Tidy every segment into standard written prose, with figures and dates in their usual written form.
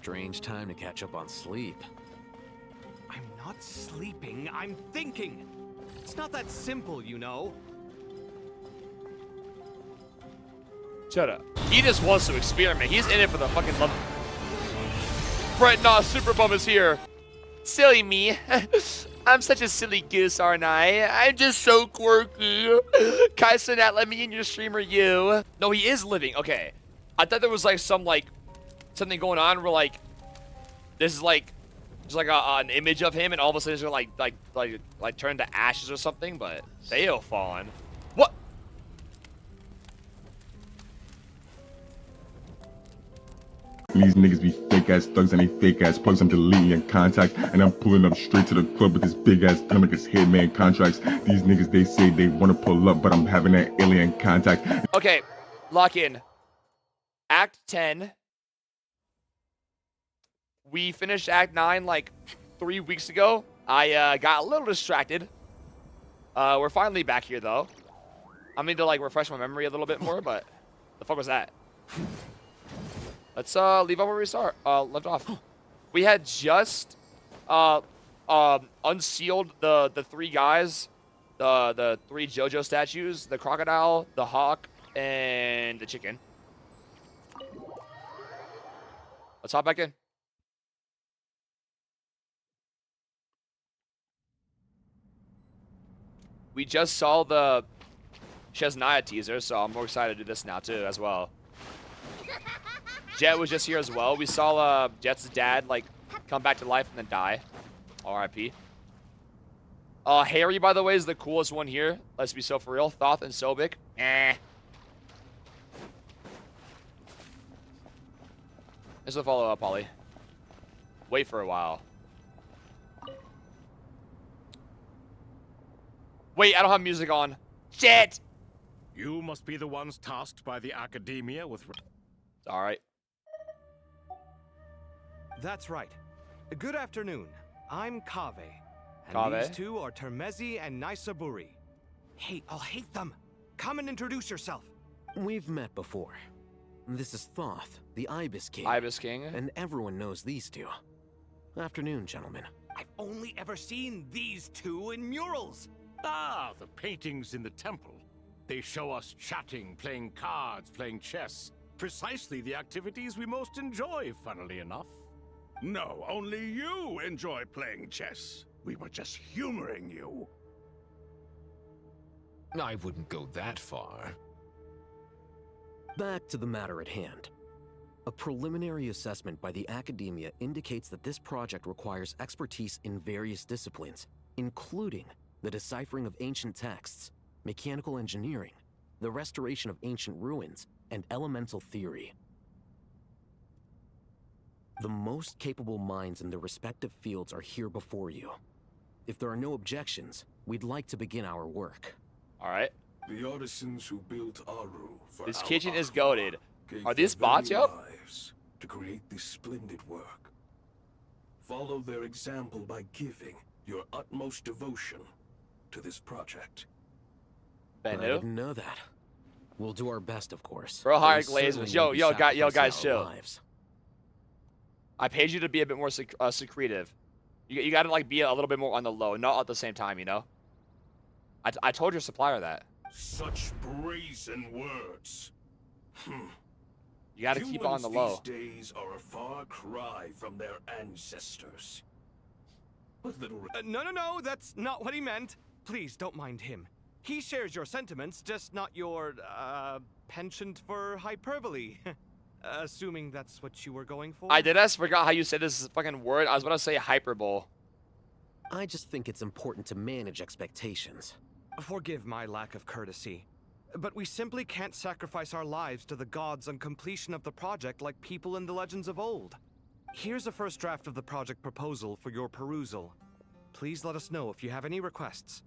Strange time to catch up on sleep. I'm not sleeping, I'm thinking. It's not that simple, you know. Shut up. He just wants to experiment. He's in it for the fucking love. Fret not, Super Bum is here. Silly me. I'm such a silly goose, aren't I? I'm just so quirky. Kaisa not let me in your stream, or you? No, he is living. Okay. I thought there was like some like something going on where like this is like just like an image of him, and all of a sudden it's gonna like turn to ashes or something. But Theo fallen. What? These niggas be fake ass thugs and they fake ass plugs. I'm deleting in contact and I'm pulling up straight to the club with this big ass gun like it's hitman contracts. These niggas, they say they want to pull up, but I'm having that alien contact. Okay, lock in. Act 10. We finished Act 9 like 3 weeks ago. I got a little distracted. We're finally back here though. I need to like refresh my memory a little bit more, but the fuck was that? Let's leave off where we left off. We had just unsealed the three guys, the three JoJo statues, the crocodile, the hawk, and the chicken. Let's hop back in. We just saw the Chesnaya teaser, so I'm more excited to do this now too as well. Jet was just here as well. We saw Jet's dad like come back to life and then die. R.I.P. Harry, by the way, is the coolest one here. Let's be so for real. Thoth and Sobek. This will follow up, Ollie. Wait for a while. Wait, I don't have music on. Shit! You must be the ones tasked by the academia with... All right. That's right. Good afternoon. I'm Kave. And Kave? these two are Termezi and Naisaburi. Hey, I'll hate them. Come and introduce yourself. We've met before. This is Thoth, the Ibis King. Ibis King. And everyone knows these two. Afternoon, gentlemen. I've only ever seen these two in murals. Ah, the paintings in the temple. They show us chatting, playing cards, playing chess. Precisely the activities we most enjoy, funnily enough. No, only you enjoy playing chess. We were just humoring you. I wouldn't go that far. Back to the matter at hand. A preliminary assessment by the academia indicates that this project requires expertise in various disciplines, including the deciphering of ancient texts, mechanical engineering, the restoration of ancient ruins, and elemental theory. The most capable minds in their respective fields are here before you. If there are no objections, we'd like to begin our work. All right. The artisans who built Aru for This our kitchen is Akbar goated. gave Are these their bots, very yep? lives to create this splendid work. Follow their example by giving your utmost devotion to this project. I Bennu. didn't know that. We'll do our best, of course. Bro, hire But we glazers. certainly Yo, won't be yo, guys, sacrificing chill. our lives. I paid you to be a bit more secretive. You got to like be a little bit more on the low, not at the same time, you know. I told your supplier that. Such brazen words. You got to keep on the low. These days are a far cry from their ancestors. What little... No, that's not what he meant. Please, don't mind him. He shares your sentiments, just not your, penchant for hyperbole. Assuming that's what you were going for? I forgot how you said this fucking word. I was about to say hyperbole. I just think it's important to manage expectations. Forgive my lack of courtesy, but we simply can't sacrifice our lives to the gods on completion of the project like people in the legends of old. Here's a first draft of the project proposal for your perusal. Please let us know if you have any requests.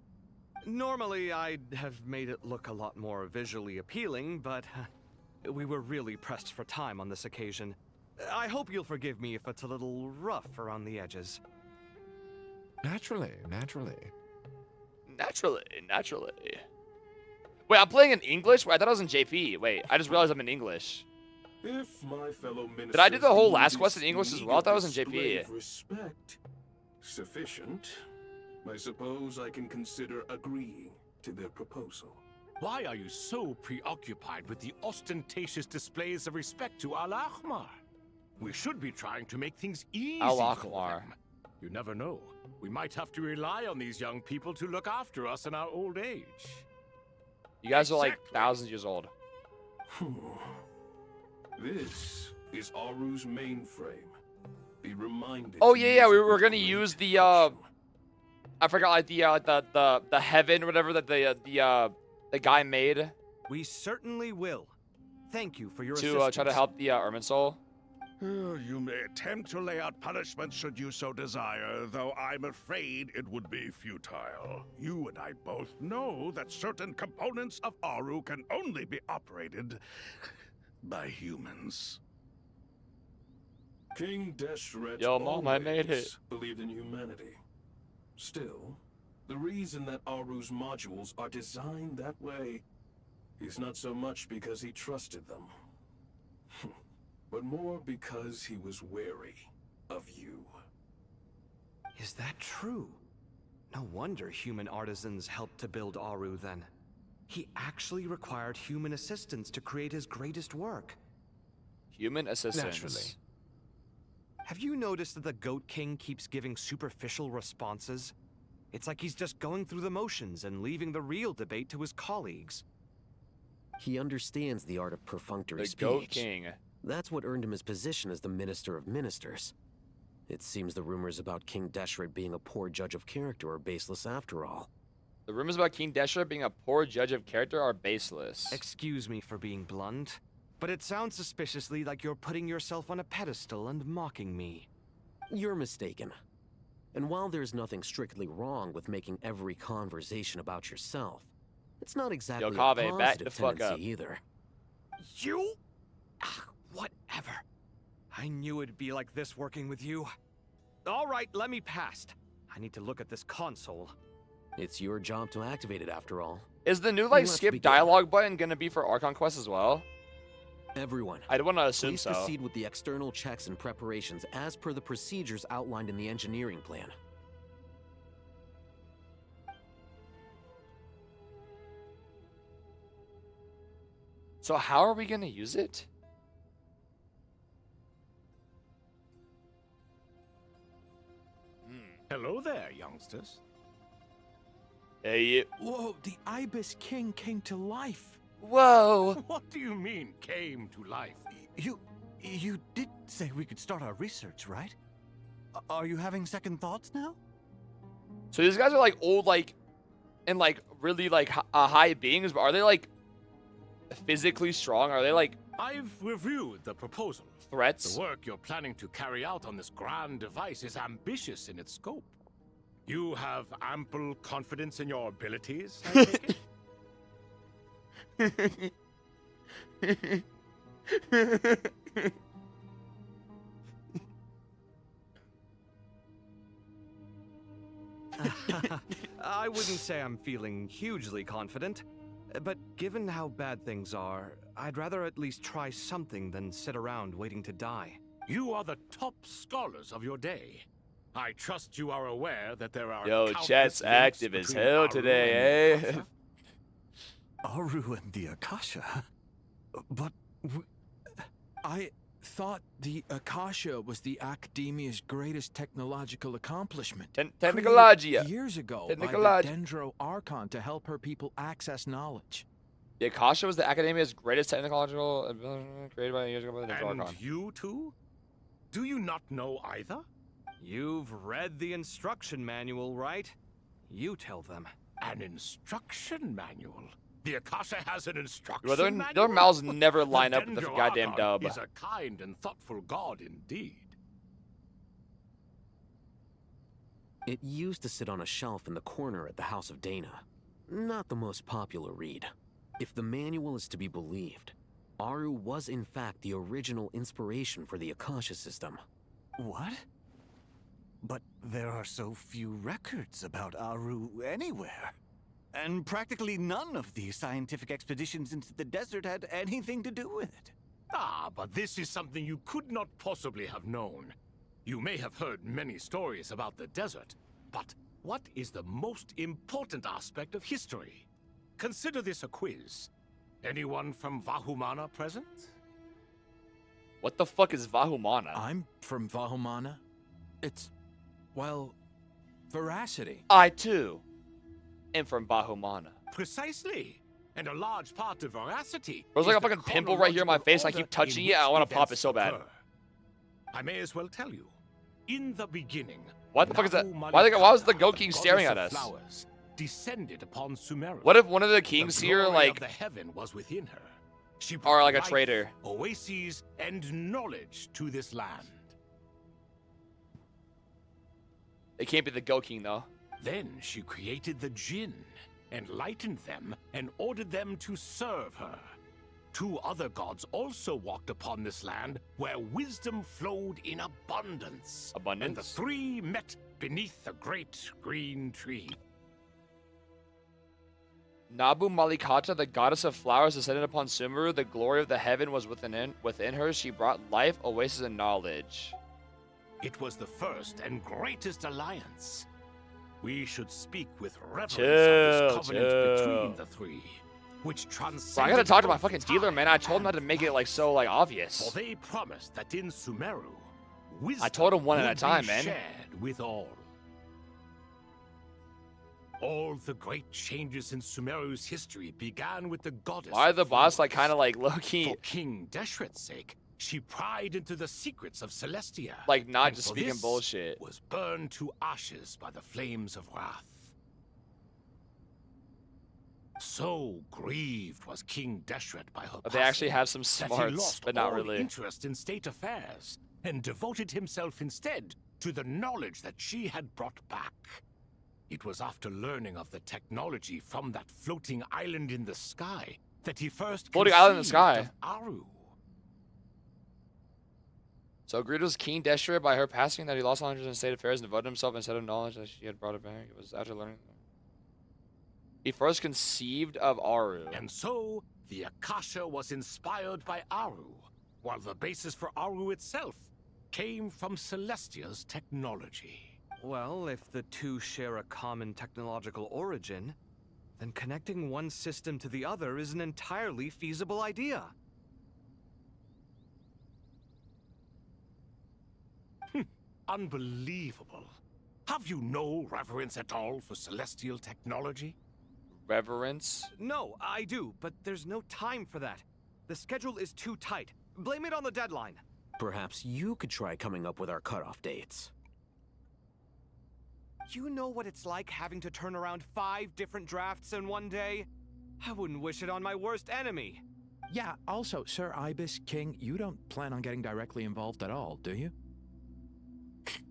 Normally, I'd have made it look a lot more visually appealing, but we were really pressed for time on this occasion. I hope you'll forgive me if it's a little rough around the edges. Naturally. Wait, I'm playing in English? Wait, I thought I was in JP. Wait, I just realized I'm in English. If my fellow ministers Did I do the whole deem last quest this in English the as well? That was in display JP. of respect sufficient, I suppose I can consider agreeing to their proposal. Why are you so preoccupied with the ostentatious displays of respect to Al-Ahmar? We should be trying to make things easy for Al-Ahmar. them. You never know. We might have to rely on these young people to look after us in our old age. You guys are like Exactly. thousands years old. This is Aru's mainframe. Be reminded. Oh to yeah, use yeah. We it were with gonna great use the caution. I forgot like the heaven or whatever that the guy made We certainly will. Thank you for your to assistance. try to help the Ermin soul. You may attempt to lay out punishment should you so desire, though I'm afraid it would be futile. You and I both know that certain components of Aru can only be operated by humans. King Deshret Yo, Mom, I made always it. believed in humanity. Still, the reason that Aru's modules are designed that way is not so much because he trusted them, but more because he was wary of you. Is that true? No wonder human artisans helped to build Aru then. He actually required human assistance to create his greatest work. Human assistance. Naturally. Have you noticed that the Goat King keeps giving superficial responses? It's like he's just going through the motions and leaving the real debate to his colleagues. He understands the art of perfunctory The speech. Goat King. That's what earned him his position as the Minister of Ministers. It seems the rumors about King Deshret being a poor judge of character are baseless after all. The rumors about King Deshret being a poor judge of character are baseless. Excuse me for being blunt, but it sounds suspiciously like you're putting yourself on a pedestal and mocking me. You're mistaken. And while there's nothing strictly wrong with making every conversation about yourself, it's not exactly a Kaveh, back the positive fuck up. tendency either. You? Ah, whatever. I knew it'd be like this working with you. All right, let me past. I need to look at this console. It's your job to activate it after all. Is the new like Let's skip begin. dialogue button gonna be for Archon Quest as well? Everyone, I don't want to assume please so. proceed with the external checks and preparations as per the procedures outlined in the engineering plan. So how are we gonna use it? Hello there, youngsters. Hey, Whoa, the Ibis King came to life. whoa. What do you mean, came to life? You did say we could start our research, right? Are you having second thoughts now? So these guys are like old, like, and like really like high beings, but are they like physically strong? Are they like I've reviewed the proposal. threats? The work you're planning to carry out on this grand device is ambitious in its scope. You have ample confidence in your abilities, I take it? I wouldn't say I'm feeling hugely confident, but given how bad things are, I'd rather at least try something than sit around waiting to die. You are the top scholars of your day. I trust you are aware that there are Yo, countless chat's links active as between hell Aru today, and eh? Akasha. Aru and the Akasha? But I thought the Akasha was the Academia's greatest technological accomplishment. Technologia. Created years ago by the Technologia. Dendro Archon to help her people access knowledge. The Akasha was the Academia's greatest technological created by years ago by the And Archon. you too? Do you not know either? You've read the instruction manual, right? You tell them. An instruction manual? The Akasha has an instruction Well, their manual? mouths never The line up with the Dendro goddamn Archon dub. is a kind and thoughtful god indeed. It used to sit on a shelf in the corner at the House of Dana. Not the most popular read. If the manual is to be believed, Aru was in fact the original inspiration for the Akasha system. What? But there are so few records about Aru anywhere. And practically none of the scientific expeditions into the desert had anything to do with it. Ah, but this is something you could not possibly have known. You may have heard many stories about the desert, but what is the most important aspect of history? Consider this a quiz. Anyone from Vahumana present? What the fuck is Vahumana? I'm from Vahumana. It's, well, veracity. I too am from Vahumana. Precisely. And a large part of veracity. There's like is a the fucking pimple right here on my face. I chronological keep touching order it. I in want to pop which it so bad. events occur. I may as well tell you. In the beginning, What the fuck is that? Nabu Why was the Malikata, Goat King staring at goddess us? of flowers, descended upon Sumeru. What if one of the kings The here, glory like, of the heaven was within her. She are brought like a life, traitor? oases, and knowledge to this land. It can't be the Goat King though. Then she created the Jinn, enlightened them, and ordered them to serve her. 2 other gods also walked upon this land where wisdom flowed in abundance. And the Abundance? 3 met beneath the great green tree. Nabu Malikata, the goddess of flowers, descended upon Sumeru. The glory of the heaven was within her. She brought life, oasis, and knowledge. It was the first and greatest alliance. We should speak with reverence Chill, of this covenant chill. between the 3, which transcended. Bro, I gotta talk to my both fucking dealer, man. I told him not to time make it and like so like For obvious. they promised that in Sumeru, wisdom I told him one at a would be time, man. shared with all. All the great changes in Sumeru's history began with the goddess. Why of the boss like flowers. kind of like low key, For King Deshret's sake, she pried into the secrets of Celestia. like not and just for speaking this bullshit? Was burned to ashes by the flames of wrath. So grieved was King Deshret by her But they actually passing have some that he smarts, lost but not all really. interest in state affairs and devoted himself instead to the knowledge that she had brought back. It was after learning of the technology from that floating island in the sky that he first Floating island in the conceived sky? of Aru. So agreed was King Deshret by her passing that he lost all interest in state affairs and devoted himself instead of knowledge that she had brought it back. It was after learning. He first conceived of Aru. And so, the Akasha was inspired by Aru, while the basis for Aru itself came from Celestia's technology. Well, if the 2 share a common technological origin, then connecting one system to the other is an entirely feasible idea. Unbelievable. Have you no reverence at all for celestial technology? Reverence. No, I do, but there's no time for that. The schedule is too tight. Blame it on the deadline. Perhaps you could try coming up with our cutoff dates. You know what it's like having to turn around 5 different drafts in one day? I wouldn't wish it on my worst enemy. Yeah, also, Sir Ibis King, you don't plan on getting directly involved at all, do you?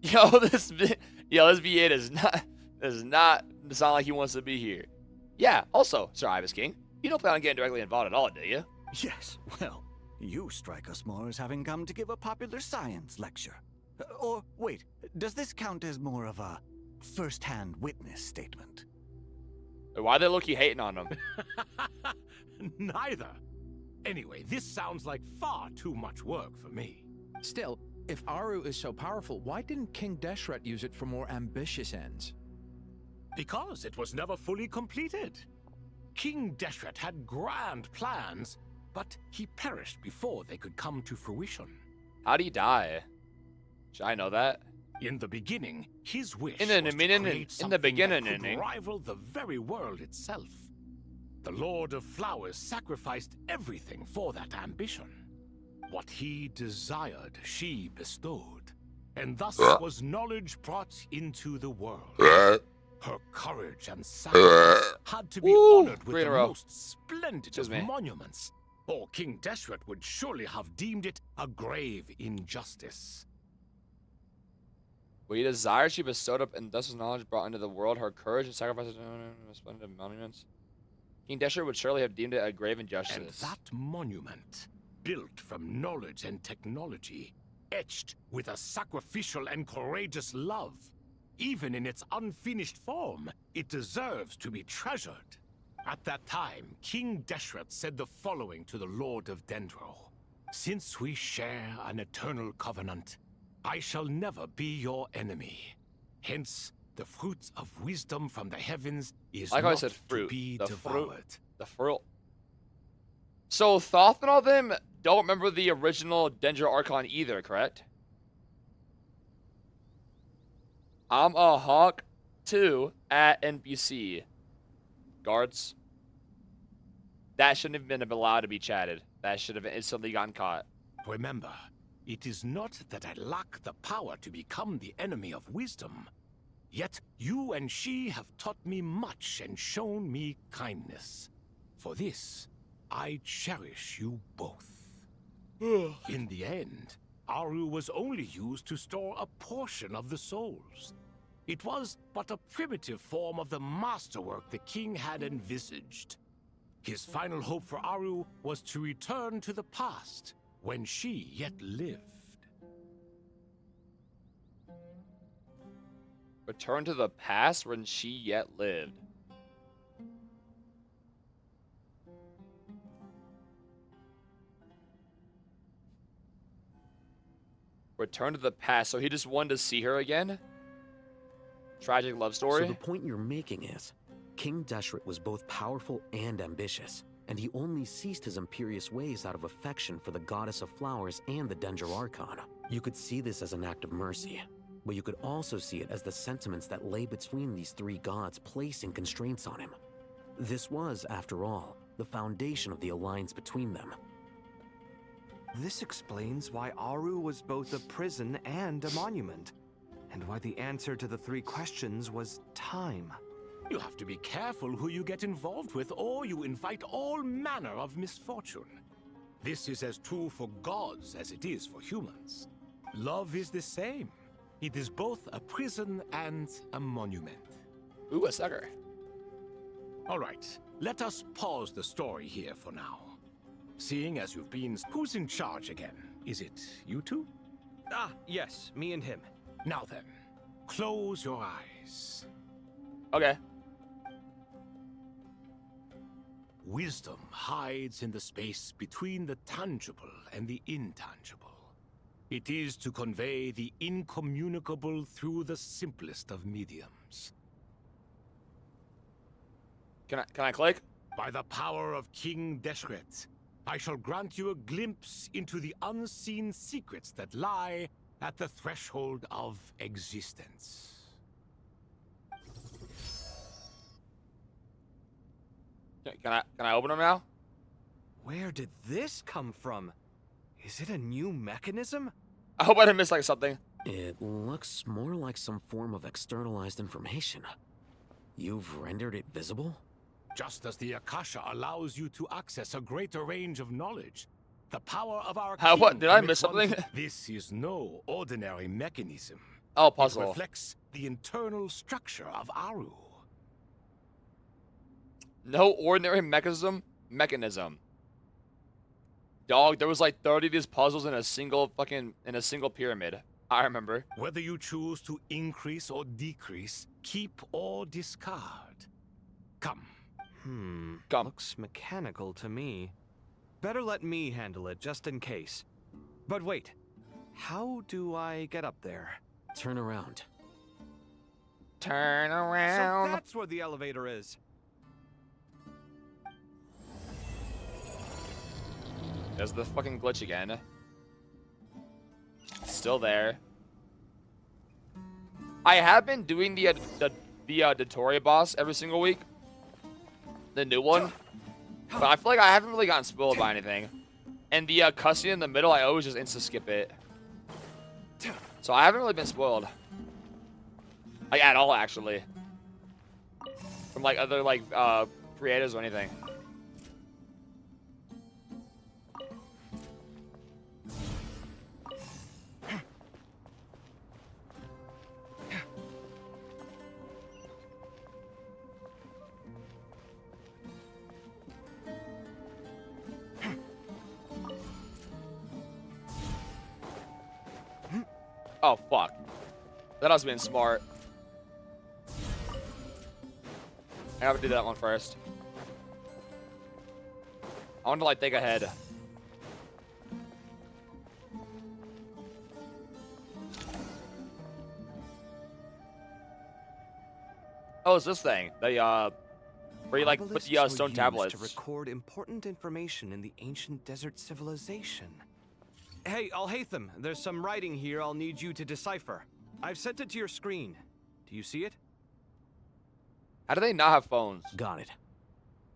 Yo, this V8 does not sound like he wants to be here. Yeah, also, Sir Ibis King, you don't plan on getting directly involved at all, do you? Yes, well, you strike us more as having come to give a popular science lecture. Or, wait, does this count as more of a first-hand witness statement? Why they look-y hating on him? Neither. Anyway, this sounds like far too much work for me. Still, if Aru is so powerful, why didn't King Deshret use it for more ambitious ends? Because it was never fully completed. King Deshret had grand plans, but he perished before they could come to fruition. How'd he die? Should I know that? In the beginning, his wish In the was to beginning- create in the something beginning, that could rival the very world itself. The Lord of Flowers sacrificed everything for that ambition. What he desired, she bestowed, and thus was knowledge brought into the world. Her courage and sacrifice had to be Woo! honored with 3 in the a row. most splendid Excuse of me. monuments, or King Deshret would surely have deemed it a grave injustice. What he desired, she bestowed up, and thus was knowledge brought into the world. Her courage and sacrifice splendid monuments. King Deshret would surely have deemed it a grave And injustice. that monument, built from knowledge and technology, etched with a sacrificial and courageous love, even in its unfinished form, it deserves to be treasured. At that time, King Deshret said the following to the Lord of Dendro. Since we share an eternal covenant, I shall never be your enemy. Hence, the fruit of wisdom from the heavens is Like how I not said fruit. to be The devoured. fruit. The fruit. So Thoth and all them don't remember the original Danger Archon either, correct? I'm a hawk too at NPC. Guards. That shouldn't have been allowed to be chatted. That should have instantly gotten caught. Remember, it is not that I lack the power to become the enemy of wisdom. Yet you and she have taught me much and shown me kindness. For this, I cherish you both. In the end, Aru was only used to store a portion of the souls. It was but a primitive form of the masterwork the king had envisaged. His final hope for Aru was to return to the past, when she yet lived. Return to the past when she yet lived. Return to the past, so he just wanted to see her again? Tragic love story? So the point you're making is, King Deshret was both powerful and ambitious, and he only ceased his imperious ways out of affection for the goddess of flowers and the Danger Archon. You could see this as an act of mercy, but you could also see it as the sentiments that lay between these three gods placing constraints on him. This was, after all, the foundation of the alliance between them. This explains why Aru was both a prison and a monument, and why the answer to the three questions was time. You have to be careful who you get involved with, or you invite all manner of misfortune. This is as true for gods as it is for humans. Love is the same. It is both a prison and a monument. Ooh, a sucker. All right, let us pause the story here for now. Seeing as you've been, who's in charge again? Is it you two? Ah, yes, me and him. Now then, close your eyes. Okay. Wisdom hides in the space between the tangible and the intangible. It is to convey the incommunicable through the simplest of mediums. Can I click? By the power of King Deshret, I shall grant you a glimpse into the unseen secrets that lie at the threshold of existence. Can I open them now? Where did this come from? Is it a new mechanism? I hope I didn't miss like something. It looks more like some form of externalized information. You've rendered it visible? Just as the Akasha allows you to access a greater range of knowledge, the power of our What? king Did I permits miss one something? This is no ordinary mechanism. Oh, It puzzle. reflects the internal structure of Aru. No ordinary mechanism. Dog, there was like 30 of these puzzles in a single pyramid. I remember. Whether you choose to increase or decrease, keep or discard. Come. Come. Looks mechanical to me. Better let me handle it, just in case. But wait, how do I get up there? Turn around. Turn So around. that's where the elevator is. There's the fucking glitch again. Still there. I have been doing the dottore boss every single week. The new one. But I feel like I haven't really gotten spoiled by anything. And the cutscene in the middle, I always just insta-skip it. So I haven't really been spoiled. Like, at all, actually. From, like, other, like, creators or anything. Oh, fuck. That must have been smart. I have to do that one first. I want to, like, think ahead. Oh, it's this thing. The where you like put Obelisks the were stone used tablets. to record important information in the ancient desert civilization. Hey, Al-Haytham, there's some writing here I'll need you to decipher. I've sent it to your screen. Do you see it? How do they not have phones? Got it.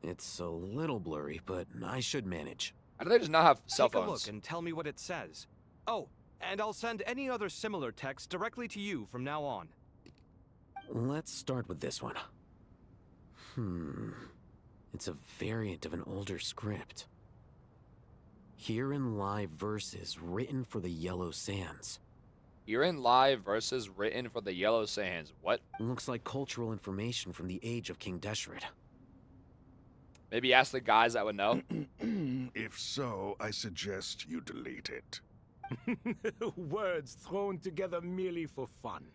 It's a little blurry, but I should manage. How do they just not have cell Take a phones? look and tell me what it says. Oh, and I'll send any other similar text directly to you from now on. Let's start with this one. It's a variant of an older script. Herein lie verses written for the Yellow Sands. Herein lie verses written for the Yellow Sands. What? Looks like cultural information from the age of King Deshret. Maybe ask the guys that would know. If so, I suggest you delete it. Words thrown together merely for fun.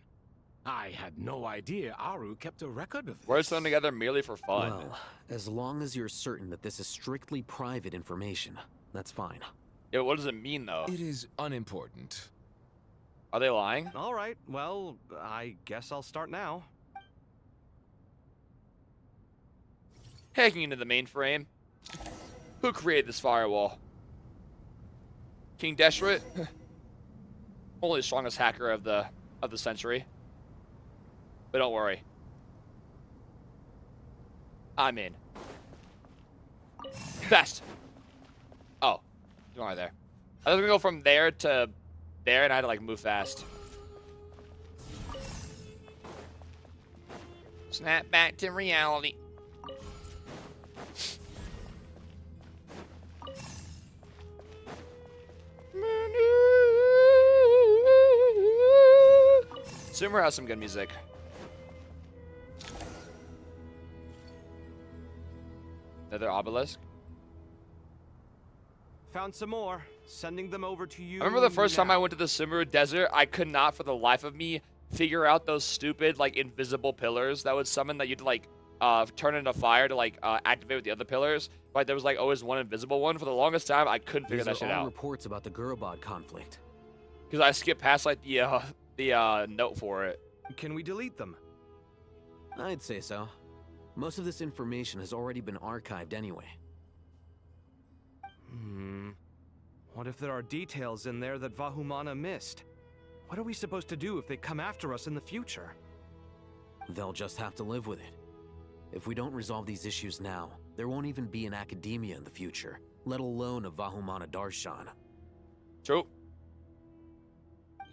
I had no idea Aru kept a record of this. Words thrown together merely for fun. Well, as long as you're certain that this is strictly private information, that's fine. Yeah, what does it mean, though? It is unimportant. Are they lying? All right, well, I guess I'll start now. Hacking into the mainframe. Who created this firewall? King Deshret? Only the strongest hacker of the century. But don't worry. I'm in. Fast. Oh, you are there. I was gonna go from there to there, and I had to like move fast. Snap back to reality. Sumer has some good music. Another obelisk. Found some more. Sending them over to you. I remember the first time I now. went to the Sumer Desert, I could not for the life of me figure out those stupid like invisible pillars that would summon that you'd like turn into fire to like activate with the other pillars. But there was like always one invisible one. For the longest time, I couldn't figure that These are shit all out reports about the Gurubad conflict. because I skipped past like the note for it. Can we delete them? I'd say so. Most of this information has already been archived anyway. What if there are details in there that Vahumana missed? What are we supposed to do if they come after us in the future? They'll just have to live with it. If we don't resolve these issues now, there won't even be an academia in the future, let alone a Vahumana Darshan. True.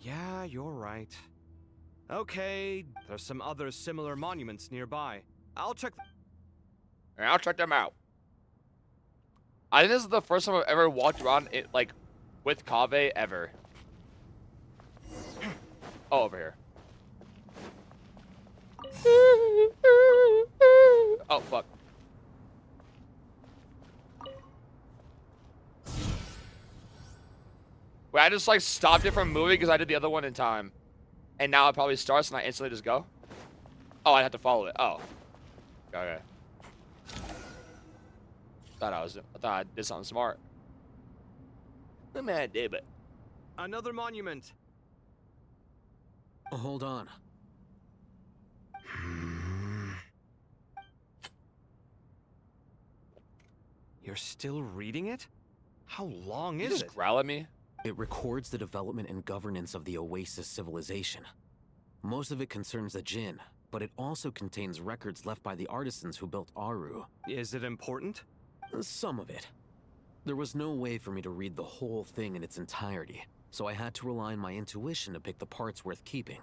Yeah, you're right. Okay, there's some other similar monuments nearby. I'll check. And I'll check them out. I think this is the first time I've ever walked around it like with Kaveh ever. Oh, over here. Oh, fuck. Wait, I just like stopped it from moving because I did the other one in time. And now it probably starts and I instantly just go? Oh, I have to follow it. Oh. Okay. I thought I did something smart. I'm mad, but Another monument. Hold on. You're still reading it? How long you is just it? growl at me. It records the development and governance of the Oasis civilization. Most of it concerns the Jinn, but it also contains records left by the artisans who built Aru. Is it important? Some of it. There was no way for me to read the whole thing in its entirety, so I had to rely on my intuition to pick the parts worth keeping.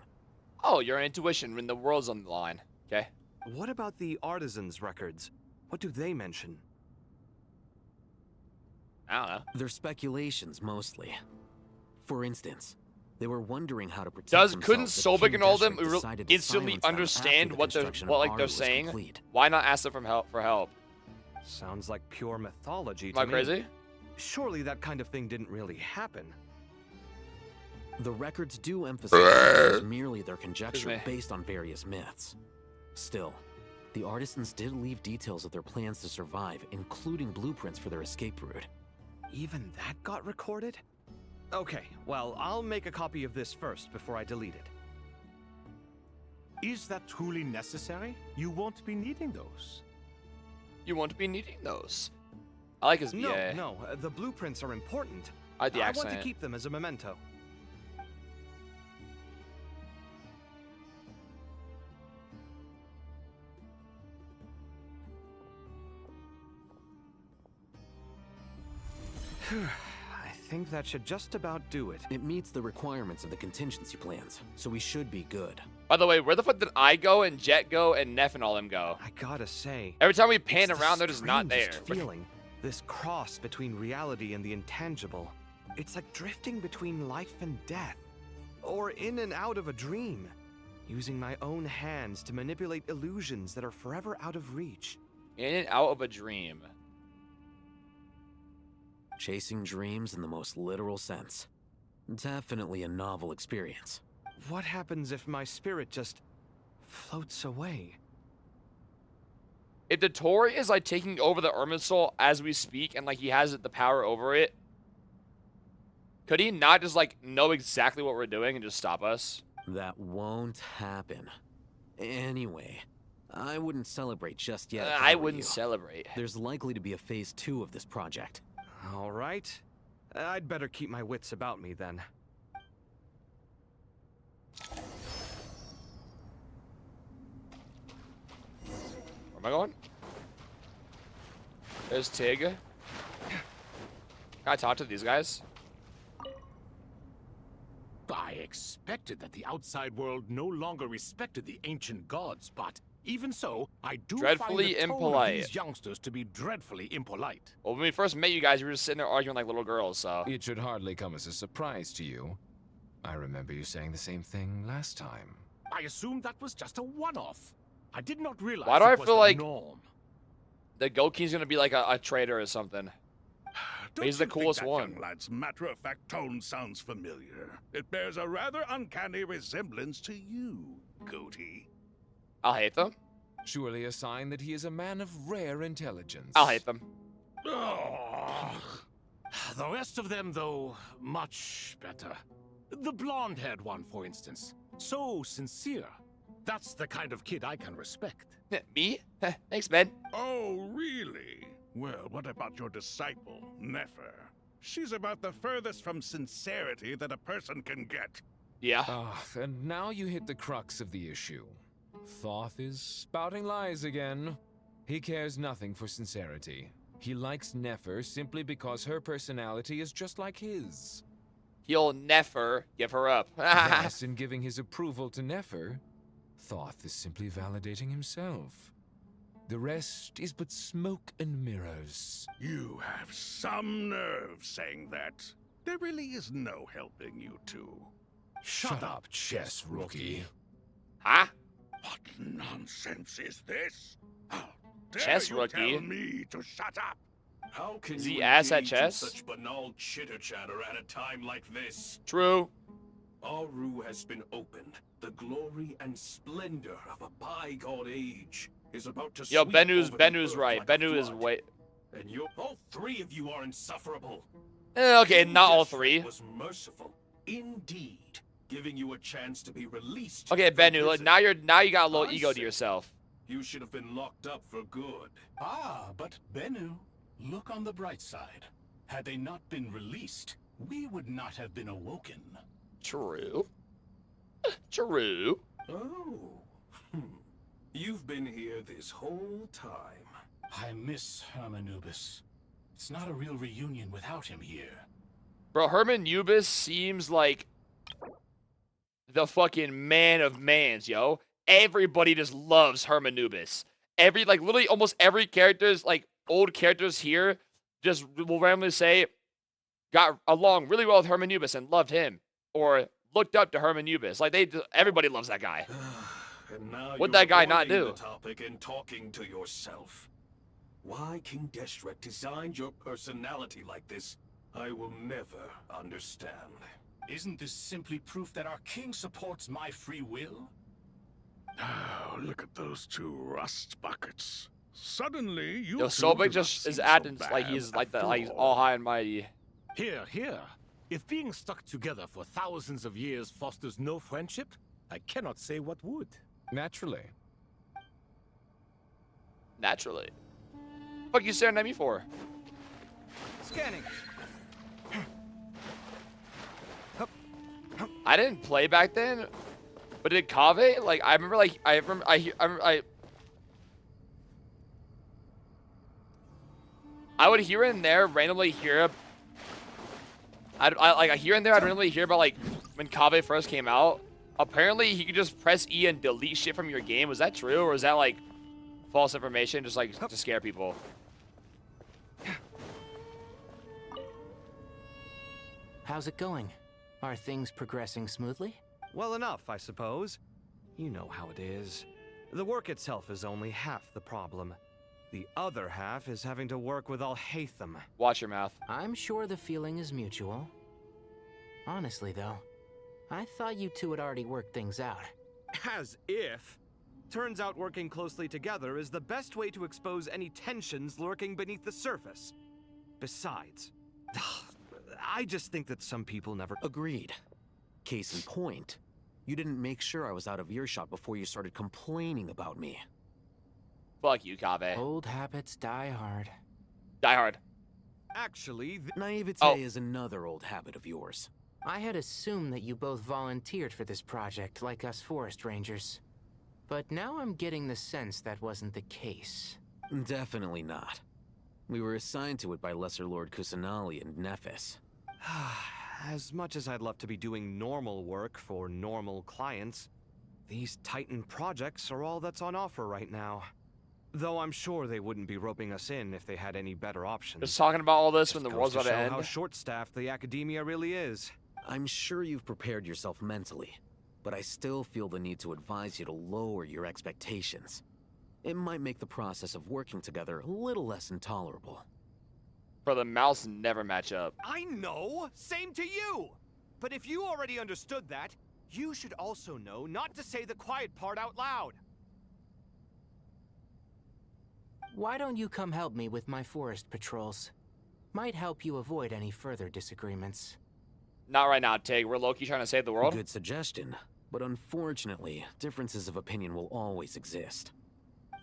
Oh, your intuition when the world's on the line. Okay. What about the artisans' records? What do they mention? I don't know. They're speculations, mostly. For instance, they were wondering how to protect Couldn't themselves if Sobek King and all of them Deshret decided to instantly silence them understand after the what they're construction what of like Aru they're was saying? complete. Why not ask them for help? Sounds like pure mythology Am I to me. crazy? Surely that kind of thing didn't really happen. The records do emphasize that this is merely their Excuse conjecture me. based on various myths. Still, the artisans did leave details of their plans to survive, including blueprints for their escape route. Even that got recorded? Okay, well, I'll make a copy of this first before I delete it. Is that truly necessary? You won't be needing those. You won't be needing those. I like his VA. No, the blueprints are important. I like the I accent. want to keep them as a memento. I think that should just about do it. It meets the requirements of the contingency plans, so we should be good. By the way, where the fuck did I go and Jet go and Neff and all them go? I gotta say, Every time we pan it's around, the they're just not there. strangest feeling. This cross between reality and the intangible. It's like drifting between life and death. Or in and out of a dream. Using my own hands to manipulate illusions that are forever out of reach. In and out of a dream. Chasing dreams in the most literal sense. Definitely a novel experience. What happens if my spirit just floats away? If the dottore is like taking over the Irminsul as we speak and like he has the power over it, could he not just like know exactly what we're doing and just stop us? That won't happen. Anyway, I wouldn't celebrate just yet. if I were wouldn't you. celebrate. There's likely to be a phase 2 of this project. All right. I'd better keep my wits about me then. Where am I going? There's Tig. Can I talk to these guys? I expected that the outside world no longer respected the ancient gods, but even so, I do Dreadfully find the tone impolite. of these youngsters to be dreadfully impolite. Well, when we first met you guys, we were just sitting there arguing like little girls, so. It should hardly come as a surprise to you. I remember you saying the same thing last time. I assumed that was just a one-off. I did not realize Why do I it was feel the like- norm. The Goat King's gonna be like a traitor or something. Don't He's the you think coolest that one. young lad's matter-of-fact tone sounds familiar? It bears a rather uncanny resemblance to you, Goaty. I'll hate them. Surely a sign that he is a man of rare intelligence. I'll hate them. Oh. The rest of them, though, much better. The blonde-haired one, for instance. So sincere. That's the kind of kid I can respect. Me? Thanks, man. Oh, really? Well, what about your disciple, Nefer? She's about the furthest from sincerity that a person can get. Yeah. Ah, and now you hit the crux of the issue. Thoth is spouting lies again. He cares nothing for sincerity. He likes Nefer simply because her personality is just like his. He'll never give her up. Thus, in giving his approval to Nefer, Thoth is simply validating himself. The rest is but smoke and mirrors. You have some nerve saying that. There really is no helping you two. Shut up, chess rookie. Huh? What nonsense is this? How dare Chess you rookie? tell me to shut up? How can Is you he ass at engage in chess? such banal chitter-chatter at a time like this? True. Aru has been opened. The glory and splendor of a bygone age is about to Yo, sweep Benu's over the earth right. like a Bennu is flood. way. And all three of you are insufferable. Okay, King not all Deshret three. Was merciful, indeed, giving you a chance to be released. Okay, from Bennu, look, prison. now you got a little I ego to say- yourself. You should have been locked up for good. Ah, but Bennu, look on the bright side. Had they not been released, we would not have been awoken. True. True. Oh. You've been here this whole time. I miss Hermanubis. It's not a real reunion without him here. Bro, Herman Ubis seems like the fucking man of mans, yo. Everybody just loves Herman Ubis. Literally almost every character's, old characters here just will randomly say, got along really well with Herman Ubis and loved him. Or looked up to Herman Ubis. Everybody loves that guy. And now What'd you're that guy not avoiding do? the topic and talking to yourself. Why King Deshret designed your personality like this, I will never understand. Isn't this simply proof that our king supports my free will? Oh, look at those two rust buckets. Suddenly, you Yo, two Sobek do not just seem is so acting like bad he's after he's all high and mighty. Here. If being stuck together for thousands of years fosters no friendship, I cannot say what would. Naturally. Naturally. Fuck you staring at me for? Scanning. I didn't play back then, but did Kaveh? Like I remember, I would here and there randomly hear. Like here and there I'd randomly hear about like when Kaveh first came out. Apparently he could just press E and delete shit from your game. Was that true, or is that like false information, just like to scare people? How's it going? Are things progressing smoothly? Well enough, I suppose. You know how it is. The work itself is only half the problem. The other half is having to work with Al-Haytham. Watch your mouth. I'm sure the feeling is mutual. Honestly, though, I thought you two had already worked things out. As if. Turns out working closely together is the best way to expose any tensions lurking beneath the surface. Besides, I just think that some people never... Agreed. Case in point, you didn't make sure I was out of earshot before you started complaining about me. Fuck you, Kaveh. Old habits die hard. Die hard. Actually, naivete is another old habit of yours. I had assumed that you both volunteered for this project, like us forest rangers. But now I'm getting the sense that wasn't the case. Definitely not. We were assigned to it by Lesser Lord Kusanali and Nephis. As much as I'd love to be doing normal work for normal clients, these Titan projects are all that's on offer right now. Though I'm sure they wouldn't be roping us in if they had any better options. Just talking about all this when the world's about to end. How short-staffed the academia really is. I'm sure you've prepared yourself mentally, but I still feel the need to advise you to lower your expectations. It might make the process of working together a little less intolerable. Bro, the mouths never match up. I know! Same to you! But if you already understood that, you should also know not to say the quiet part out loud. Why don't you come help me with my forest patrols? Might help you avoid any further disagreements. Not right now, Tig. We're low-key trying to save the world. Good suggestion, but unfortunately, differences of opinion will always exist.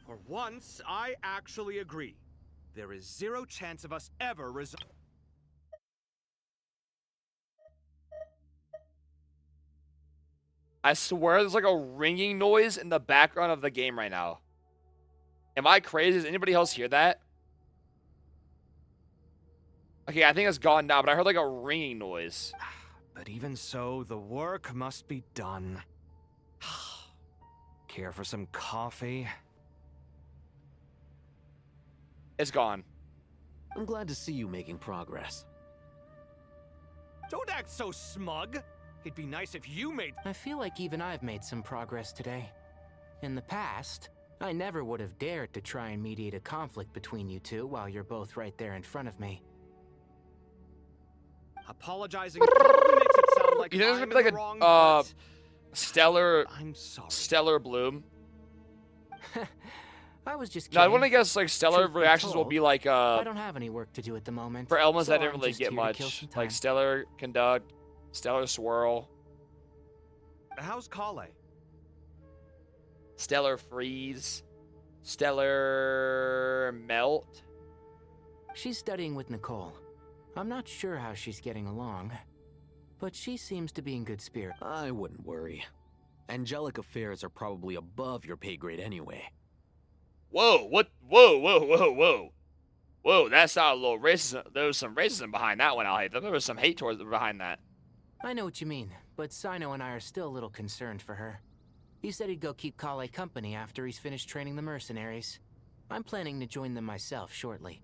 For once, I actually agree. There is zero chance of us ever I swear there's like a ringing noise in the background of the game right now. Am I crazy? Does anybody else hear that? Okay, I think it's gone now, but I heard like a ringing noise. But even so, the work must be done. Care for some coffee? It's gone. I'm glad to see you making progress. Don't act so smug. It'd be nice if you made... I feel like even I've made some progress today. In the past, I never would have dared to try and mediate a conflict between you two while you're both right there in front of me. Apologizing probably makes it sound like You think there's I'm gonna be like in the wrong, a but stellar I'm sorry. stellar bloom? I was just No, I kidding. want to guess like stellar Truth be reactions will told, be like I don't have any work to do at the moment. for elements so that didn't I'm really just get here to kill much. some Like time. stellar conduct, stellar swirl, How's KRAI? stellar freeze, stellar melt. She's studying with Nicole. I'm not sure how she's getting along, but she seems to be in good spirit. I wouldn't worry. Angelic affairs are probably above your pay grade anyway. Whoa, what? Whoa, whoa, whoa, whoa. Whoa, that's not a little racism. There was some racism behind that one, Al-Haytham. There was some hate towards behind that. I know what you mean, but Sino and I are still a little concerned for her. He said he'd go keep KRAI company after he's finished training the mercenaries. I'm planning to join them myself shortly.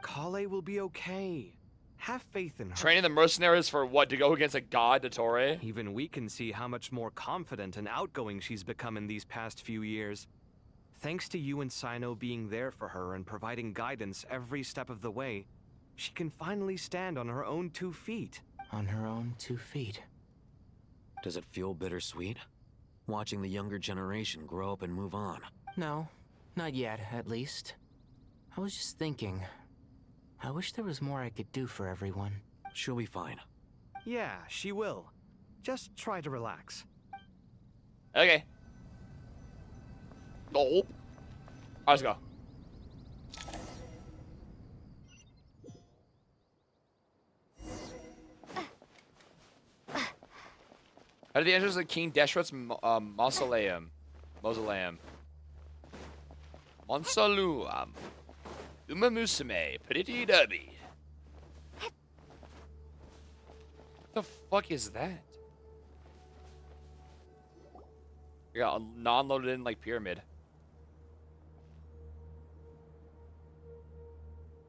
KRAI will be okay. Have faith in her. Training the mercenaries for what? To go against a god, dottore? Even we can see how much more confident and outgoing she's become in these past few years. Thanks to you and Sino being there for her and providing guidance every step of the way, she can finally stand on her own 2 feet. On her own 2 feet. Does it feel bittersweet? Watching the younger generation grow up and move on. No, not yet, at least. I was just thinking, I wish there was more I could do for everyone. She'll be fine. Yeah, she will. Just try to relax. Okay. Nope. Alright, let's go. How did the entrance of King Deshret's mausoleum? Mausoleum. Mausoleum. Uma Musume. Pretty Dubby. What the fuck is that? We got a non-loaded in like pyramid.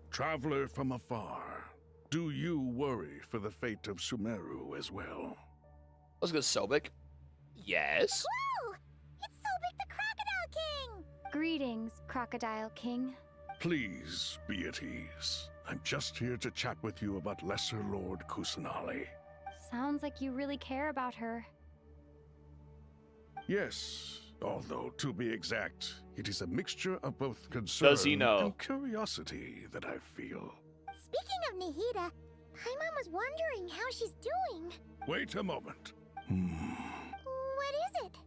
Traveler from afar, do you worry for the fate of Sumeru as well? Let's go, Sobek. Yes. Whoa! It's Sobek the Crocodile King! Greetings, Crocodile King. Please be at ease. I'm just here to chat with you about Lesser Lord Kusanali. Sounds like you really care about her. Yes, although to be exact, it is a mixture of both concern Does he know? and curiosity that I feel. Speaking of Nahida, Paimon was wondering how she's doing. Wait a moment. What is it?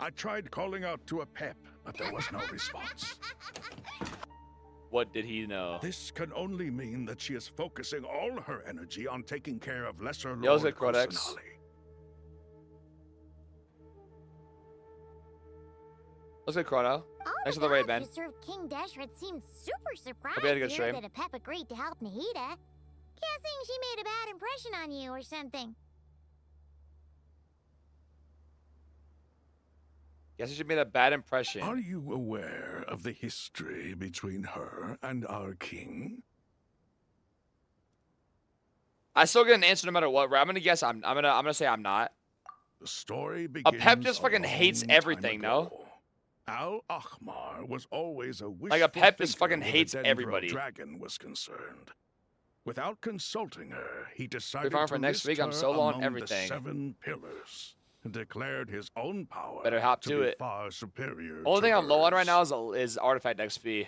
I tried calling out to a pep, but there was no response. What did he know? This can only mean that she is focusing all her energy on taking care of Lesser Lord Yells at Codex. Kusanali. Let's get Chrono. Thanks for the raid, man. Who served King Deshret seemed super surprised Hope you had a to good hear stream. that a pep agreed to help Nahida. Guessing she made a bad impression on you or something. Guess she made a bad impression. Are you aware of the history between her and our king? I still get an answer no matter what. I'm gonna guess I'm gonna say I'm not. The story A begins Pep just a fucking long hates time everything, no? ago. Al-Ahmar was always a Like, a wishful Pep just thinker fucking where hates the Dendro everybody. dragon was concerned. Without consulting her, he decided farm to for next list week, I'm her solo on among everything. the 7 pillars and declared his own power Better hop to to be it. far superior Only to thing I'm low on right hers. now is artifact XP.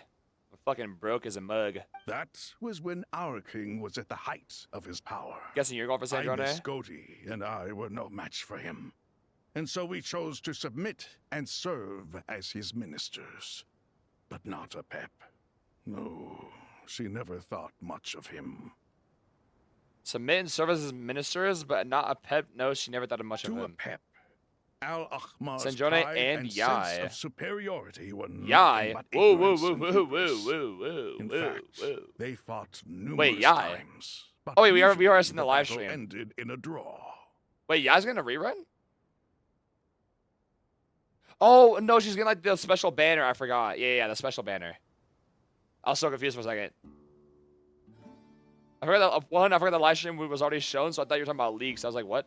I'm fucking broke as a mug. That was when our king was at the height of his power. Guessing you're going for Sandrone? Ibis Scoti and I were no match for him. And so we chose to submit and serve as his ministers. But not a Pep. No, she never thought much of him. Submit and serve as ministers, but not a Pep. No, she never thought of much of To a him. Pep, Al-Ahmar's Sandrone pride and and Yai. sense of superiority were nothing Yai. but Whoa, whoa, ignorance whoa, and whoa, hubris. whoa, whoa, In whoa, fact, whoa. they fought numerous Wait, Yai. times. But Oh wait, we are usually seeing the live battle stream. ended in a draw. Wait, Yai's gonna rerun? Oh no, she's getting like the special banner. I forgot. Yeah, the special banner. I was so confused for a second. I forgot that I forgot the live stream was already shown, so I thought you were talking about leaks. I was like, what?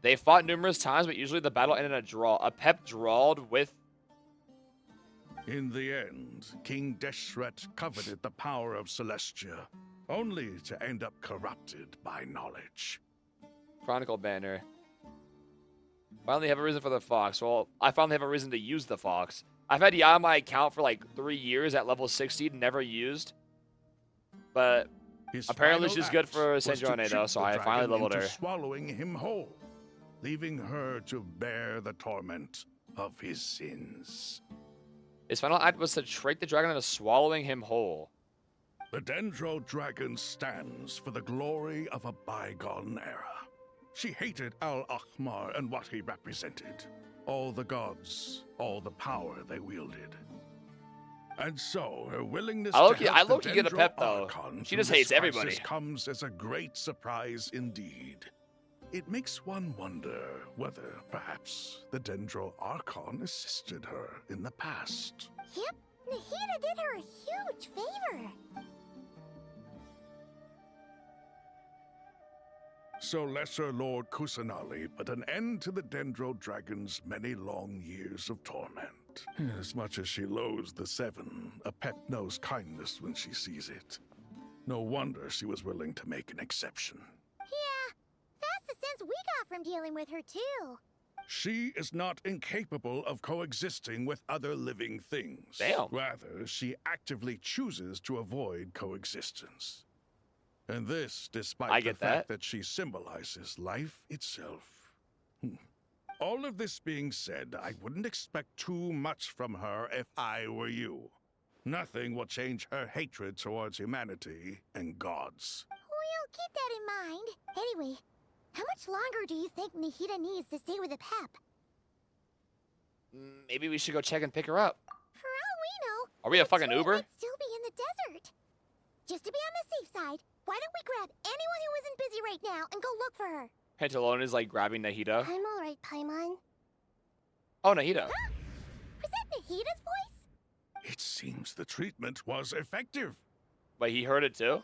They fought numerous times, but usually the battle ended in a draw. A Pep drawed with. In the end, King Deshret coveted the power of Celestia, only to end up corrupted by knowledge. Chronicle banner. Finally have a reason for the fox. Well, I finally have a reason to use the fox. I've had Yai on my account for like 3 years at level 60, never used. But His apparently final she's good act for was to Sandrone though, trick so the I finally dragon leveled into her. swallowing him whole, leaving her to bear the torment of his sins. His final act was to trick the dragon into swallowing him whole. The Dendro Dragon stands for the glory of a bygone era. She hated Al-Ahmar and what he represented. All the gods, all the power they wielded. And so, her willingness I to I help the low-key get a Dendro Pep, though. Archon She through just this hates crisis everybody. comes as a great surprise indeed. It makes one wonder whether, perhaps, the Dendro Archon assisted her in the past. Yep, Nahida did her a huge favor. So Lesser Lord Kusanali put an end to the Dendro Dragon's many long years of torment. As much as she loathes the 7, a Pep knows kindness when she sees it. No wonder she was willing to make an exception. Yeah, that's the sense we got from dealing with her too. She is not incapable of coexisting with other living things. Damn. Rather, she actively chooses to avoid coexistence. And this, despite I the get fact that. that she symbolizes life itself. All of this being said, I wouldn't expect too much from her if I were you. Nothing will change her hatred towards humanity and gods. We'll keep that in mind. Anyway, how much longer do you think Nahida needs to stay with the Pep? Maybe we should go check and pick her up. For all we know, Are we a fucking Toy Uber? might still be in the desert. Just to be on the safe side, why don't we grab anyone who isn't busy right now and go look for her? Pantalone is like grabbing Nahida. I'm alright, Paimon. Oh, Nahida. Huh? Was that Nahida's voice? It seems the treatment was effective. But he heard it too?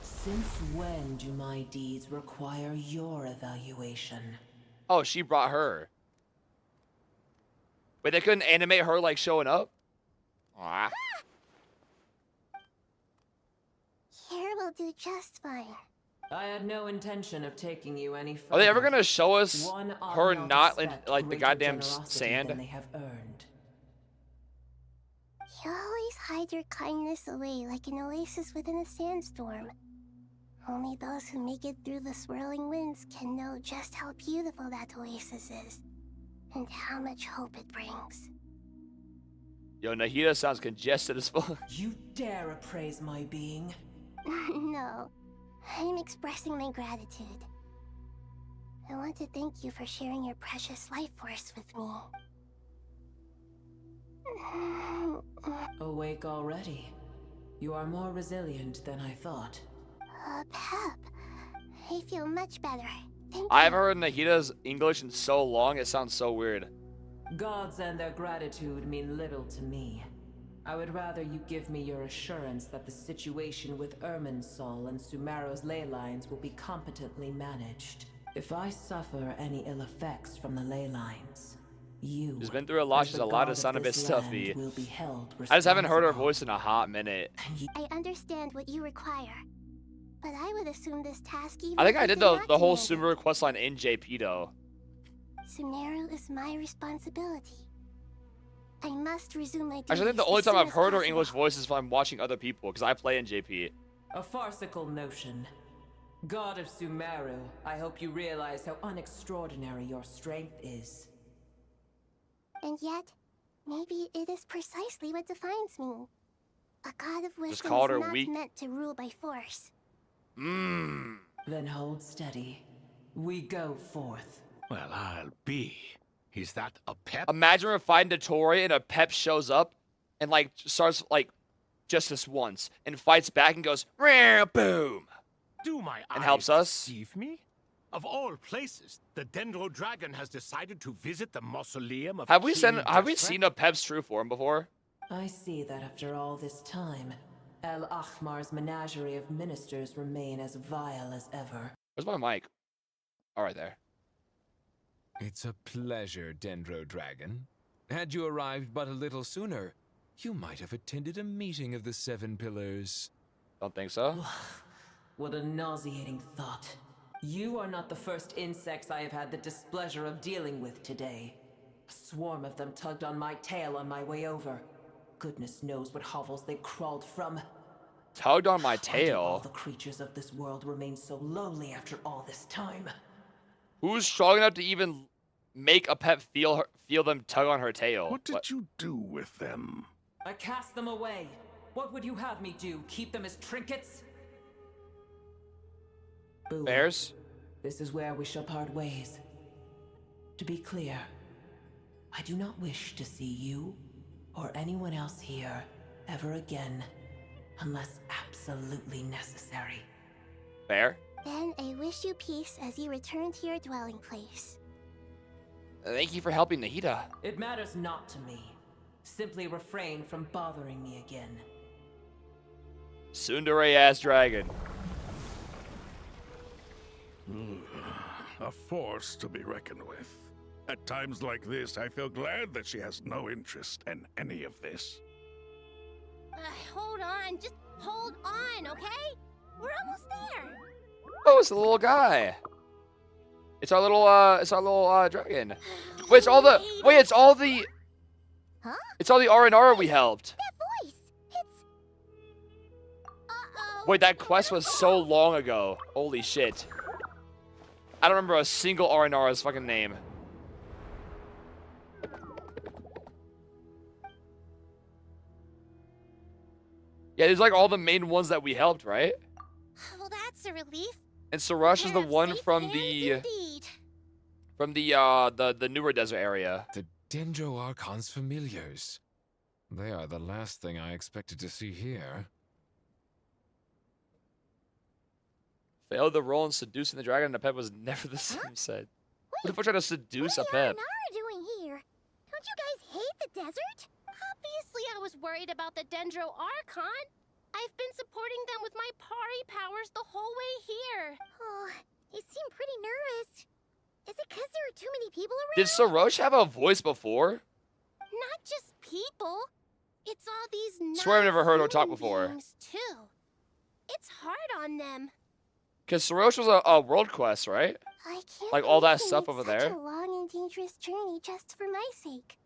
Since when do my deeds require your evaluation? Oh, she brought her. Wait, they couldn't animate her like showing up? Ah. Here will do just fine. I had no intention of taking you any further. Are they ever gonna show us One ought her not not in expect like the greater goddamn generosity sand? than they have earned. You always hide your kindness away like an oasis within a sandstorm. Only those who make it through the swirling winds can know just how beautiful that oasis is, and how much hope it brings. Yo, Nahida sounds congested as fuck. You dare appraise my being? No, I'm expressing my gratitude. I want to thank you for sharing your precious life force with me. Awake already? You are more resilient than I thought. Pep, I feel much better. Thank you. I haven't heard Nahida's English in so long, it sounds so weird. Gods and their gratitude mean little to me. I would rather you give me your assurance that the situation with Irminsul and Sumeru's ley lines will be competently managed. If I suffer any ill effects from the ley lines, you, She's been through a lot, as she's the a lot god to sound a of bit this stuffy. land, will be held I just haven't heard her responsible. voice in a hot minute. I understand what you require, but I would assume this task even I think if I it did not the whole command Sumeru questline in JP though. Sumeru is my responsibility. I must resume my duties Actually, I think the as only time soon I've as heard her possible. English voice is when I'm watching other people, because I play in JP. A farcical notion. God of Sumeru, I hope you realize how unextraordinary your strength is. And yet, maybe it is precisely what defines me. A god of wisdom called is her not weak. meant to rule by force. Mmm. Then hold steady. We go forth. Well, I'll be. Is that a pep? Imagine we're fighting dottore and a pep shows up and like starts like just this once and fights back and goes "Rah, boom" Do my and eyes helps us. deceive me? Of all places, the Dendro Dragon has decided to visit the mausoleum of Have we King Deshret? seen a pep's true form before? I see that after all this time, El Ahmar's menagerie of ministers remain as vile as ever. Where's my mic? All right there. It's a pleasure, Dendro Dragon. Had you arrived but a little sooner, you might have attended a meeting of the Seven Pillars. Don't think so. What a nauseating thought. You are not the first insects I have had the displeasure of dealing with today. A swarm of them tugged on my tail on my way over. Goodness knows what hovels they crawled from. Tugged on my Why do all tail. the creatures of this world remain so lowly after all this time? Who's strong enough to even make a pep feel them tug on her tail? What did you do with them? I cast them away. What would you have me do? Keep them as trinkets? Boo. Bears? This is where we shall part ways. To be clear, I do not wish to see you or anyone else here ever again, unless absolutely necessary. Bear? Then I wish you peace as you return to your dwelling place. Thank you for helping Nahida. It matters not to me. Simply refrain from bothering me again. Tsundere ass dragon. A force to be reckoned with. At times like this, I feel glad that she has no interest in any of this. Hold on, just hold on, okay? We're almost there. Oh, it's the little guy. It's our little dragon. Wait, it's all the Huh? It's all the R&R we helped. That voice! It's... Uh-oh. Wait, that quest was so long ago. Holy shit. I don't remember a single Arinara's fucking name. Yeah, these are like all the main ones that we helped, right? Well, that's a relief. And Sarash is the Pair of one safe from hands the newer desert area. The Dendro Archon's familiars. They are the last thing I expected to see here. Failed the role in seducing the dragon and Apep was never the same said. What if I try to seduce Apep? What are Nara doing here? Don't you guys hate the desert? Obviously, I was worried about the Dendro Archon. I've been supporting them with my Pari powers the whole way here. Oh, you seem pretty nervous. Is it because there are too many people around? Did Sarosh have a voice before? Not just people. It's all these Swear I've never heard her talk non-human before. beings, too. It's hard on them. Because Sarosh was a world quest, right? I can't Like all that believe stuff it's over such there. a long and dangerous journey just for my sake.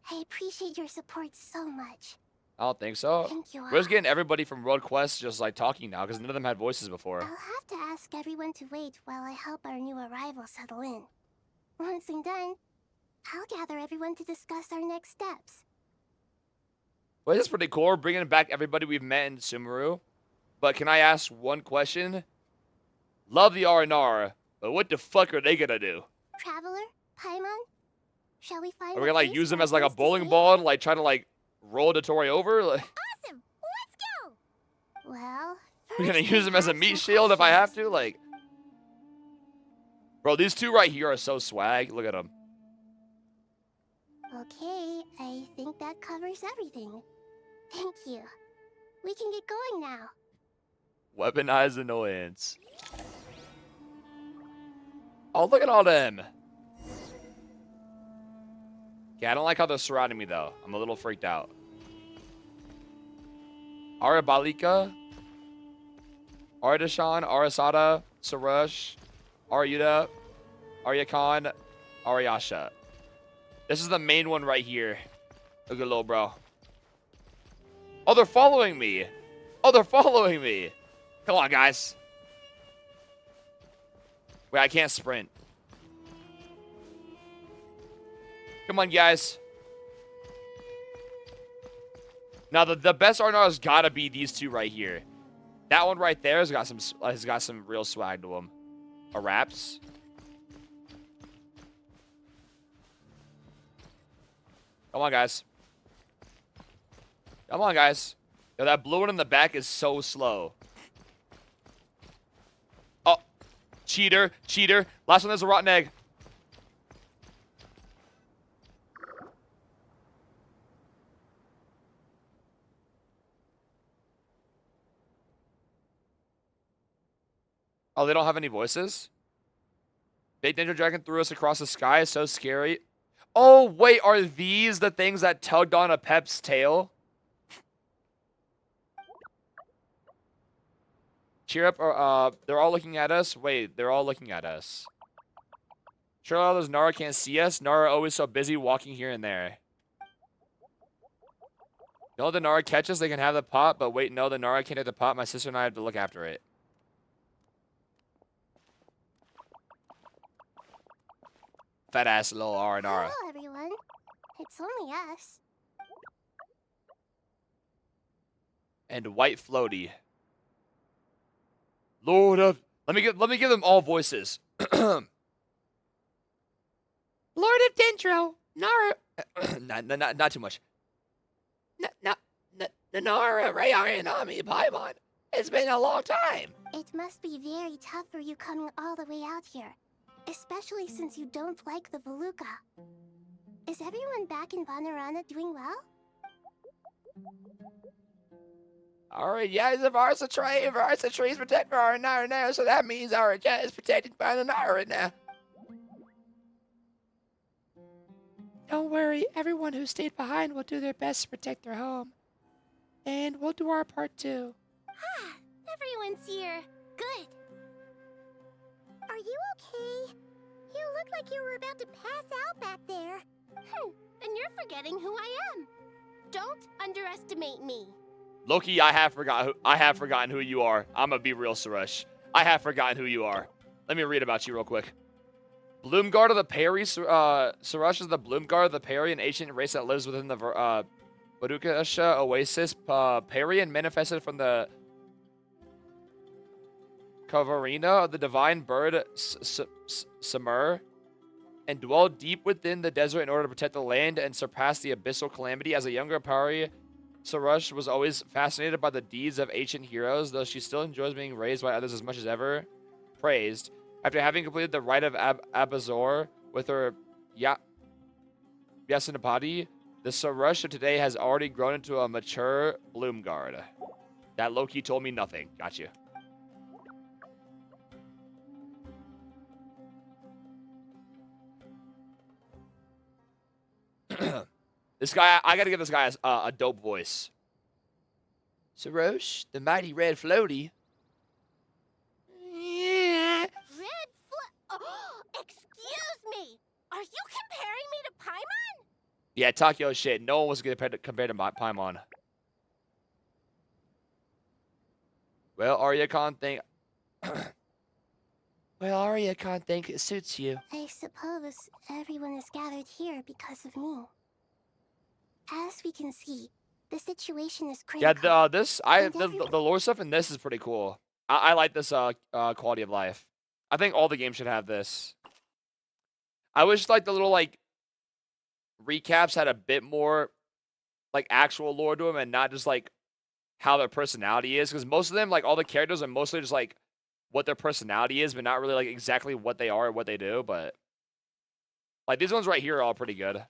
I appreciate your support so much. I don't think so. Thank you We're just all. getting everybody from World Quest just like talking now because none of them had voices before. I'll have to ask everyone to wait while I help our new arrival settle in. Once I'm done, I'll gather everyone to discuss our next steps. Well, this is pretty cool. We're bringing back everybody we've met in Sumeru. But can I ask one question? Love the Arinar, but what the fuck are they gonna do? Traveler, Paimon, shall we find Are we gonna like place use them for as like a us to bowling stay? ball and like try to like roll dottore over? Like, Awesome! Let's go! Well, we're gonna first use them as a have meat some shield if I have questions. to? Like, bro, these two right here are so swag. Look at them. Okay, I think that covers everything. Thank you. We can get going now. Weaponized annoyance. Oh, look at all them. Yeah, I don't like how they're surrounding me, though. I'm a little freaked out. Arabalika, Ardashan, Arasada, Sarush, Aryuda, Aryakan, Aryasha. This is the main one right here. Look at little bro. Oh, they're following me. Oh, they're following me. Come on, guys. Wait, I can't sprint. Come on, guys. Now, the best Arnar has got to be these two right here. That one right there has got some real swag to him. A Raps. Come on, guys. Come on, guys. Yo, that blue one in the back is so slow. Oh, cheater, cheater. Last one is a rotten egg. Oh, they don't have any voices? Big Ninja Dragon threw us across the sky. So scary. Oh, wait. Are these the things that tugged on a Pep's tail? Cheer up. They're all looking at us. Wait, they're all looking at us. Sure, all those Nara can't see us. Nara always so busy walking here and there. No, the Nara catches. They can have the pot. But wait, no, the Nara can't have the pot. My sister and I have to look after it. Fat ass little Nara. Hello, everyone. It's only us. And white floaty. Lord of, let me give them all voices. Lord of Dendro, Nara, not too much. Nara, Rayanami, Paimon. It's been a long time. It must be very tough for you coming all the way out here, especially since you don't like the Voluka. Is everyone back in Vanarana doing well? Alright, yes, if Arsa trees protect our Nara now, so that means our jet is protected by the Nara now. Don't worry, everyone who stayed behind will do their best to protect their home. And we'll do our part too. Ah, everyone's here. Good. Are you okay? You look like you were about to pass out back there. Then you're forgetting who I am. Don't underestimate me. Loki, I have forgotten who you are. I'm gonna be real, Suresh. I have forgotten who you are. Let me read about you real quick. Bloomguard of the Peri. Surush is the Bloomguard of the Peri, an ancient race that lives within the Badukasha Oasis. Peri and manifested from the Kavarina of the divine bird Samur, and dwell deep within the desert in order to protect the land and surpass the abyssal calamity. As a younger Pari, Surush was always fascinated by the deeds of ancient heroes, though she still enjoys being raised by others as much as ever. Praised. After having completed the rite of Abazor with her Yasinapati, the Surush of today has already grown into a mature Bloomguard. That Loki told me nothing. Got you. This guy, I gotta give this guy a dope voice. Surush, the mighty red floaty. Excuse me! Are you comparing me to Paimon? Yeah, talk your shit. No one was compared to Paimon. Well, Arya Khan think... well, Arya Khan think it suits you. I suppose everyone is gathered here because of me. As we can see, the situation is critical. Yeah, the lore stuff in this is pretty cool. I like this quality of life. I think all the games should have this. I wish like the little like recaps had a bit more like actual lore to them and not just like how their personality is, because most of them, like all the characters, are mostly just like what their personality is, but not really like exactly what they are or what they do. But like these ones right here are all pretty good.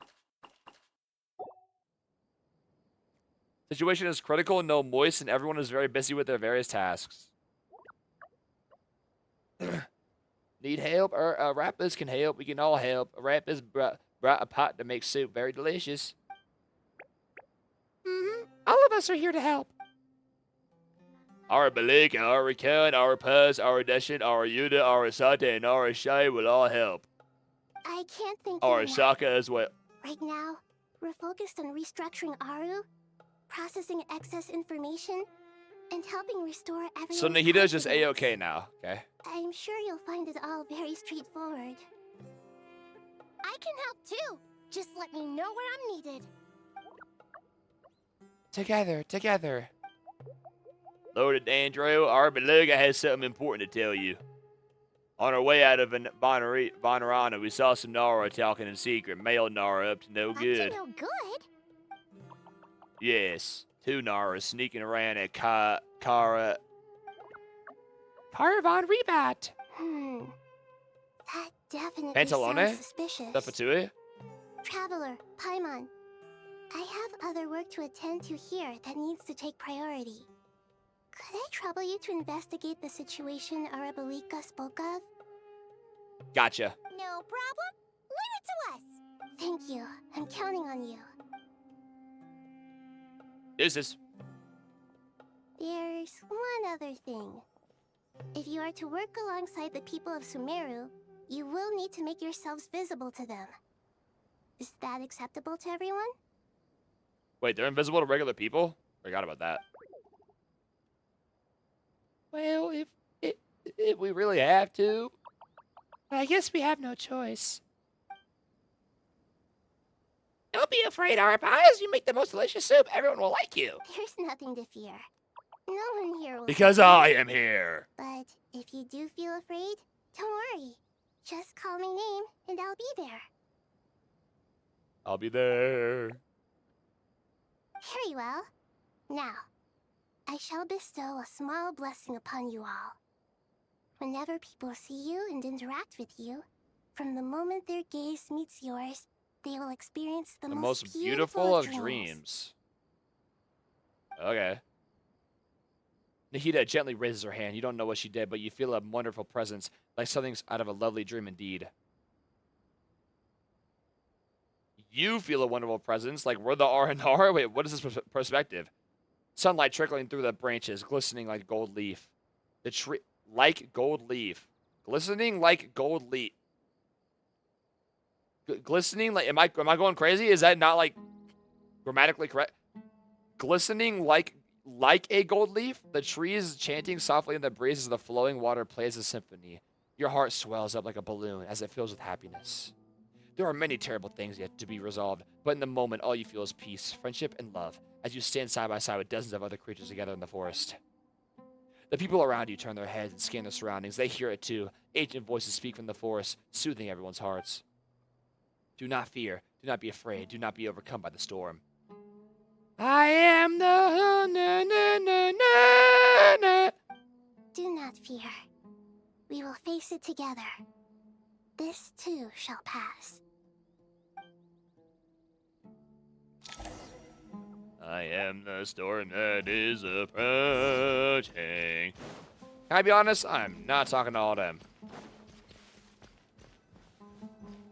Situation is critical, no moist, and everyone is very busy with their various tasks. Need help? Rappers can help. We can all help. Rappers brought a pot to make soup very delicious. All of us are here to help. Our Balika, our Rakan, our Puz, our Deshin, our Yuda, our Sata, and our Shai will all help. I can't think Our of Saka as well. Right now, we're focused on restructuring Aru, processing excess information, and helping restore everyone's So Nahida is just confidence. A-okay now, okay? I'm sure you'll find it all very straightforward. I can help too. Just let me know where I'm needed. Together. Lord Andrew, our beluga has something important to tell you. On our way out of Bonarana, we saw some Nara talking in secret. Male Nara up to no good. Up to no good? Yes, 2 Naras sneaking around at Caravan Rebat. That definitely Pantalone? sounds suspicious. The Fatui? Traveler, Paimon. I have other work to attend to here that needs to take priority. Could I trouble you to investigate the situation Arabalika spoke of? Gotcha. No problem. Leave it to us. Thank you. I'm counting on you. Deuces. There's one other thing. If you are to work alongside the people of Sumeru, you will need to make yourselves visible to them. Is that acceptable to everyone? Wait, they're invisible to regular people? Forgot about that. Well, if we really have to, I guess we have no choice. Don't be afraid, Arapies. You make the most delicious soup. Everyone will like you. There's nothing to fear. No one here will. Because I am here. But if you do feel afraid, don't worry. Just call my name and I'll be there. I'll be there. Very well. Now, I shall bestow a small blessing upon you all. Whenever people see you and interact with you, from the moment their gaze meets yours, they will experience the most beautiful of dreams. Okay. Nahida gently raises her hand. You don't know what she did, but you feel a wonderful presence, like something's out of a lovely dream indeed. You feel a wonderful presence, like we're the R&R? Wait, what is this perspective? Sunlight trickling through the branches, glistening like gold leaf. The tree, like gold leaf. Glistening like gold leaf. Glistening like, am I going crazy? Is that not like grammatically correct? Glistening like a gold leaf. The trees chanting softly in the breeze as the flowing water plays a symphony. Your heart swells up like a balloon as it fills with happiness. There are many terrible things yet to be resolved, but in the moment, all you feel is peace, friendship, and love as you stand side by side with dozens of other creatures together in the forest. The people around you turn their heads and scan their surroundings. They hear it too. Ancient voices speak from the forest, soothing everyone's hearts. Do not fear. Do not be afraid. Do not be overcome by the storm. I am the... Na, na, na, na, na. Do not fear. We will face it together. This too shall pass. I am the storm that is approaching. Can I be honest? I'm not talking to all them.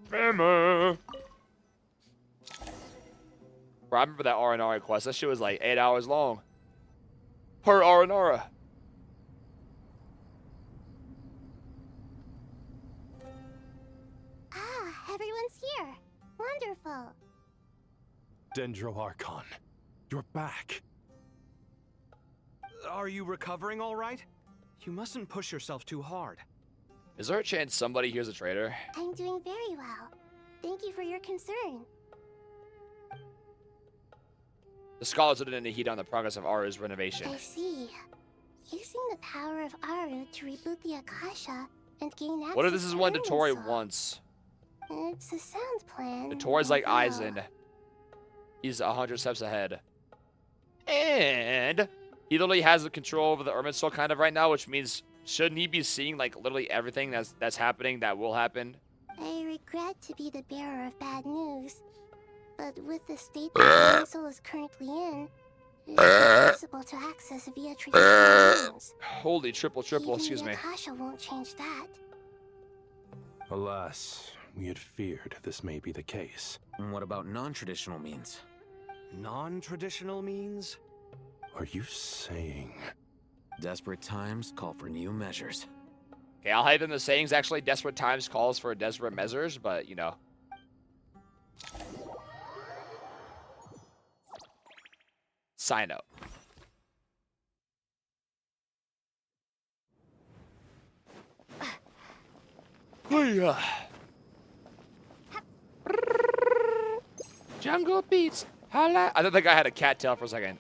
Bro, I remember that Aranara quest. That shit was like 8 hours long. Per Aranara. Ah, everyone's here. Wonderful. Dendro Archon, you're back. Are you recovering all right? You mustn't push yourself too hard. Is there a chance somebody here's a traitor? I'm doing very well. Thank you for your concern. The scholars didn't need to heat on the progress of Aru's renovation. I see. Using the power of Aru to reboot the Akasha and gain access What if this is to one Urmin's dottore soul? wants? It's a sound plan. Dottore's like although- Aizen. He's 100 steps ahead. And he literally has the control over the Urmin's soul kind of right now, which means shouldn't he be seeing like literally everything that's happening that will happen? I regret to be the bearer of bad news, but with the state that the soul is currently in, it's impossible to access via traditional means. Holy triple, Even excuse the me. Akasha won't change that. Alas, we had feared this may be the case. And what about non-traditional means? Non-traditional means? Are you saying... Desperate times call for new measures. Okay, I'll hide in the sayings. Actually, desperate times calls for desperate measures, but you know. Sign up. Jungle beats. Holla. I thought the guy had a cat tail for a second.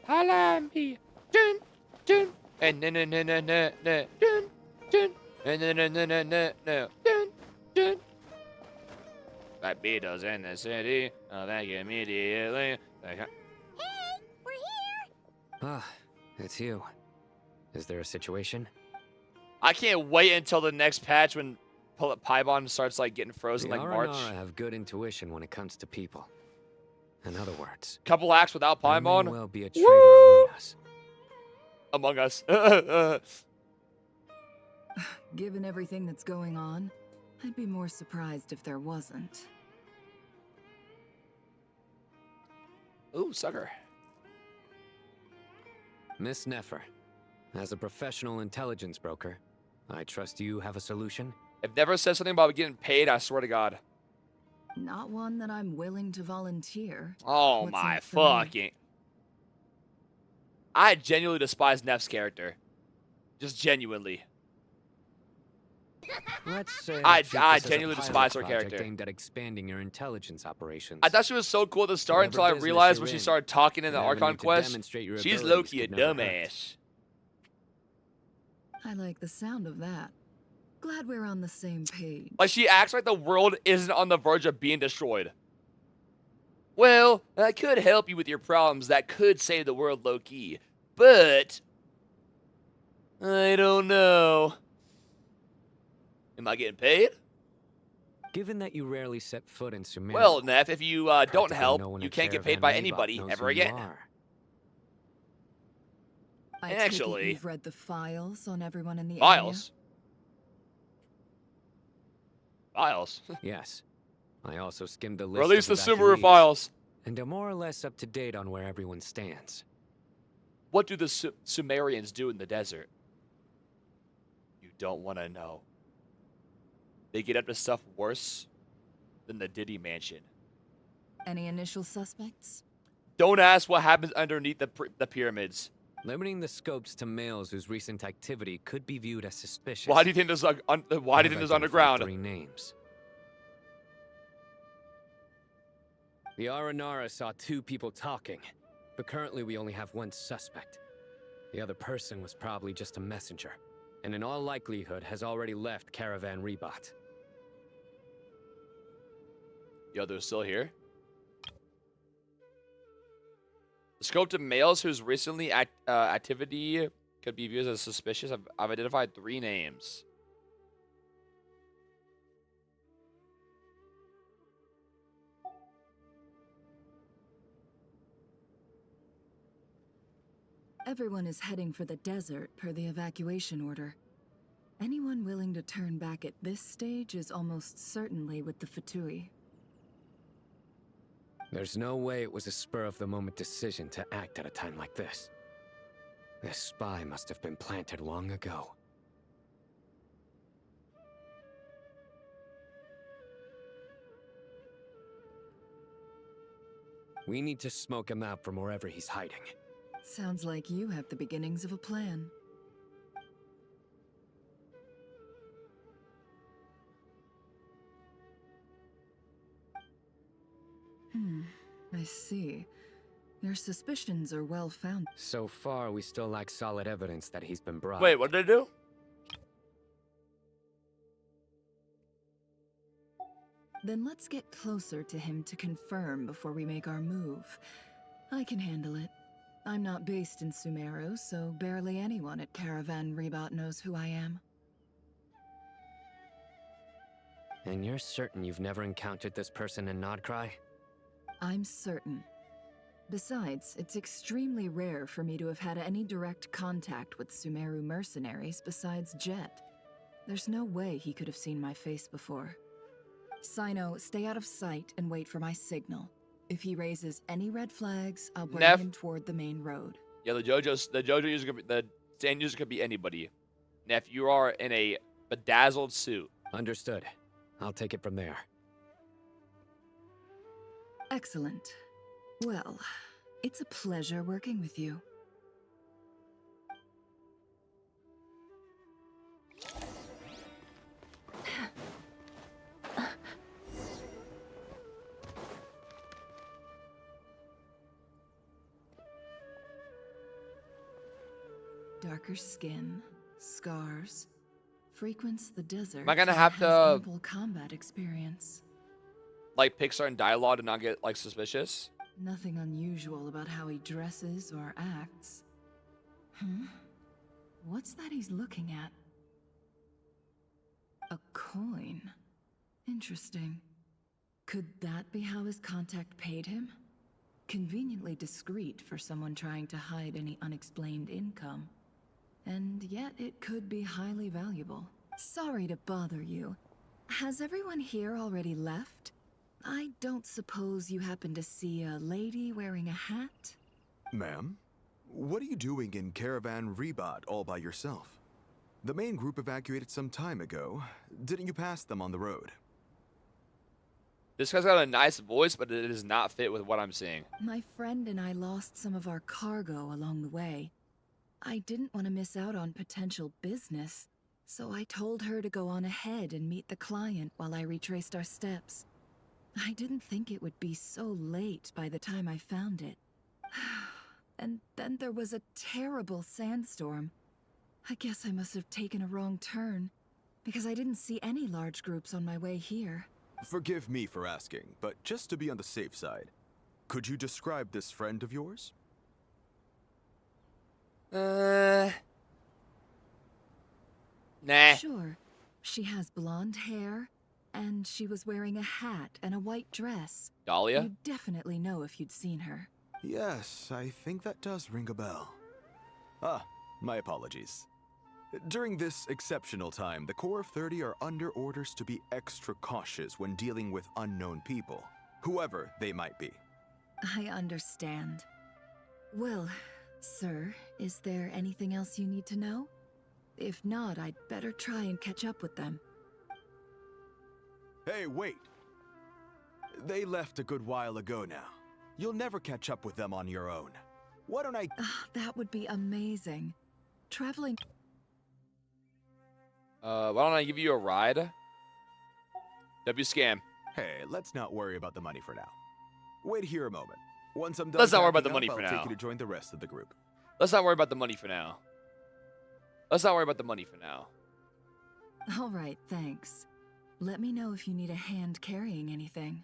Holla me. Dun, dun. And no, no, no, no, no, no. Dun, dun. And no, no, no, no, no, no. Dun, dun. Like Beatles in the city. Oh, thank you immediately. Hey, we're here! Ah, it's you. Is there a situation? I can't wait until the next patch when Paimon starts like getting frozen The like March. Aranara have good intuition when it comes to people. In other words, Couple acts without there Paimon. may well be a traitor among us. Among us. Given everything that's going on, I'd be more surprised if there wasn't. Ooh, sucker. Miss Nefer, as a professional intelligence broker, I trust you have a solution? If Never says something about getting paid, I swear to God. Not one that I'm willing to volunteer. Oh What's in my it for me? fucking. I genuinely despise Neff's character. Just genuinely. Let's say I treat this as a genuinely pilot despise her project character. aimed at expanding your intelligence operations. I thought she was so cool at the start Whatever until I business realized you're when she in, started talking in the never Archon need to quest. demonstrate your She's abilities low-key a could never hurt. dumbass. I like the sound of that. Glad we're on the same page. Like, she acts like the world isn't on the verge of being destroyed. Well, I could help you with your problems. That could save the world low-key. But... I don't know. Am I getting paid? Given that you rarely set foot in Sumeru, Well, Neff, if you don't practically help, no one you at can't get Caravan paid by Reebok anybody knows ever who you again. are. I take it Actually- you've read the files on everyone in the Files? Files? Yes. I also skimmed the list Release the of Sumeru evacuees, files. and are more or less up to date on where everyone stands. What do the Sumerians do in the desert? You don't want to know. They get up to stuff worse than the Diddy Mansion. Any initial suspects? Don't ask what happens underneath the pyramids. Limiting the scopes to males whose recent activity could be viewed as suspicious. Why do you think there's why do you think there's underground? 3 names. The Aranara saw 2 people talking, but currently we only have 1 suspect. The other person was probably just a messenger, and in all likelihood has already left Caravan Rebot. The other's still here. The scope to males whose recently activity could be viewed as suspicious. I've identified 3 names. Everyone is heading for the desert per the evacuation order. Anyone willing to turn back at this stage is almost certainly with the Fatui. There's no way it was a spur-of-the-moment decision to act at a time like this. This spy must have been planted long ago. We need to smoke him out from wherever he's hiding. Sounds like you have the beginnings of a plan. I see. Your suspicions are well founded. So far, we still lack solid evidence that he's been brought. Wait, what did they do? Then let's get closer to him to confirm before we make our move. I can handle it. I'm not based in Sumeru, so barely anyone at Caravan Rebot knows who I am. And you're certain you've never encountered this person in Nodcry? I'm certain. Besides, it's extremely rare for me to have had any direct contact with Sumeru mercenaries besides Jet. There's no way he could have seen my face before. Sino, stay out of sight and wait for my signal. If he raises any red flags, I'll bring him toward the main road. Yeah, the JoJo user could be, the stand user could be anybody. Neff, you are in a bedazzled suit. Understood. I'll take it from there. Excellent. Well, it's a pleasure working with you. Darker skin, scars, frequents the desert. Am I gonna have to ample combat experience? like pick certain dialogue to not get like suspicious? Nothing unusual about how he dresses or acts. What's that he's looking at? A coin. Interesting. Could that be how his contact paid him? Conveniently discreet for someone trying to hide any unexplained income. And yet it could be highly valuable. Sorry to bother you. Has everyone here already left? I don't suppose you happen to see a lady wearing a hat? Ma'am, what are you doing in Caravan Rebot all by yourself? The main group evacuated some time ago. Didn't you pass them on the road? This guy's got a nice voice, but it does not fit with what I'm seeing. My friend and I lost some of our cargo along the way. I didn't want to miss out on potential business, so I told her to go on ahead and meet the client while I retraced our steps. I didn't think it would be so late by the time I found it. And then there was a terrible sandstorm. I guess I must have taken a wrong turn, because I didn't see any large groups on my way here. Forgive me for asking, but just to be on the safe side, could you describe this friend of yours? Nah. Sure. She has blonde hair, and she was wearing a hat and a white dress. Dahlia? You'd definitely know if you'd seen her. Yes, I think that does ring a bell. Ah, my apologies. During this exceptional time, the Core of 30 are under orders to be extra cautious when dealing with unknown people, whoever they might be. I understand. Well, sir, is there anything else you need to know? If not, I'd better try and catch up with them. Hey, wait! They left a good while ago now. You'll never catch up with them on your own. Why don't I... That would be amazing. Traveling... Why don't I give you a ride? W scam. Hey, let's not worry about the money for now. Wait here a moment. Once I'm done Let's not worry about the packing money up, for I'll now. take you to join the rest of the group. Let's not worry about the money for now. Let's not worry about the money for now. All right, thanks. Let me know if you need a hand carrying anything.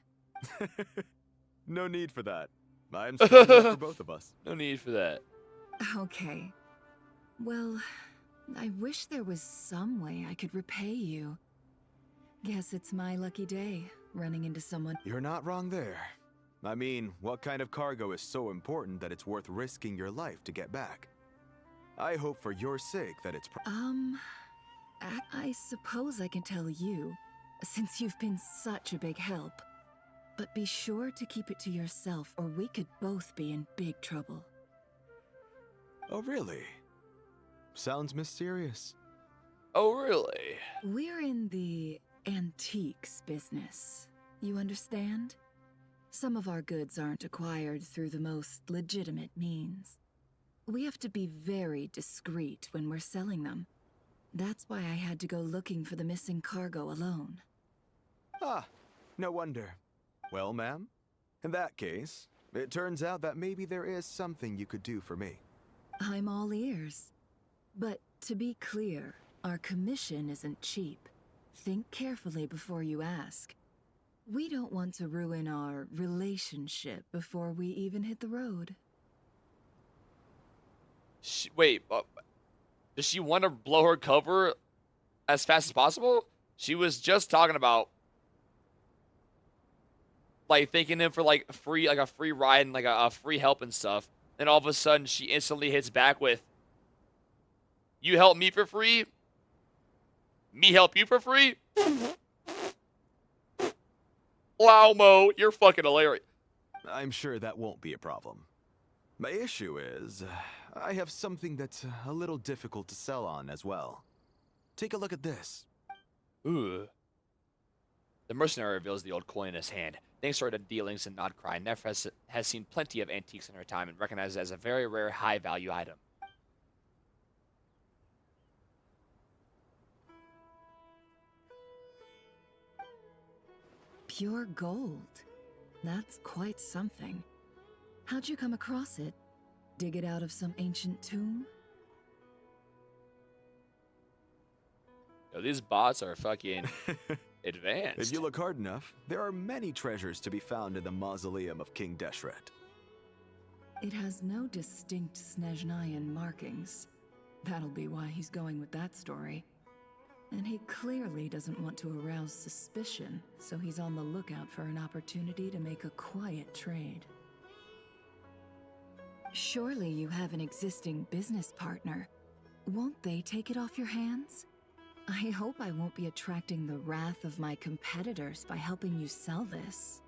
No need for that. I'm strong enough for both of us. No need for that. Okay. Well, I wish there was some way I could repay you. Guess it's my lucky day, running into someone. You're not wrong there. I mean, what kind of cargo is so important that it's worth risking your life to get back? I hope for your sake that it's... I suppose I can tell you, since you've been such a big help. But be sure to keep it to yourself, or we could both be in big trouble. Oh, really? Sounds mysterious. Oh, really? We're in the antiques business. You understand? Some of our goods aren't acquired through the most legitimate means. We have to be very discreet when we're selling them. That's why I had to go looking for the missing cargo alone. Ah, no wonder. Well, ma'am, in that case, it turns out that maybe there is something you could do for me. I'm all ears. But to be clear, our commission isn't cheap. Think carefully before you ask. We don't want to ruin our relationship before we even hit the road. Wait, does she want to blow her cover as fast as possible? She was just talking about like thanking him for like a free ride and like a free help and stuff. And all of a sudden she instantly hits back with, "You help me for free? Me help you for free?" Wow, Mo, you're fucking hilarious. I'm sure that won't be a problem. My issue is, I have something that's a little difficult to sell on as well. Take a look at this. Ooh. The mercenary reveals the old coin in his hand. Thanks to her dealings in KRAI, Neff has seen plenty of antiques in her time and recognizes it as a very rare, high-value item. Pure gold. That's quite something. How'd you come across it? Dig it out of some ancient tomb? Yo, these bots are fucking advanced. If you look hard enough, there are many treasures to be found in the mausoleum of King Deshret. It has no distinct Snezhnayan markings. That'll be why he's going with that story. And he clearly doesn't want to arouse suspicion, so he's on the lookout for an opportunity to make a quiet trade. Surely you have an existing business partner. Won't they take it off your hands? I hope I won't be attracting the wrath of my competitors by helping you sell this.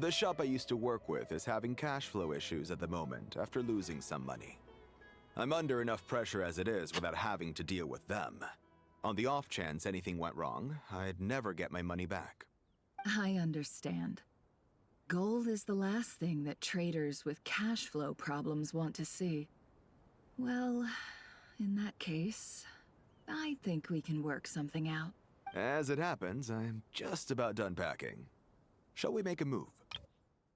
The shop I used to work with is having cash flow issues at the moment after losing some money. I'm under enough pressure as it is without having to deal with them. On the off chance anything went wrong, I'd never get my money back. I understand. Gold is the last thing that traders with cash flow problems want to see. Well, in that case, I think we can work something out. As it happens, I'm just about done packing. Shall we make a move?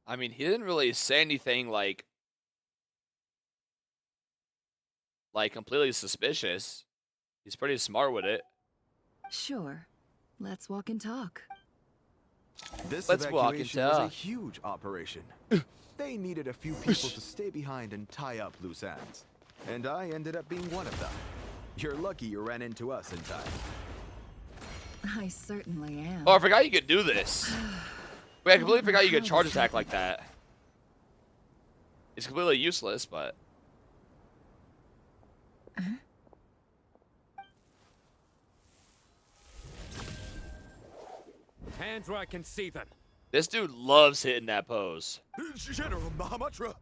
I mean, he didn't really say anything like completely suspicious. He's pretty smart with it. Sure. Let's walk and talk. This Let's walk and evacuation was a talk. huge operation. They needed a few people to stay behind and tie up loose ends. And I ended up being one of them. You're lucky you ran into us in time. I certainly am. Oh, I forgot you could do this. Wait, I completely forgot you could charge attack like that. It's completely useless, but... Hands where I can see them. This dude loves hitting that pose. General Mahamatra!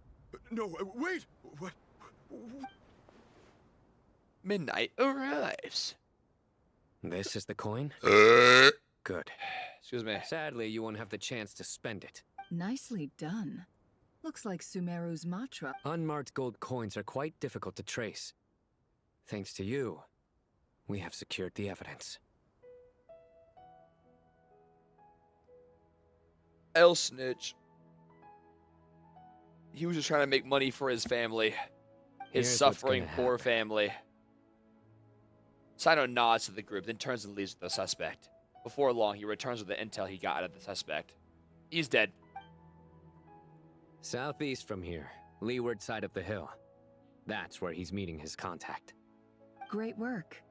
No, wait! What? Midnight arrives. This is the coin? Good. Excuse me. Sadly, you won't have the chance to spend it. Nicely done. Looks like Sumeru's mantra. Unmarked gold coins are quite difficult to trace. Thanks to you, we have secured the evidence. El snitch. He was just trying to make money for his family. His Here's what's suffering, gonna poor happen. family. Sino nods to the group, then turns and leaves with the suspect. Before long, he returns with the intel he got out of the suspect. He's dead. Southeast from here, leeward side of the hill. That's where he's meeting his contact. Great work.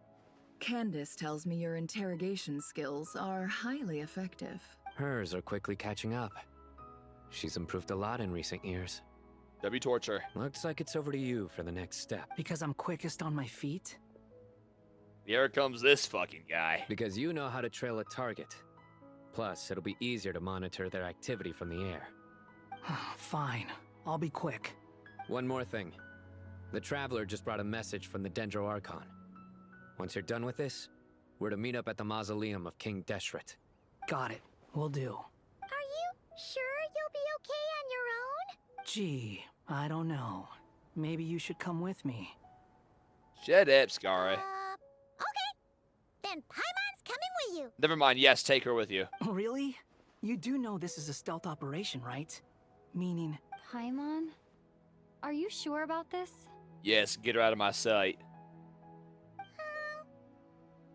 Candace tells me your interrogation skills are highly effective. Hers are quickly catching up. She's improved a lot in recent years. W torture. Looks like it's over to you for the next step. Because I'm quickest on my feet? Here comes this fucking guy. Because you know how to trail a target. Plus, it'll be easier to monitor their activity from the air. Fine. I'll be quick. One more thing. The Traveler just brought a message from the Dendro Archon. Once you're done with this, we're to meet up at the mausoleum of King Deshret. Got it. Will do. Are you sure you'll be okay on your own? Gee, I don't know. Maybe you should come with me. Shut up, Scarra. Okay. Then Paimon's coming with you. Never mind, yes, take her with you. Really? You do know this is a stealth operation, right? Meaning... Paimon? Are you sure about this? Yes, get her out of my sight.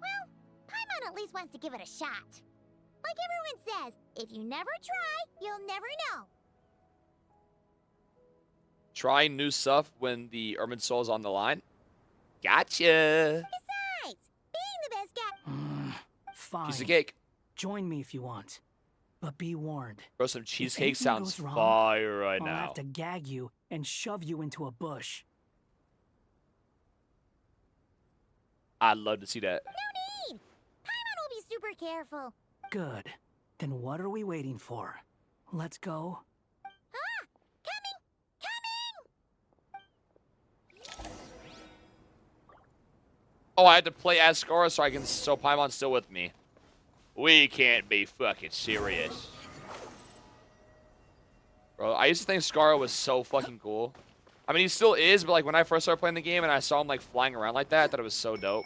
Well, Paimon at least wants to give it a shot. Like everyone says, if you never try, you'll never know. Trying new stuff when the Ermine Soul's on the line? Gotcha! Besides, being the best guy... Fine. Piece of cake. Join me if you want. But be warned. Bro, some If cheesecake anything sounds goes wrong, fire right I'll now. have to gag you and shove you into a bush. I'd love to see that. No need! Paimon will be super careful. Good. Then what are we waiting for? Let's go. Ah! Coming! Oh, I had to play as Scarra so Paimon's still with me. We can't be fucking serious. Bro, I used to think Scarra was so fucking cool. I mean, he still is, but like when I first started playing the game and I saw him like flying around like that, I thought it was so dope.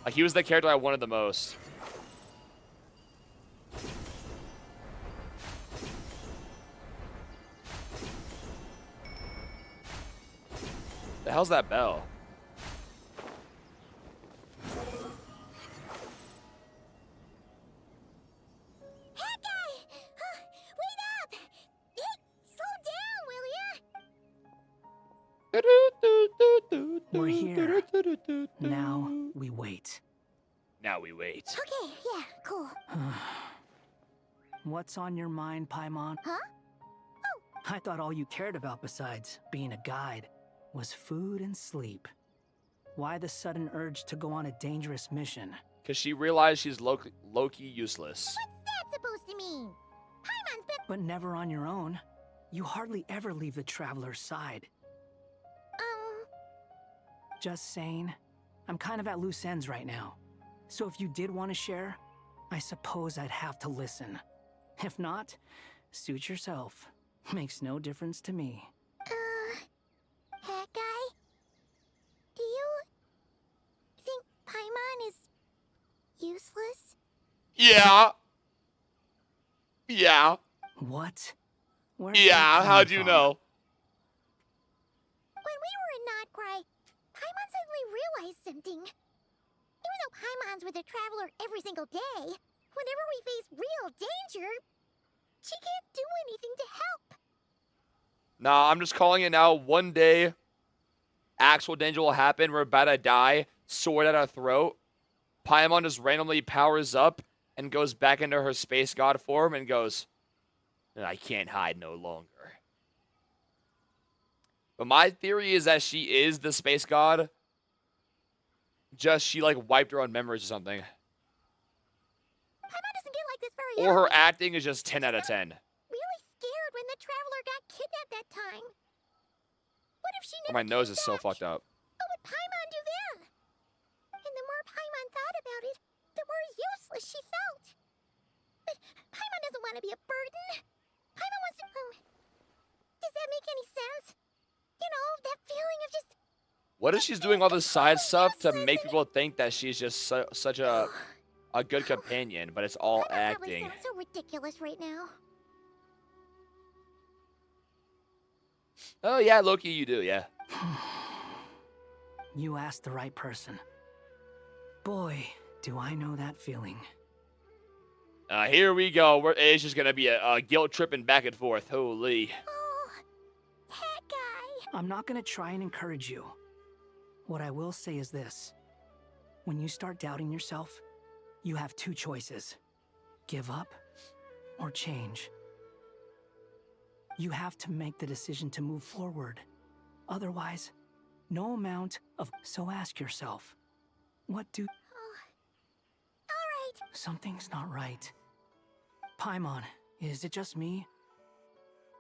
Like he was the character I wanted the most. The hell's that bell? Wait up! Hey, slow down, will ya? We're here. Now we wait. Now we wait. Okay, yeah, cool. What's on your mind, Paimon? Huh? I thought all you cared about besides being a guide was food and sleep. Why the sudden urge to go on a dangerous mission? Because she realized she's low-key useless. What's that supposed to mean? Paimon's been... But never on your own. You hardly ever leave the Traveler's side. Just saying. I'm kind of at loose ends right now. So if you did want to share, I suppose I'd have to listen. If not, suit yourself. Makes no difference to me. That guy? Do you... think Paimon is... useless? Yeah. Yeah. What? Where's Yeah, that how'd coming you from? know? When we were in Not KRAI, Paimon suddenly realized something. Even though Paimon's with the Traveler every single day, whenever we face real danger, she can't do anything to help. Nah, I'm just calling it now. One day, actual danger will happen. We're about to die. Sword at our throat. Paimon just randomly powers up and goes back into her space god form and goes, I can't hide no longer. But my theory is that she is the space god. Just she like wiped her own memories or something. Paimon doesn't get like this very Or her often. acting is just 10 out of 10. Really scared when the Traveler got kidnapped that time. What if she Oh, never my nose came is so back? fucked up. What would Paimon do then? And the more Paimon thought about it, the more useless she felt. But Paimon doesn't want to be a burden. Paimon wants to... make any sense. You know, that feeling of just... What if she's doing all this side stuff to make people think that she's just such a good companion, but it's all acting? Sounds so ridiculous right now. Oh yeah, Loki, you do, yeah. You asked the right person. Boy, do I know that feeling. Here we go. It's just gonna be a guilt tripping back and forth. Holy. Oh, that guy. I'm not gonna try and encourage you. What I will say is this. When you start doubting yourself, you have two choices. Give up or change. You have to make the decision to move forward. Otherwise, no amount of... So ask yourself, what do... Alright. Something's not right. Paimon, is it just me?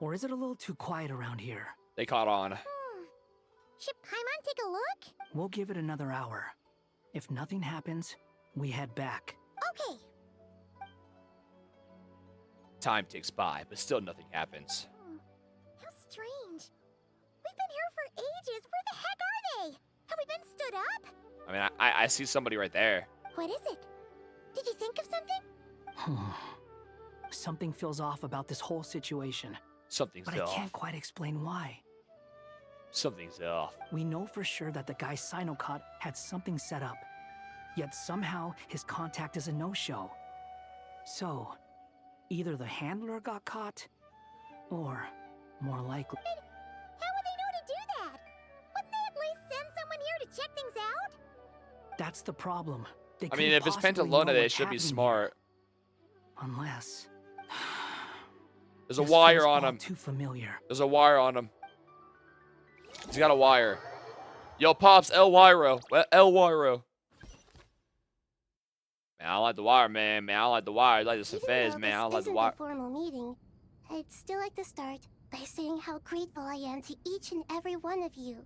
Or is it a little too quiet around here? They caught on. Should Paimon take a look? We'll give it another hour. If nothing happens, we head back. Okay. Time ticks by, but still nothing happens. How strange. We've been here for ages. Where the heck are they? Have we been stood up? I mean, I see somebody right there. What is it? Did you think of something? Something feels off about this whole situation. Something's but off. I can't quite explain why. Something's off. We know for sure that the guy Sino caught had something set up. Yet somehow his contact is a no-show. So, either the handler got caught, or more likely... How would they know to do that? Wouldn't they at least send someone here to check things out? That's the problem. I mean, if it's Pentalona, it should be smart. Unless... There's a wire on him. Too familiar. There's a wire on him. He's got a wire. Yo, Pops, El Wiro. El Wiro. Man, I like the wire, man. Man, I like the wire. I like the Fez, man. I like the wire. A formal meeting. I'd still like to start by saying how grateful I am to each and every one of you.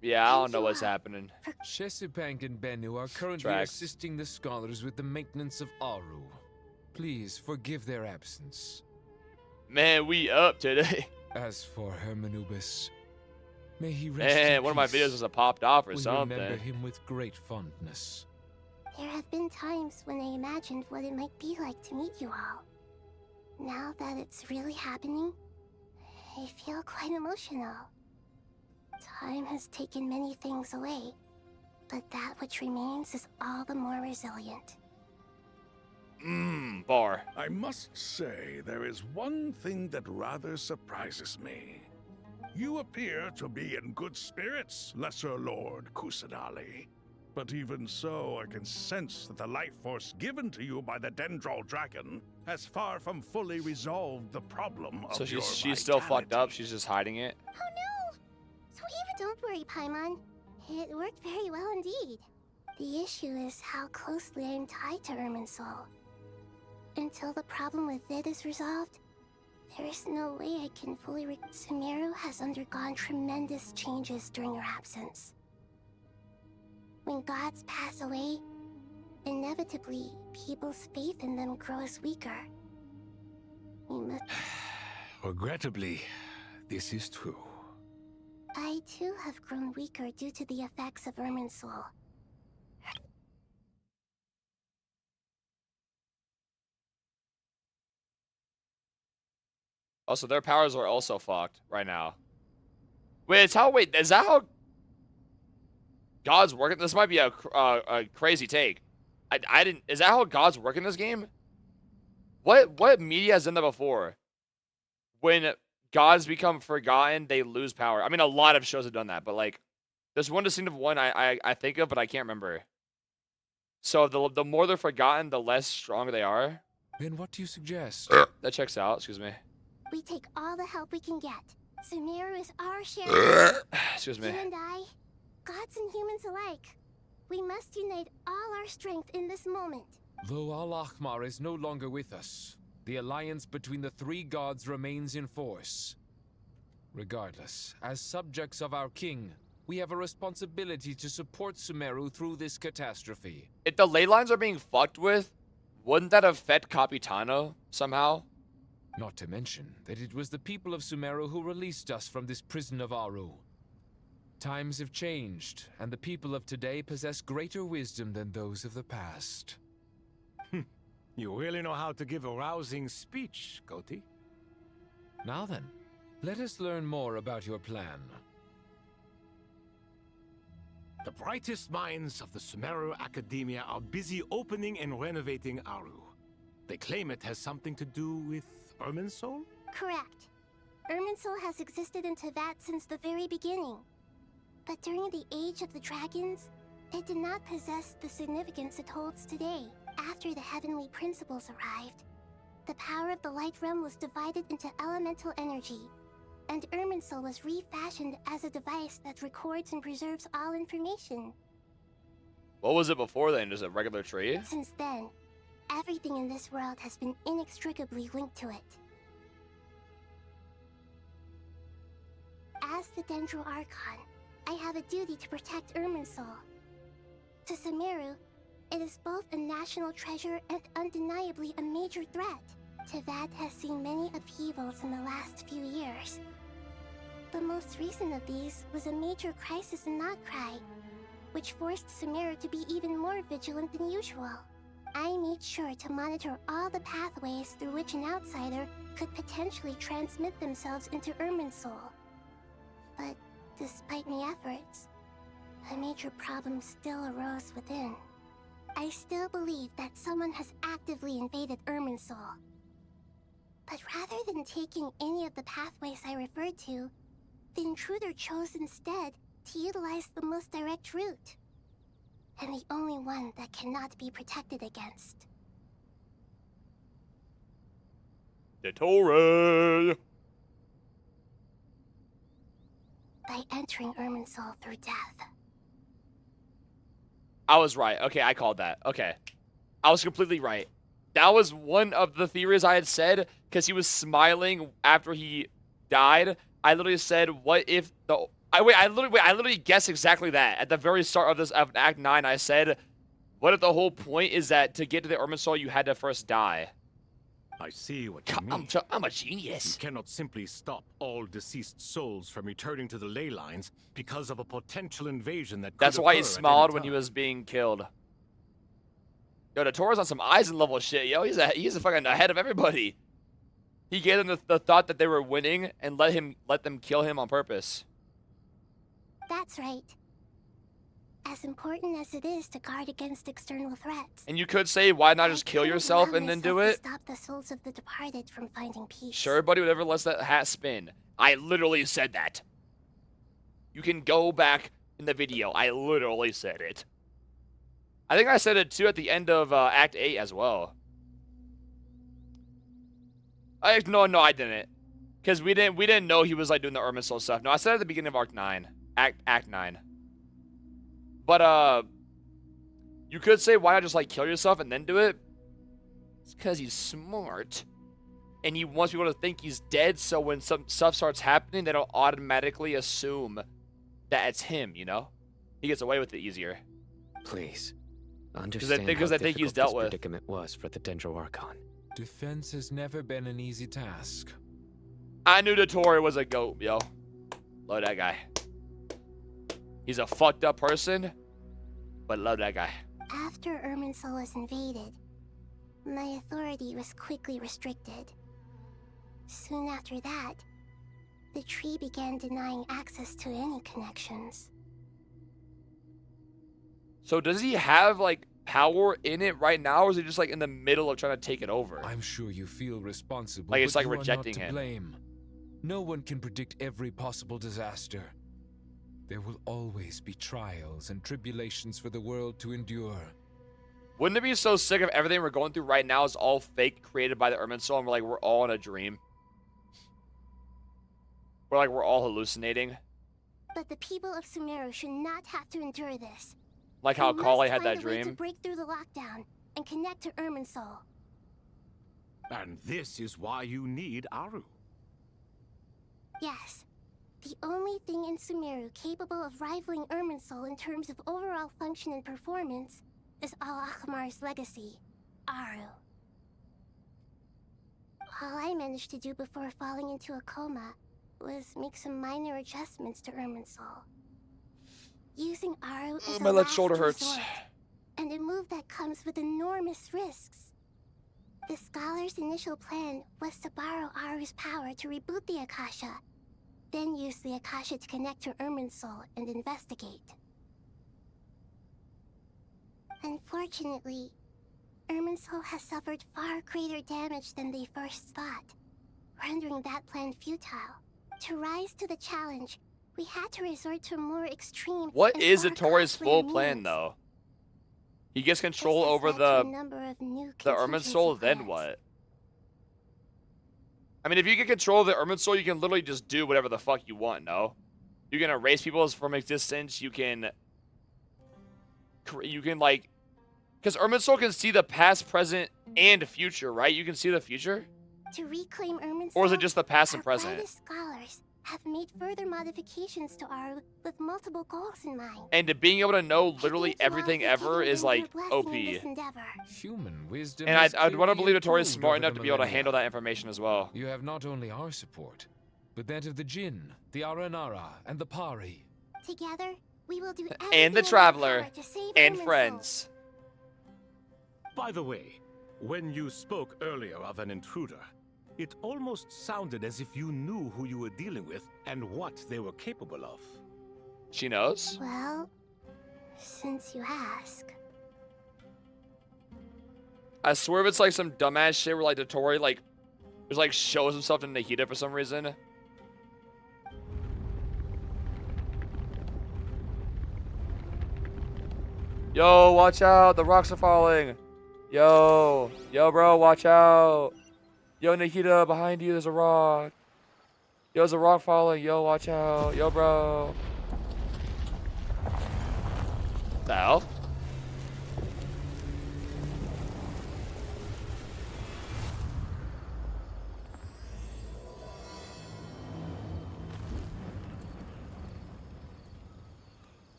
Yeah, I don't know what's happening. Chesipank and Bennu are currently assisting the scholars with the maintenance of Aru. Please forgive their absence. Man, we up today. As for Hermanubis, may he rest Man, in one of my peace. videos was a popped off or We something. remember him with great fondness. There have been times when I imagined what it might be like to meet you all. Now that it's really happening, I feel quite emotional. Time has taken many things away, but that which remains is all the more resilient. Bar. I must say, there is one thing that rather surprises me. You appear to be in good spirits, Lesser Lord Kusanali. But even so, I can sense that the life force given to you by the Dendral Dragon has far from fully resolved the problem of So your she's still fucked up. She's just hiding it. Oh no! So even don't worry, Paimon. It worked very well indeed. The issue is how closely I am tied to Irminsul. Until the problem with it is resolved, there is no way I can fully Sumeru has undergone tremendous changes during your absence. When gods pass away, inevitably, people's faith in them grows weaker. You must... Regrettably, this is true. I too have grown weaker due to the effects of Irminsul. Also, their powers are also fucked right now. Wait, is that how God's working? This might be a crazy take. I didn't. Is that how God's working this game? What media has done that before? When gods become forgotten, they lose power. I mean, a lot of shows have done that, but like, there's one distinctive one I think of, but I can't remember. So the more they're forgotten, the less strong they are. Then what do you suggest? That checks out. Excuse me. We take all the help we can get. Sumeru is our share. Excuse me. You and I, gods and humans alike. We must unite all our strength in this moment. Though Al-Ahmar is no longer with us, the alliance between the three gods remains in force. Regardless, as subjects of our king, we have a responsibility to support Sumeru through this catastrophe. If the ley lines are being fucked with, wouldn't that affect Capitano somehow? Not to mention that it was the people of Sumeru who released us from this prison of Aru. Times have changed, and the people of today possess greater wisdom than those of the past. You really know how to give a rousing speech, Koti. Now then, let us learn more about your plan. The brightest minds of the Sumeru Academia are busy opening and renovating Aru. They claim it has something to do with Irminsul? Correct. Irminsul has existed in Teyvat since the very beginning. But during the Age of the Dragons, it did not possess the significance it holds today. After the heavenly principles arrived, the power of the Light Realm was divided into elemental energy, and Irminsul was refashioned as a device that records and preserves all information. What was it before then? Just a regular tree? Since then, everything in this world has been inextricably linked to it. As the Dendro Archon, I have a duty to protect Irminsul. To Sumeru, it is both a national treasure and undeniably a major threat. Teyvat has seen many upheavals in the last few years. The most recent of these was a major crisis in KRAI, which forced Sumeru to be even more vigilant than usual. I made sure to monitor all the pathways through which an outsider could potentially transmit themselves into Irminsul. But despite my efforts, a major problem still arose within. I still believe that someone has actively invaded Irminsul. But rather than taking any of the pathways I referred to, the intruder chose instead to utilize the most direct route, and the only one that cannot be protected against. Dottore! By entering Irminsul through death. I was right. Okay, I called that. Okay. I was completely right. That was one of the theories I had said, because he was smiling after he died. I literally said, what if the... I literally guessed exactly that. At the very start of this of Act 9, I said, what if the whole point is that to get to the Irminsul, you had to first die? I see what you mean. I'm a genius. You cannot simply stop all deceased souls from returning to the ley lines because of a potential invasion that could That's why he occur at smiled any when he time. was being killed. Yo, Dottore's on some Eisen level shit, yo. He's a fucking ahead of everybody. He gave them the thought that they were winning and let them kill him on purpose. That's right. As important as it is to guard against external threats, And you could say, why not just kill yourself and then do it? stop the souls of the departed from finding peace. Sure, everybody would ever let that hat spin. I literally said that. You can go back in the video. I literally said it. I think I said it too at the end of Act 8 as well. No, I didn't. Because we didn't know he was like doing the Irminsul stuff. No, I said it at the beginning of Arc 9. Act 9. But you could say, why not just like kill yourself and then do it? It's because he's smart. And he wants people to think he's dead, so when some stuff starts happening, they don't automatically assume that it's him, you know? He gets away with it easier. Please, understand Because how I think he's difficult dealt this with. predicament was for the Dendro Archon. Defense has never been an easy task. I knew Dottore was a goat, yo. Love that guy. He's a fucked up person, but love that guy. After Irminsul was invaded, my authority was quickly restricted. Soon after that, the tree began denying access to any connections. So does he have, like, power in it right now, or is he just, like, in the middle of trying to take it over? I'm sure you feel responsible, Like, it's but like you are rejecting not to him. blame. No one can predict every possible disaster. There will always be trials and tribulations for the world to endure. Wouldn't it be so sick if everything we're going through right now is all fake, created by the Irminsul, and we're all in a dream? We're all hallucinating? But the people of Sumeru should not have to endure this. Like how We KRAI must had that find a way to dream? break through the lockdown and connect to Irminsul. And this is why you need Aru. Yes. The only thing in Sumeru capable of rivaling Irminsul in terms of overall function and performance is Al Akhmar's legacy, Aru. All I managed to do before falling into a coma was make some minor adjustments to Irminsul. Using Aru is My a left last shoulder hurts. resort, and a move that comes with enormous risks. The scholar's initial plan was to borrow Aru's power to reboot the Akasha, then use the Akasha to connect to Irminsul and investigate. Unfortunately, Irminsul has suffered far greater damage than they first thought, rendering that plan futile. To rise to the challenge, we had to resort to a more extreme. What and is far Dottore's full costlier plan, means. though? He gets control This has over led to a the number of new Irminsul, then plans. what? I mean, if you get control of the Irminsul, you can literally just do whatever the fuck you want, no? You can erase people from existence, you can, like... Because Irminsul can see the past, present, and future, right? You can see the future? To reclaim Irminsul, Or is it just the past and our present? brightest scholars have made further modifications to Aru with multiple goals in mind. And to being able to know literally everything ever is like OP. Human wisdom. And has I'd want to clearly believe Dottore is improved smart over enough the to be able to millennia. handle that information as well. You have not only our support, but that of the Jinn, the Aranara, and the Pari. Together, we will do And the everything in our Traveler. power to save And Irminsul. friends. By the way, when you spoke earlier of an intruder, it almost sounded as if you knew who you were dealing with and what they were capable of. She knows? Well, since you ask. I swear if it's like some dumbass shit where like Dottore like just like shows himself to Nahida for some reason. Yo, watch out, the rocks are falling. Yo, bro, watch out. Yo, Nahida, behind you, there's a rock. Yo, there's a rock falling. Yo, watch out. Yo, bro. The hell?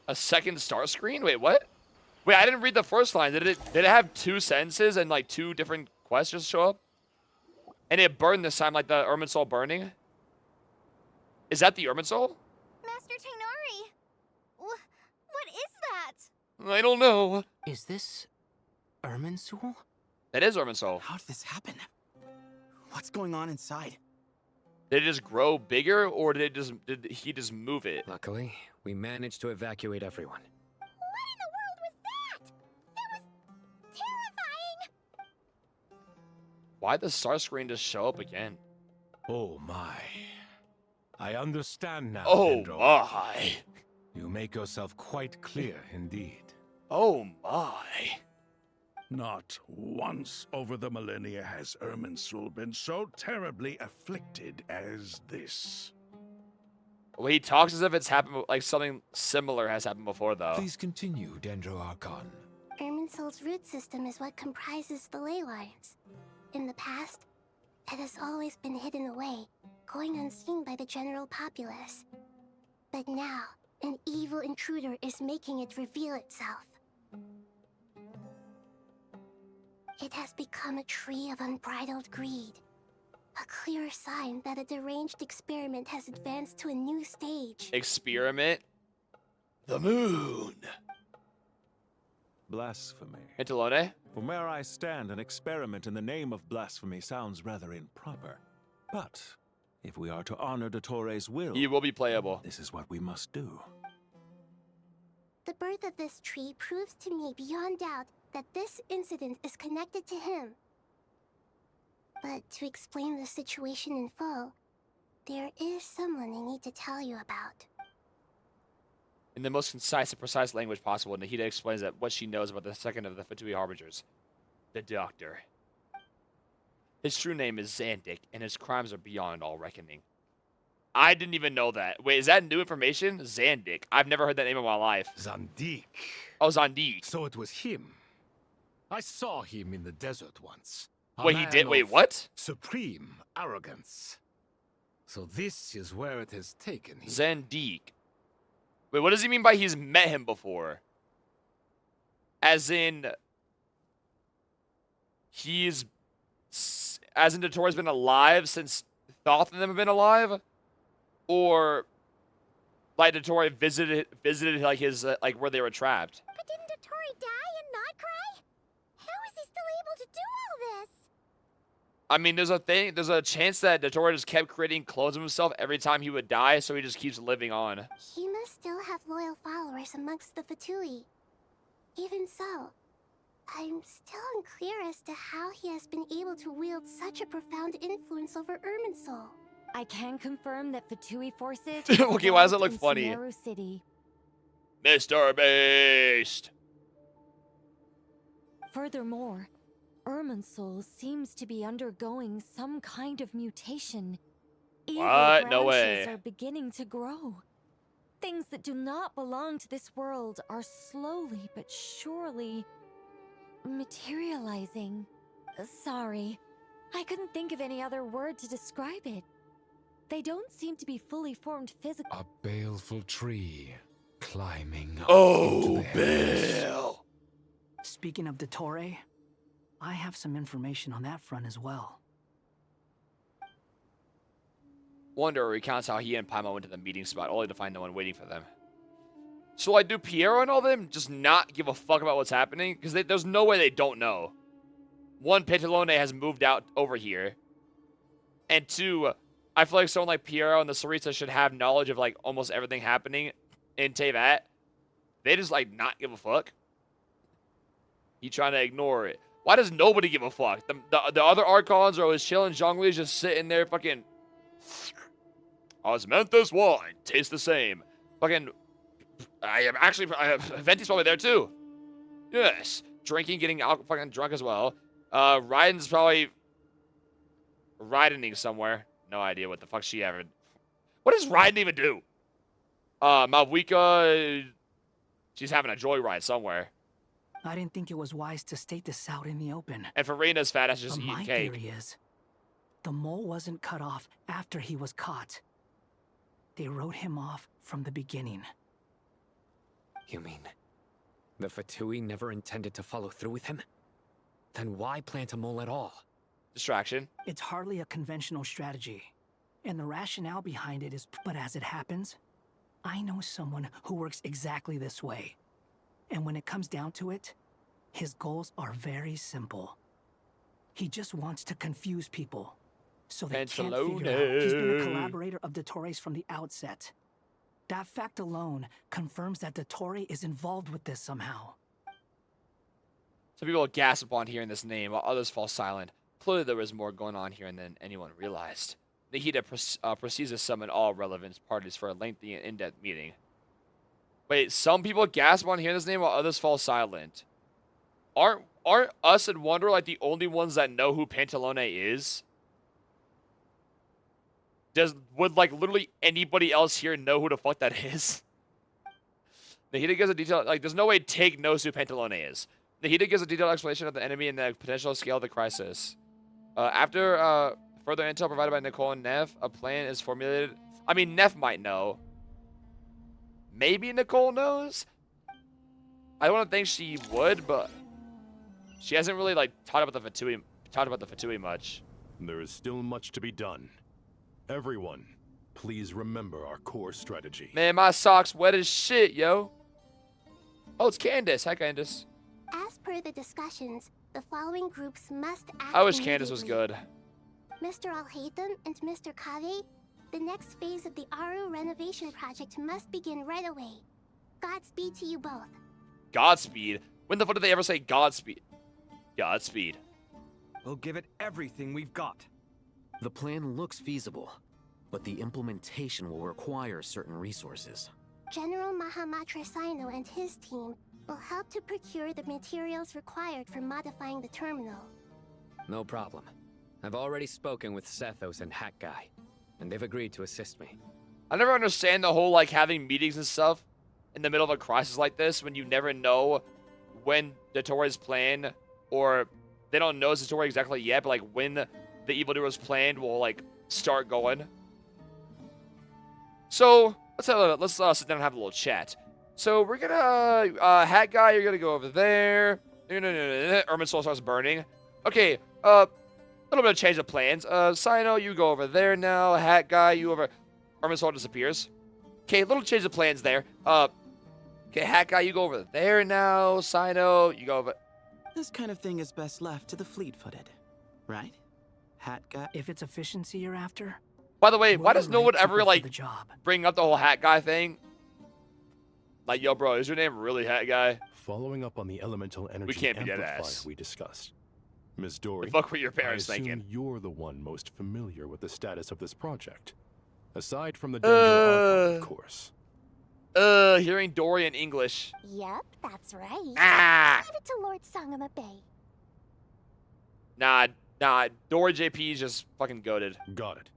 A second star screen? Wait, what? Wait, I didn't read the first line. Did it have two sentences and like two different quests just show up? And it burned this time, like the Irminsul burning? Is that the Irminsul? Master Tainari! What is that? I don't know. Is this Irminsul? That is Irminsul. How did this happen? What's going on inside? Did it just grow bigger, or did he just move it? Luckily, we managed to evacuate everyone. What in the world was that? That was terrifying! Why'd the star screen just show up again? Oh my. I understand now, Oh Dendro. my. You make yourself quite clear indeed. Oh my. Not once over the millennia has Irminsul been so terribly afflicted as this. Well, he talks as if it's happened, like something similar has happened before, though. Please continue, Dendro Archon. Irminsul's root system is what comprises the ley lines. In the past, it has always been hidden away, going unseen by the general populace. But now, an evil intruder is making it reveal itself. It has become a tree of unbridled greed. A clear sign that a deranged experiment has advanced to a new stage. Experiment? The moon. Blasphemy. Interlone? From where I stand, an experiment in the name of blasphemy sounds rather improper. But if we are to honor Dottore's will, He will be playable. This is what we must do. The birth of this tree proves to me beyond doubt that this incident is connected to him. But to explain the situation in full, there is someone I need to tell you about. In the most concise and precise language possible, Nahida explains that what she knows about the second of the Fatui Harbingers. The Doctor. His true name is Zandik, and his crimes are beyond all reckoning. I didn't even know that. Wait, is that new information? Zandik. I've never heard that name in my life. Zandik. Oh, Zandik. So it was him. I saw him in the desert once. Wait, he did? Wait, what? Supreme arrogance. So this is where it has taken him. Zandik. Wait, what does he mean by he's met him before? As in... He's as in Dottore has been alive since Thoth and them have been alive, or like Dottore visited like his like where they were trapped. But didn't Dottore die and not cry? How is he still able to do all this? I mean, there's a chance that Dottore just kept creating clones of himself every time he would die, so he just keeps living on. He must still have loyal followers amongst the Fatui. Even so, I'm still unclear as to how he has been able to wield such a profound influence over Irminsul. I can confirm that Fatui forces Okay, why does it look in funny? Sumeru City. Mr. Beast! Furthermore, Irminsul seems to be undergoing some kind of mutation. Evil What? No branches way. are beginning to grow. Things that do not belong to this world are slowly but surely materializing. Sorry, I couldn't think of any other word to describe it. They don't seem to be fully formed physically. A baleful tree climbing up Oh, into the heavens. Bale! Speaking of dottore, I have some information on that front as well. Wonder recounts how he and Paimon went to the meeting spot only to find no one waiting for them. So like, do Piero and all them just not give a fuck about what's happening? Because there's no way they don't know. One, Pantalone has moved out over here. And two, I feel like someone like Piero and the Sarita should have knowledge of like almost everything happening in Teyvat. They just like not give a fuck. You trying to ignore it. Why does nobody give a fuck? The other Archons are always chilling. Zhongli's just sitting there fucking... Osmanthus wine. Tastes the same. Fucking... Venti's probably there too. Yes. Drinking, getting fucking drunk as well. Raiden's probably... Raidening somewhere. No idea what the fuck she ever... What does Raiden even do? Malvika... She's having a joyride somewhere. I didn't think it was wise to state this out in the open. And Farina's fat ass just But eating my cake. theory is, the mole wasn't cut off after he was caught. They wrote him off from the beginning. You mean the Fatui never intended to follow through with him? Then why plant a mole at all? Distraction. It's hardly a conventional strategy, and the rationale behind it is, but as it happens, I know someone who works exactly this way. And when it comes down to it, his goals are very simple. He just wants to confuse people, so they can't figure out he's been a collaborator of Dottore's from the outset. That fact alone confirms that Dottore is involved with this somehow. Some people gasp upon hearing this name, while others fall silent. Clearly there was more going on here than anyone realized. Nahida proceeds to summon all relevant parties for a lengthy and in-depth meeting. Wait, some people gasp upon hearing this name while others fall silent. Aren't us and Wonder like the only ones that know who Pantalone is? Would like literally anybody else here know who the fuck that is? Nahida gives a detailed, like, there's no way Tig knows who Pantalone is. Nahida gives a detailed explanation of the enemy and the potential scale of the crisis. After further intel provided by Nicole and Neff, a plan is formulated. I mean, Neff might know. Maybe Nicole knows? I don't think she would, but she hasn't really like talked about the Fatui much. There is still much to be done. Everyone, please remember our core strategy. Man, my socks wet as shit, yo. Oh, it's Candace. Hi, Candace. As per the discussions, the following groups must act I wish Candace was immediately. good. Mr. Alhaitham and Mr. Kave, the next phase of the Aru renovation project must begin right away. Godspeed to you both. Godspeed? When the fuck did they ever say Godspeed? Godspeed. We'll give it everything we've got. The plan looks feasible, but the implementation will require certain resources. General Mahamatra Sino and his team will help to procure the materials required for modifying the terminal. No problem. I've already spoken with Sethos and Hat Guy, and they've agreed to assist me. I never understand the whole like having meetings and stuff in the middle of a crisis like this when you never know when Dottore's plan, or they don't know Dottore exactly yet, but like when the evildoer's plan will like start going. So let's sit down and have a little chat. So we're gonna Hat Guy, you're gonna go over there. Irminsul starts burning. Okay, little bit of change of plans. Sino, you go over there now. Hat guy, you over. Armin Soul disappears. Okay, little change of plans there. Okay, Hat guy, you go over there now. Sino, you go over. This kind of thing is best left to the fleet-footed, right? Hat guy. If it's efficiency you're after. By the way, why does no one ever like like bring up the whole Hat guy thing? Like, yo, bro, is your name really Hat guy? Following up on the elemental energy We can't be dead amplifier ass. we discussed. Ms. Dory, The fuck were your parents I assume thinking? you're the one most familiar with the status of this project. Aside from the Archon, of course. Hearing Dory in English. Yep, that's right. Ah! Leave it to Lord Sangama Bay. Nah, Dory JP is just fucking goated. Got it.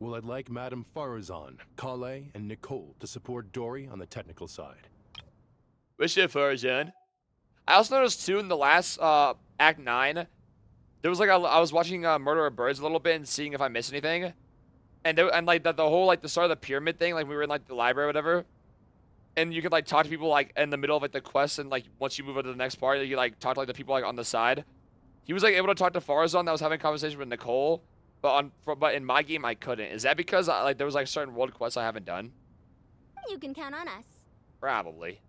Well, I'd like Madame Farazan, KRAI, and Nicole to support Dory on the technical side. Wish it Farazan. I also noticed too in the last Act 9, there was like I was watching Murder of Birds a little bit and seeing if I missed anything, and like the whole like the start of the pyramid thing, like we were in like the library or whatever, and you could like talk to people like in the middle of like the quest, and like once you move on to the next part, you like talk to like the people like on the side. He was like able to talk to Farazan that was having a conversation with Nicole, but in my game I couldn't. Is that because like there was like certain world quests I haven't done? You can count on us. Probably.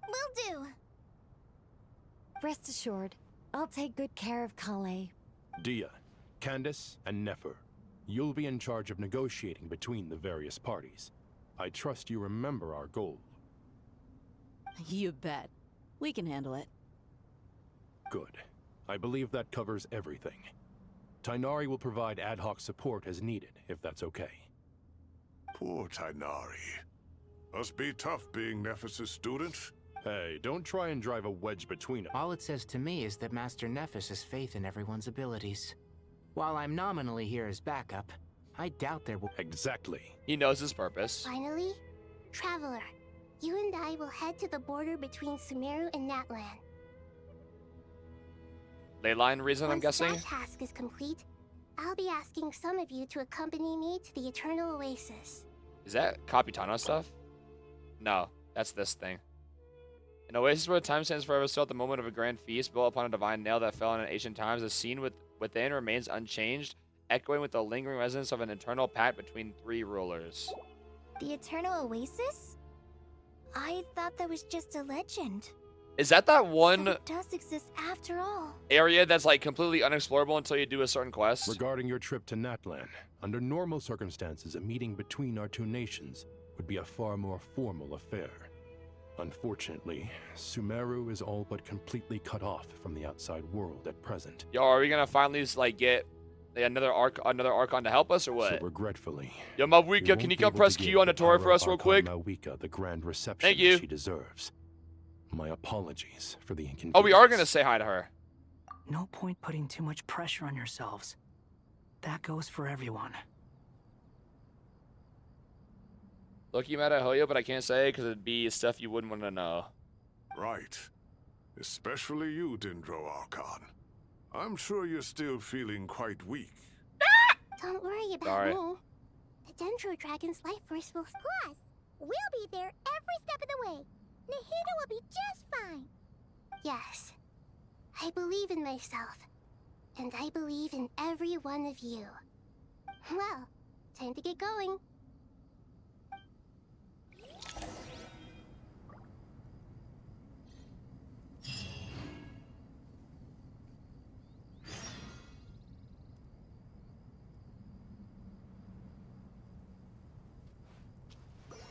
Will do. Rest assured, I'll take good care of KRAI. Dia, Candace, and Nefer, you'll be in charge of negotiating between the various parties. I trust you remember our goal. You bet. We can handle it. Good. I believe that covers everything. Tainari will provide ad hoc support as needed, if that's okay. Poor Tainari. Must be tough being Nephis' student. Hey, don't try and drive a wedge between them. All it says to me is that Master Nephis has faith in everyone's abilities. While I'm nominally here as backup, I doubt there will... Exactly. He knows his purpose. Finally, Traveler, you and I will head to the border between Sumeru and Natlan. Leyline reason, I'm guessing? Once that task is complete, I'll be asking some of you to accompany me to the Eternal Oasis. Is that Capitano stuff? No, that's this thing. An oasis where time stands forever still at the moment of a grand feast, built upon a divine nail that fell in ancient times. The scene within remains unchanged, echoing with the lingering resonance of an eternal pact between three rulers. The Eternal Oasis? I thought that was just a legend. Is that one So it does exist after all. area that's like completely unexplorable until you do a certain quest? Regarding your trip to Natlan, under normal circumstances, a meeting between our two nations would be a far more formal affair. Unfortunately, Sumeru is all but completely cut off from the outside world at present. Yo, are we gonna finally like get another Archon to help us or what? So regretfully, Yo, Mawika, can you come press Q on Dottore for us real quick? Mawika the grand reception Thank you. she deserves. My apologies for the inconvenience. Oh, we are gonna say hi to her. No point putting too much pressure on yourselves. That goes for everyone. Look, you mad at Hoyo, but I can't say because it'd be stuff you wouldn't want to know. Right. Especially you, Dendro Archon. I'm sure you're still feeling quite weak. Don't worry about Sorry. me. The Dendro Dragon's life force will... Plus, we'll be there every step of the way. Nahida will be just fine. Yes. I believe in myself. And I believe in every one of you. Well, time to get going.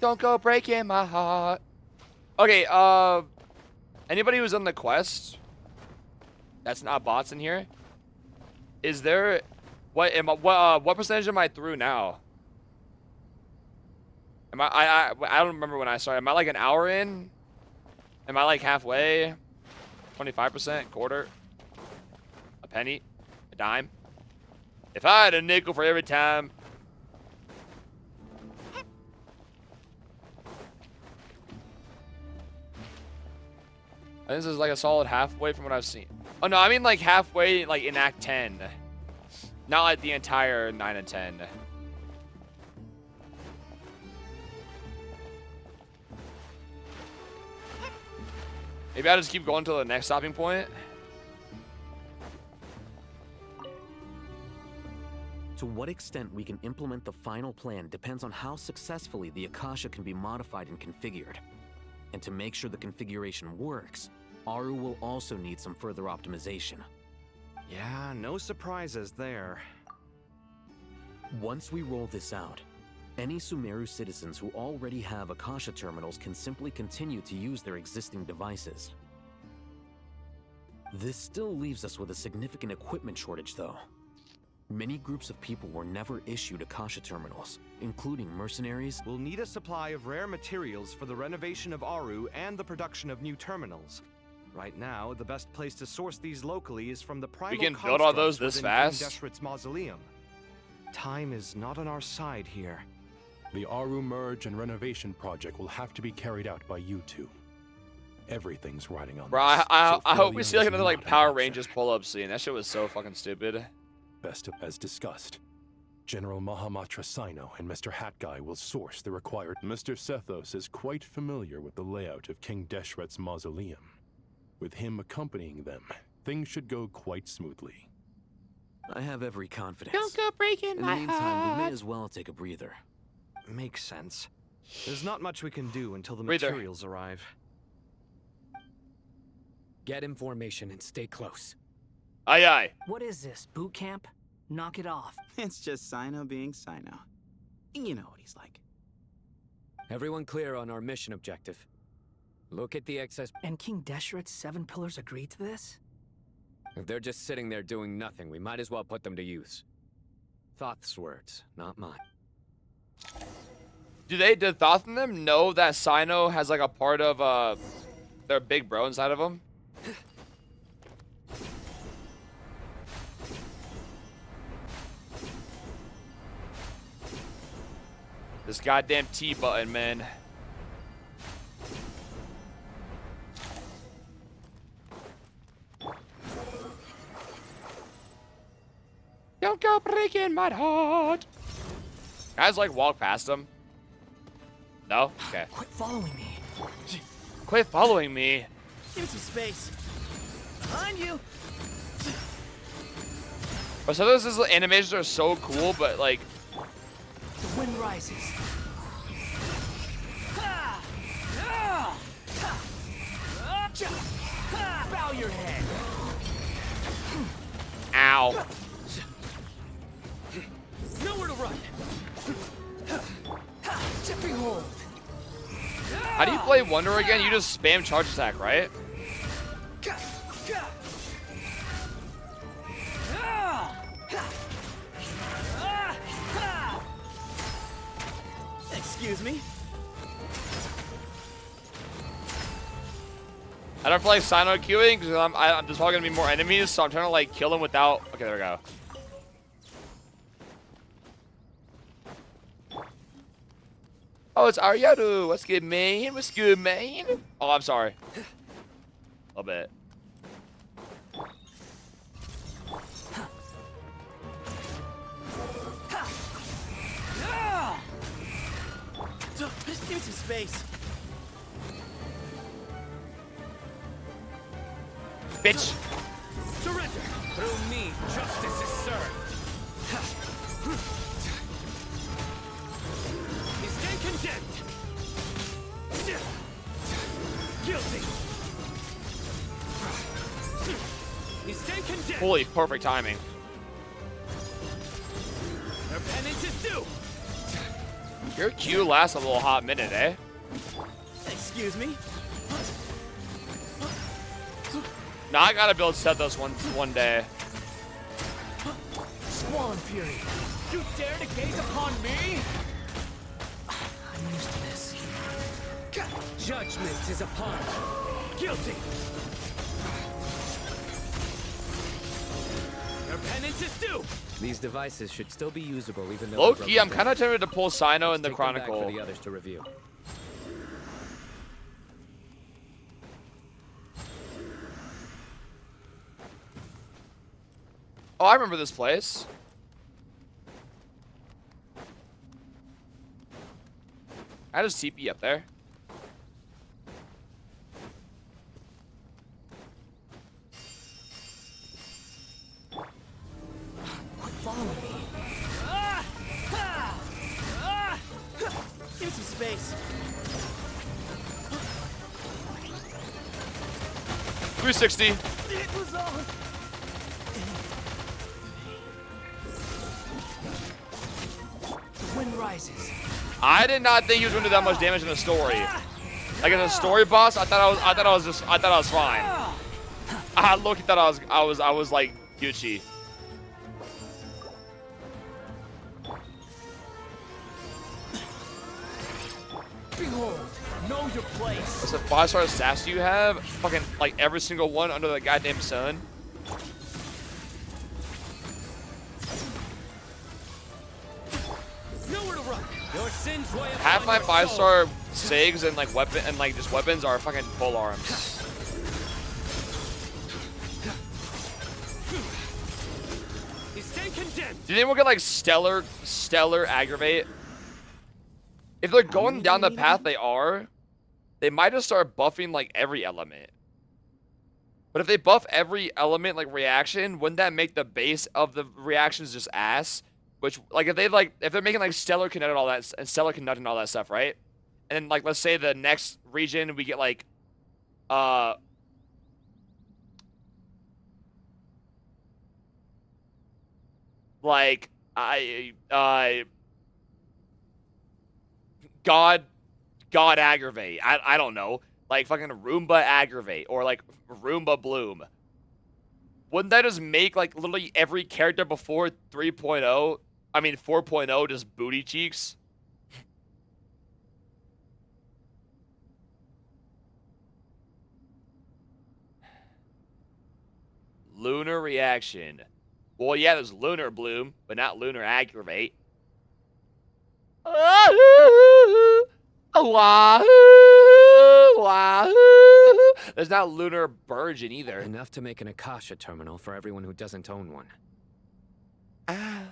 Don't go breaking my heart. Okay, anybody who's on the quest that's not bots in here, is there what percentage am I through now? Am I don't remember when I started. Am I like an hour in? Am I like halfway? 25%, quarter, a penny, a dime? If I had a nickel for every time. This is like a solid halfway from what I've seen. Oh no, I mean like halfway like in Act 10. Not like the entire 9 and 10. Maybe I'll just keep going to the next stopping point. To what extent we can implement the final plan depends on how successfully the Akasha can be modified and configured. And to make sure the configuration works, Aru will also need some further optimization. Yeah, no surprises there. Once we roll this out, any Sumeru citizens who already have Akasha terminals can simply continue to use their existing devices. This still leaves us with a significant equipment shortage, though. Many groups of people were never issued Akasha terminals, including mercenaries. We'll need a supply of rare materials for the renovation of Aru and the production of new terminals. Right now, the best place to source these locally is from the primal We can build all those constructs this within King fast? Deshret's mausoleum. Time is not on our side here. The Aru merge and renovation project will have to be carried out by you two. Everything's riding on Bro, this. I so hope we see like failure is another like not an Power option. Rangers pull-up scene. That shit was so fucking stupid. Best as discussed. General Mahamatra Sino and Mr. Hat Guy will source the required. Mr. Sethos is quite familiar with the layout of King Deshret's mausoleum. With him accompanying them, things should go quite smoothly. I have every confidence. Don't go breaking In the my meantime, we may heart. as well take a breather. Makes sense. There's not much we can do until the Breather. materials arrive. Get information and stay close. Aye aye. What is this, boot camp? Knock it off. It's just Sino being Sino. You know what he's like. Everyone clear on our mission objective. Look at the excess. And King Deshret's 7 pillars agreed to this? If they're just sitting there doing nothing, we might as well put them to use. Thoth's words, not mine. Did Thoth and them know that Sino has like a part of their big bro inside of him? This goddamn T button, man. Don't go breaking my heart. Guys, like, walk past him. No? Okay. Quit following me. Quit following me. Give me some space. Behind you. But some of those animations are so cool, but like, The wind rises. Bow your head. ow. Nowhere to run. Tipping hold. How do you play Wonder again? You just spam charge attack, right? Excuse me. I don't feel like Sino queuing because there's probably gonna be more enemies, so I'm trying to like kill them without. Okay, there we go. Oh, it's Aryaru. What's good, man? What's good, man? Oh, I'm sorry. A little bit. Just give me some space. Bitch. Surrender! Through me, justice is served. You stand condemned. Guilty. You stand condemned. Holy, perfect timing. Their penance is due. Your queue lasts a little hot minute, eh? Excuse me. Now I gotta build Sethos one day. Squall and fury. You dare to gaze upon me? I'm used to this. Judgment is upon you. Guilty. Your penance is due. These devices should still be usable even though Low they're key, I'm broken kind of down. tempted to pull Sino in the Take them back Chronicle. for the others to review. Oh, I remember this place. I just TP up there. Quit following me. 360. It was all... The wind rises. I did not think he was going to do that much damage in the story. Like in the story boss, I thought I was fine. I looked at that, I was like Gucci. Behold, know your place. What's the 5-star assassin you have? Fucking like every single one under the goddamn sun. Nowhere to run. Your sins weigh upon Half my your 5-star SIGs and like just weapons are fucking full arms. You stay condemned. Did anyone get like stellar aggravate? If they're going down the path they might just start buffing like every element. But if they buff every element like reaction, wouldn't that make the base of the reactions just ass? Which like if they're making like stellar kinetic and all that and stellar conduct and all that stuff, right? And then like let's say the next region we get like God aggravate. I don't know. Like fucking Roomba aggravate or like Roomba bloom. Wouldn't that just make like literally every character before 3.0, I mean 4.0 just booty cheeks? Lunar reaction. Well, yeah, there's lunar bloom, but not lunar aggravate. There's not lunar burgeon either. Enough to make an Akasha terminal for everyone who doesn't own one. I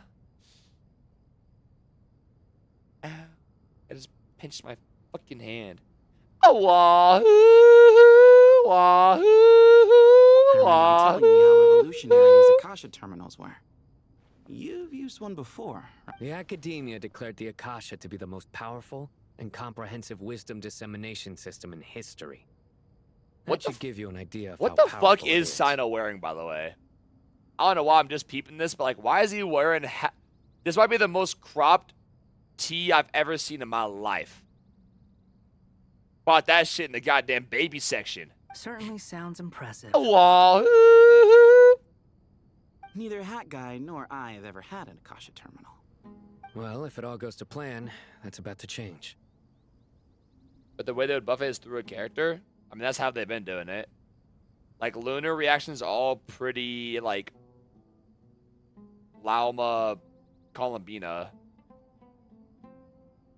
just pinched my fucking hand. I'm telling you how revolutionary these Akasha terminals were. You've used one before, right? The academia declared the Akasha to be the most powerful and comprehensive wisdom dissemination system in history. That should give you an idea of what how the fuck powerful it is Sino wearing, by the way? I don't know why I'm just peeping this, but like, why is he wearing? This might be the most cropped tee I've ever seen in my life. Bought that shit in the goddamn baby section. Certainly sounds impressive. Neither Hat Guy nor I have ever had an Akasha terminal. Well, if it all goes to plan, that's about to change. But the way they would buff it is through a character. I mean, that's how they've been doing it. Like, lunar reactions all pretty, like, Lauma, Columbina.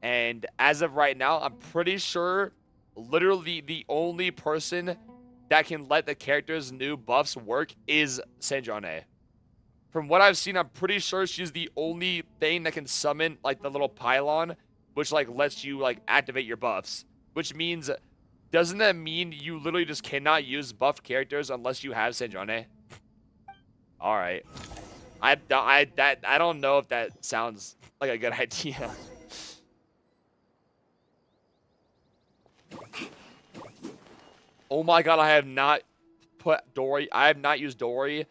And as of right now, I'm pretty sure literally the only person that can let the character's new buffs work is Sanjane. From what I've seen, I'm pretty sure she's the only thing that can summon, like, the little pylon, which, like, lets you, like, activate your buffs. Which means, doesn't that mean you literally just cannot use buff characters unless you have Sanjane? Alright. I don't know if that sounds like a good idea. Oh my god, I have not used Dory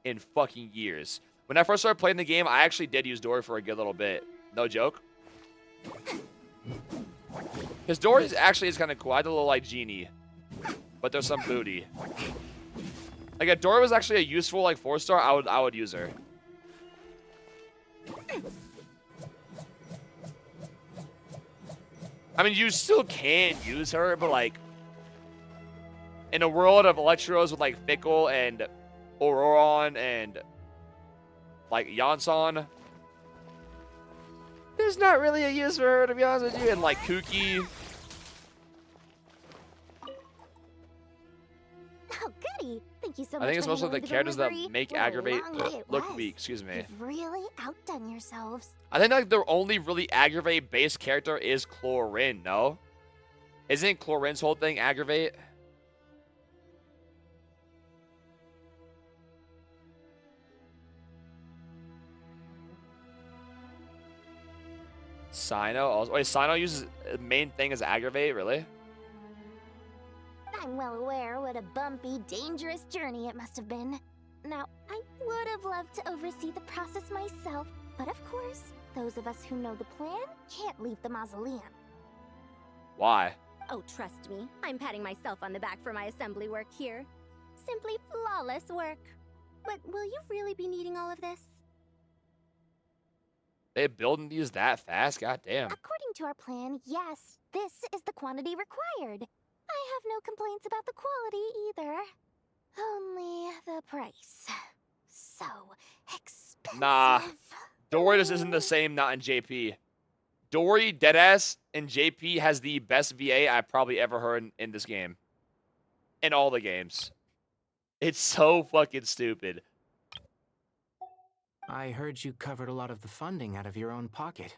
in fucking years. When I first started playing the game, I actually did use Dory for a good little bit. No joke. Because Dory actually is kind of cool. I had a little like genie. But there's some booty. Like if Dory was actually a useful like 4-star, I would use her. I mean, you still can use her, but like in a world of Electros with like Fickle and Auroron and like Yansan, there's not really a use for her, to be honest with you. And like Kuki. Oh, goody. Thank you so much. I think it's for mostly the handling characters that delivery. make What a aggravate long day it look was. weak. Excuse me. You've really outdone yourselves. I think like the only really aggravate based character is Chlorine. No, isn't Chlorine's whole thing aggravate? Sino also. Wait, Sino uses main thing as aggravate, really? I'm well aware what a bumpy, dangerous journey it must have been. Now, I would have loved to oversee the process myself, but of course, those of us who know the plan can't leave the mausoleum. Why? Oh, trust me, I'm patting myself on the back for my assembly work here. Simply flawless work. But will you really be needing all of this? They building these that fast? God damn. According to our plan, yes, this is the quantity required. I have no complaints about the quality either. Only the price. So expensive. Nah. Dory just isn't the same, not in JP. Dory, deadass, in JP has the best VA I've probably ever heard in this game. In all the games. It's so fucking stupid. I heard you covered a lot of the funding out of your own pocket.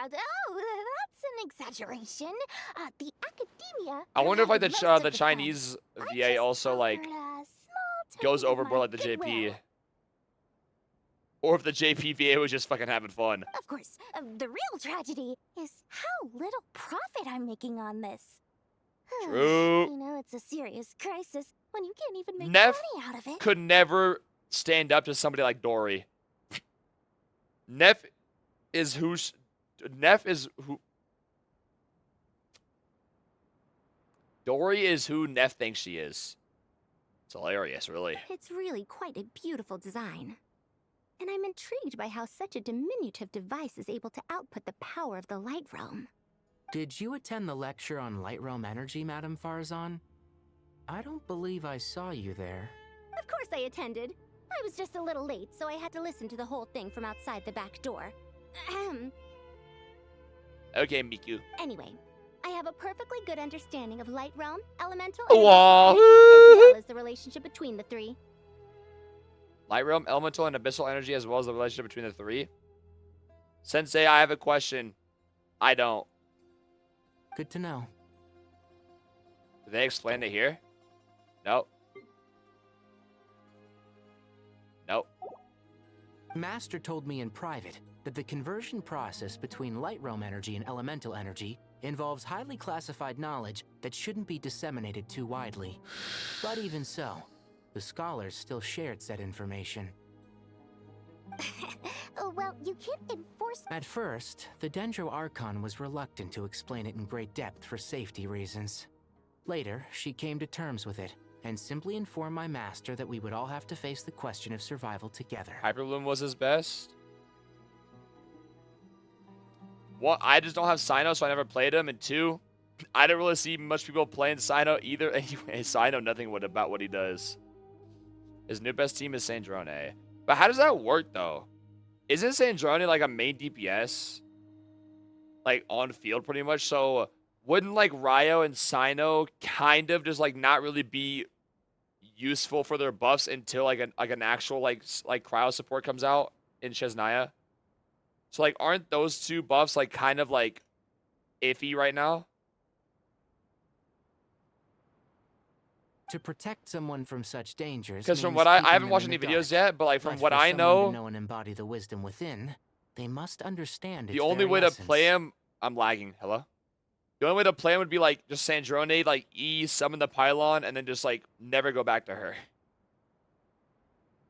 Oh, that's an exaggeration. The academia. I wonder if like provided most the of Chinese VA also like funds. A small goes token of overboard my like the JP. goodwill. Or if the JP VA was just fucking having fun. Of course, the real tragedy is how little profit I'm making on this. True. You know, it's a serious crisis when you can't even make Neff money out of it. could never stand up to somebody like Dory. Neff is who Dory is who Neff thinks she is. It's hilarious, really. It's really quite a beautiful design. And I'm intrigued by how such a diminutive device is able to output the power of the Light Realm. Did you attend the lecture on Light Realm Energy, Madame Farzan? I don't believe I saw you there. Of course I attended. I was just a little late, so I had to listen to the whole thing from outside the back door. Ahem. Okay, Miku. Anyway, I have a perfectly good understanding of Light Realm, Elemental, Wahoo! and Abyssal energy, as well as the relationship between the three. Light Realm, Elemental, and Abyssal Energy, as well as the relationship between the three. Sensei, I have a question. I don't. Good to know. Did they explain it here? No. Nope. Master told me in private that the conversion process between Light Realm energy and Elemental energy involves highly classified knowledge that shouldn't be disseminated too widely. But even so, the scholars still shared said information. Well, you can't enforce. At first, the Dendro Archon was reluctant to explain it in great depth for safety reasons. Later, she came to terms with it, and simply informed my master that we would all have to face the question of survival together. Hyperbloom was his best. One, I just don't have Sino, so I never played him. And two, I didn't really see much people playing Sino either anyway, so I know nothing about what he does. His new best team is Sandrone. But how does that work, though? Isn't Sandrone like a main DPS? Like, on field, pretty much? So, wouldn't, like, Ryo and Sino kind of just, like, not really be useful for their buffs until, like, an actual, like cryo support comes out in Chesnaya? So, like, aren't those two buffs, like, kind of, like, iffy right now? To protect someone from such dangers. Because from what I haven't watched any videos yet, but like from what I know, and embody the wisdom within, they must understand the only way to play him, I'm lagging. Hello. The only way to play him would be like just Sandrone, like summon the pylon, and then just like never go back to her.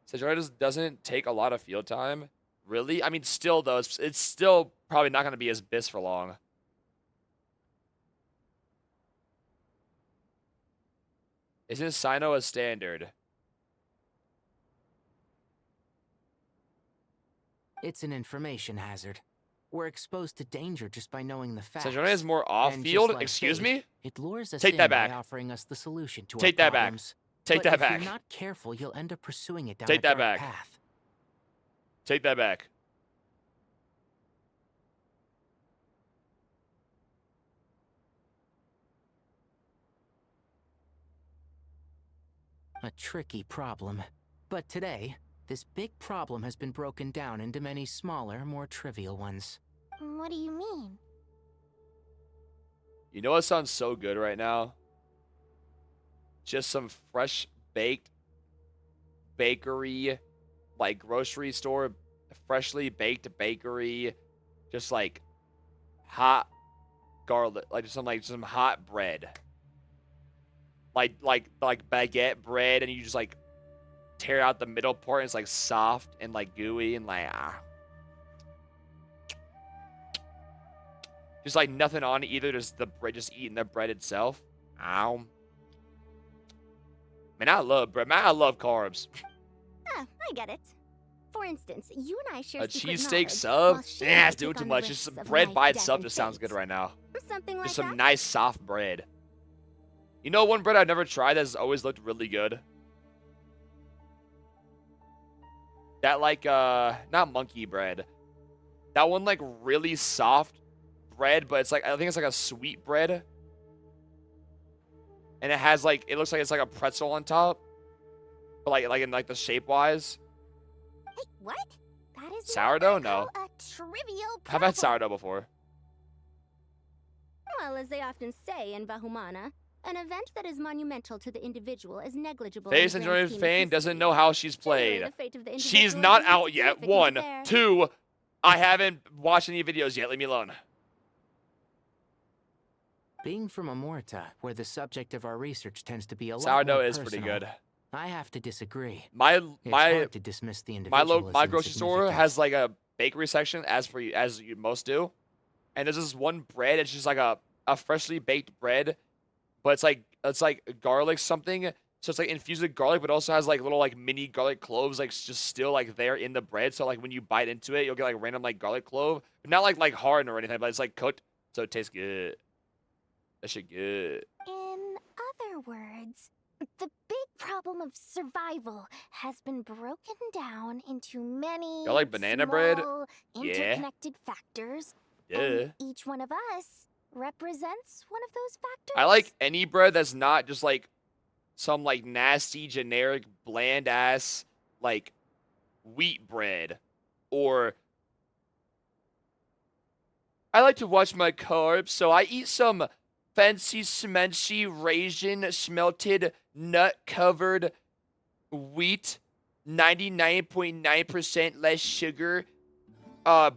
Sandrone just doesn't take a lot of field time, really. I mean, still though, it's still probably not going to be as bis for long. Isn't Sino a standard? It's an information hazard. We're exposed to danger just by knowing the facts. Sandrone is more off-field? Like Excuse fate, me? It lures us Take that in back. by offering us the solution to Take our that back. problems. Take But that back. If you're not careful, you'll end up pursuing it down Take a that dark back. path. Take that back. A tricky problem. But today, this big problem has been broken down into many smaller, more trivial ones. What do you mean? You know what sounds so good right now? Just some fresh baked bakery, like grocery store, freshly baked bakery, just like hot garlic, like some hot bread. Like baguette bread, and you just like tear out the middle part, and it's like soft and like gooey and like just like nothing on it either, just the bread, just eating the bread itself. Ow. Man, I love bread. Man, I love carbs. Ah, I get it. For instance, you and I share A secret cheesesteak knowledge, sub? while she Nah, has it's to doing take too on the much. Just risks of bread life, by death, itself and just sounds fate. good right now. Something like Just some that? nice soft bread. You know one bread I've never tried that's always looked really good? That like not monkey bread. That one like really soft bread, but it's like, I think it's like a sweet bread. And it has like, it looks like it's like a pretzel on top. But like in like the shape wise. Hey, what? That is Sourdough? No. a trivial I've had sourdough before. Well, as they often say in Vahumana, an event that is monumental to the individual is negligible. Face in and the grand Joy scheme of Fane doesn't know how she's Generally, played. the fate of the She's individual not is out yet. insignificant One. affair. Two, I haven't watched any videos yet. Leave me alone. Being from Amorta, where the subject of our research tends to be a lot Sourdough more is pretty personal, good. I have to disagree. My It's hard to dismiss the individual as my grocery store insignificant. has like a bakery section as you most do, and there's this one bread. It's just like a freshly baked bread, but it's like garlic something. So it's like infused with garlic, but also has like little like mini garlic cloves like just still like there in the bread. So like when you bite into it, you'll get like random like garlic clove, but not like hardened or anything, but it's like cooked, so it tastes good. That shit good. In other words, the big problem of survival has been broken down into many Y'all like banana bread? small, Yeah. interconnected factors. Yeah. And each one of us represents one of those factors. I like any bread that's not just like some like nasty, generic, bland ass like wheat bread. Or I like to watch my carbs, so I eat some fancy smelly raisin smelted nut covered wheat, 99.9% less sugar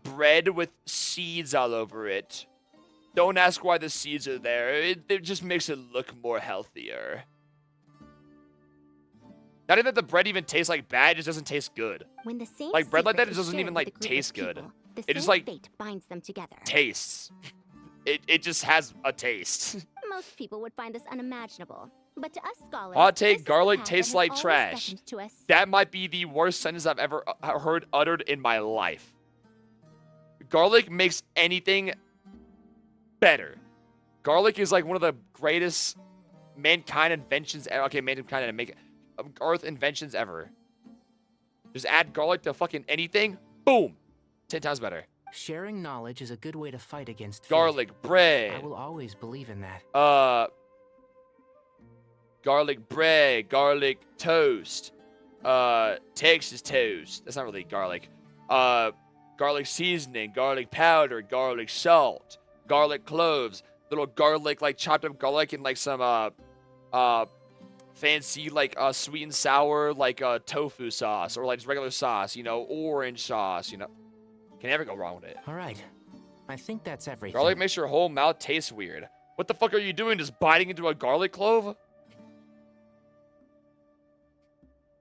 bread with seeds all over it. Don't ask why the seeds are there. It just makes it look more healthier. Not even that the bread even tastes like bad, it just doesn't taste good. When the same Like bread like secret that, it is doesn't shared even with like a group of taste good. people, the It just same like fate binds them together. tastes. It just has a taste. Most people would find this unimaginable, but to us scholars, Hot this take, is the garlic path tastes that has like always trash. beckoned to us. That might be the worst sentence I've ever heard uttered in my life. Garlic makes anything better. Garlic is like one of the greatest mankind inventions ever. Okay, mankind and make earth inventions ever. Just add garlic to fucking anything, boom, 10 times better. Sharing knowledge is a good way to fight against Garlic fate. bread. I will always believe in that. Garlic bread, garlic toast, Texas toast. That's not really garlic. Garlic seasoning, garlic powder, garlic salt, garlic cloves, little garlic, like chopped up garlic and like some fancy like sweet and sour like tofu sauce or like just regular sauce, you know, orange sauce, you know. Can never go wrong with it. All right. I think that's everything. Garlic makes your whole mouth taste weird. What the fuck are you doing? Just biting into a garlic clove?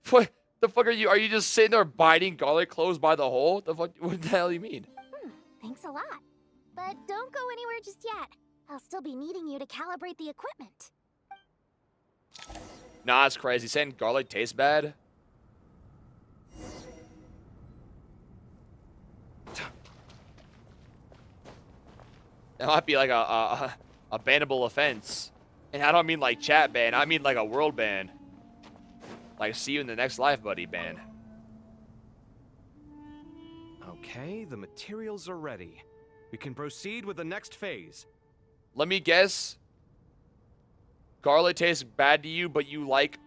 What the fuck are you? Are you just sitting there biting garlic cloves by the hole? The fuck? What the hell do you mean? Thanks a lot. But don't go anywhere just yet. I'll still be needing you to calibrate the equipment. Nah, it's crazy. Saying garlic tastes bad. That might be like a bannable offense. And I don't mean like chat ban. I mean like a world ban. Like see you in the next life, buddy ban. Okay, the materials are ready. We can proceed with the next phase. Let me guess. Garlic tastes bad to you, but you like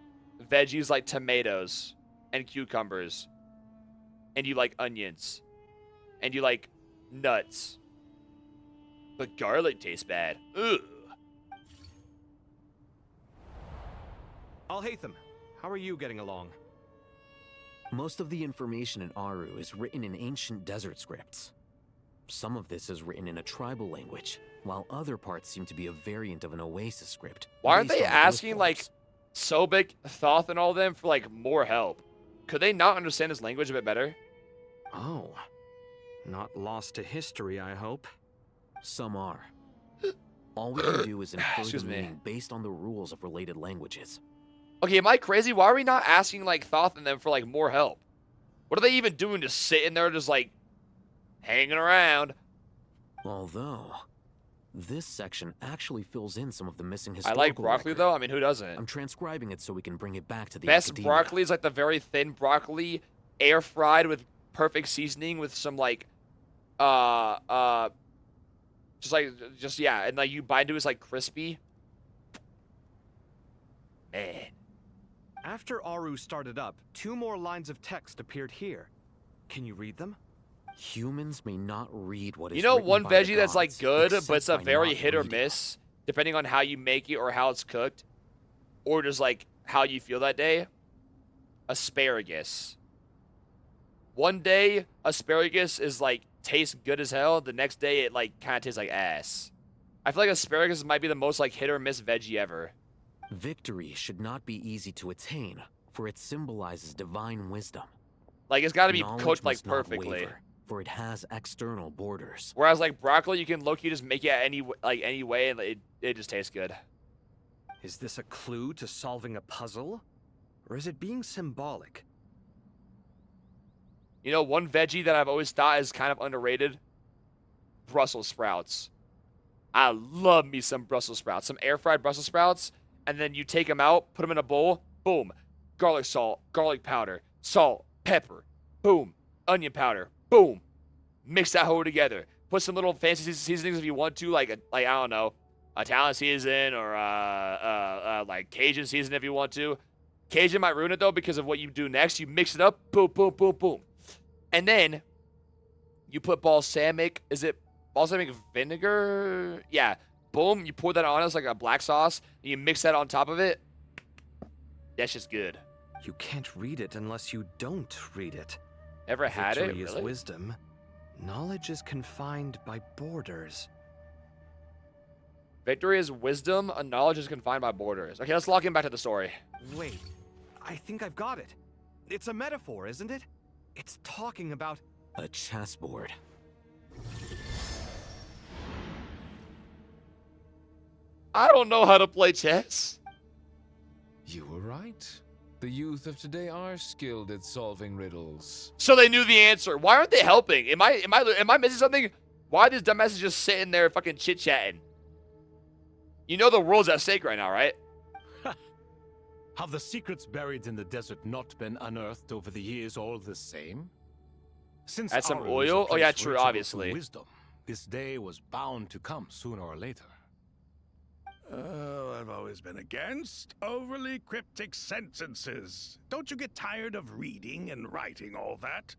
veggies like tomatoes and cucumbers. And you like onions. And you like nuts. But garlic tastes bad. Ugh. Alhaitham, how are you getting along? Most of the information in Aru is written in ancient desert scripts. Some of this is written in a tribal language, while other parts seem to be a variant of an Oasis script. Why aren't based they on the glyph asking, like, forms. Sobek, Thoth, and all them for, like, more help? Could they not understand his language a bit better? Oh. Not lost to history, I hope. Some are. All we can do is infer Excuse the me. meaning based on the rules of related languages. Okay, am I crazy? Why are we not asking, like, Thoth and them for, like, more help? What are they even doing? Just sitting there, just, like, hanging around? Although, this section actually fills in some of the missing I historical like broccoli, record. though. I mean, who doesn't? I'm transcribing it so we can bring it back to the Best academia. broccoli is, like, the very thin broccoli, air-fried with perfect seasoning with some, like, yeah, and, like, you bite into it, it's, like, crispy. Man. After Aru started up, 2 more lines of text appeared here. Can you read them? Humans may not read what is You know, written one by the veggie that's, like, gods, good, but except it's a by very not hit or reading. miss, depending on how you make it or how it's cooked, or just, like, how you feel that day? Asparagus. One day, asparagus is, like, tastes good as hell. The next day, it, like, kind of tastes like ass. I feel like asparagus might be the most, like, hit or miss veggie ever. Victory should not be easy to attain, for it symbolizes divine wisdom. Like, it's got to be Knowledge cooked, like, must not perfectly. waver, for it has external borders. Whereas, like, broccoli, you can low-key just make it any way, and it just tastes good. Is this a clue to solving a puzzle? Or is it being symbolic? You know, one veggie that I've always thought is kind of underrated? Brussels sprouts. I love me some Brussels sprouts. Some air-fried Brussels sprouts, and then you take them out, put them in a bowl, boom. Garlic salt, garlic powder, salt, pepper, boom. Onion powder, boom. Mix that whole together. Put some little fancy seasonings if you want to, like I don't know, Italian season or like Cajun season if you want to. Cajun might ruin it though because of what you do next. You mix it up, boom, boom, boom, boom. And then you put balsamic, is it balsamic vinegar? Yeah, boom, you pour that on as like a black sauce, and you mix that on top of it. That's just good. You can't read it unless you don't read it. Ever had it? Victory is Really? wisdom. Knowledge is confined by borders. Victory is wisdom, and knowledge is confined by borders. Okay, let's lock in back to the story. Wait, I think I've got it. It's a metaphor, isn't it? It's talking about a chessboard. I don't know how to play chess. You were right. The youth of today are skilled at solving riddles. So they knew the answer. Why aren't they helping? Am I missing something? Why are these dumbasses just sitting there fucking chit-chatting? You know the world's at stake right now, right? Have the secrets buried in the desert not been unearthed over the years all the same? Since Add some Aru is a oil? Oh, yeah, place true, rich in obviously. Wisdom, this day was bound to come sooner or later. Oh, I've always been against overly cryptic sentences. Don't you get tired of reading and writing all that?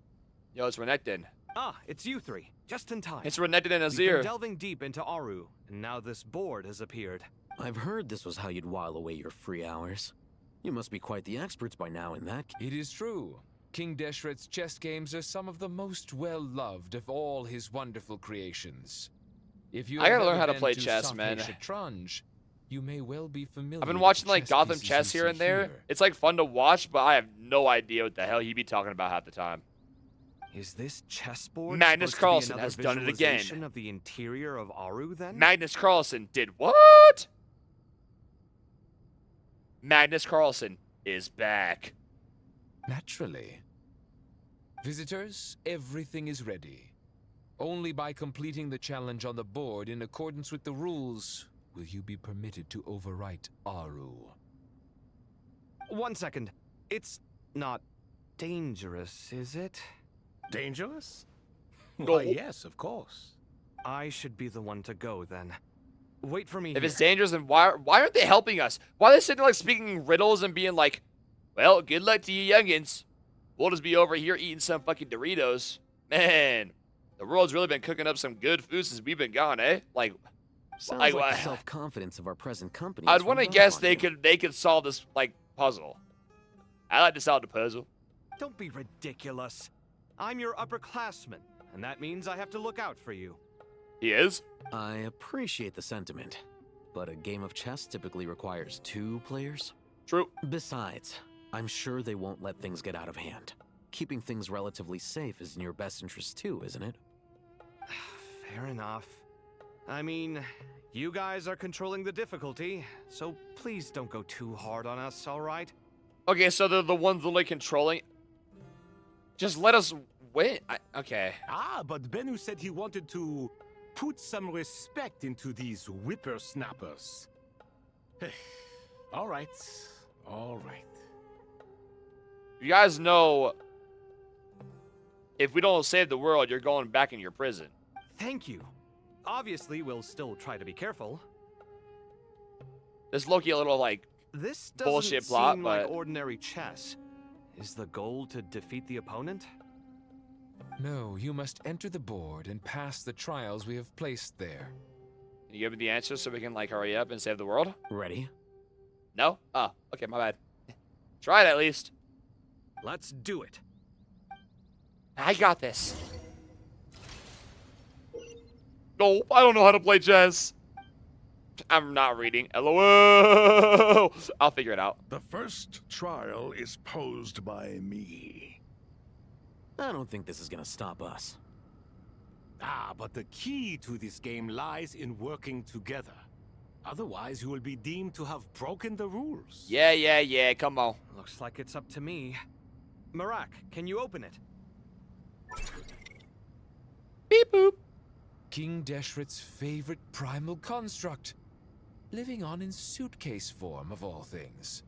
Yo, it's Renekton. Ah, it's you three. Just in time. It's Renekton and We've Azir. been delving deep into Aru, and now this board has appeared. I've heard this was how you'd while away your free hours. You must be quite the experts by now in that. It is true. King Deshret's chess games are some of the most well-loved of all his wonderful creations. If you I gotta have learn ever how to been play chess, man. Shatranj, you may well be familiar. I've been with watching the like chess Gotham pieces Chess you here see and there. here. It's like fun to watch, but I have no idea what the hell he'd be talking about half the time. Is this chessboard Magnus supposed to be Carlsen another has done it again. visualization of the interior of Aru, then? Magnus Carlsen did what? Magnus Carlsen is back. Naturally. Visitors, everything is ready. Only by completing the challenge on the board in accordance with the rules will you be permitted to overwrite Aru. 1 second. It's not dangerous, is it? Dangerous? No. Why, yes, of course. I should be the one to go, then. Wait for me If here. it's dangerous, then why aren't they helping us? Why are they sitting there like speaking riddles and being like, well, good luck to you youngins. We'll just be over here eating some fucking Doritos. Man, the world's really been cooking up some good food since we've been gone, eh? Like, Sounds like, like the self-confidence of our present company. I'd is want to rubbed guess off on they you. could solve this like puzzle. I like to solve the puzzle. Don't be ridiculous. I'm your upperclassman, and that means I have to look out for you. He is? I appreciate the sentiment, but a game of chess typically requires 2 players. True. Besides, I'm sure they won't let things get out of hand. Keeping things relatively safe is in your best interest too, isn't it? Fair enough. I mean, you guys are controlling the difficulty, so please don't go too hard on us, alright? Okay, so they're the ones only controlling. Just let us win. Okay. Ah, but Bennu said he wanted to put some respect into these whippersnappers. All right. All right. You guys know, if we don't save the world, you're going back in your prison. Thank you. Obviously, we'll still try to be careful. There's Loki a little, like, This doesn't bullshit plot, seem but... like ordinary chess. Is the goal to defeat the opponent? No, you must enter the board and pass the trials we have placed there. Can you give me the answers so we can, like, hurry up and save the world? Ready? No? Oh, okay, my bad. Try it at least. Let's do it. I got this. No, I don't know how to play chess. I'm not reading. LOL. I'll figure it out. The first trial is posed by me. I don't think this is gonna stop us. Ah, but the key to this game lies in working together. Otherwise, you will be deemed to have broken the rules. Yeah, come on. Looks like it's up to me. Marak, can you open it? Beep boop. King Deshret's favorite primal construct. Living on in suitcase form, of all things.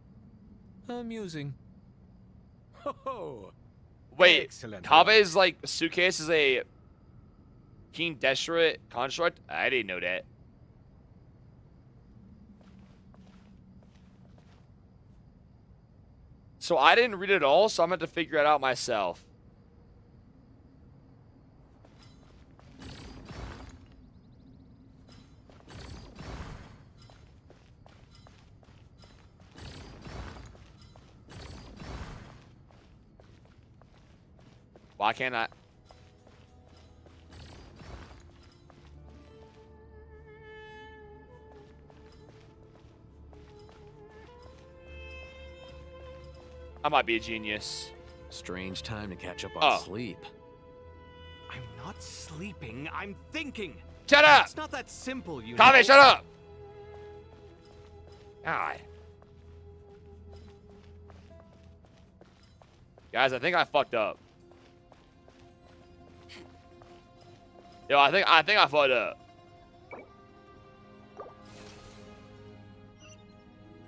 Amusing. Ho-ho! Wait, Excellent. Kabe's, like, suitcase is a King Deshret construct? I didn't know that. So I didn't read it all, so I'm going to figure it out myself. Why can't I? I might be a genius. Strange time to catch up on sleep. I'm not sleeping, I'm thinking. Shut up! It's not that simple, you Tommy, know. shut up! God. Guys, I think I fucked up. Yo, I think I fucked up.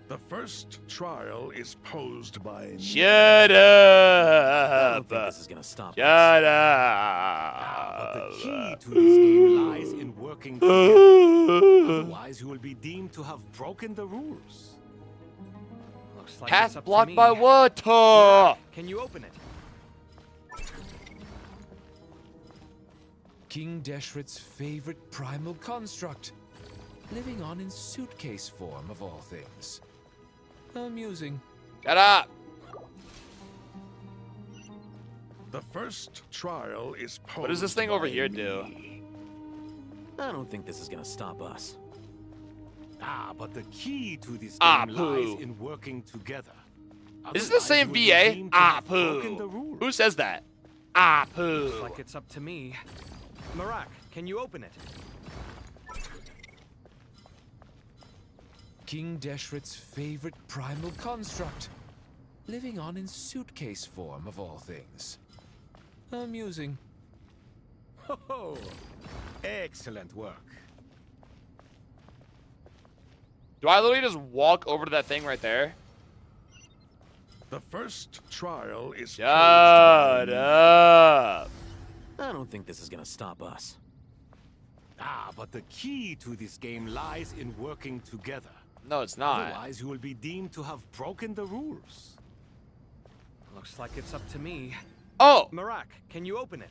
The first trial is posed by me. Shut up! I don't think this is gonna stop Shut us. up! But the key to this game lies in working together. Otherwise, you will be deemed to have broken the rules. Looks like Path it's up to blocked me. by water! Marak, can you open it? King Deshret's favorite primal construct. Living on in suitcase form, of all things. Amusing. Shut up! The first trial is posed What does this thing over by here me. do? I don't think this is gonna stop us. Ah, but the key to this Ah, game poo. lies in working together. Is this the Otherwise, same you will be VA? deemed to Ah, have broken the poo. rules. Who says that? Ah, Looks poo. like it's up to me. Marak, can you open it? King Deshret's favorite primal construct. Living on in suitcase form, of all things. Amusing. Ho-ho! Excellent work. Do I literally just walk over to that thing right there? The first trial is Shut posed by me. up! I don't think this is gonna stop us. Ah, but the key to this game lies in working together. No, it's not. Otherwise, you will be deemed to have broken the rules. Looks like it's up to me. Oh! Marak, can you open it?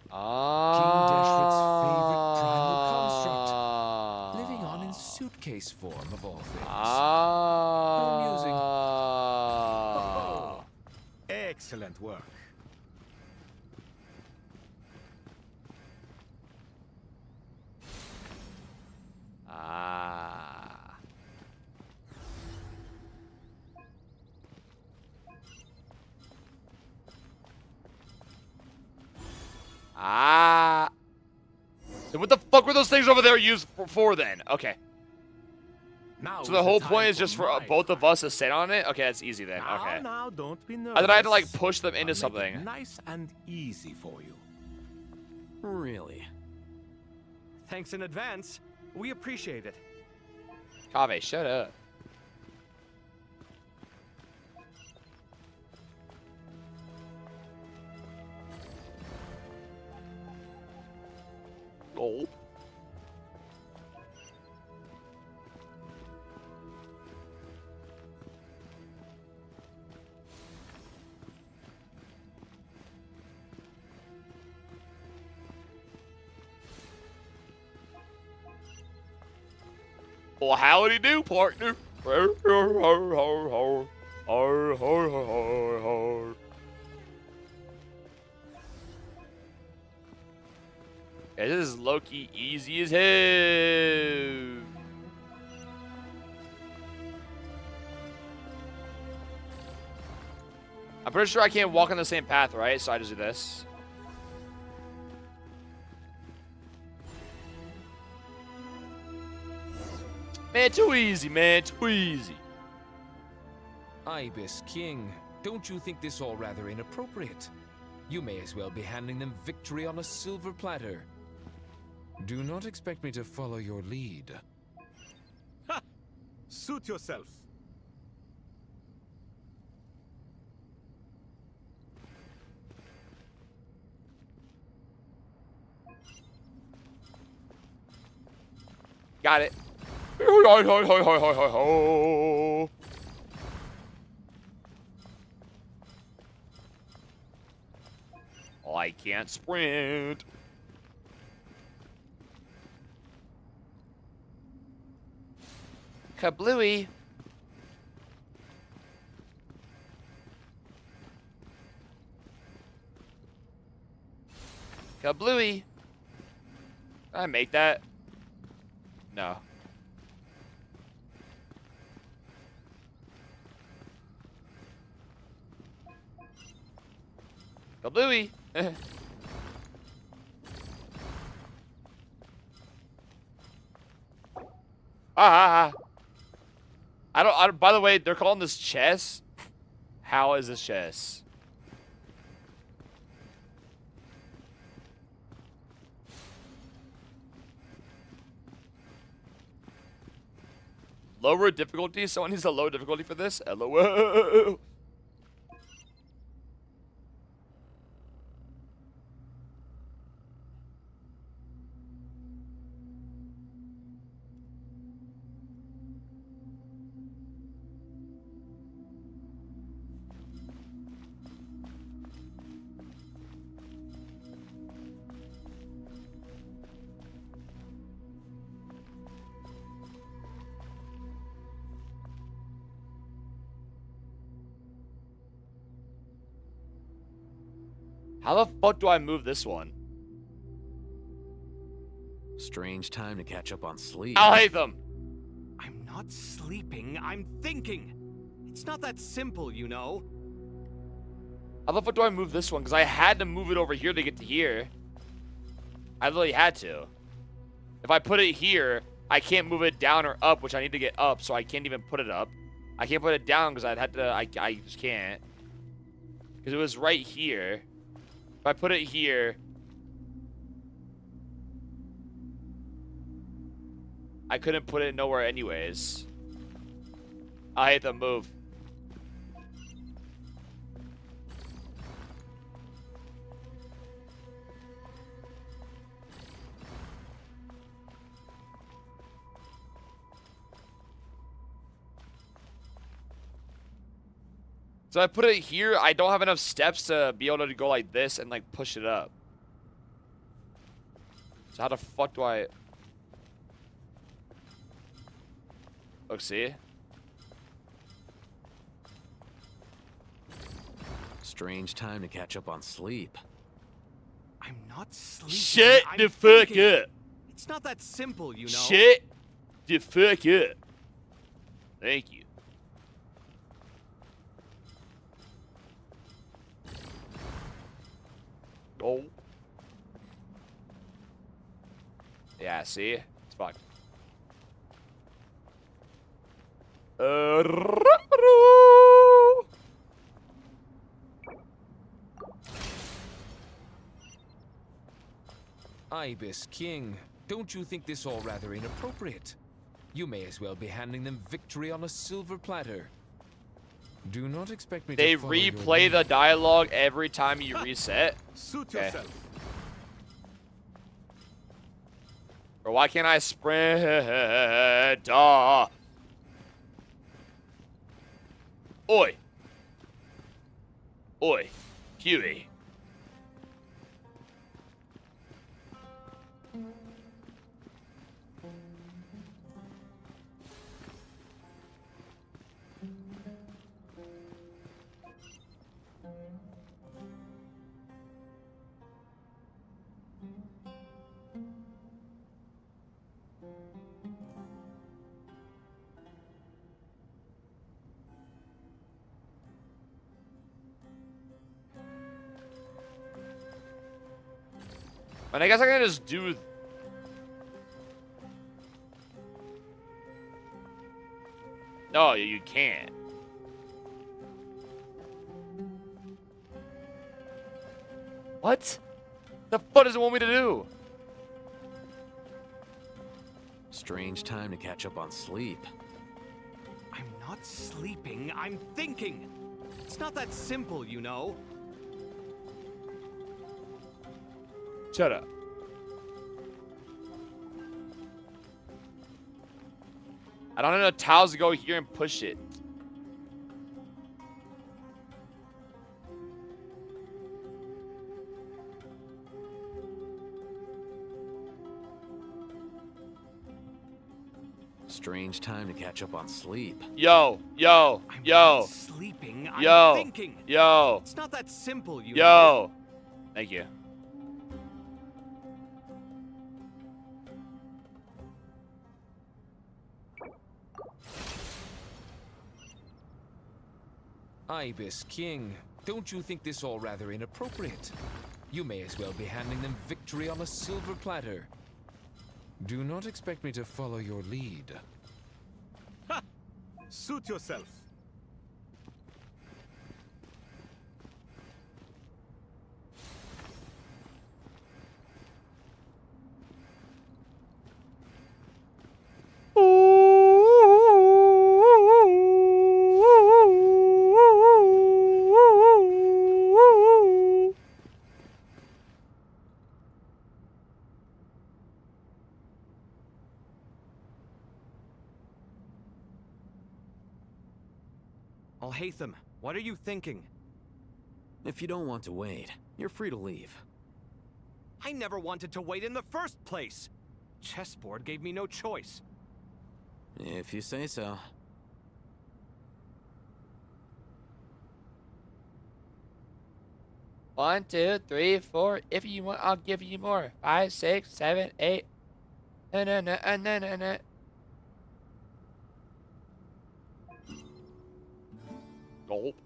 King Deshret's favorite primal construct. Living on in suitcase form, of all things. Amusing. Excellent work. Ah. So what the fuck were those things over there used for then? Okay. Now So the whole point is just for both of us to sit on it? Okay, that's easy then. Okay. Now, don't be nervous. And then I had to like push them into I'll make it something. nice and easy for you. Really? Thanks in advance. We appreciate it. Kaveh, shut up. Oh. Well, howdy do, partner. Yeah, this is low-key easy as hell. I'm pretty sure I can't walk on the same path, right? So I just do this. Man, too easy, man. Too easy. Ibis King, don't you think this all rather inappropriate? You may as well be handing them victory on a silver platter. Do not expect me to follow your lead. Ha! Suit yourself. Got it. I can't sprint. Kablooey. Kablooey. Did I make that? No. Kablooey. Ah. I don't, by the way, they're calling this chess. How is this chess? Lower difficulty? Someone needs a low difficulty for this? LOL. How the fuck do I move this one? Strange time to catch up on sleep. I'll hate them. I'm not sleeping, I'm thinking. It's not that simple, you know. How the fuck do I move this one? Because I had to move it over here to get to here. I literally had to. If I put it here, I can't move it down or up, which I need to get up, so I can't even put it up. I can't put it down because I'd had to, I just can't. Because it was right here. If I put it here, I couldn't put it nowhere anyways. I hate the move. So I put it here, I don't have enough steps to be able to go like this and like push it up. So how the fuck do I... Look, see? Strange time to catch up on sleep. I'm not sleeping. Shut I'm the fuck thinking. up. It's not that simple, you know. Shut the fuck up. Thank you. Oh. Yeah, see? It's fucked. Ibis King, don't you think this all rather inappropriate? You may as well be handing them victory on a silver platter. Do not expect me They to follow your replay lead. the dialogue every time you reset. Suit Okay. yourself. Or why can't I sprint? Oi. Oi. Huey. And I guess I can just do... No, you can't. What? The fuck does it want me to do? Strange time to catch up on sleep. I'm not sleeping, I'm thinking. It's not that simple, you know. Shut up. I don't have enough towels to go here and push it. Strange time to catch up on sleep. Yo. Sleeping, Yo. I'm thinking. Yo. It's not that simple, you know. Yo. Thank you. Ibis King, don't you think this all rather inappropriate? You may as well be handing them victory on a silver platter. Do not expect me to follow your lead. Ha! Suit yourself. Alhaitham, what are you thinking? If you don't want to wait, you're free to leave. I never wanted to wait in the first place. Chessboard gave me no choice. If you say so. One, two, three, four. If you want, I'll give you more. 5, 6, 7, 8. No. Gulp.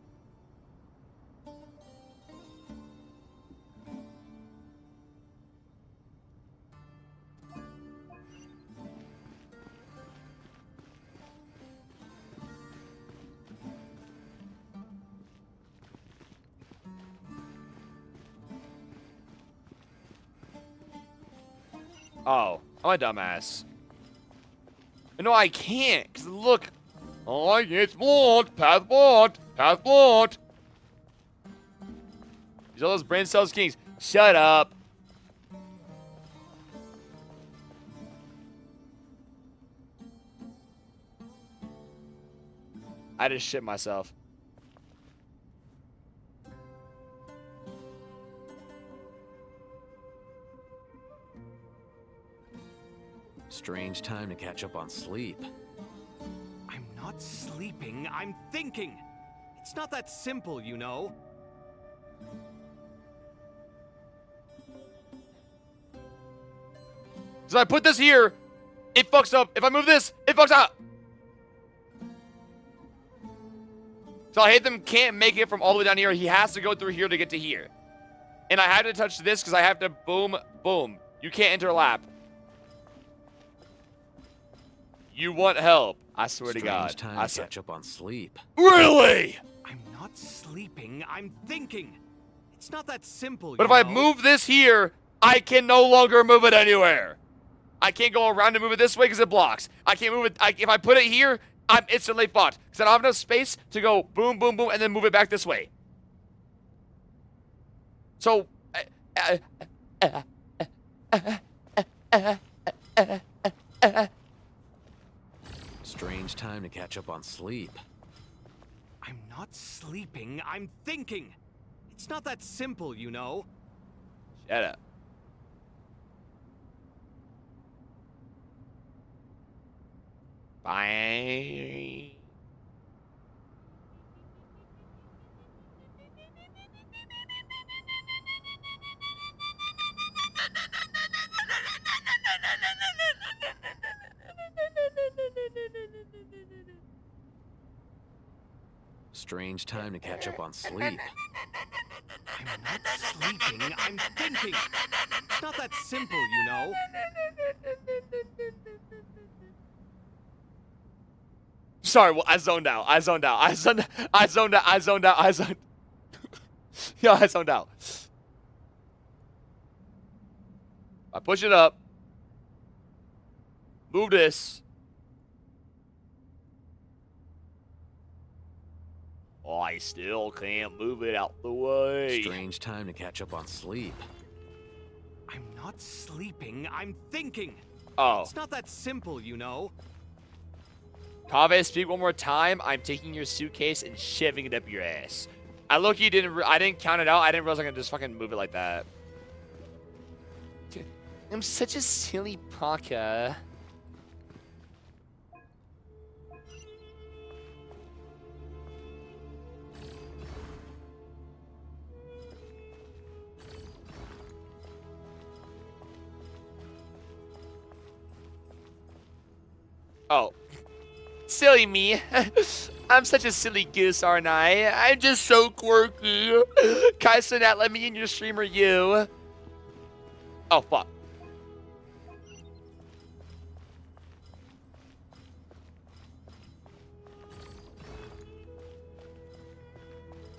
Oh, I'm a dumbass. No, I can't, because look. Oh, it's blocked. Path blocked. Path blocked. These are those brain cells kings. Shut up. I just shit myself. Strange time to catch up on sleep. I'm not sleeping, I'm thinking. It's not that simple, you know. So if I put this here, it fucks up. If I move this, it fucks up. So Alhaitham can't make it from all the way down here. He has to go through here to get to here. And I had to touch this because I have to boom, boom. You can't interlap. You want help? I swear to Strange God. time I to swear. catch up on sleep. Really? I'm not sleeping, I'm thinking. It's not that simple, But if you I know? move this here, I can no longer move it anywhere. I can't go around and move it this way because it blocks. I can't move it. If I put it here, I'm instantly fucked because I don't have enough space to go boom, boom, boom, and then move it back this way. So, Strange time to catch up on sleep. I'm not sleeping, I'm thinking. It's not that simple, you know? Shut up. Bye. Strange time to catch up on sleep. I'm not sleeping, I'm thinking. It's not that simple, you know? Sorry, well, I zoned out. Yeah, I zoned out. I push it up. Move this. Oh, I still can't move it out the way. Strange time to catch up on sleep. I'm not sleeping, I'm thinking. Oh. It's not that simple, you know? Kaveh, speak one more time. I'm taking your suitcase and shoving it up your ass. I didn't count it out. I didn't realize I could just fucking move it like that. I'm such a silly paka. Oh. Silly me. I'm such a silly goose, aren't I? I'm just so quirky. Kaisa not let me in your stream or you. Oh, fuck.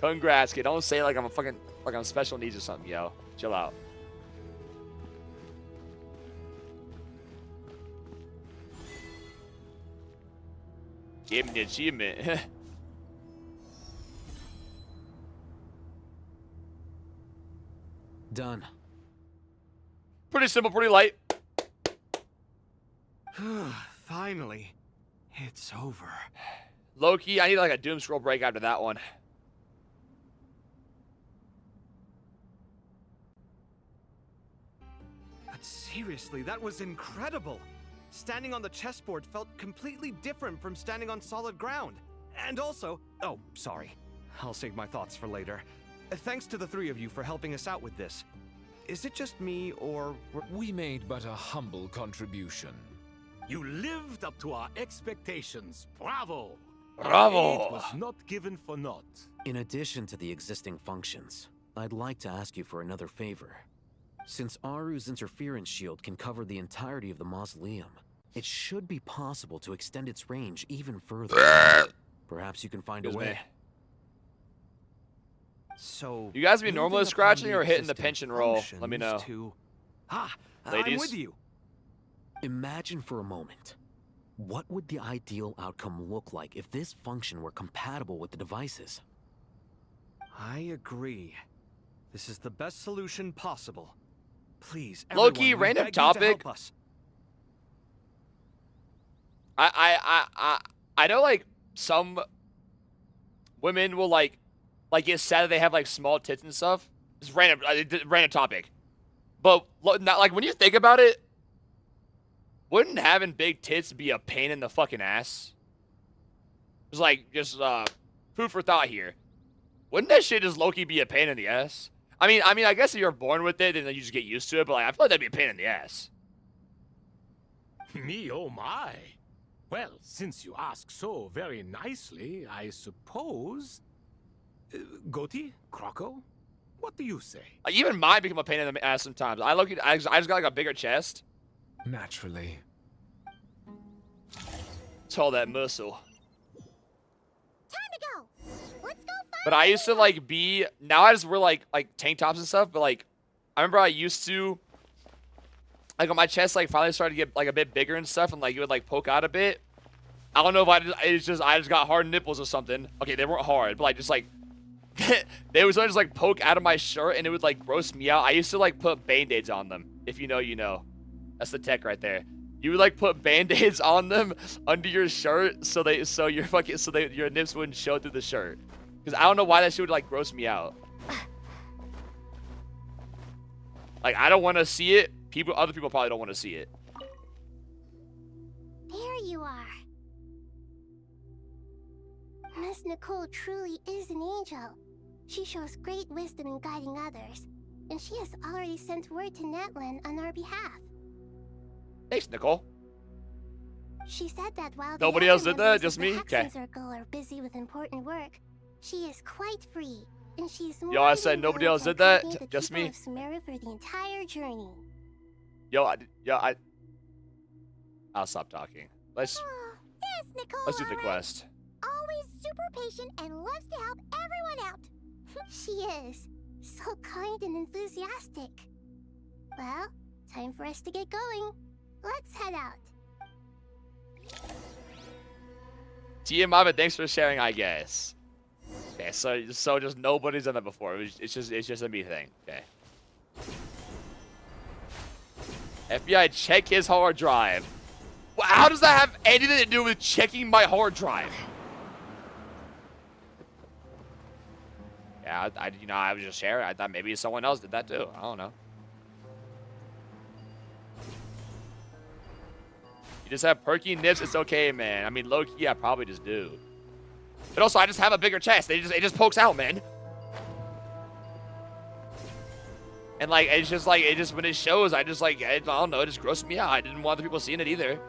Congrats, kid. Don't say like I'm special needs or something, yo. Chill out. Give me the achievement. Done. Pretty simple, pretty light. Finally. It's over. Loki, I need like a doom scroll break after that one. But seriously, that was incredible. Standing on the chessboard felt completely different from standing on solid ground. And also, oh, sorry. I'll save my thoughts for later. Thanks to the three of you for helping us out with this. Is it just me, or... We made but a humble contribution. You lived up to our expectations. Bravo! Bravo! It was not given for naught. In addition to the existing functions, I'd like to ask you for another favor. Since Aru's interference shield can cover the entirety of the mausoleum, it should be possible to extend its range even further. Perhaps you can find a way. So, You guys be building normally upon scratching the or hitting the existing pension roll? Let me know. functions I'm Ladies? with you. Imagine for a moment, what would the ideal outcome look like if this function were compatible with the devices? I agree. This is the best solution possible. Please, Loki, everyone, we random beg you to topic. help us. I know like some women will like get sad that they have like small tits and stuff. It's random topic. But not like when you think about it, wouldn't having big tits be a pain in the fucking ass? It's like just food for thought here. Wouldn't that shit just low-key be a pain in the ass? I mean, I guess if you're born with it, then you just get used to it. But like, I feel like that'd be a pain in the ass. Me, oh my. Well, since you ask so very nicely, I suppose... Goti? Kroko? What do you say? Like, even mine become a pain in the ass sometimes. I just got like a bigger chest. Naturally. It's all that muscle. Time to go. Let's go find But I used to like be. Now I just wear like tank tops and stuff. But like, I remember I used to. Like on my chest, like finally started to get like a bit bigger and stuff, and like it would like poke out a bit. I don't know if I just got hard nipples or something. Okay, they weren't hard, but like just like they would just like poke out of my shirt, and it would like gross me out. I used to like put band-aids on them. If you know, you know. That's the tech right there. You would like put band-aids on them under your shirt so your nips wouldn't show through the shirt. Because I don't know why that shit would like gross me out. Like I don't want to see it. Other people probably don't want to see it. There you are. Miss Nicole truly is an angel. She shows great wisdom in guiding others, and she has already sent word to Natlan on our behalf. Thanks, Nicole. She said that while Nobody the else other did that? members Just of the me? Hexen Okay. Circle are busy with important work, she is quite free, and she's more Yo, I said than nobody willing else to did that? accompany the Just people me? of Sumeru for the entire journey. I'll stop talking. Let's do the quest. Always super patient and loves to help everyone out. She is. So kind and enthusiastic. Well, time for us to get going. Let's head out. TMI, but thanks for sharing, I guess. Okay, so just nobody's done that before. It's just a me thing. Okay. FBI, check his hard drive. Well, how does that have anything to do with checking my hard drive? Yeah, I was just sharing. I thought maybe someone else did that too. I don't know. You just have perky nips. It's okay, man. I mean, low key, I probably just do. But also, I just have a bigger chest. It just pokes out, man. And like, it's just like, when it shows, I don't know, it just grosses me out. I didn't want other people seeing it either.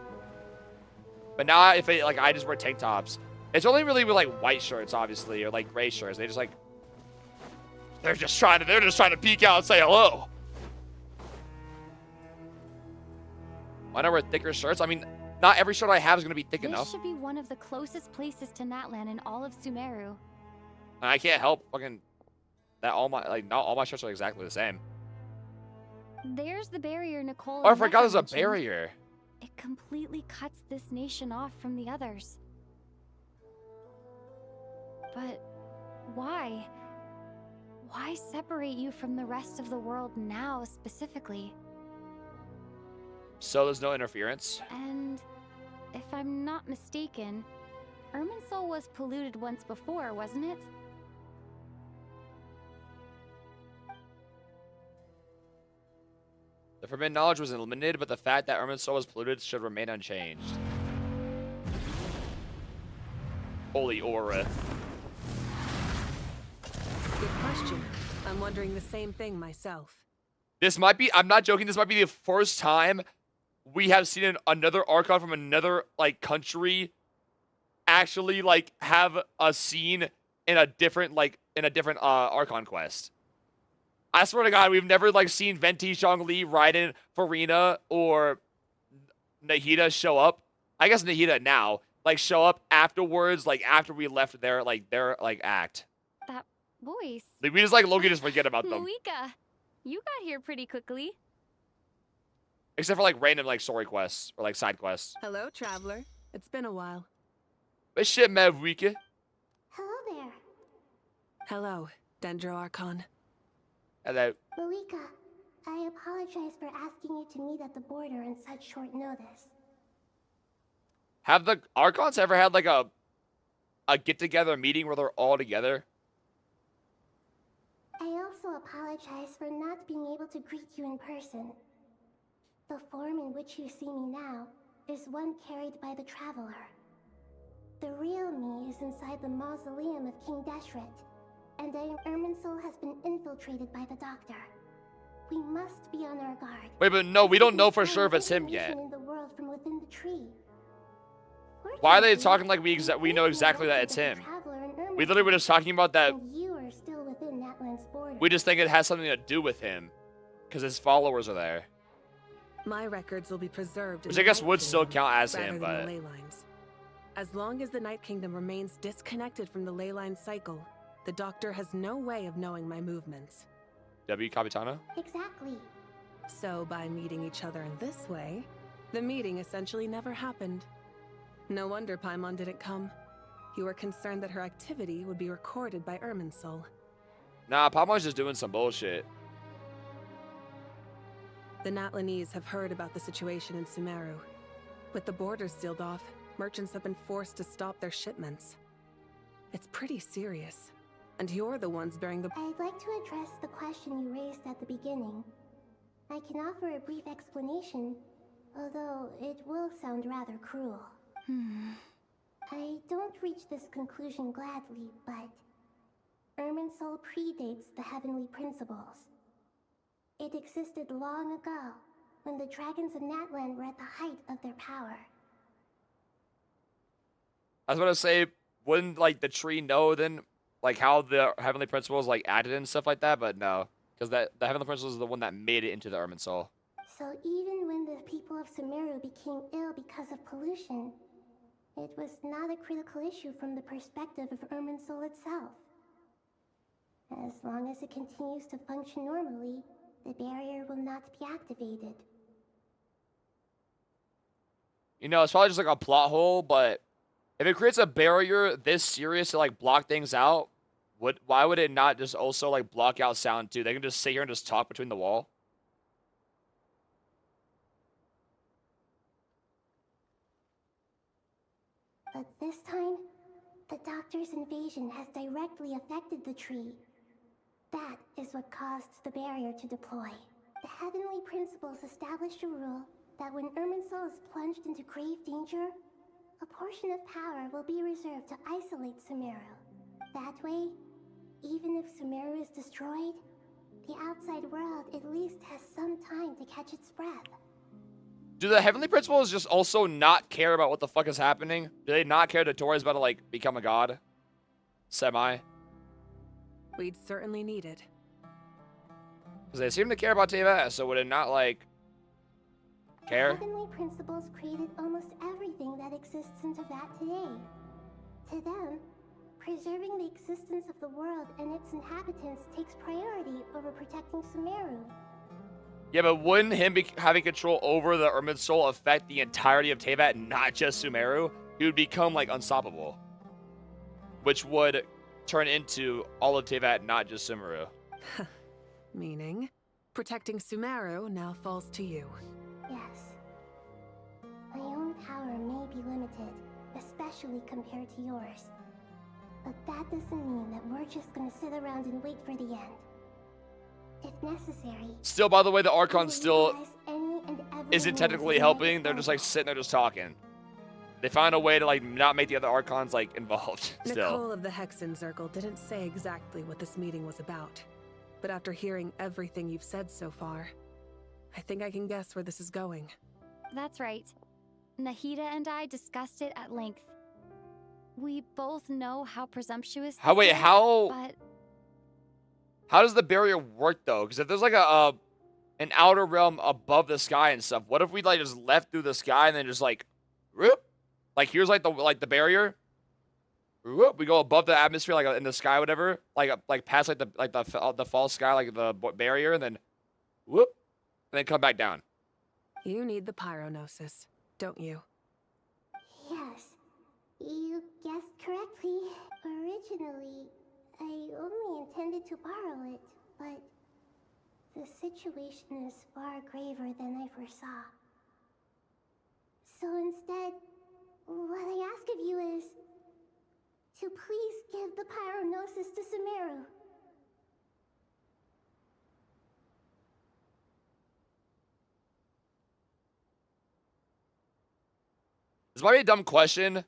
But now, I just wear tank tops. It's only really with like white shirts, obviously, or like gray shirts. They're just trying to peek out and say hello. Why not wear thicker shirts? I mean, not every shirt I have is gonna be thick enough. This should be one of the closest places to Natlan in all of Sumeru. And I can't help fucking that not all my shirts are exactly the same. There's the barrier Nicole. Oh, I and forgot Necker there's a mentioned. barrier. It completely cuts this nation off from the others. But why? Why separate you from the rest of the world now, specifically? So there's no interference. And if I'm not mistaken, Irminsul was polluted once before, wasn't it? The forbidden knowledge was eliminated, but the fact that Irminsul was polluted should remain unchanged. Holy aura. Good question. I'm wondering the same thing myself. This might be, I'm not joking, this might be the first time we have seen another Archon from another, like, country actually, like, have a scene in a different, Archon quest. I swear to God, we've never, like, seen Venti, Zhongli, Raiden, Farina, or Nahida show up. I guess Nahida now, like, show up afterwards, like, after we left their act. That voice. Like, we just, like, Loki just forget about them. Malika, you got here pretty quickly. Except for, like, random, like, story quests or, like, side quests. Hello, traveler. It's been a while. But shit, Mavwika. Hello there. Hello, Dendro Archon. Hello. Malika, I apologize for asking you to meet at the border on such short notice. Have the Archons ever had, like, a get-together meeting where they're all together? I also apologize for not being able to greet you in person. The form in which you see me now is one carried by the Traveler. The real me is inside the mausoleum of King Deshret, and Irminsul has been infiltrated by the Doctor. We must be on our guard. Wait, but no, we don't know for sure if it's him yet. In the world from within the tree. Why are they talking like we know exactly that it's him? We literally were just talking about that. And you are still within Natlan's border. We just think it has something to do with him. Because his followers are there. My records will be preserved. Which I guess would still count as him, but... As long as the Night Kingdom remains disconnected from the ley line cycle, the Doctor has no way of knowing my movements. W. Capitano? Exactly. So by meeting each other in this way, the meeting essentially never happened. No wonder Paimon didn't come. You were concerned that her activity would be recorded by Irminsul. Nah, Paimon's just doing some bullshit. The Natlanese have heard about the situation in Sumeru. With the borders sealed off, merchants have been forced to stop their shipments. It's pretty serious. And you're the ones bearing the— I'd like to address the question you raised at the beginning. I can offer a brief explanation, although it will sound rather cruel. I don't reach this conclusion gladly, but Irminsul predates the Heavenly Principles. It existed long ago, when the dragons of Natlan were at the height of their power. I was about to say, wouldn't, like, the tree know then, like, how the Heavenly Principles, like, acted and stuff like that? But no. Because the Heavenly Principles is the one that made it into the Irminsul. So even when the people of Sumeru became ill because of pollution, it was not a critical issue from the perspective of Irminsul itself. As long as it continues to function normally, the barrier will not be activated. You know, it's probably just like a plot hole, but if it creates a barrier this serious to, like, block things out, why would it not just also, like, block out sound too? They can just sit here and just talk between the wall. But this time, the Doctor's invasion has directly affected the tree. That is what caused the barrier to deploy. The Heavenly Principles established a rule that when Irminsul is plunged into grave danger, a portion of power will be reserved to isolate Sumeru. That way, even if Sumeru is destroyed, the outside world at least has some time to catch its breath. Do the Heavenly Principles just also not care about what the fuck is happening? Do they not care that Tori's about to, like, become a god? Semi? We'd certainly need it. Because they seem to care about Teva, so would it not, like, care? Heavenly Principles created almost everything that exists in Teyvat today. To them, preserving the existence of the world and its inhabitants takes priority over protecting Sumeru. Yeah, but wouldn't him having control over the Irminsul affect the entirety of Teyvat, not just Sumeru? He would become, like, unstoppable. Which would turn into all of Teyvat, not just Sumeru. Meaning, protecting Sumeru now falls to you. Yes. My own power may be limited, especially compared to yours. But that doesn't mean that we're just gonna sit around and wait for the end. If necessary. Still, by the way, the Archon still isn't technically helping. They're just, like, sitting there just talking. They find a way to, like, not make the other Archons, like, involved still. Nicole of the Hexen Circle didn't say exactly what this meeting was about. But after hearing everything you've said so far, I think I can guess where this is going. That's right. Nahida and I discussed it at length. We both know how presumptuous this is, but How does the barrier work, though? Because if there's, like, an outer realm above the sky and stuff, what if we, like, just left through the sky and then just, like, whoop? Like, here's, like, the barrier. Whoop, we go above the atmosphere, like, in the sky, whatever. Like past, like, the false sky, like, the barrier, and then whoop, and then come back down. You need the pyronosis, don't you? Yes. You guessed correctly. Originally, I only intended to borrow it, but the situation is far graver than I foresaw. So instead, what I ask of you is to please give the pyronosis to Sumeru. This might be a dumb question.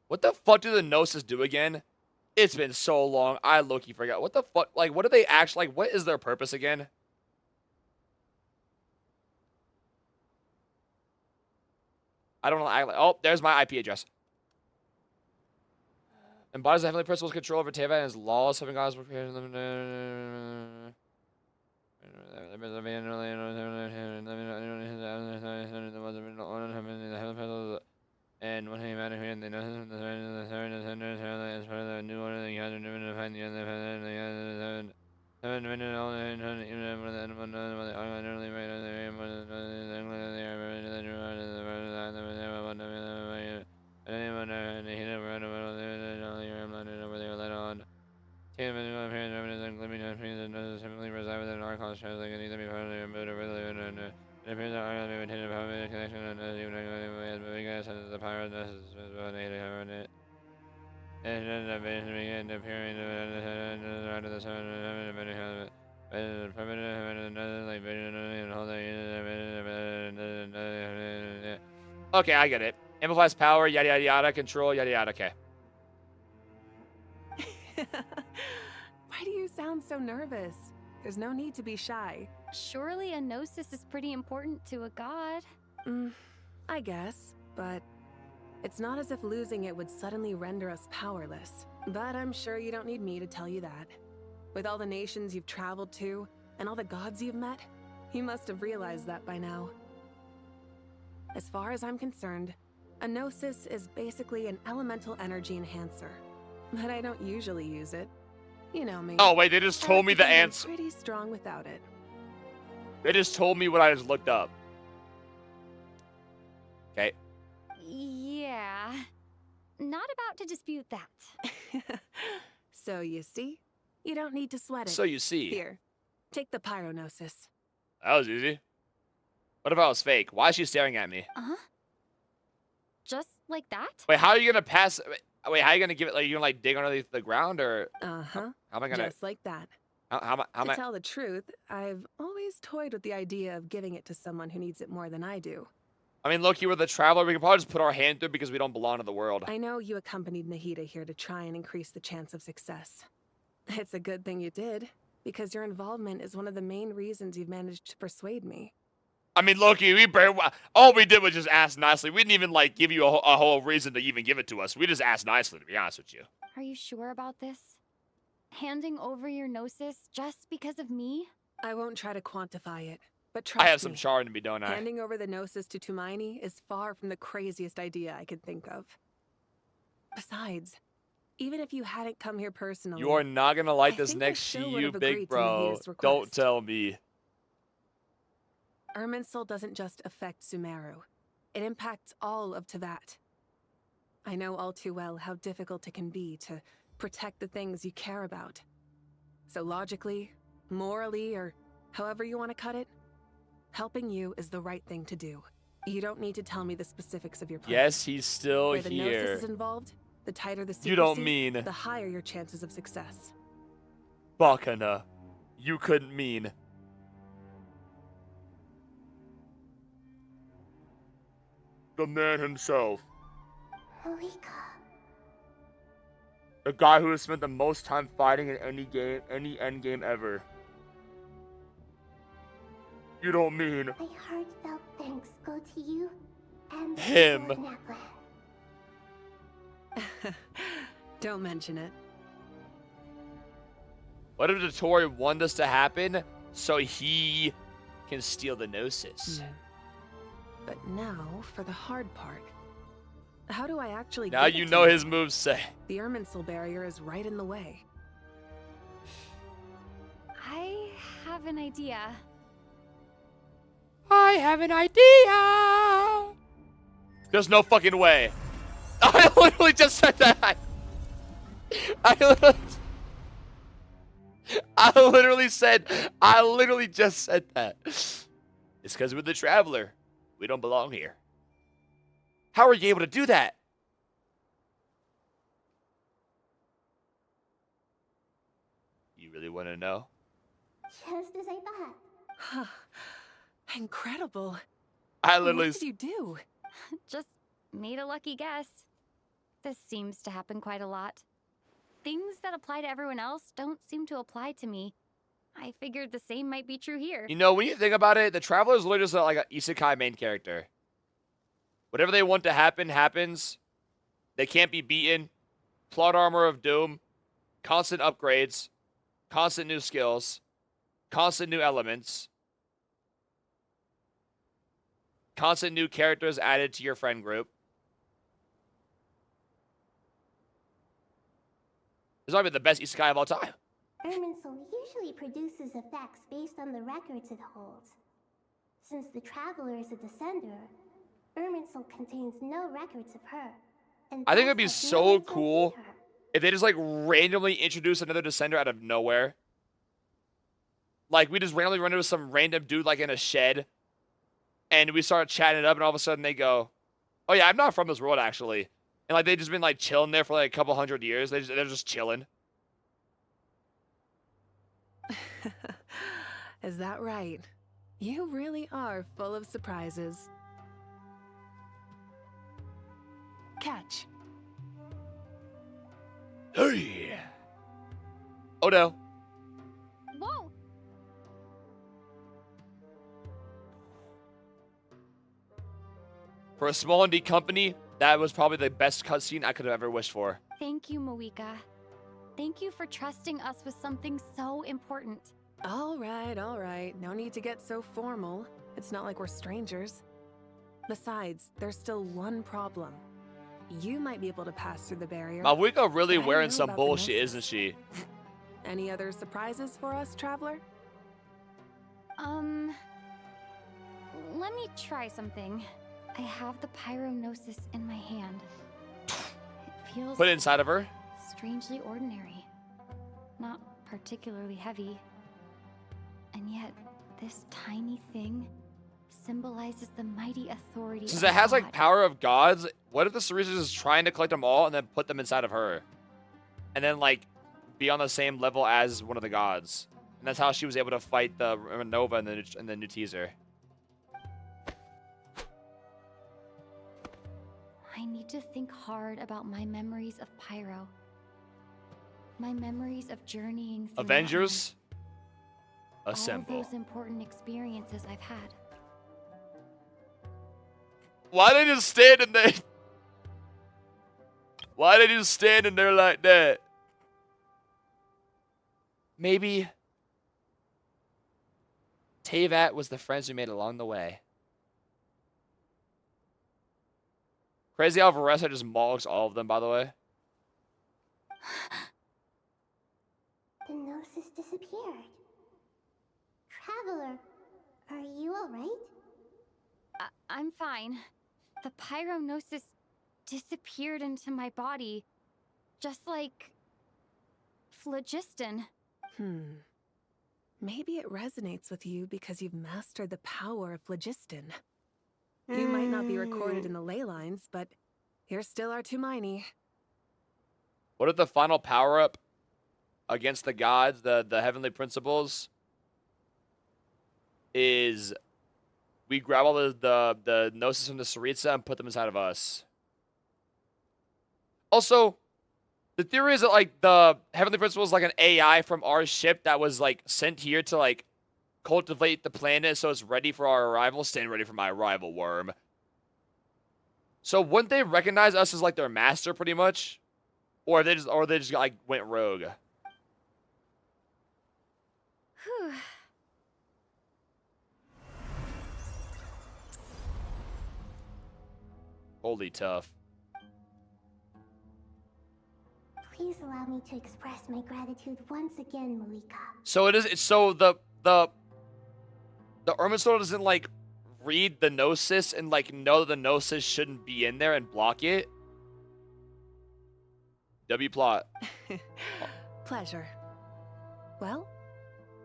What the fuck do the Gnosis do again? It's been so long, I low-key forgot. What the fuck? Like, what do they actually, like, what is their purpose again? I don't know. Oh, there's my IP address. Embodies the Heavenly Principles control over Teyvat and his laws, having gods prepared them. And when he met here, they know the third is part of the new order. The other never defined the other. Simply reside within an Archon shows they can either be part of the removed or really. It appears that Archon may maintain a power connection and even moving us as the power of this is it. And then the base begin appearing to the sun and okay, I get it. Amplifies power, yada yada yada, control, yada yada, okay. Why do you sound so nervous? There's no need to be shy. Surely a gnosis is pretty important to a god. I guess, but it's not as if losing it would suddenly render us powerless. But I'm sure you don't need me to tell you that. With all the nations you've traveled to, and all the gods you've met, you must have realized that by now. As far as I'm concerned, a gnosis is basically an elemental energy enhancer. But I don't usually use it. You know me. Oh, wait, they just told me the answer. Pretty strong without it. They just told me what I just looked up. Okay. Yeah. Not about to dispute that. So you see? You don't need to sweat it. So you see. Here, take the pyronosis. That was easy. What if I was fake? Why is she staring at me? Just like that? Wait, how are you gonna pass? Wait, how are you gonna give it? Like, you gonna like dig underneath the ground, or? How am I gonna? Just like that. How am To I? tell the truth, I've always toyed with the idea of giving it to someone who needs it more than I do. I mean, look, you were the traveler. We can probably just put our hand through it because we don't belong to the world. I know you accompanied Nahida here to try and increase the chance of success. It's a good thing you did, because your involvement is one of the main reasons you've managed to persuade me. I mean, Loki, all we did was just ask nicely. We didn't even like give you a whole reason to even give it to us. We just asked nicely, to be honest with you. Are you sure about this? Handing over your gnosis just because of me? I won't try to quantify it, but trust I me. have some charm to be, don't I? Handing over the gnosis to Tumaini is far from the craziest idea I could think of. Besides, even if you hadn't come here personally, You are not gonna like I this think next I still to would you, have big agreed to bro. Nahida's request. Don't tell me. Irminsul doesn't just affect Sumeru. It impacts all of Teyvat. I know all too well how difficult it can be to protect the things you care about. So logically, morally, or however you want to cut it, helping you is the right thing to do. You don't need to tell me the specifics of your plan. Yes, he's still Where the here. gnosis is involved, the tighter the secrecy, You don't mean. the higher your chances of success. Bakana. You couldn't mean. The man himself. The guy who has spent the most time fighting in any game, any endgame ever. You don't mean. My heartfelt thanks go to you and Him. Lord Naplan. Don't mention it. What if dottore wanted this to happen so he can steal the gnosis? But now for the hard part. How do I actually Now give it you to know his moves say. The Irminsul barrier is right in the way. I have an idea. I have an idea. There's no fucking way. I literally just said that. I literally just said that. It's because we're the traveler. We don't belong here. How are you able to do that? You really want to know? Just as I thought. Incredible. I literally. What did you do? Just made a lucky guess. This seems to happen quite a lot. Things that apply to everyone else don't seem to apply to me. I figured the same might be true here. You know, when you think about it, the traveler is literally just like an isekai main character. Whatever they want to happen, happens. They can't be beaten. Plot armor of doom. Constant upgrades. Constant new skills. Constant new elements. Constant new characters added to your friend group. This might be the best isekai of all time. Irminsul usually produces effects based on the records it holds. Since the Traveler is a descender, Irminsul contains no records of her. And I think it'd thus be has no so one to cool see her. if they just like randomly introduce another descender out of nowhere. Like we just randomly run into some random dude like in a shed, and we start chatting it up, and all of a sudden they go, "Oh yeah, I'm not from this world actually," and like they just been like chilling there for like a couple hundred years. They're just chilling. Is that right? You really are full of surprises. Catch. Hey. Oh no. Whoa! For a small indie company, that was probably the best cutscene I could have ever wished for. Thank you, Moika. Thank you for trusting us with something so important. All right. No need to get so formal. It's not like we're strangers. Besides, there's still one problem. You might be able to pass through the barrier. Malwika really but I wearing know some about the bullshit, Gnosis. isn't she? Any other surprises for us, Traveler? Let me try something. I have the Pyronosis in my hand. It feels Put it inside of her. strangely ordinary. Not particularly heavy. And yet, this tiny thing symbolizes the mighty authority Since of it has like God. power of gods, what if the Cerezas is trying to collect them all and then put them inside of her? And then like be on the same level as one of the gods. And that's how she was able to fight the Nova in the new teaser. I need to think hard about my memories of Pyro. My memories of journeying through Avengers, all assemble. those important experiences I've had. Why they just standing there? Why they just standing there like that? Maybe Teyvat was the friends we made along the way. Crazy how Varessa just mogs all of them, by the way. The Gnosis disappeared. Traveler, are you alright? I'm fine. The Pyronosis disappeared into my body, just like phlogiston. Maybe it resonates with you because you've mastered the power of phlogiston. You might not be recorded in the ley lines, but you're still our Tumini. What if the final power-up against the gods, the heavenly principles, is we grab all the Gnosis from the Saritsa and put them inside of us? Also, the theory is that like the heavenly principle is like an AI from our ship that was like sent here to like cultivate the planet so it's ready for our arrival. Stand ready for my arrival, worm. So wouldn't they recognize us as like their master pretty much? Or they just like went rogue? Whew. Holy tough. Please allow me to express my gratitude once again, Malika. So it's so the Irminsul doesn't like read the Gnosis and like know that the Gnosis shouldn't be in there and block it. W plot. Pleasure. Well,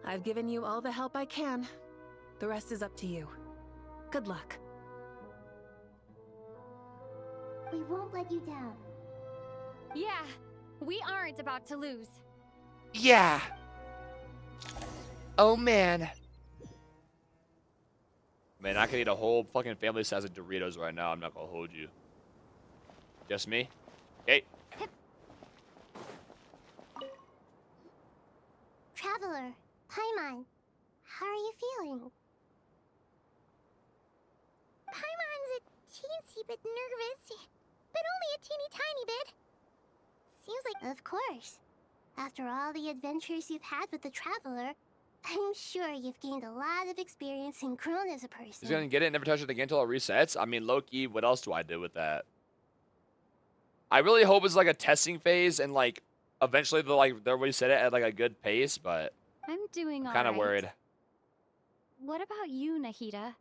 I've given you all the help I can. The rest is up to you. Good luck. We won't let you down. Yeah, we aren't about to lose. Yeah. Oh man. Man, I could eat a whole fucking family size of Doritos right now. I'm not gonna hold you. Just me? Okay. Traveler, Paimon, how are you feeling? Paimon's a teensy bit nervous, but only a teeny tiny bit. Seems like, of course. After all the adventures you've had with the Traveler, I'm sure you've gained a lot of experience and grown as a person. He's gonna get it and never touch it again until it resets? I mean, low-key, what else do I do with that? I really hope it's like a testing phase and like eventually everybody said it at like a good pace, but I'm doing all kind of right. worried. What about you, Nahida?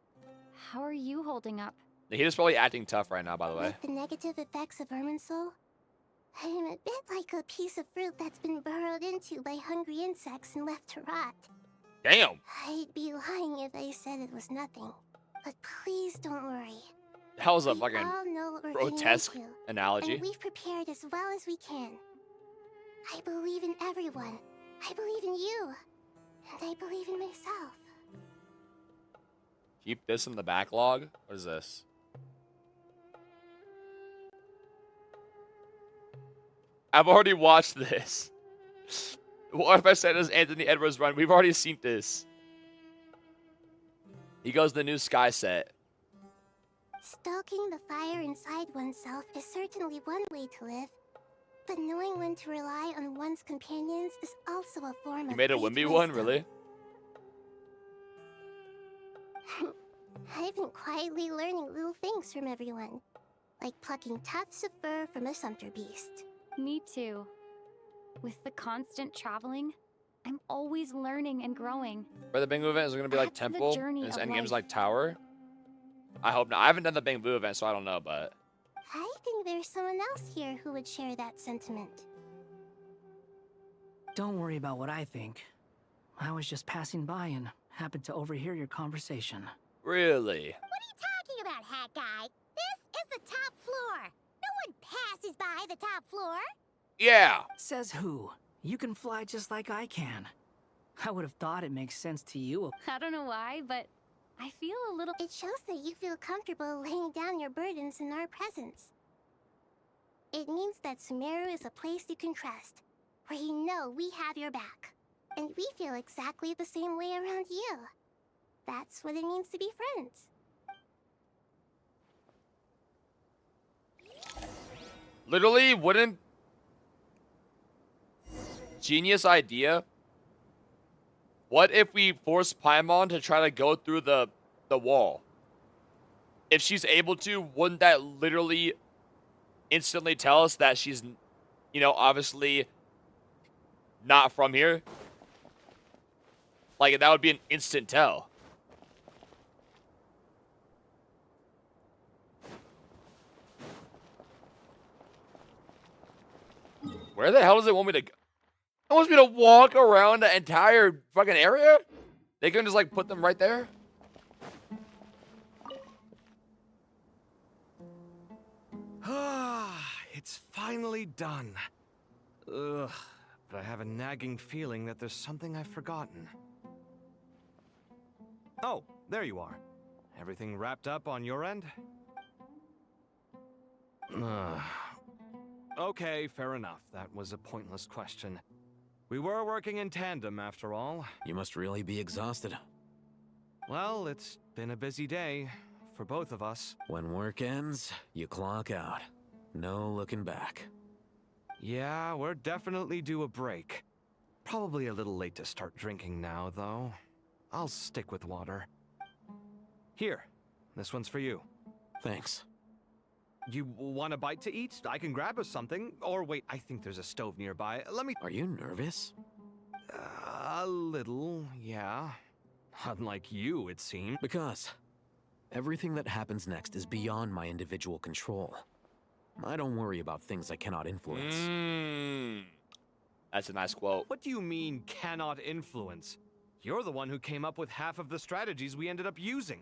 How are you holding up? He's probably acting tough right now, by the way. With the negative effects of Irminsul, I'm a bit like a piece of fruit that's been burrowed into by hungry insects and left to rot. Damn. I'd be lying if I said it was nothing. But please don't worry. That was a We fucking all know what we're grotesque getting into, analogy. and we've prepared as well as we can. I believe in everyone. I believe in you. And I believe in myself. Keep this in the backlog? What is this? I've already watched this. What if I said this Anthony Edwards run? We've already seen this. He goes to the new Sky set. Stoking the fire inside oneself is certainly one way to live. But knowing when to rely on one's companions is also a form You of made a great Wimby one, wisdom. really? I've been quietly learning little things from everyone. Like plucking tufts of fur from a sumpter beast. Me too. With the constant traveling, I'm always learning and growing. For the Bangbu event, is it going to be like That's the Temple? journey And his of endgame's life. like Tower? I hope not. I haven't done the Bangbu event, so I don't know, but... I think there's someone else here who would share that sentiment. Don't worry about what I think. I was just passing by and happened to overhear your conversation. Really? What are you talking about, Hat Guy? This is the top floor. No one passes by the top floor. Yeah. Says who? You can fly just like I can. I would have thought it makes sense to you. I don't know why, but I feel a little... It shows that you feel comfortable laying down your burdens in our presence. It means that Sumeru is a place you can trust, where you know we have your back. And we feel exactly the same way around you. That's what it means to be friends. Literally, wouldn't... Genius idea. What if we force Paimon to try to go through the wall? If she's able to, wouldn't that literally instantly tell us that she's, you know, obviously not from here? Like, that would be an instant tell. Where the hell does it want me to go? It wants me to walk around the entire fucking area? They can just, like, put them right there? Ah, it's finally done. Ugh, but I have a nagging feeling that there's something I've forgotten. Oh, there you are. Everything wrapped up on your end? Okay, fair enough. That was a pointless question. We were working in tandem, after all. You must really be exhausted. Well, it's been a busy day for both of us. When work ends, you clock out. No looking back. Yeah, we're definitely due a break. Probably a little late to start drinking now, though. I'll stick with water. Here, this one's for you. Thanks. You want a bite to eat? I can grab us something. Or wait, I think there's a stove nearby. Let me... Are you nervous? A little, yeah. Unlike you, it seems. Because everything that happens next is beyond my individual control. I don't worry about things I cannot influence. That's a nice quote. What do you mean, cannot influence? You're the one who came up with half of the strategies we ended up using.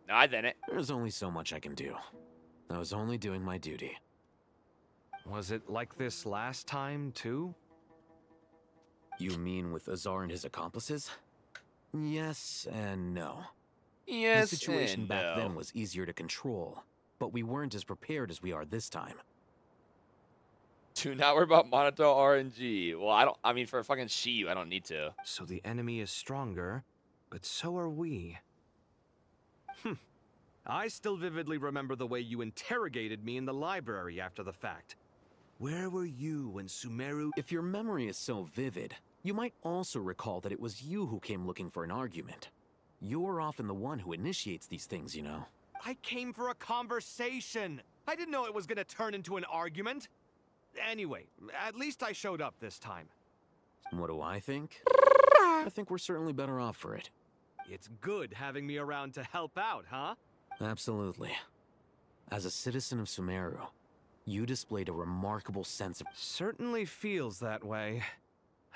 No, I didn't. There's only so much I can do. I was only doing my duty. Was it like this last time, too? You mean with Azar and his accomplices? Yes and no. Yes The situation and back no. then was easier to control, but we weren't as prepared as we are this time. Dude, now we're about Monito RNG. Well, I mean, for fucking sheep, I don't need to. So the enemy is stronger, but so are we. I still vividly remember the way you interrogated me in the library after the fact. Where were you when Sumeru... If your memory is so vivid, you might also recall that it was you who came looking for an argument. You're often the one who initiates these things, you know. I came for a conversation. I didn't know it was gonna turn into an argument. Anyway, at least I showed up this time. What do I think? I think we're certainly better off for it. It's good having me around to help out, huh? Absolutely. As a citizen of Sumeru, you displayed a remarkable sense of... Certainly feels that way.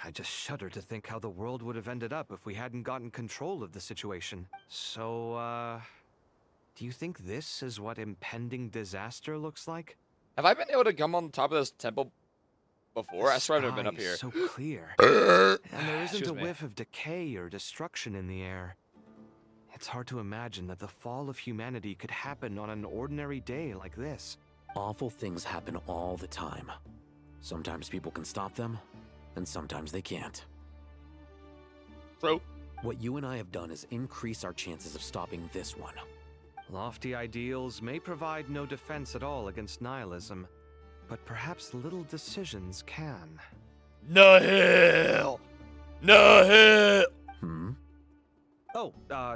I just shudder to think how the world would have ended up if we hadn't gotten control of the situation. So, do you think this is what impending disaster looks like? Have I been able to come on top of this temple before? I swear I've never been up here. So clear. And there isn't Excuse a me. whiff of decay or destruction in the air. It's hard to imagine that the fall of humanity could happen on an ordinary day like this. Awful things happen all the time. Sometimes people can stop them, and sometimes they can't. True. What you and I have done is increase our chances of stopping this one. Lofty ideals may provide no defense at all against nihilism, but perhaps little decisions can. Nihil! Nihil! Oh,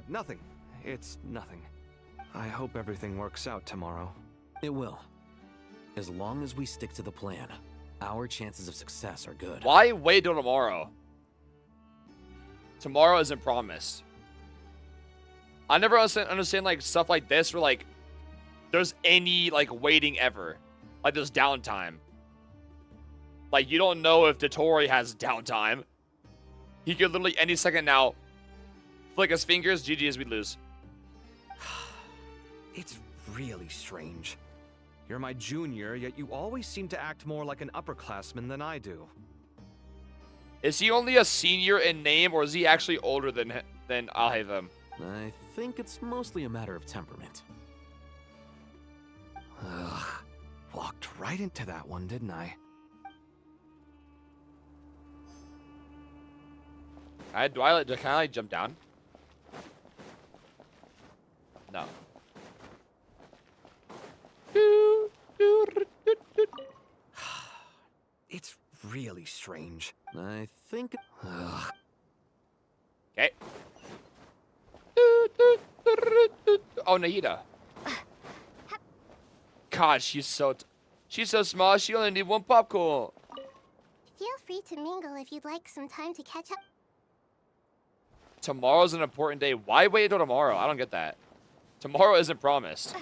nothing. It's nothing. I hope everything works out tomorrow. It will. As long as we stick to the plan, our chances of success are good. Why wait till tomorrow? Tomorrow isn't promised. I never understand like stuff like this where like there's any like waiting ever. Like there's downtime. Like you don't know if dottore has downtime. He could literally any second now flick his fingers, GG's, we lose. It's really strange. You're my junior, yet you always seem to act more like an upperclassman than I do. Is he only a senior in name, or is he actually older than Alhaven? I think it's mostly a matter of temperament. Ugh. Walked right into that one, didn't I? Can I jump down? No. It's really strange. I think... Ugh. Okay. Oh, Naida. God, she's so small. She only need one popcorn. Feel free to mingle if you'd like some time to catch up. Tomorrow's an important day. Why wait until tomorrow? I don't get that. Tomorrow isn't promised.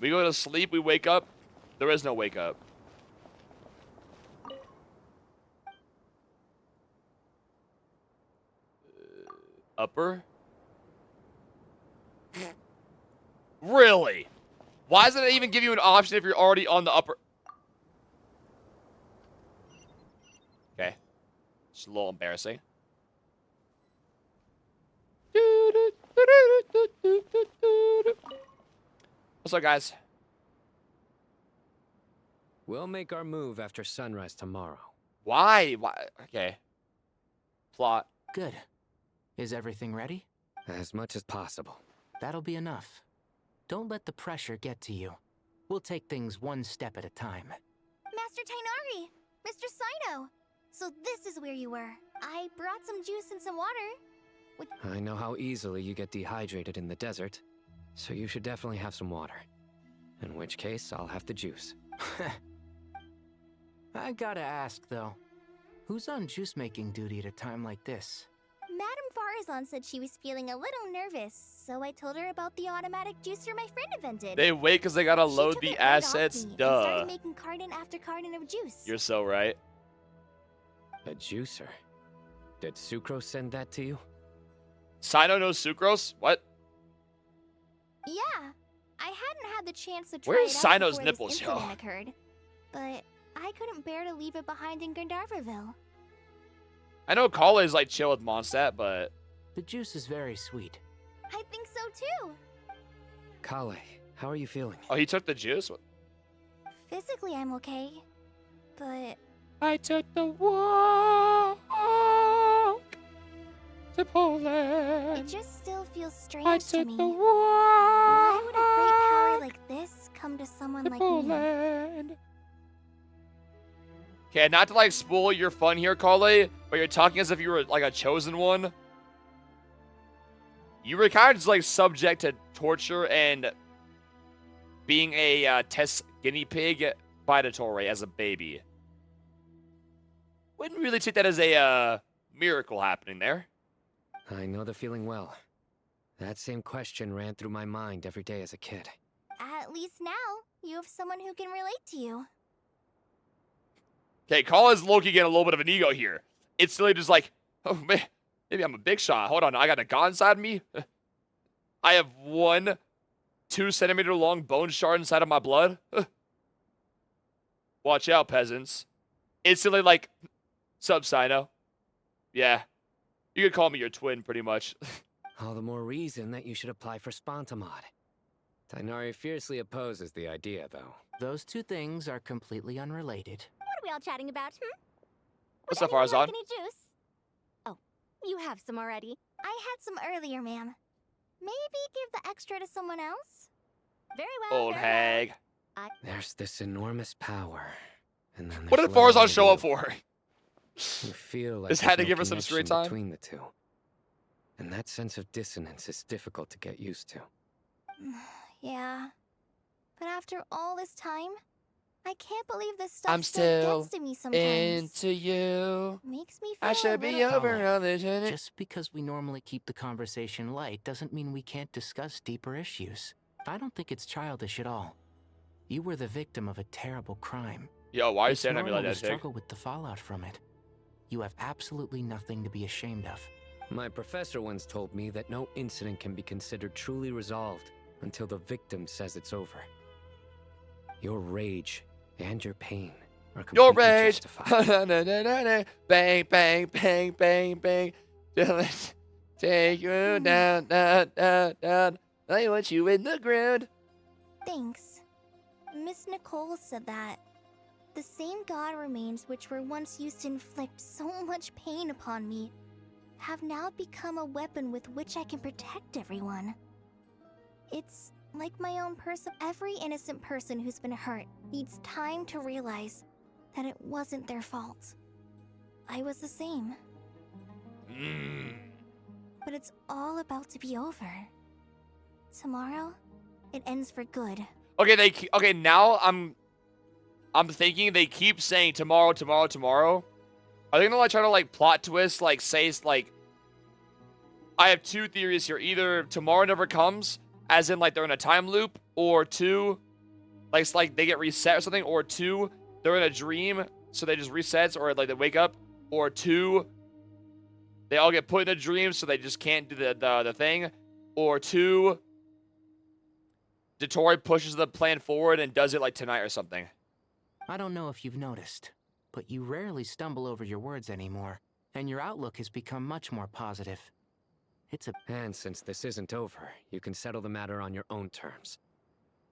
We go to sleep, we wake up. There is no wake up. Upper? Really? Why doesn't it even give you an option if you're already on the upper? Okay. It's a little embarrassing. What's up, guys? We'll make our move after sunrise tomorrow. Why? Why? Okay. Plot. Good. Is everything ready? As much as possible. That'll be enough. Don't let the pressure get to you. We'll take things one step at a time. Master Tainari! Mr. Sino! So this is where you were. I brought some juice and some water. I know how easily you get dehydrated in the desert, so you should definitely have some water. In which case, I'll have the juice. I gotta ask, though. Who's on juice-making duty at a time like this? Madame Farazan said she was feeling a little nervous, so I told her about the automatic juicer my friend invented. They wait because they gotta load the assets. And Duh. started making carton after carton of juice. You're so right. A juicer? Did Sucrose send that to you? Sino knows sucrose? What? Yeah. I hadn't had the chance to try Where's it out Sino's before nipples, this incident yo? occurred, but I couldn't bear to leave it behind in Gandharvaville. I know Kala is like chill with Mondstadt, but the juice is very sweet. I think so too. Kale, how are you feeling? Oh, he took the juice? Physically, I'm okay, but I took the walk to Poland. It just still feels strange I to took me. the walk Why would a great power like this come to someone to like Poland. me? Okay, not to like spoil your fun here, Kale, but you're talking as if you were like a chosen one. You were kind of just like subject to torture and being a test guinea pig by dottore as a baby. Wouldn't really take that as a miracle happening there. I know the feeling well. That same question ran through my mind every day as a kid. At least now, you have someone who can relate to you. Okay, Colin's low-key getting a little bit of an ego here. It's really just like, oh man, maybe I'm a big shot. Hold on, I got a god inside me. I have 1 2-centimeter long bone shard inside of my blood. Watch out, peasants. Instantly like, sub Sino. Yeah, you could call me your twin, pretty much. All the more reason that you should apply for Spontamod. Tighnari fiercely opposes the idea, though. Those two things are completely unrelated. What are we all chatting about, What's Would up, anyone Farzan? like any juice? Oh, you have some already. I had some earlier, ma'am. Maybe give the extra to someone else? Very well. Old hag. There's this enormous power, and then What there's did Farzan what show I up for? do. You feel like Just had to there's no give her some screen connection time? between the two. And that sense of dissonance is difficult to get used to. Yeah. But after all this time, I can't believe this stuff I'm still gets to me sometimes. into you. Makes me feel I should be over all this. Just because we normally keep the conversation light doesn't mean we can't discuss deeper issues. I don't think it's childish at all. You were the victim of a terrible crime. Yo, why are you It's staring at me like normal that, to Tig? struggle with the fallout from it. You have absolutely nothing to be ashamed of. My professor once told me that no incident can be considered truly resolved until the victim says it's over. Your rage and your pain are completely Your rage. justified. Bang, bang, bang, bang, bang. Just take you down, down, down, down. I want you in the ground. Thanks. Miss Nicole said that the same god remains which were once used to inflict so much pain upon me have now become a weapon with which I can protect everyone. It's like my own person. Every innocent person who's been hurt needs time to realize that it wasn't their fault. I was the same. But it's all about to be over. Tomorrow, it ends for good. Okay, now I'm thinking they keep saying tomorrow, tomorrow, tomorrow. Are they gonna like try to like plot twist, like say like I have 2 theories here. Either tomorrow never comes, as in like they're in a time loop, or 2, like it's like they get reset or something, or 2, they're in a dream, so they just resets, or like they wake up, or 2, they all get put in a dream, so they just can't do the thing, or 2, dottore pushes the plan forward and does it like tonight or something. I don't know if you've noticed, but you rarely stumble over your words anymore, and your outlook has become much more positive. And since this isn't over, you can settle the matter on your own terms.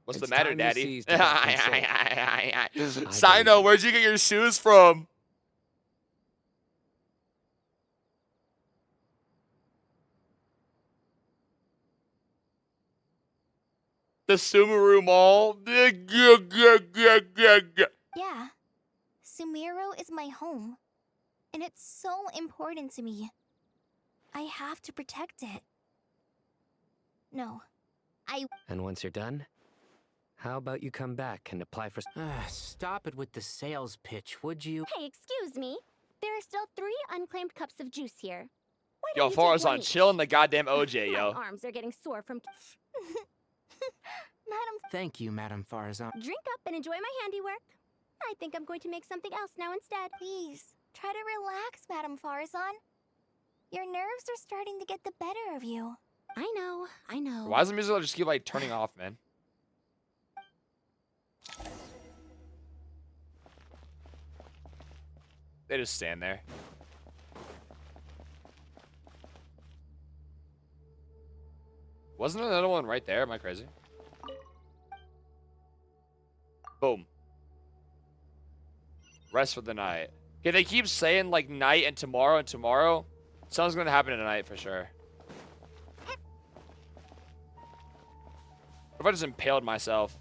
What's It's the matter, time you Daddy? seized control. Sino, where'd you get your shoes from? The Sumeru Mall. Yeah. Sumeru is my home. And it's so important to me. I have to protect it. No. And once you're done, how about you come back and apply for... Stop it with the sales pitch, would you? Hey, excuse me. There are still 3 unclaimed cups of juice here. Why Yo, don't you take one Farzan, each? chill in the goddamn OJ, yo. My arms are getting sore from... Madam, Thank you, Madam Farzan. drink up and enjoy my handiwork. I think I'm going to make something else now instead. Please, try to relax, Madam Farzan. Your nerves are starting to get the better of you. I know. Why does the music just keep like turning off, man? They just stand there. Wasn't there another one right there? Am I crazy? Boom. Rest for the night. Okay, they keep saying like night and tomorrow. Something's gonna happen tonight for sure. What if I just impaled myself?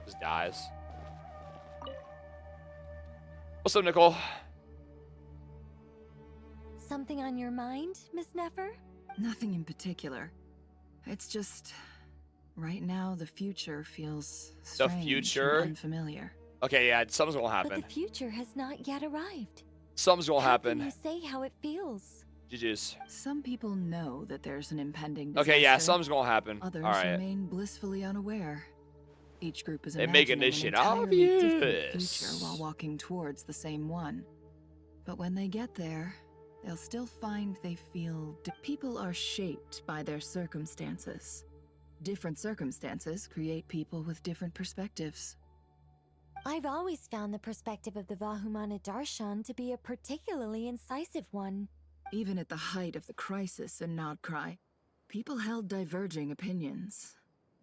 Just dies. What's up, Nicole? something on your mind, Miss Nefer? Nothing in particular. It's just, right now the future feels The strange future? and unfamiliar. Okay, yeah, something's gonna But happen. the future has not yet arrived. Something's gonna How can happen. you say how it feels? GG's. Some people know that there's an impending disaster. Okay, yeah, something's gonna happen. Others Alright. remain blissfully unaware. Each group is They're making imagining this an shit entirely different obvious. future while walking towards the same one. But when they get there, they'll still find they feel people are shaped by their circumstances. Different circumstances create people with different perspectives. I've always found the perspective of the Vahumana Darshan to be a particularly incisive one. Even at the height of the crisis in KRAI, people held diverging opinions.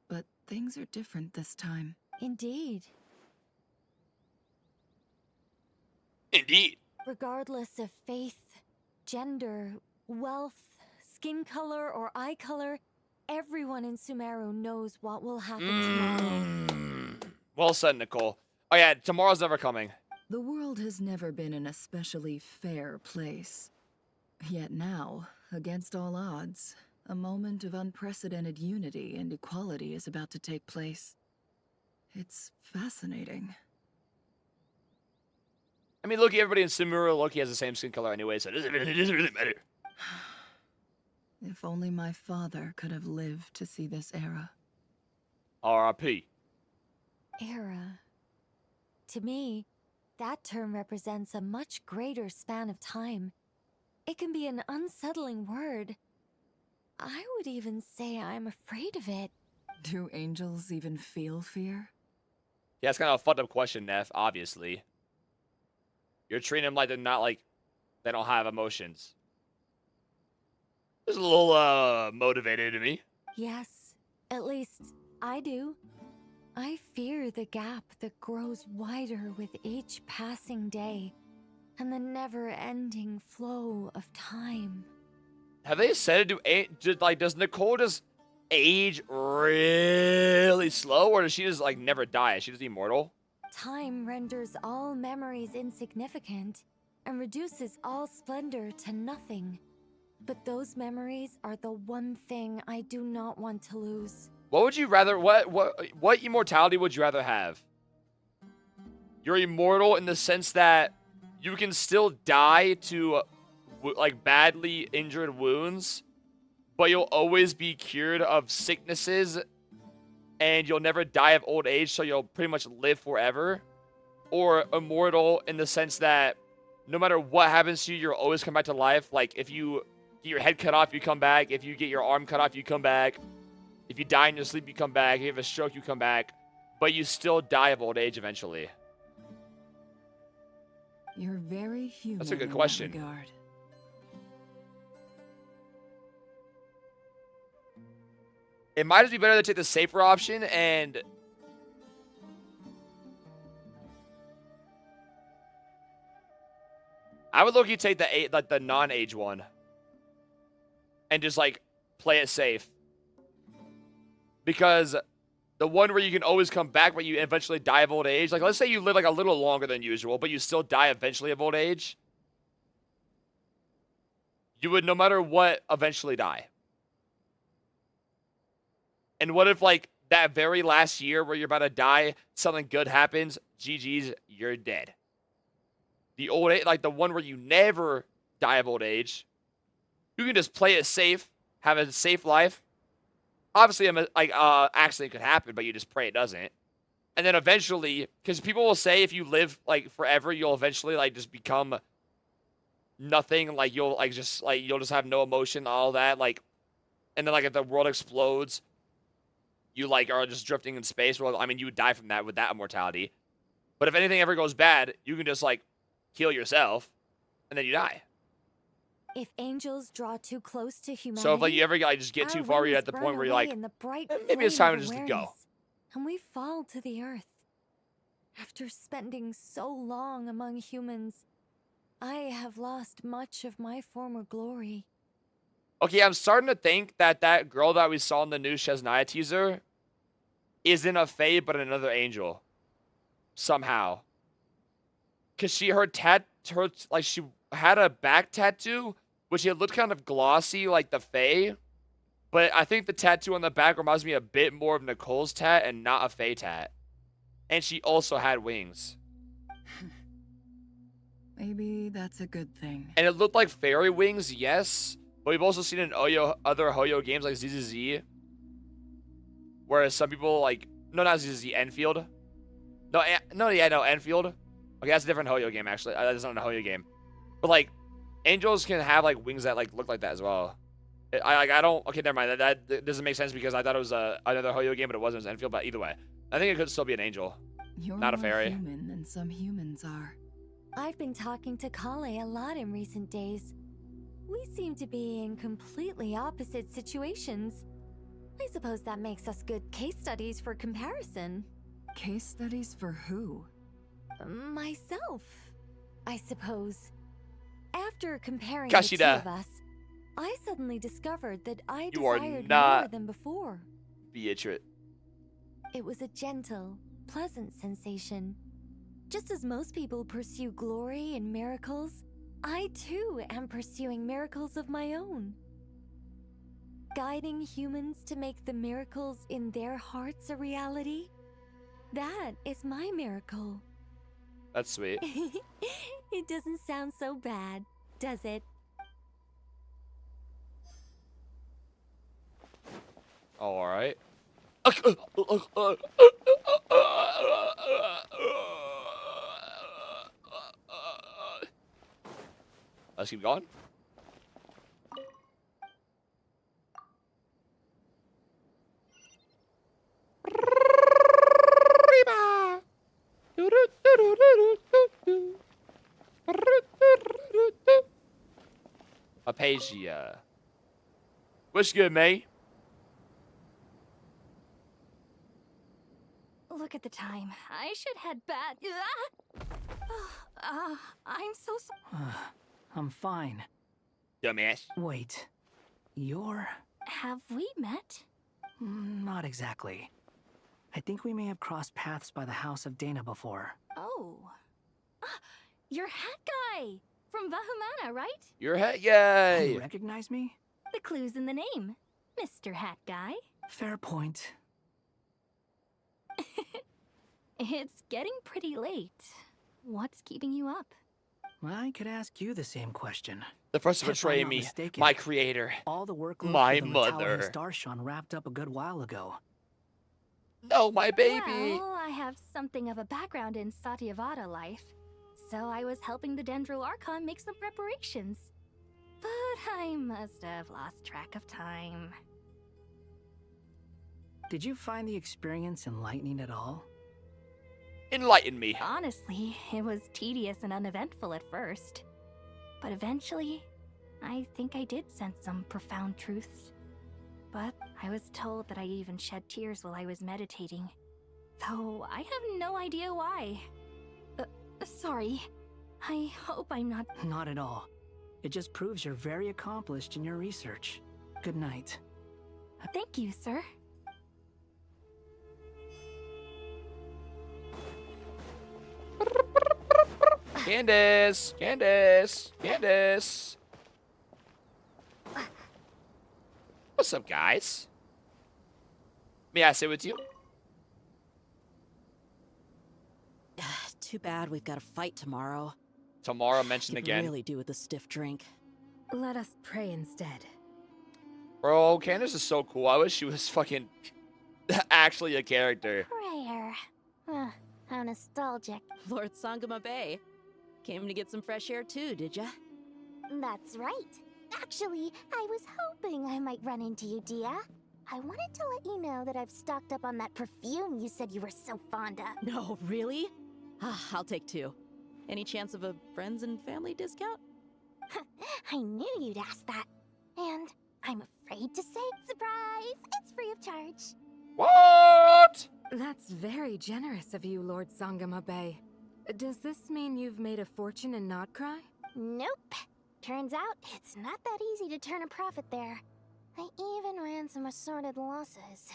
But things are different this time. Indeed. Indeed. Regardless of faith, gender, wealth, skin color, or eye color, everyone in Sumeru knows what will happen tomorrow. Well said, Nicole. Oh yeah, tomorrow's never coming. The world has never been an especially fair place. Yet now, against all odds, a moment of unprecedented unity and equality is about to take place. It's fascinating. I mean, look, everybody in Sumeru, Loki has the same skin color anyway, so it doesn't really matter. If only my father could have lived to see this era. R.I.P. Era. To me, that term represents a much greater span of time. It can be an unsettling word. I would even say I'm afraid of it. Do angels even feel fear? Yeah, it's kind of a fucked up question, Neff, obviously. You're treating them like they're not, like, they don't have emotions. It's a little, motivated to me. Yes, at least I do. I fear the gap that grows wider with each passing day, and the never-ending flow of time. Have they said does Nicole just age really slow, or does she just, like, never die? Is she just immortal? Time renders all memories insignificant and reduces all splendor to nothing. But those memories are the one thing I do not want to lose. What would you rather, what immortality would you rather have? You're immortal in the sense that you can still die to, like, badly injured wounds, but you'll always be cured of sicknesses, and you'll never die of old age, so you'll pretty much live forever. Or immortal in the sense that no matter what happens to you, you'll always come back to life. Like, if you get your head cut off, you come back. If you get your arm cut off, you come back. If you die in your sleep, you come back. If you have a stroke, you come back. But you still die of old age eventually. You're very human. That's a good in question. that regard. It might just be better to take the safer option and... I would look, you take the non-age one. And just, like, play it safe. Because the one where you can always come back, but you eventually die of old age. Like, let's say you live, like, a little longer than usual, but you still die eventually of old age. You would, no matter what, eventually die. And what if, like, that very last year where you're about to die, something good happens, GG's, you're dead. The old age, like the one where you never die of old age, you can just play it safe, have a safe life. Obviously, accident could happen, but you just pray it doesn't. And then eventually, because people will say if you live, like, forever, you'll eventually, like, just become nothing. Like, you'll just have no emotion, all that. Like, and then, like, if the world explodes, you, like, are just drifting in space. Well, I mean, you would die from that with that immortality. But if anything ever goes bad, you can just, like, kill yourself, and then you die. If angels draw too close to humanity, So if, like, you ever, like, just get too far, you're at the point where you're like, maybe it's time just to go. And we fall to the earth. After spending so long among humans, I have lost much of my former glory. Okay, I'm starting to think that that girl that we saw in the new Shesnaya teaser isn't a Fae, but another angel. Somehow. Because she had a back tattoo which it looked kind of glossy like the Fae. But I think the tattoo on the back reminds me a bit more of Nicole's tat and not a Fae tat. And she also had wings. Maybe that's a good thing. And it looked like fairy wings, yes. But we've also seen in other Hoyo games like ZZZ. Whereas some people like... No, not ZZZ, Enfield. No, Enfield. Okay, that's a different Hoyo game, actually. That's not a Hoyo game. But, like, angels can have, like, wings that, like, look like that as well. I don't... Okay, never mind. That doesn't make sense because I thought it was another Hoyo game, but it wasn't. It was Enfield. But either way, I think it could still be an angel. You're not a more fairy. human than some humans are. I've been talking to KRAI a lot in recent days. We seem to be in completely opposite situations. I suppose that makes us good case studies for comparison. Case studies for who? Myself, I suppose. After comparing Kashida. the two of us, I suddenly discovered that I You are desired not more than before. Beatrice. It was a gentle, pleasant sensation. Just as most people pursue glory and miracles, I too am pursuing miracles of my own. Guiding humans to make the miracles in their hearts a reality, that is my miracle. That's sweet. It doesn't sound so bad, does it? All right. Let's keep going. Apasia. What's good, mate? Look at the time. I should head back. I'm so sorry. I'm fine. Dumbass. Wait. You're... Have we met? Not exactly. I think we may have crossed paths by the house of Dana before. Oh. You're Hat Guy! From Vahumana, right? Your head, yay! You recognize me? The clue's in the name. Mr. Hat Guy. Fair point. It's getting pretty late. What's keeping you up? I could ask you the same question. The first to If I'm betray not me, mistaken, my creator, all the workload my for the mother. Archon wrapped up a good while ago. No, my baby. Well, I have something of a background in Satyavada life, so I was helping the Dendro Archon make some preparations. But I must have lost track of time. Did you find the experience enlightening at all? Enlighten me. Honestly, it was tedious and uneventful at first. But eventually, I think I did sense some profound truths. But I was told that I even shed tears while I was meditating. Though I have no idea why. Sorry. I hope I'm not... Not at all. It just proves you're very accomplished in your research. Good night. Thank you, sir. Candace! Candace! Candace! What's up, guys? May I sit with you? Too bad we've got a fight tomorrow. Tomorrow mentioned Could again. really do with a stiff drink. Let us pray instead. Bro, Candace is so cool. I wish she was fucking actually a character. Prayer. How nostalgic. Lord Sangama Bay. Came to get some fresh air too, did ya? That's right. Actually, I was hoping I might run into you, Dia. I wanted to let you know that I've stocked up on that perfume you said you were so fond of. No, really? I'll take two. Any chance of a friends and family discount? I knew you'd ask that. And I'm afraid to say, surprise, it's free of charge. What? That's very generous of you, Lord Sangama Bay. Does this mean you've made a fortune in Not Cry? Nope. Turns out it's not that easy to turn a profit there. I even ran some assorted losses.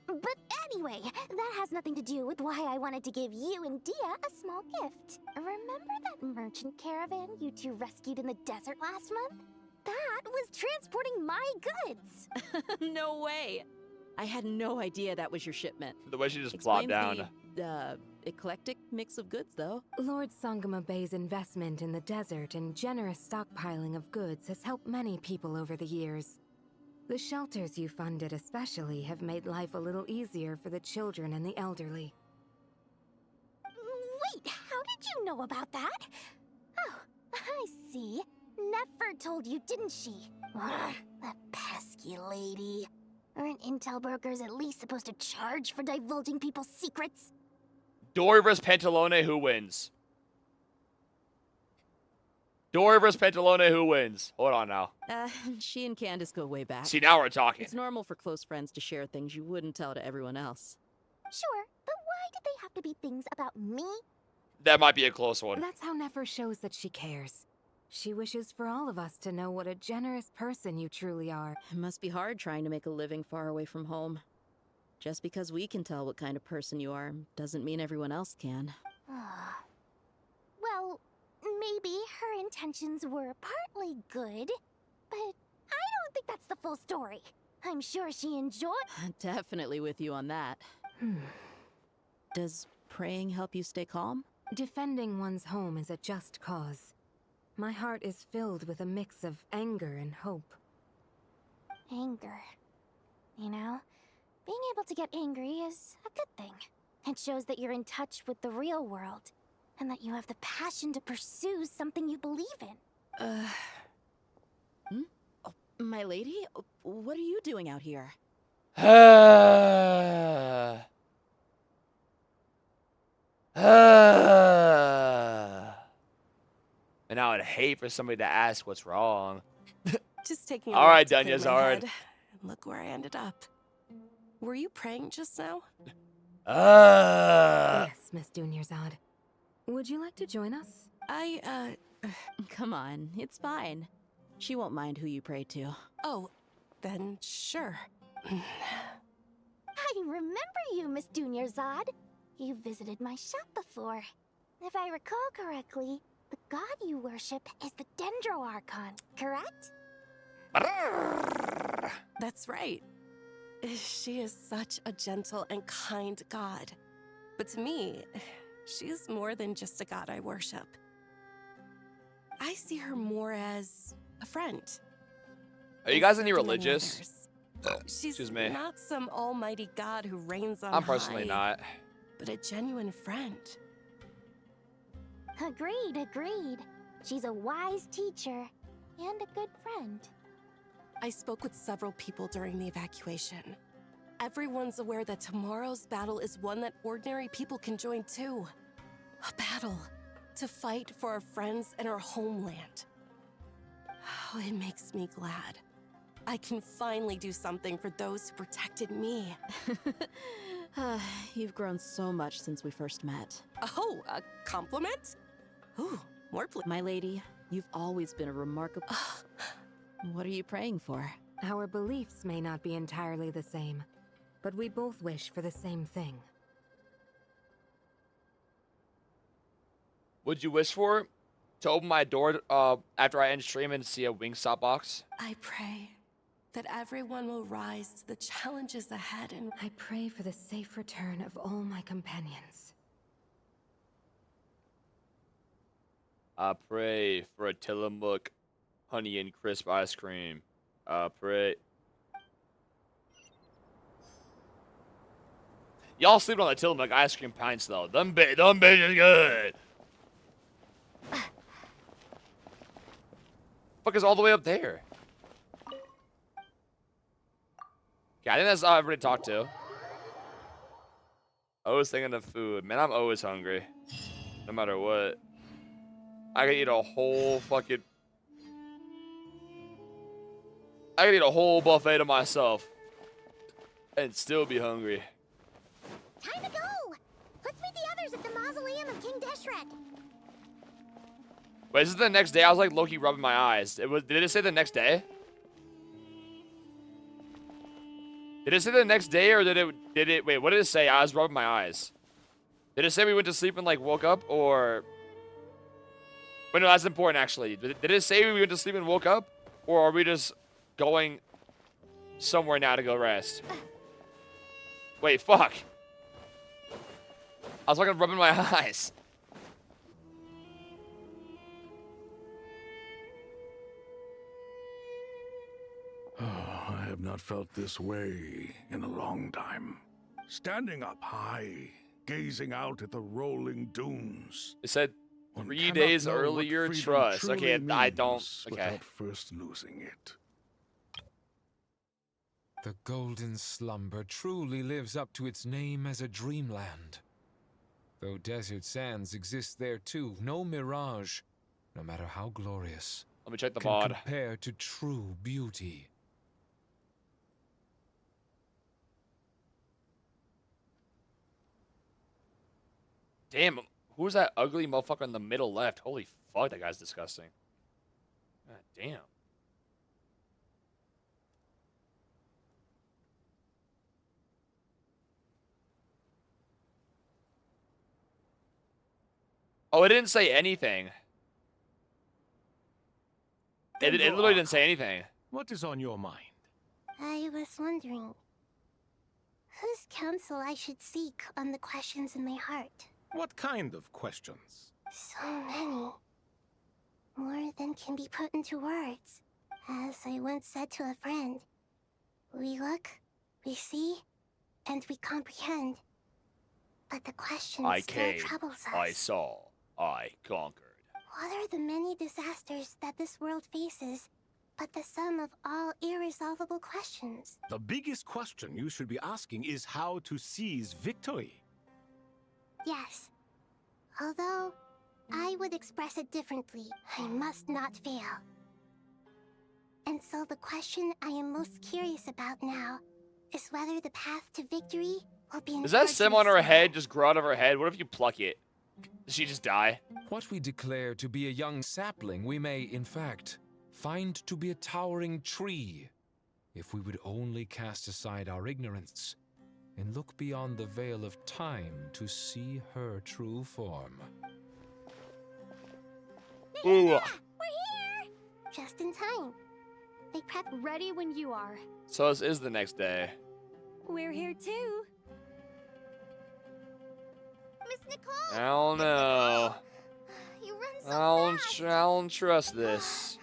But anyway, that has nothing to do with why I wanted to give you and Dia a small gift. Remember that merchant caravan you two rescued in the desert last month? That was transporting my goods. No way. I had no idea that was your shipment. The way she just plopped down. The eclectic mix of goods, though. Lord Sangama Bay's investment in the desert and generous stockpiling of goods has helped many people over the years. The shelters you funded especially have made life a little easier for the children and the elderly. Wait, how did you know about that? Oh, I see. Nefer told you, didn't she? Ugh, that pesky lady. Aren't intel brokers at least supposed to charge for divulging people's secrets? Dory vs. Pantalone, who wins? Dory vs. Pantalone, who wins? Hold on now. She and Candace go way back. See, now we're talking. It's normal for close friends to share things you wouldn't tell to everyone else. Sure, but why did they have to be things about me? That might be a close one. That's how Nefer shows that she cares. She wishes for all of us to know what a generous person you truly are. It must be hard trying to make a living far away from home. Just because we can tell what kind of person you are doesn't mean everyone else can. Well, maybe her intentions were partly good, but I don't think that's the full story. I'm sure she enjoyed— Definitely with you on that. Does praying help you stay calm? Defending one's home is a just cause. My heart is filled with a mix of anger and hope. Anger. You know, being able to get angry is a good thing. It shows that you're in touch with the real world, and that you have the passion to pursue something you believe in. Oh, my lady? What are you doing out here? And I would hate for somebody to ask what's wrong. Just taking All right, Dunya Zard. Look where I ended up. Were you praying just now? Yes, Miss Dunyarzad. Would you like to join us? Come on, it's fine. She won't mind who you pray to. Oh, then sure. I remember you, Miss Dunyarzad. You visited my shop before. If I recall correctly, the god you worship is the Dendro Archon, correct? That's right. She is such a gentle and kind god. But to me, she's more than just a god I worship. I see her more as a friend. Are you guys any religious? She's Excuse me. not some almighty god who reigns on I'm personally high, not. but a genuine friend. Agreed. She's a wise teacher and a good friend. I spoke with several people during the evacuation. Everyone's aware that tomorrow's battle is one that ordinary people can join too. A battle to fight for our friends and our homeland. Oh, it makes me glad. I can finally do something for those who protected me. You've grown so much since we first met. Oh, a compliment? Ooh, more please. My lady, you've always been a remarkable... What are you praying for? Our beliefs may not be entirely the same, but we both wish for the same thing. Would you wish for to open my door after I end stream and see a Wingstop box? I pray that everyone will rise to the challenges ahead and... I pray for the safe return of all my companions. I pray for a Tillamook honey and crisp ice cream. I pray. Y'all sleeping on the Tillamook ice cream pints though. Them bitches good. Fuck is all the way up there? Yeah, I think that's all everybody to talk to. Always thinking of food. Man, I'm always hungry. No matter what. I could eat a whole fucking... I could eat a whole buffet to myself. And still be hungry. Time to go! Let's meet the others at the mausoleum of King Deshret. Wait, is this the next day? I was like low-key rubbing my eyes. Did it say the next day? Did it say the next day or did it wait, what did it say? I was rubbing my eyes. Did it say we went to sleep and like woke up or... Wait, no, that's important actually. Did it say we went to sleep and woke up? Or are we just going somewhere now to go rest? Wait, fuck. I was fucking rubbing my eyes. I have not felt this way in a long time. Standing up high, gazing out at the rolling dunes. It said One 3 cannot days know what earlier freedom trust. truly Okay, I don't. means Okay. Without first losing it. The golden slumber truly lives up to its name as a dreamland. Though desert sands exist there too, no mirage, no matter how glorious, Let me check the can mod. compare to true beauty. Damn, who's that ugly motherfucker in the middle left? Holy fuck, that guy's disgusting. God damn. Oh, it didn't say anything. It literally didn't say anything. What is on your mind? I was wondering whose counsel I should seek on the questions in my heart. What kind of questions? So many. More than can be put into words. As I once said to a friend, we look, we see, and we comprehend. But the question I still came, troubles us. I saw, I conquered. What are the many disasters that this world faces, but the sum of all irresolvable questions? The biggest question you should be asking is how to seize victory. Yes. Although, I would express it differently. I must not fail. And so the question I am most curious about now is whether the path to victory will be Does that stem on her head just grow out of her head? What if you pluck it? Does she just die? What we declare to be a young sapling, we may, in fact, find to be a towering tree, if we would only cast aside our ignorance and look beyond the veil of time to see her true form. Ooh. We're here! Just in time. They prep ready when you are. So this is the next day. We're here too. Miss Nicole! I don't know. You run so fast. I don't trust this.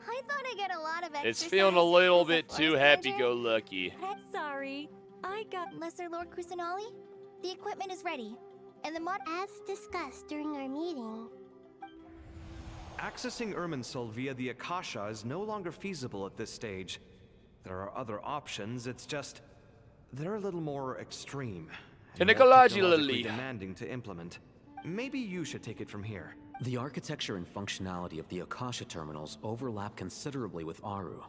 I thought I'd get a lot of exercise. It's feeling a little as bit forest too ranger. happy-go-lucky. That's sorry. I got Lesser Lord Kusanali. The equipment is ready. And the mod... As discussed during our meeting, Accessing Irminsul via the Akasha is no longer feasible at this stage. There are other options, it's just... they're a little more extreme. and more technologically demanding to implement. Maybe you should take it from here. The architecture and functionality of the Akasha terminals overlap considerably with Aru.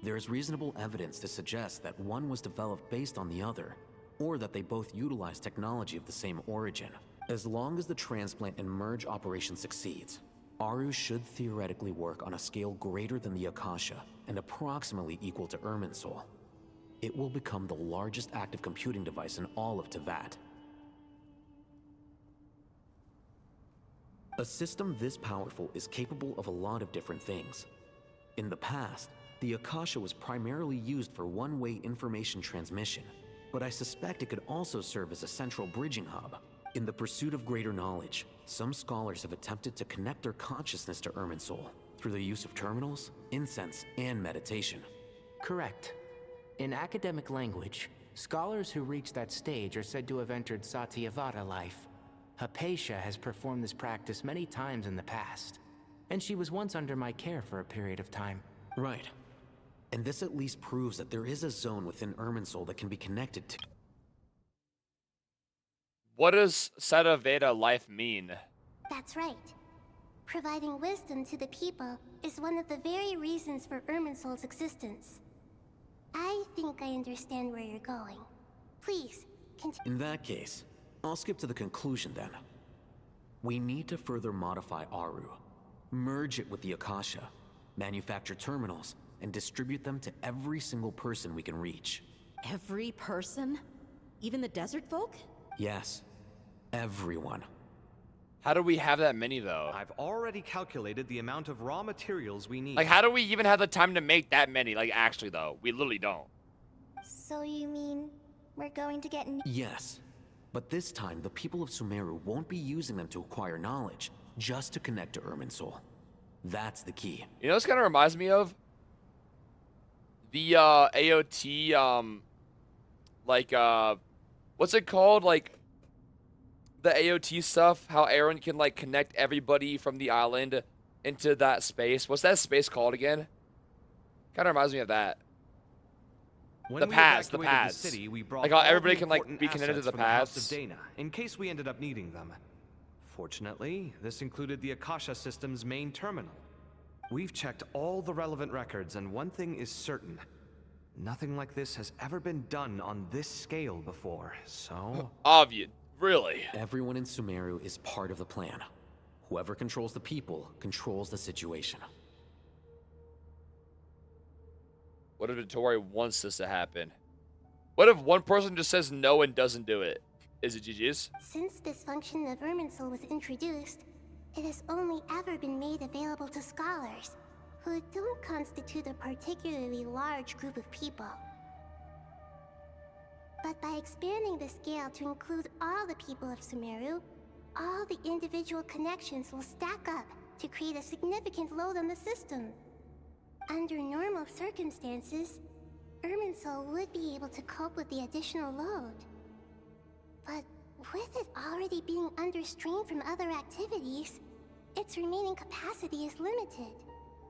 There is reasonable evidence to suggest that one was developed based on the other, or that they both utilize technology of the same origin. As long as the transplant and merge operation succeeds, Aru should theoretically work on a scale greater than the Akasha and approximately equal to Irminsul. It will become the largest active computing device in all of Teyvat. A system this powerful is capable of a lot of different things. In the past, the Akasha was primarily used for one-way information transmission, but I suspect it could also serve as a central bridging hub. In the pursuit of greater knowledge, some scholars have attempted to connect their consciousness to Irminsul through the use of terminals, incense, and meditation. Correct. In academic language, scholars who reach that stage are said to have entered Satyavada life. Hypatia has performed this practice many times in the past, and she was once under my care for a period of time. Right. And this at least proves that there is a zone within Irminsul that can be connected to... What does Satyavada life mean? that's right. Providing wisdom to the people is one of the very reasons for Irminsul's existence. I think I understand where you're going. Please, continue. In that case, I'll skip to the conclusion then. We need to further modify Aru, merge it with the Akasha, manufacture terminals, and distribute them to every single person we can reach. Every person? Even the desert folk? Yes, everyone. How do we have that many, though? I've already calculated the amount of raw materials we need. Like, how do we even have the time to make that many? Like, actually, though, we literally don't. So you mean we're going to get... Yes, but this time the people of Sumeru won't be using them to acquire knowledge, just to connect to Irminsul. That's the key. You know, this kind of reminds me of the AOT, what's it called? Like, the AOT stuff, how Aaron can, like, connect everybody from the island into that space. What's that space called again? Kind of reminds me of that. When the we pads. evacuated the city, we brought Like how all the everybody can, like, important be connected to assets the from the House pads. of Dana, in case we ended up needing them. Fortunately, this included the Akasha system's main terminal. We've checked all the relevant records, and one thing is certain. Nothing like this has ever been done on this scale before, so... Obvious. Really? Everyone in Sumeru is part of the plan. Whoever controls the people controls the situation. What if dottore wants this to happen? What if one person just says no and doesn't do it? Is it GG's? Since this function of Irminsul was introduced, it has only ever been made available to scholars, who don't constitute a particularly large group of people. But by expanding the scale to include all the people of Sumeru, all the individual connections will stack up to create a significant load on the system. Under normal circumstances, Irminsul would be able to cope with the additional load. But with it already being under strain from other activities, its remaining capacity is limited.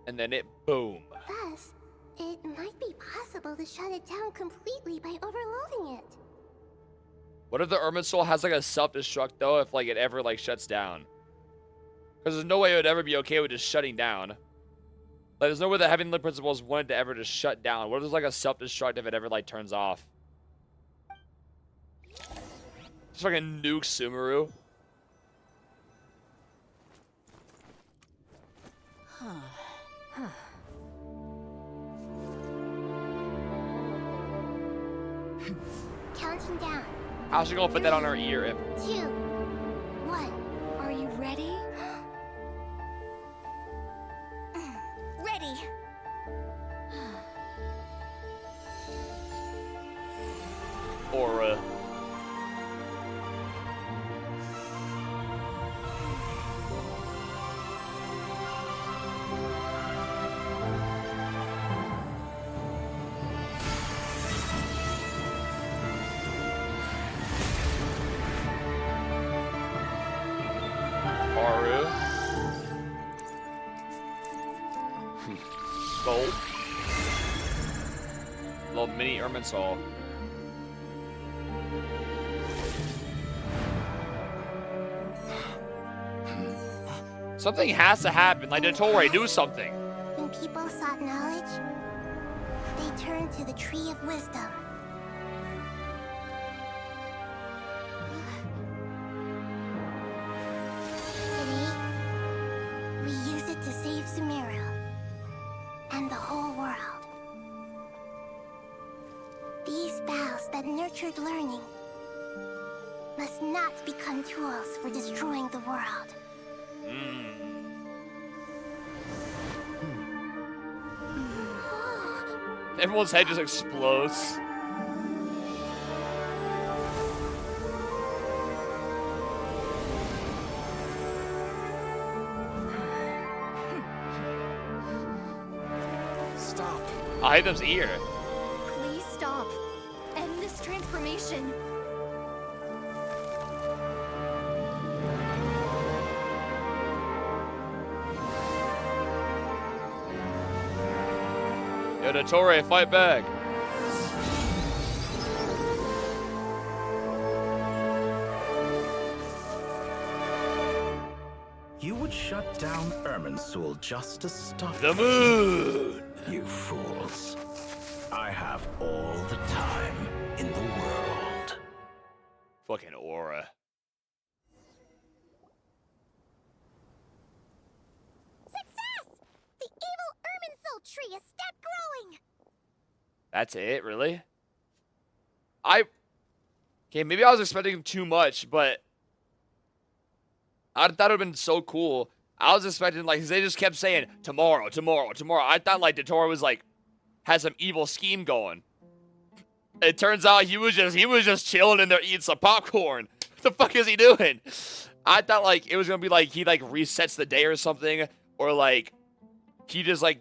And then it boom. Thus, it might be possible to shut it down completely by overloading it. What if the Irminsul has like a self-destruct though if like it ever like shuts down? Because there's no way it would ever be okay with just shutting down. Like there's no way that Heavenly Principles wanted to ever just shut down. What if there's like a self-destruct if it ever like turns off? Just fucking nuke Sumeru. Counting down. How's she gonna put that on her ear? 2, 1. Are you ready? Ready. Aura. Aru. Gold. Little mini Irminsul. Something has to happen. Like, dottore, do something. When people sought knowledge, they turned to the Tree of Wisdom. Today, we use it to save Sumeru and the whole world. These boughs that nurtured learning must not become tools for destroying the world. Everyone's head just explodes. Stop. I hit them's ear. Please stop. End this transformation. Yo, dottore, fight back. You would shut down Irminsul just to stop the moon. You fools. I have all the time in the world. Fucking aura. Success! The evil Irminsul tree has stopped growing! That's it, really? Okay, maybe I was expecting too much, but I thought it would have been so cool. I was expecting, like, 'cause they just kept saying, tomorrow, tomorrow, tomorrow. I thought, like, dottore was, like, had some evil scheme going. It turns out he was just chilling in there eating some popcorn. What the fuck is he doing? I thought, like, it was gonna be, like, he, like, resets the day or something. Or, like, he just, like,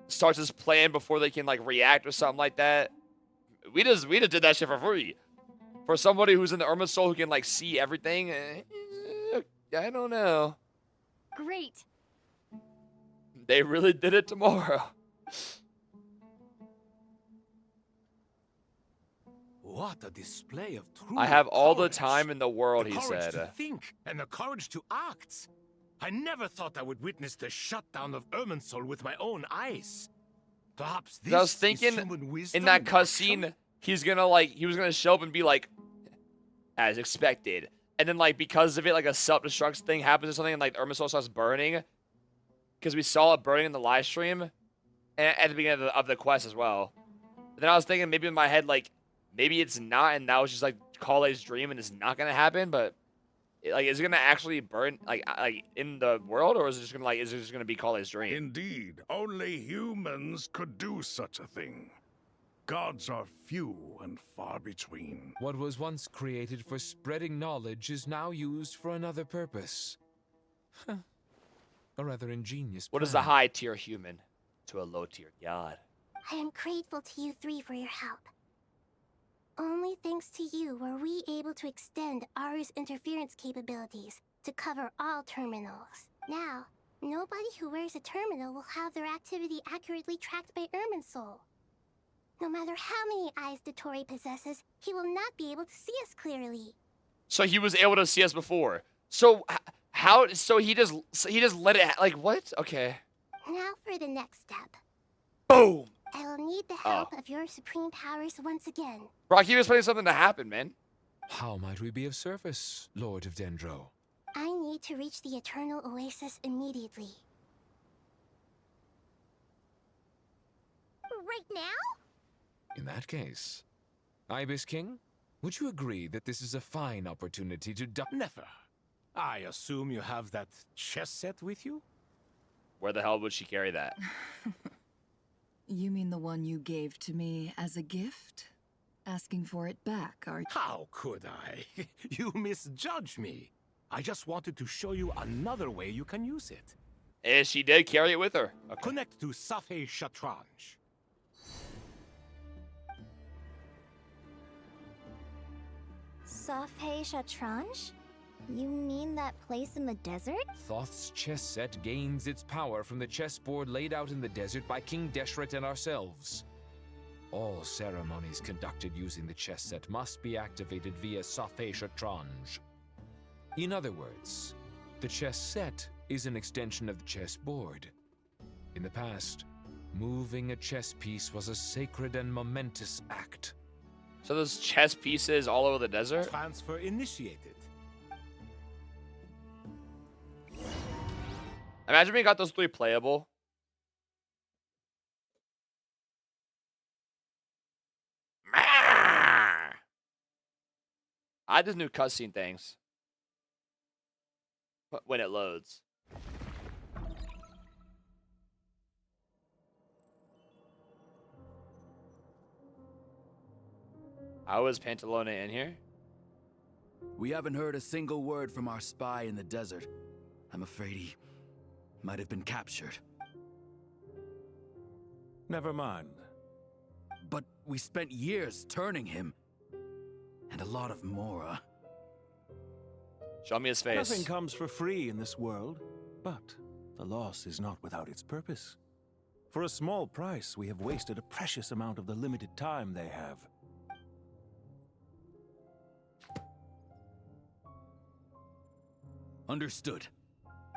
starts his plan before they can, like, react or something like that. We just did that shit for free. For somebody who's in the Irma Soul who can, like, see everything, I don't know. Great. They really did it tomorrow. What a display of true I have all the courage. time in the world, The he courage to said. think and the courage to act. I never thought I would witness the shutdown of Irminsul with my own eyes. Perhaps this I was is thinking human wisdom in that in cutscene, action? he was gonna show up and be like, as expected. And then, like, because of it, like, a self-destruct thing happens or something, and, like, Irminsul starts burning. Because we saw it burning in the live stream. And at the beginning of the quest as well. And then I was thinking, maybe in my head, like, maybe it's not, and that was just, like, KRAI's dream, and it's not gonna happen, but... Like, is it gonna actually burn, like in the world, or is it just gonna, like, is it just gonna be KRAI's dream? Indeed, only humans could do such a thing. Gods are few and far between. What was once created for spreading knowledge is now used for another purpose. Huh. A rather ingenious plan. What is a high-tier human to a low-tier god? I am grateful to you three for your help. Only thanks to you were we able to extend Aru's interference capabilities to cover all terminals. Now, nobody who wears a terminal will have their activity accurately tracked by Irminsul. No matter how many eyes dottore possesses, he will not be able to see us clearly. So he was able to see us before. So how? So he just let it. Like what? Okay. Now for the next step. Boom. I will need the help of your supreme powers once again. Brock, he was expecting something to happen, man. How might we be of service, Lord of Dendro? I need to reach the Eternal Oasis immediately. Right now? In that case, Ibis King, would you agree that this is a fine opportunity to Never. I assume you have that chess set with you? Where the hell would she carry that? You mean the one you gave to me as a gift? Asking for it back, are you? How could I? You misjudge me. I just wanted to show you another way you can use it. And she did carry it with her. Okay. Connect to Safei Shatranj. Safei Shatranj? You mean that place in the desert? Thoth's chess set gains its power from the chessboard laid out in the desert by King Deshret and ourselves. All ceremonies conducted using the chess set must be activated via Safei Shatranj. In other words, the chess set is an extension of the chessboard. In the past, moving a chess piece was a sacred and momentous act. So there's chess pieces all over the desert? Transfer initiated. Imagine we got those 3 playable. I just new cutscene things. When it loads. How is Pantalone in here? We haven't heard a single word from our spy in the desert. I'm afraid he might have been captured. Never mind. But we spent years turning him. And a lot of Mora. Show me his face. Nothing comes for free in this world, but the loss is not without its purpose. For a small price, we have wasted a precious amount of the limited time they have. Understood.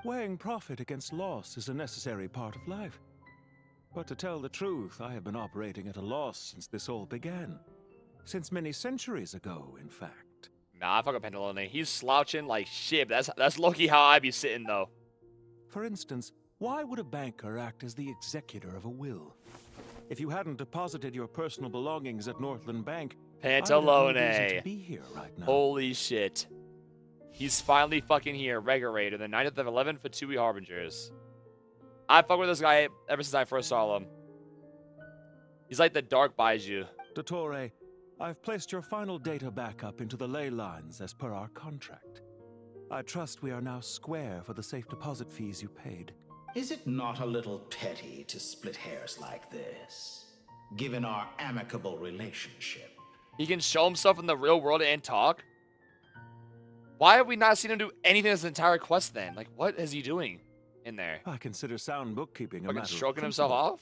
Weighing profit against loss is a necessary part of life. But to tell the truth, I have been operating at a loss since this all began. Since many centuries ago, in fact. Nah, I fuck with Pantalone. He's slouching like shit. That's low-key how I be sitting, though. For instance, why would a banker act as the executor of a will? If you hadn't deposited your personal belongings at Northland Bank, Pantalone. I would have no reason to be here right now. Holy shit. He's finally fucking here. Regulator, the 9th of 11 Fatui Harbingers. I fuck with this guy ever since I first saw him. He's like the Dark Baiju. Dottore, I've placed your final data backup into the ley lines as per our contract. I trust we are now square for the safe deposit fees you paid. Is it not a little petty to split hairs like this, given our amicable relationship? He can show himself in the real world and talk? Why have we not seen him do anything this entire quest then? Like, what is he doing in there? I consider sound bookkeeping a Fucking matter of stroking himself principle. off?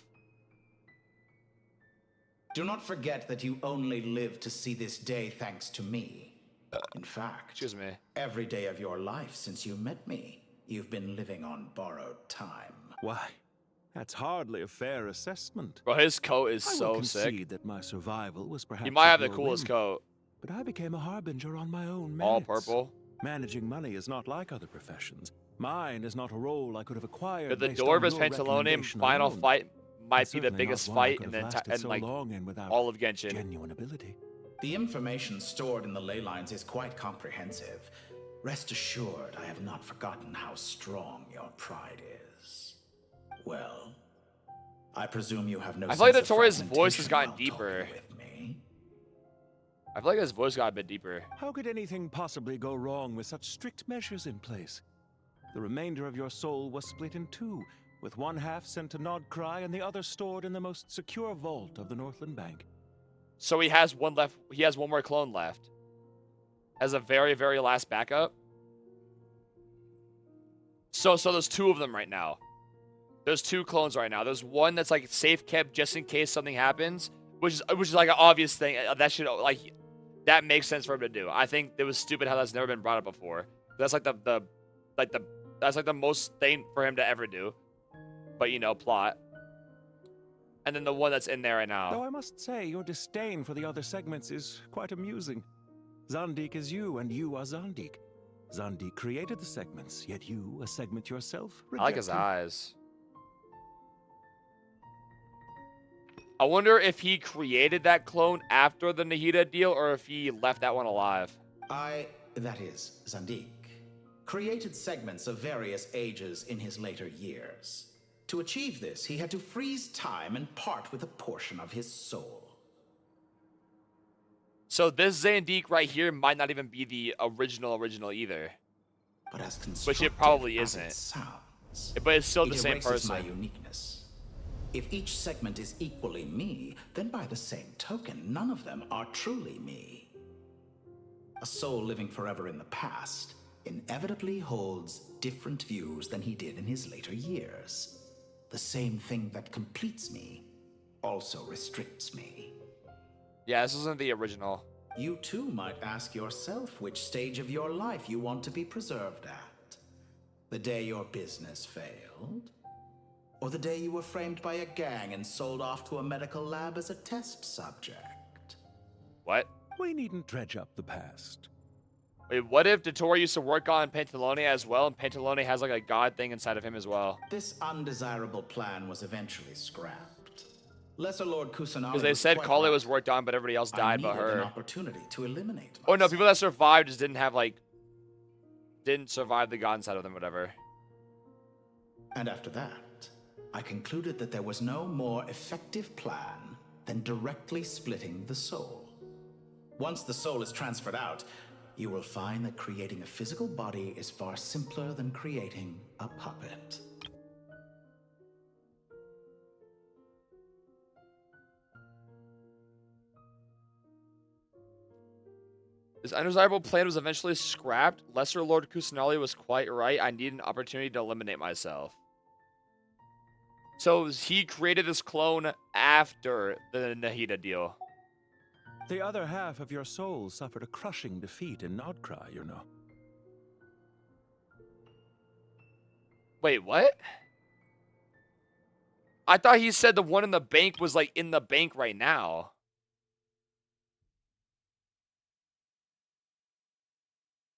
Do not forget that you only live to see this day thanks to me. In fact, excuse me, every day of your life since you met me, you've been living on borrowed time. Why, that's hardly a fair assessment. Bro, his coat is I will so concede sick. that my survival was perhaps He might have at the your coolest whim, coat. but I became a harbinger on my own merits. All purple. Managing money is not like other professions. Mine is not a role I could have acquired. The based door on of his your Pantalone recommendation final alone. fight might be the Certainly not biggest one I fight could in the have entire, lasted so like, long and without all of Genshin. genuine ability. The information stored in the ley lines is quite comprehensive. Rest assured, I have not forgotten how strong your pride is. Well, I presume you have no I feel like sense of Dottore's voice has fragmentation gotten while deeper. talking with me. I feel like his voice got a bit deeper. How could anything possibly go wrong with such strict measures in place? The remainder of your soul was split in two, with one half sent to KRAI and the other stored in the most secure vault of the Northland Bank. So he has one left. He has one more clone left. As a very, very last backup. So there's two of them right now. There's two clones right now. There's one that's like safe kept just in case something happens, which is like an obvious thing. That should like that makes sense for him to do. I think it was stupid how that's never been brought up before. That's like that's like the most thing for him to ever do. But you know, plot. And then the one that's in there right now. Though I must say, your disdain for the other segments is quite amusing. Zandik is you, and you are Zandik. Zandik created the segments, yet you, a segment yourself, I like his reject him. eyes. I wonder if he created that clone after the Nahida deal or if he left that one alive. That is, Zandik, created segments of various ages in his later years. To achieve this, he had to freeze time and part with a portion of his soul. So this Zandik right here might not even be the original either. But as which it probably as isn't. it sounds, But it's still it the same erases person. my uniqueness. If each segment is equally me, then by the same token, none of them are truly me. A soul living forever in the past inevitably holds different views than he did in his later years. The same thing that completes me also restricts me. Yeah, this isn't the original. You too might ask yourself which stage of your life you want to be preserved at. The day your business failed? Or the day you were framed by a gang and sold off to a medical lab as a test subject? What? We needn't dredge up the past. Wait, what if Dottore used to work on Pantalone as well, and Pantalone has like a god thing inside of him as well? This undesirable plan was eventually scrapped. Lesser Lord Kusanagi Because they said KRAI was worked on, but everybody else died but needed an her. opportunity to eliminate Or no, people that survived just didn't have like, didn't survive the god inside of them, whatever. And after that, I concluded that there was no more effective plan than directly splitting the soul. Once the soul is transferred out, you will find that creating a physical body is far simpler than creating a puppet. This undesirable plan was eventually scrapped. Lesser Lord Kusanagi was quite right. I need an opportunity to eliminate myself. So he created this clone after the Nahida deal. The other half of your soul suffered a crushing defeat in KRAI, you know. Wait, what? I thought he said the one in the bank was like in the bank right now.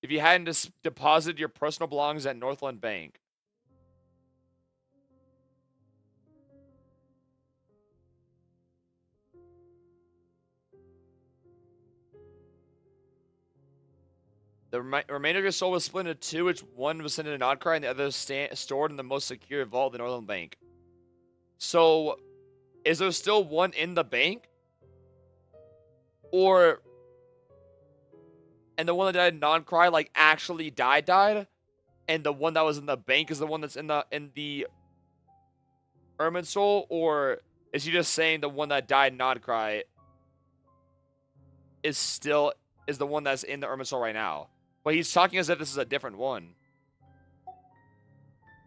If you hadn't deposited your personal belongings at Northland Bank. The remainder of your soul was split into two, which one was sent into Nodcry and the other stored in the most secure vault, the Northern Bank. So, is there still one in the bank? Or, and the one that died in Nodcry, like, actually died? And the one that was in the bank is the one that's in the Ermine Soul? Or is he just saying the one that died in Nodcry is the one that's in the Ermine Soul right now? But he's talking as if this is a different one.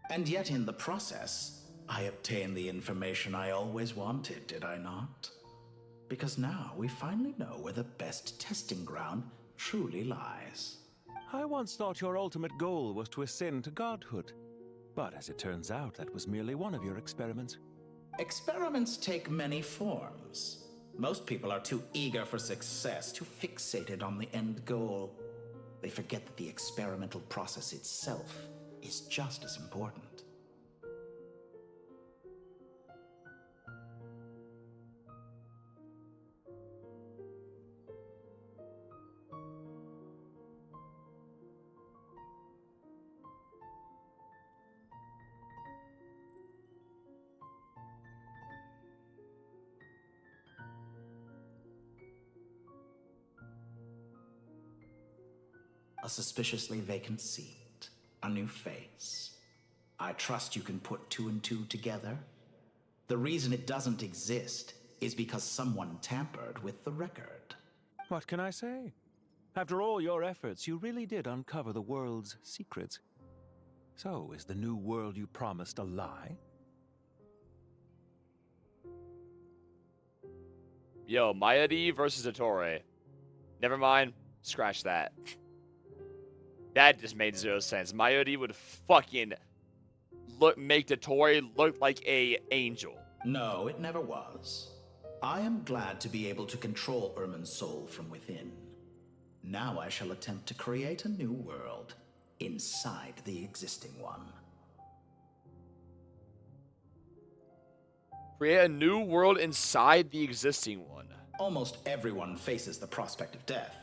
And yet in the process, I obtained the information I always wanted, did I not? Because now we finally know where the best testing ground truly lies. I once thought your ultimate goal was to ascend to godhood. But as it turns out, that was merely one of your experiments. Experiments take many forms. Most people are too eager for success, too fixated on the end goal. They forget that the experimental process itself is just as important. A suspiciously vacant seat, a new face. I trust you can put two and two together. The reason it doesn't exist is because someone tampered with the record. What can I say? After all your efforts, you really did uncover the world's secrets. So, is the new world you promised a lie? Yo, Mayadi versus dottore. Never mind. Scratch that. That just made zero sense. Mayodi would fucking make dottore look like a angel. No, it never was. I am glad to be able to control Ermine's soul from within. Now I shall attempt to create a new world inside the existing one. Create a new world inside the existing one. Almost everyone faces the prospect of death.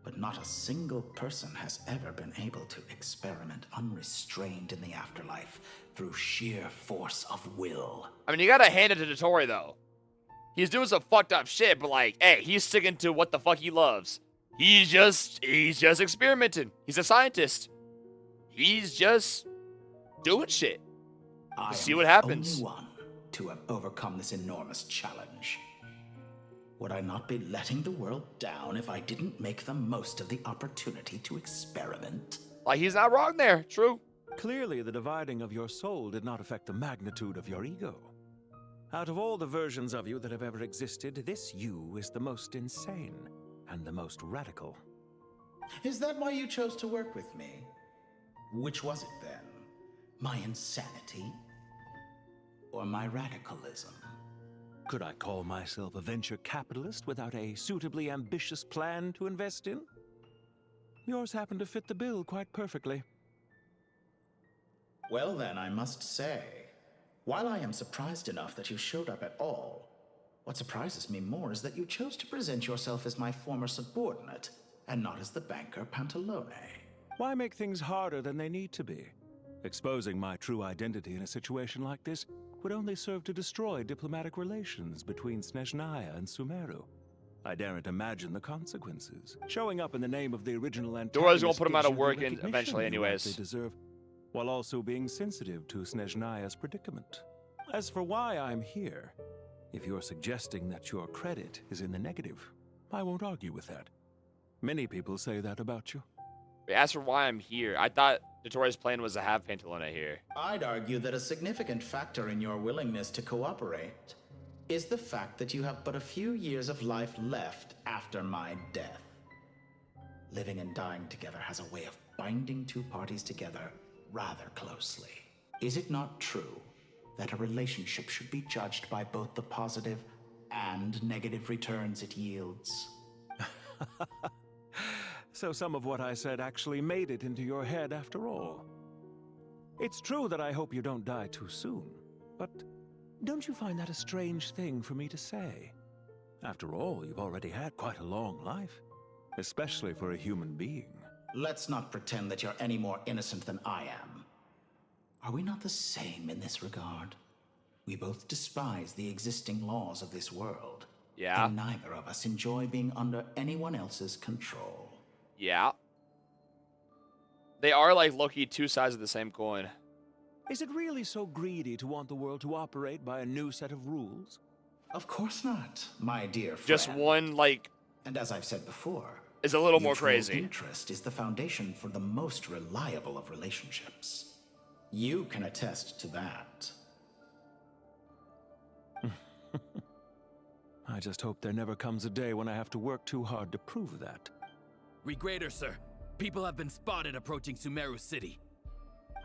But not a single person has ever been able to experiment unrestrained in the afterlife through sheer force of will. I mean, you gotta hand it to dottore, though. He's doing some fucked up shit, but like, hey, he's sticking to what the fuck he loves. He's just experimenting. He's a scientist. He's just doing shit. See what happens. I am the only one to have overcome this enormous challenge. Would I not be letting the world down if I didn't make the most of the opportunity to experiment? Like, he's not wrong there. True. Clearly, the dividing of your soul did not affect the magnitude of your ego. Out of all the versions of you that have ever existed, this you is the most insane and the most radical. Is that why you chose to work with me? Which was it then? My insanity? Or my radicalism? Could I call myself a venture capitalist without a suitably ambitious plan to invest in? Yours happened to fit the bill quite perfectly. Well then, I must say, while I am surprised enough that you showed up at all, what surprises me more is that you chose to present yourself as my former subordinate, and not as the banker Pantalone. Why make things harder than they need to be? Exposing my true identity in a situation like this would only serve to destroy diplomatic relations between Snezhnaya and Sumeru. I daren't imagine the consequences. Showing up in the name of the original antagonist Dora's gonna put him out of gives you the work recognition eventually you anyways. rightly deserve, while also being sensitive to Snezhnaya's predicament. As for why I'm here, if you're suggesting that your credit is in the negative, I won't argue with that. Many people say that about you. As for why I'm here, I thought dottore's plan was to have Pantalone here. I'd argue that a significant factor in your willingness to cooperate is the fact that you have but a few years of life left after my death. Living and dying together has a way of binding two parties together rather closely. Is it not true that a relationship should be judged by both the positive and negative returns it yields? So some of what I said actually made it into your head after all. It's true that I hope you don't die too soon, but don't you find that a strange thing for me to say? After all, you've already had quite a long life, especially for a human being. let's not pretend that you're any more innocent than I am. Are we not the same in this regard? We both despise the existing laws of this world. Yeah. And neither of us enjoy being under anyone else's control. Yeah. They are like low-key two sides of the same coin. Is it really so greedy to want the world to operate by a new set of rules? Of course not, my dear friend. Just one, like... And as I've said before, is a little more mutual crazy. Interest is the foundation for the most reliable of relationships. You can attest to that. I just hope there never comes a day when I have to work too hard to prove that. Regrader, sir. People have been spotted approaching Sumeru City.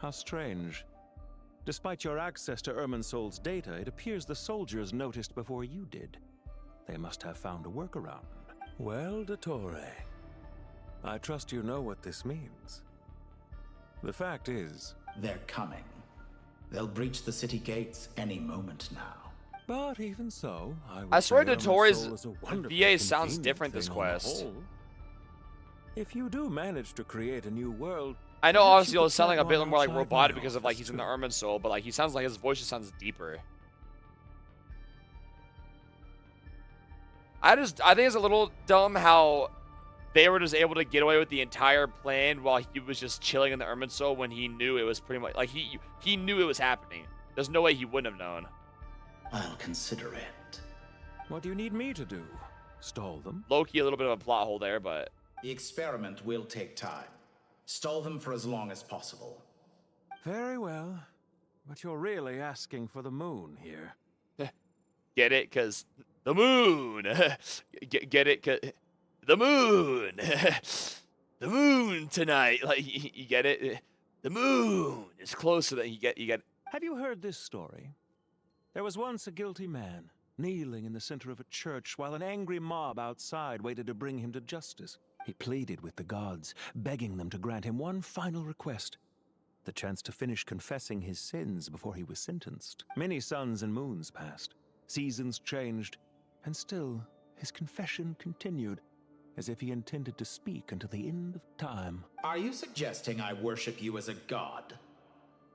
How strange. Despite your access to Irminsol's data, it appears the soldiers noticed before you did. They must have found a workaround. Well, dottore, I trust you know what this means. The fact is... They're coming. They'll breach the city gates any moment now. But even so, I swear Dottore's VA VA sounds different this quest. If you do manage to create a new world... I know obviously he'll sound like a bit more like robotic because of like he's in the Irminsul, but like he sounds like his voice just sounds deeper. I think it's a little dumb how they were just able to get away with the entire plan while he was just chilling in the Irminsul when he knew it was pretty much like he knew it was happening. There's no way he wouldn't have known. I'll consider it. What do you need me to do? Stall them? Low-key a little bit of a plot hole there, but... The experiment will take time. Stall them for as long as possible. Very well. But you're really asking for the moon here. Get it? Because the moon! Get it? Cause the moon! The moon tonight! Like, you get it? The moon is closer than you get. Have you heard this story? There was once a guilty man, kneeling in the center of a church while an angry mob outside waited to bring him to justice. He pleaded with the gods, begging them to grant him one final request, the chance to finish confessing his sins before he was sentenced. Many suns and moons passed, seasons changed, and still his confession continued, as if he intended to speak until the end of time. Are you suggesting I worship you as a god?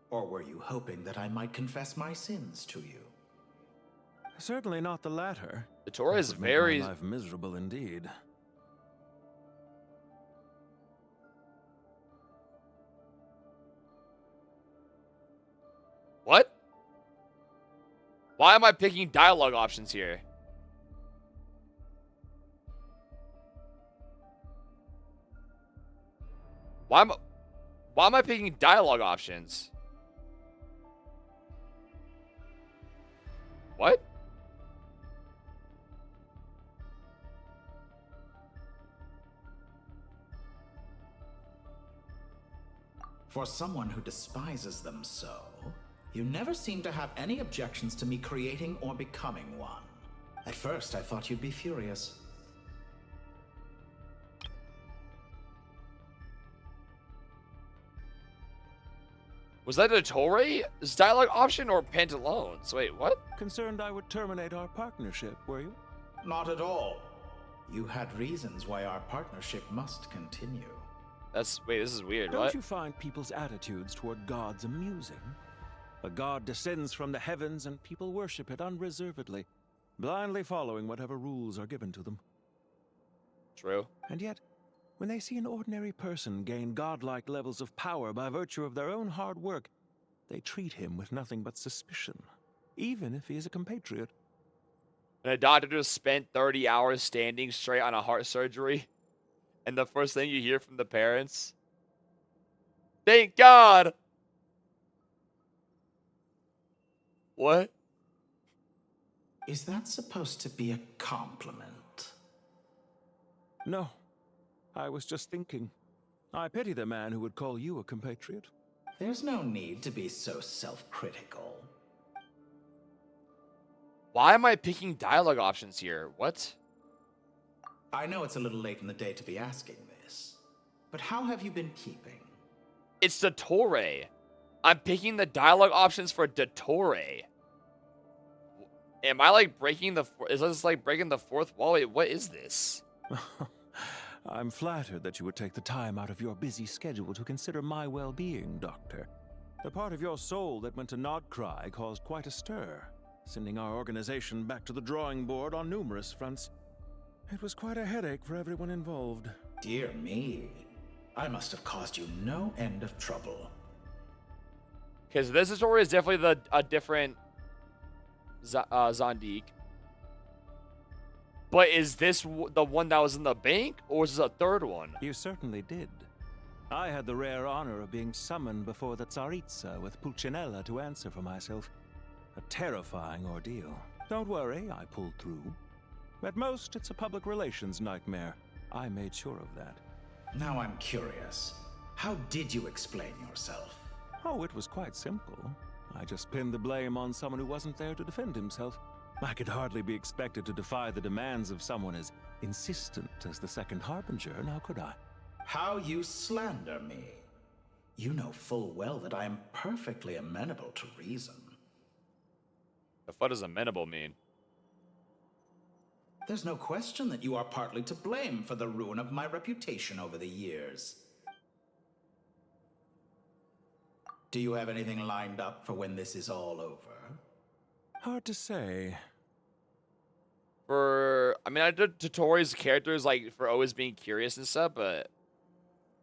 Or were you hoping that I might confess my sins to you? Certainly not the latter. Dottore is very... life miserable indeed. What? Why am I picking dialogue options here? Why am I picking dialogue options? What? For someone who despises them so, you never seem to have any objections to me creating or becoming one. At first, I thought you'd be furious. Was that Dottore's dialogue option or Pantalones? Wait, what? Concerned I would terminate our partnership, were you? Not at all. You had reasons why our partnership must continue. Wait, this is weird. Don't what? you find people's attitudes toward gods amusing? A god descends from the heavens and people worship it unreservedly, blindly following whatever rules are given to them. True. And yet, when they see an ordinary person gain godlike levels of power by virtue of their own hard work, they treat him with nothing but suspicion, even if he is a compatriot. And a doctor just spent 30 hours standing straight on a heart surgery, and the first thing you hear from the parents, thank God! What? Is that supposed to be a compliment? No. I was just thinking. I pity the man who would call you a compatriot. There's no need to be so self-critical. Why am I picking dialogue options here? What? I know it's a little late in the day to be asking this, but how have you been keeping? It's Dottore. I'm picking the dialogue options for Dottore. Am I like breaking the... Is this like breaking the fourth wall? Wait, what is this? I'm flattered that you would take the time out of your busy schedule to consider my well-being, Doctor. The part of your soul that went to KRAI caused quite a stir, sending our organization back to the drawing board on numerous fronts. It was quite a headache for everyone involved. Dear me. I must have caused you no end of trouble. Okay, so this story is definitely a different Zondique. But is this the one that was in the bank, or is this a third one? You certainly did. I had the rare honor of being summoned before the Tsaritsa with Pulcinella to answer for myself. A terrifying ordeal. Don't worry, I pulled through. At most, it's a public relations nightmare. I made sure of that. Now I'm curious. How did you explain yourself? Oh, it was quite simple. I just pinned the blame on someone who wasn't there to defend himself. I could hardly be expected to defy the demands of someone as insistent as the Second Harbinger, now could I? How you slander me. You know full well that I am perfectly amenable to reason. What does amenable mean? There's no question that you are partly to blame for the ruin of my reputation over the years. Do you have anything lined up for when this is all over? Hard to say. I mean, I did Dottore's characters like for always being curious and stuff, but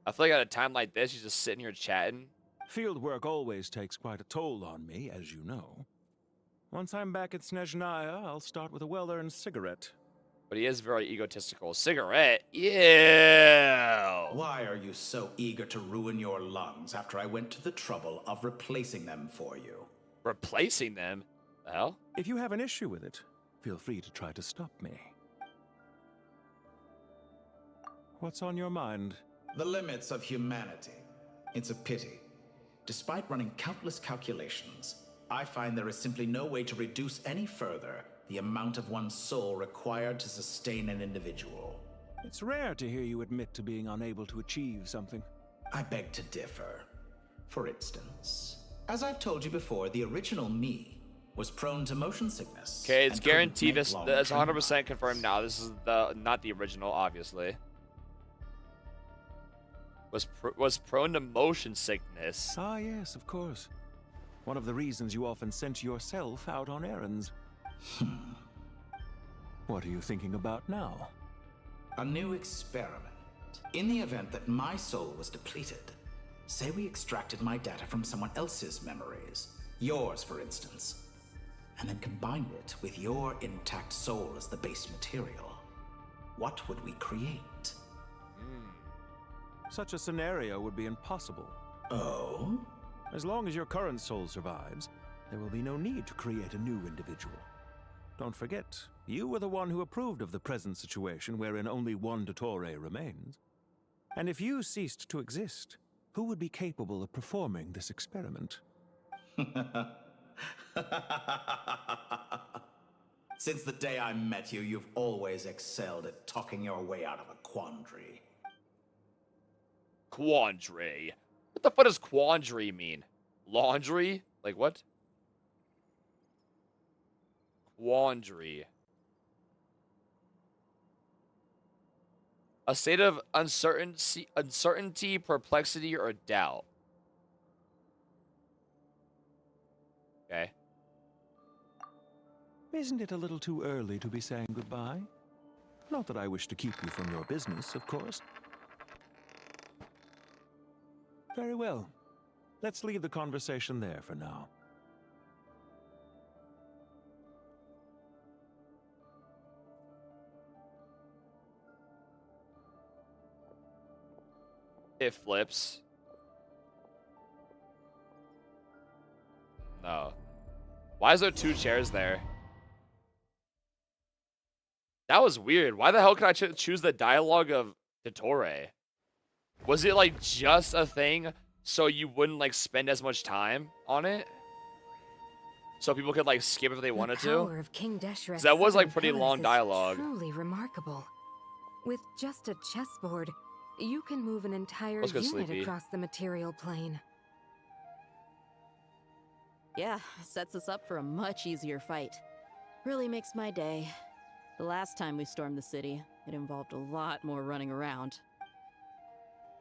I feel like at a time like this, she's just sitting here chatting. Field work always takes quite a toll on me, as you know. Once I'm back at Snezhnaya, I'll start with a well-earned cigarette. But he is very egotistical. Cigarette? Yeah. Why are you so eager to ruin your lungs after I went to the trouble of replacing them for you? Replacing them? The hell? If you have an issue with it, feel free to try to stop me. What's on your mind? The limits of humanity. It's a pity. Despite running countless calculations, I find there is simply no way to reduce any further the amount of one's soul required to sustain an individual. It's rare to hear you admit to being unable to achieve something. I beg to differ. For instance, as I've told you before, the original me was prone to motion sickness. Okay, it's guaranteed. That's 100% confirmed now. This is not the original, obviously. Was prone to motion sickness. Ah, yes, of course. One of the reasons you often sent yourself out on errands. What are you thinking about now? A new experiment. In the event that my soul was depleted, say we extracted my data from someone else's memories, yours for instance, and then combined it with your intact soul as the base material, what would we create? Such a scenario would be impossible. Oh? As long as your current soul survives, there will be no need to create a new individual. Don't forget, you were the one who approved of the present situation wherein only one dottore remains. And if you ceased to exist, who would be capable of performing this experiment? Since the day I met you, you've always excelled at talking your way out of a quandary. Quandary? What the fuck does quandary mean? Laundry? Like what? Quandary. A state of uncertainty, perplexity, or doubt. Okay. Isn't it a little too early to be saying goodbye? Not that I wish to keep you from your business, of course. Very well. Let's leave the conversation there for now. It flips. No. Why is there two chairs there? That was weird. Why the hell could I choose the dialogue of dottore? Was it like just a thing so you wouldn't like spend as much time on it? So people could like skip if they wanted to? The power of King Deshret's 'Cause that was like southern pretty pillars long is dialogue. Truly remarkable. With just a chessboard, you can move an entire Let's go unit sleepy. across the material plane. Yeah, sets us up for a much easier fight. Really makes my day. The last time we stormed the city, It involved a lot more running around.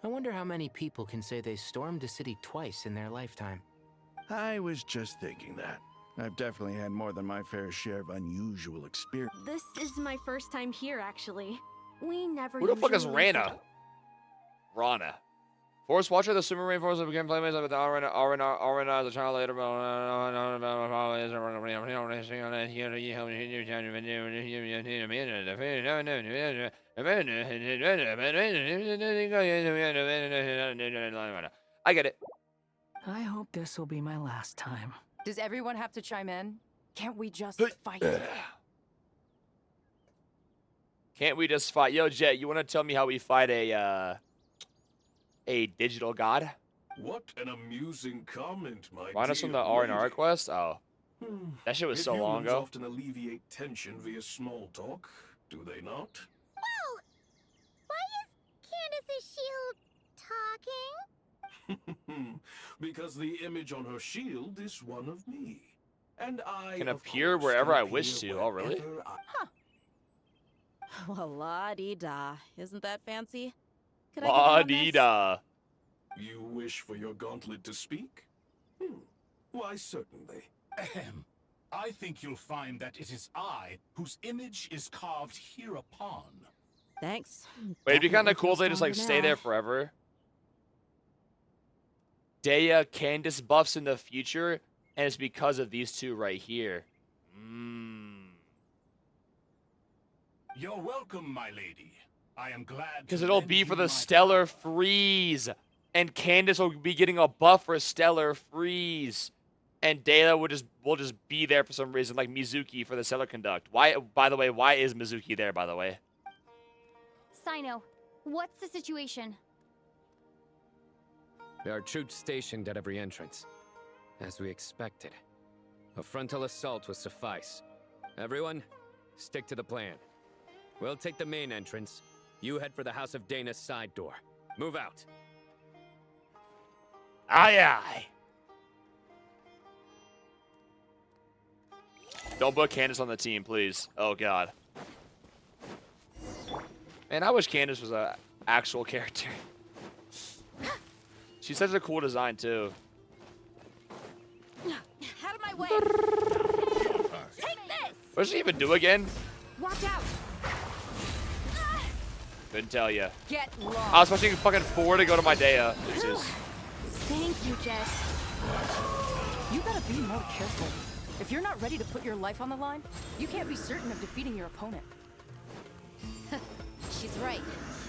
I wonder how many people can say they stormed a city twice in their lifetime. I was just thinking that. I've definitely had more than my fair share of unusual experience. This is my first time here, actually. We never. Who the fuck is usually- Rana? Rana. Forest Watcher, the super reinforced of game playmates of the Arena as a child later. I get it. I hope this will be my last time. Does everyone have to chime in? Can't we just fight? Can't we just fight? Yo, Jet, you want to tell me how we fight a digital god? What an amusing comment, my Find us dear from the R&R lady. quest? Oh. That shit was so long Humans ago. often alleviate tension via small talk, do they not? Whoa! Why is Candace's shield talking? Because the image on her shield is one of me. And I Can of appear course, wherever can I wish appear to. Oh, really? wherever I- Well, la-dee-da. Isn't that fancy? Could I get in on this? La-dee-da. You wish for your gauntlet to speak? Why, certainly. Ahem. I think you'll find that it is I whose image is carved hereupon. Thanks. Wait, it'd be kind Definitely of cool if feel they just like stronger stay now. there forever. Daya Candace buffs in the future, and it's because of these two right here. You're welcome, my lady. I am glad. Because to it'll lend be you for the my Stellar Freeze. And Candace will be getting a buff for Stellar Freeze. And Daya will just be there for some reason, like Mizuki for the Stellar Conduct. Why, by the way, why is Mizuki there, by the way? Sino, what's the situation? There are troops stationed at every entrance. As we expected. A frontal assault will suffice. Everyone, stick to the plan. We'll take the main entrance. You head for the House of Dana's side door. Move out. Aye, aye. Don't put Candace on the team, please. Oh, God. Man, I wish Candace was an actual character. She's such a cool design, too. Out of my way! Take this! What does she even do again? Watch out! Couldn't tell you. Get lost! I was pushing fucking 4 to go to my Daya. Bitches. Thank you, Jess. You gotta be more careful. If you're not ready to put your life on the line, you can't be certain of defeating your opponent. She's right.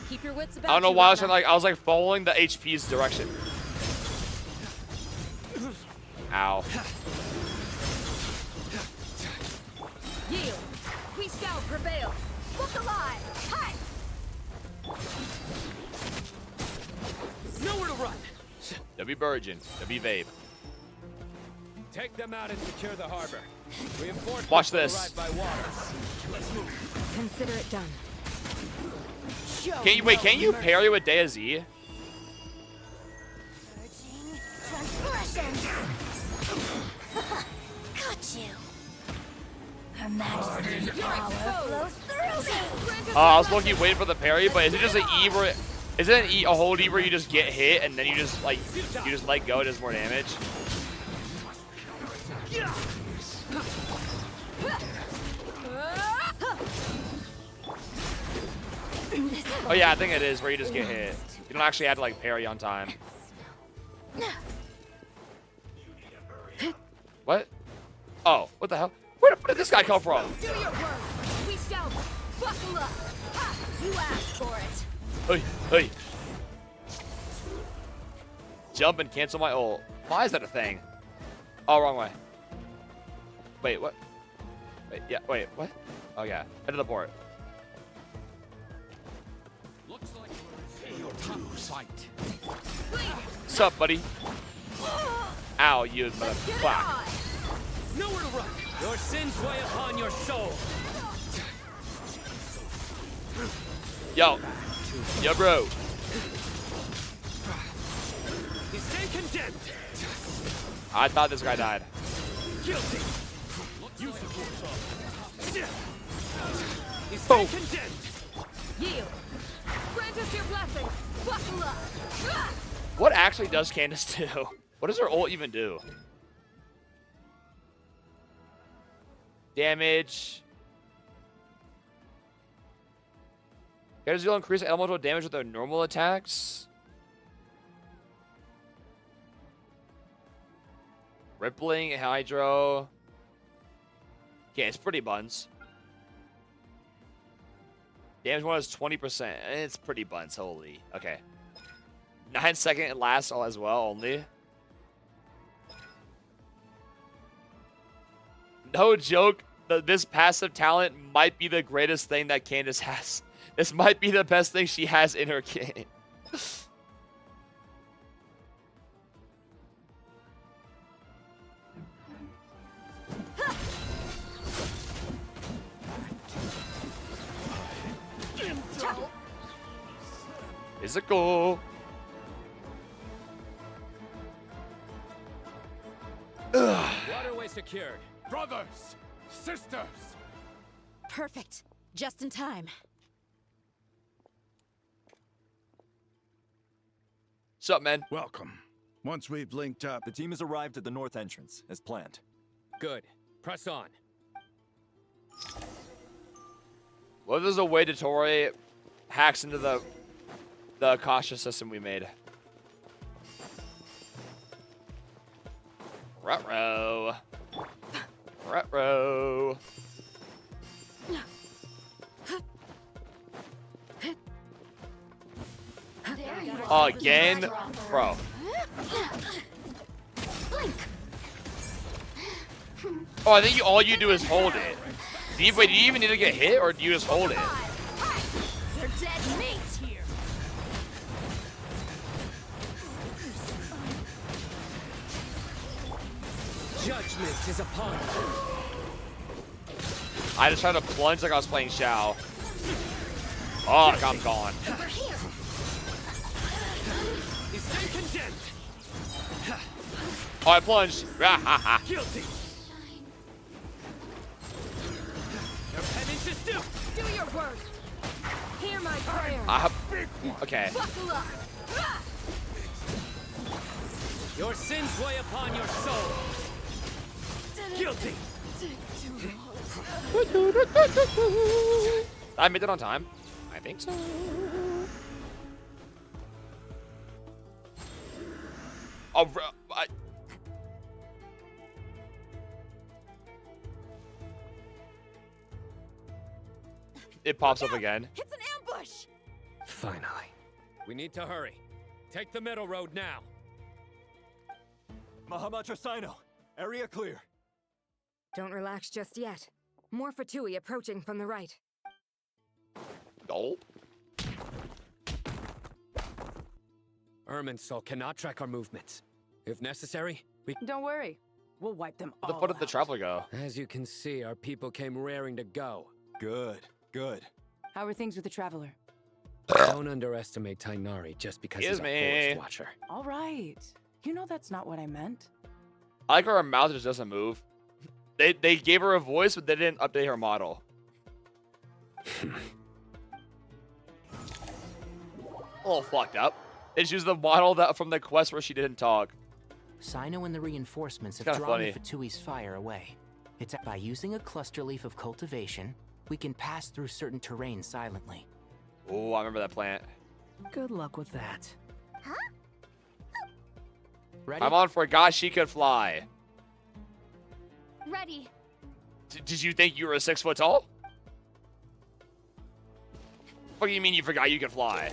Keep your wits about I don't know you, why Rana. I was like following the HP's direction. Ow. Yield! We shall prevail! Look alive! Hi! Nowhere to run! W Virgin. W Vape. Take them out and secure the harbor. Reinforcements Watch will this. arrive by water. Let's move. Consider it done. Can't you parry with Daya Z? Transgressions! Got you! Her Majesty's power flows through me! I was looking waiting for the parry, but is it just an E where is it an E, a hold E where you just get hit and then you just let go, it does more damage? Oh yeah, I think it is where you just get hit. You don't actually have to like parry on time. What? Oh, what the hell? Where did this guy come from? Do your work! We shall buckle up! Ha! You asked for it! Hey, hey. Jump and cancel my ult. Why is that a thing? Oh, wrong way. Wait, what? Wait, yeah, wait, what? Oh yeah, head to the port. Looks like you're fight. What's up, buddy? Ow, you motherfucker. Nowhere to run. Your sins weigh upon your soul. Yo. Yo, bro. You stay condemned. I thought this guy died. Guilty. Use the force. You stay condemned. Yield. Grant us your blessing. Buckle up. What actually does Candace do? What does her ult even do? Damage. Characters deal increased elemental damage with their normal attacks. Rippling, Hydro. Yeah, it's pretty buns. Damage one is 20%. It's pretty buns, holy. Okay. 9-second it lasts all as well, only. No joke, this passive talent might be the greatest thing that Candace has. This might be the best thing she has in her game. Physical. Waterway secured. Brothers, sisters. Perfect. Just in time. What's up, man? Welcome. Once we've linked up... The team has arrived at the north entrance, as planned. Good. Press on. What if there's a way dottore hacks into the Akasha system we made? Ruh-roh. Ruh-roh. Again? Bro. Oh, I think all you do is hold it. Wait, do you even need to get hit, or do you just hold it? They're dead meat here. Judgment is upon you. I just tried to plunge like I was playing Shao. Oh, I'm gone. Over here. He's been condemned. Oh, I plunged. Guilty. Your penance is due. Do your work. Hear my prayer. Okay. Buckle up. Your sins weigh upon your soul. Guilty. I made it on time. I think so. Oh, it pops up again. It's an ambush. Finally. We need to hurry. Take the middle road now. Mahamacho Sino, area clear. Don't relax just yet. More Fatui approaching from the right. Oh. Irminsul cannot track our movements. If necessary, we... Don't worry. We'll wipe them Where the all fuck did the out. traveler go? As you can see, our people came raring to go. Good, good. How are things with the Traveler? Don't underestimate Tainari just because he's a forest watcher. All right. You know that's not what I meant. I like how her mouth just doesn't move. They gave her a voice, but they didn't update her model. A little fucked up. They just used the model that from the quest where she didn't talk. Sino and the reinforcements have Kinda drawn funny. the Fatui's fire away. It's by using a cluster leaf of cultivation, we can pass through certain terrain silently. Oh, I remember that plant. Good luck with that. Ready? I'm on forgot she could fly. Ready. Did you think you were 6 foot tall? What do you mean you forgot you could fly?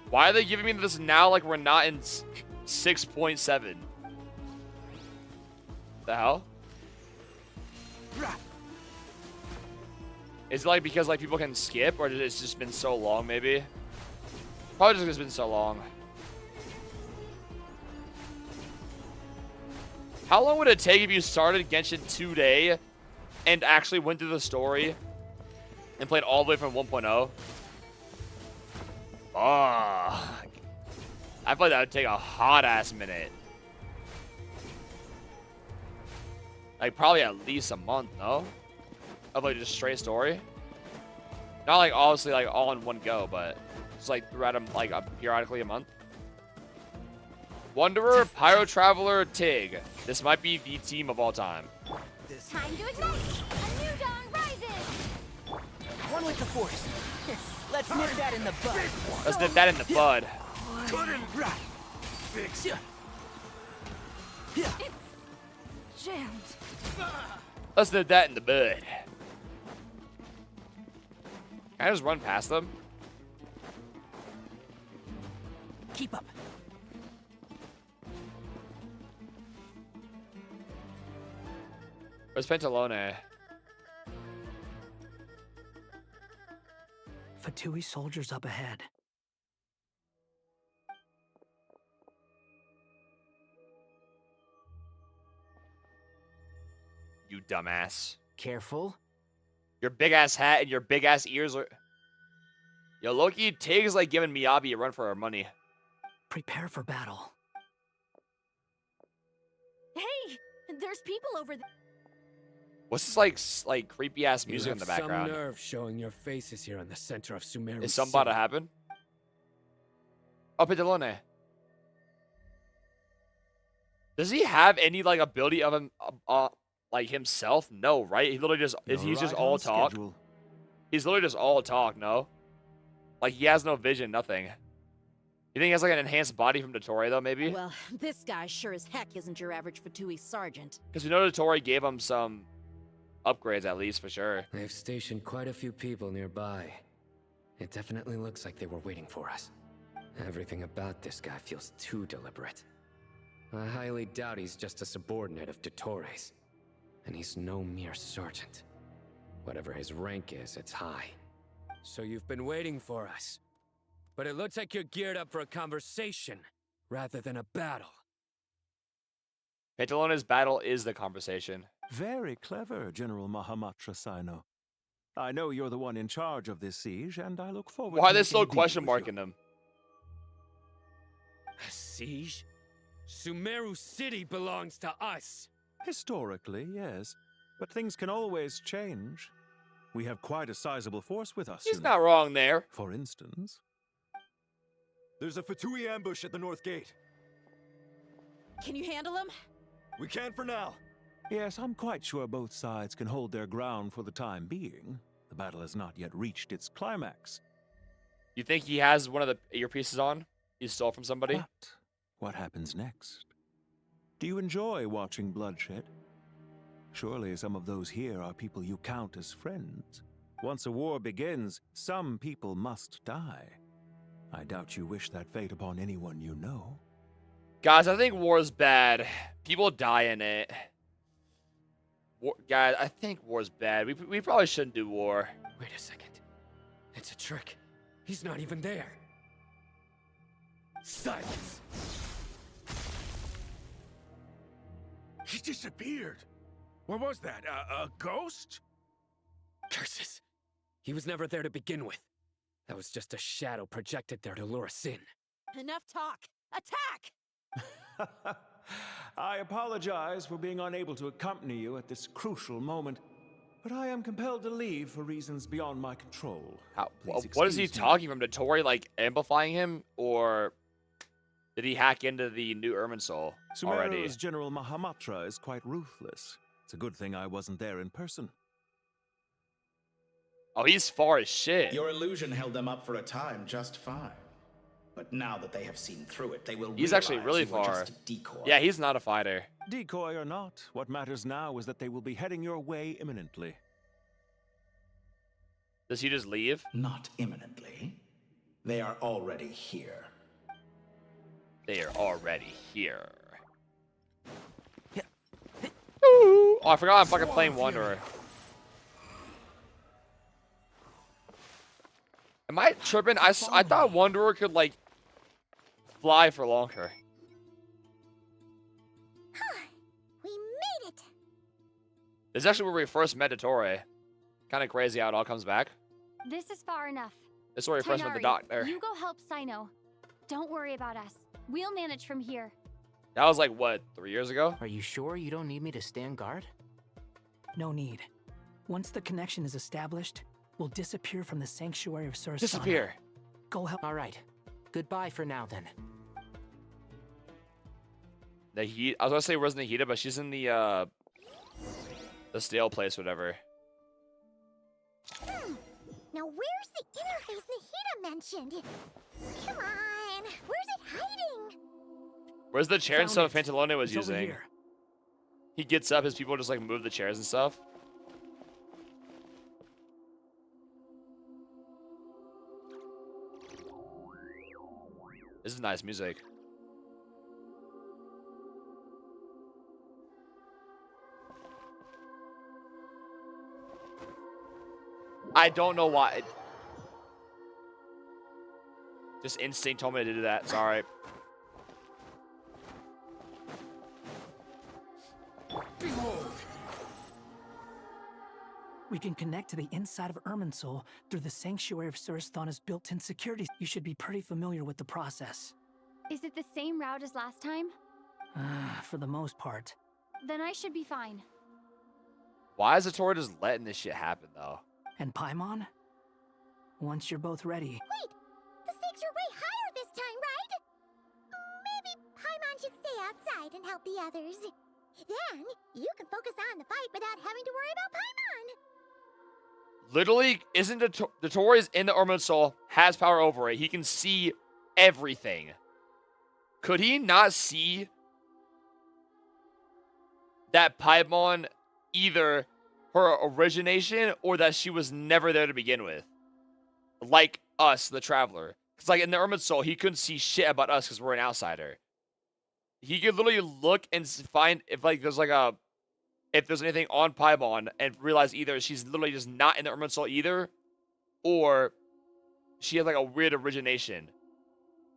Why are they giving me this now like we're not in 6.7? The hell? Is it like because like people can skip, or it's just been so long maybe? Probably just because it's been so long. How long would it take if you started Genshin today and actually went through the story and played all the way from 1.0? Oh, I feel like that would take a hot ass minute. Like probably at least a month, no? of like just straight story. Not like obviously like all in one go, but it's like throughout them like periodically a month. Wanderer, Pyro Traveler, Tig. This might be the team of all time. Time to ignite! A new dawn rises! One with the force. Let's nip that in the bud. Let's nip that in the bud. Couldn't right. Fix ya. It's jammed. Let's nip that in the bud. Can I just run past them? Keep up. Where's Pentalone? Fatui soldiers up ahead. You dumbass. Careful. Your big ass hat and your big ass ears are. Yo, Loki, Tig's like giving Miyabi a run for her money. Prepare for battle. Hey! There's people over there. What's this like creepy ass music in the background? Some nerve showing your faces here in the center of Sumeru. Is something about to happen? Oh, Pentalone. Does he have any like ability of him, like himself? No, right? He literally just he's just all talk. Schedule. He's literally just all talk. No, like he has no vision, nothing. You think he has like an enhanced body from dottore though? Maybe. Well, this guy sure as heck isn't your average Fatui sergeant. Because we know dottore gave him some upgrades at least for sure. They've stationed quite a few people nearby. It definitely looks like they were waiting for us. Everything about this guy feels too deliberate. I highly doubt he's just a subordinate of dottore's. And he's no mere sergeant. Whatever his rank is, it's high. So you've been waiting for us. But it looks like you're geared up for a conversation, rather than a battle. Pantalone's battle is the conversation. Very clever, General Mahamatra Sino. I know you're the one in charge of this siege, and I look forward Why to are they making still a deal question with marking him? A siege? Sumeru City belongs to us. Historically, yes. But things can always change. We have quite a sizable force with us. He's not wrong there. For instance. There's a Fatui ambush at the north gate. Can you handle him? We can for now. Yes, I'm quite sure both sides can hold their ground for the time being. The battle has not yet reached its climax. You think he has one of the earpieces on? He stole from somebody? But what happens next? Do you enjoy watching bloodshed? Surely some of those here are people you count as friends. Once a war begins, some people must die. I doubt you wish that fate upon anyone you know. Guys, I think war's bad. People die in it. Guys, I think war's bad. We probably shouldn't do war. Wait a second. It's a trick. He's not even there. Silence! He disappeared. What was that? A ghost? Curses. He was never there to begin with. That was just a shadow projected there to lure us in. Enough talk. Attack! I apologize for being unable to accompany you at this crucial moment, but I am compelled to leave for reasons beyond my control. What is he talking from? dottore like amplifying him, or did he hack into the new Irminsul already? Sumeru's General Mahamatra is quite ruthless. It's a good thing I wasn't there in person. Oh, he's far as shit. Your illusion held them up for a time just fine. But now that they have seen through it, they will He's actually realize really you were far. just a decoy. Yeah, he's not a fighter. Decoy or not, what matters now is that they will be heading your way imminently. Does he just leave? Not imminently. They are already here. They are already here. Ooh. Oh, I forgot I'm fucking playing Wanderer. Am I tripping? I thought Wanderer could, like, fly for longer. We made it! This is actually where we first met dottore. Kind of crazy how it all comes back. This is far enough. This is where we first met the Tighnari, doctor. You go help Sino. Don't worry about us. We'll manage from here. That was like, what, 3 years ago? Are you sure you don't need me to stand guard? No need. Once the connection is established, we'll disappear from the sanctuary of Sursana. Disappear. Go help. All right. Goodbye for now, then. The heat. I was gonna say where's Nahida, but she's in the stale place, whatever. Now where's the interface Nahida mentioned? Come on, where's it hiding? Where's the chair and stuff Pantalone was It's over using? here. He gets up, his people just like move the chairs and stuff. This is nice music. I don't know why. Just instinct told me to do that. Sorry. Behold! We can connect to the inside of Irminsul through the Sanctuary of Surasthana's built-in security. You should be pretty familiar with the process. Is it the same route as last time? For the most part. Then I should be fine. Why is dottore just letting this shit happen, though? And Paimon? Once you're both ready. Wait, the stakes are way higher this time, right? Maybe Paimon should stay outside and help the others. Then you can focus on the fight without having to worry about Paimon. Literally, isn't dottore is in the Irminsul, has power over it. He can see everything. Could he not see that Paimon either her origination or that she was never there to begin with? Like us, the Traveler. Because like in the Irminsul, he couldn't see shit about us because we're an outsider. He could literally look and find if like there's like a if there's anything on Paimon and realize either she's literally just not in the Irminsul either, or she has like a weird origination,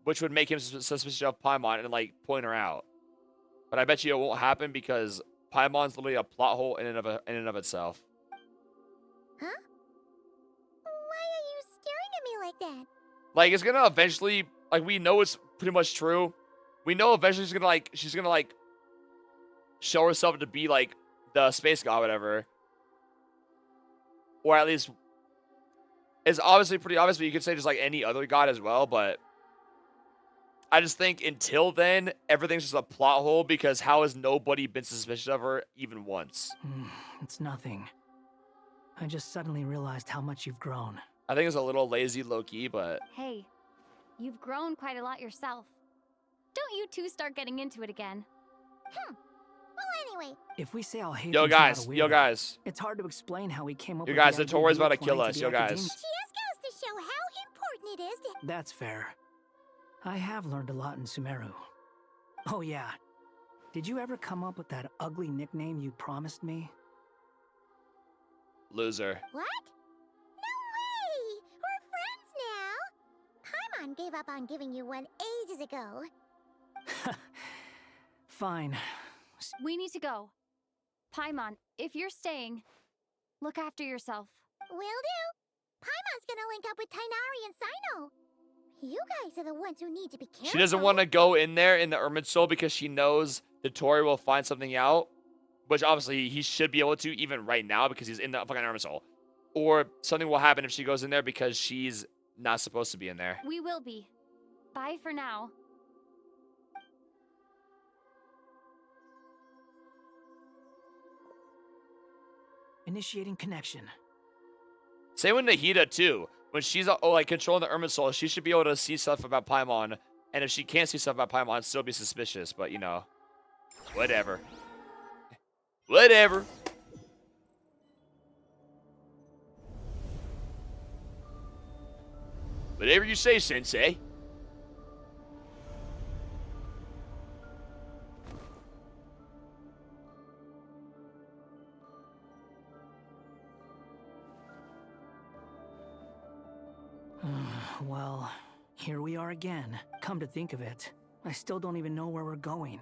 which would make him suspicious of Paimon and like point her out. But I bet you it won't happen because Paimon's literally a plot hole in and of itself. Huh? Why are you staring at me like that? Like it's gonna eventually, like we know it's pretty much true. We know eventually she's gonna like show herself to be like the space god, whatever. Or at least it's obviously pretty obvious, but you could say just like any other god as well. But I just think until then, everything's just a plot hole because how has nobody been suspicious of her even once? It's nothing. I just suddenly realized how much you've grown. I think it's a little lazy, low-key, but... Hey, you've grown quite a lot yourself. Don't you two start getting into it again. Well, anyway. If we say I'll hate Yo, guys. it's hard to explain how we came up You with guys, the the idea Torre's of about to applying kill us. the Yo, guys. academic- She just goes to show how important it is to... That's fair. I have learned a lot in Sumeru. Oh yeah. Did you ever come up with that ugly nickname you promised me? Loser. What? No way! We're friends now! Paimon gave up on giving you one ages ago. Fine. We need to go. Paimon, if you're staying, look after yourself. Will do. Paimon's gonna link up with Tainari and Sino. You guys are the ones who need to be careful. She doesn't want to go in there in the Irminsul because she knows dottore will find something out, which obviously he should be able to even right now because he's in the fucking Irminsul. Or something will happen if she goes in there because she's not supposed to be in there. We will be. Bye for now. Initiating connection. Same with Nahida too. When she's like controlling the Irminsul, she should be able to see stuff about Paimon. And if she can't see stuff about Paimon, still be suspicious. But you know, whatever. Whatever. Whatever you say, Sensei. Well, here we are again. Come to think of it, I still don't even know where we're going.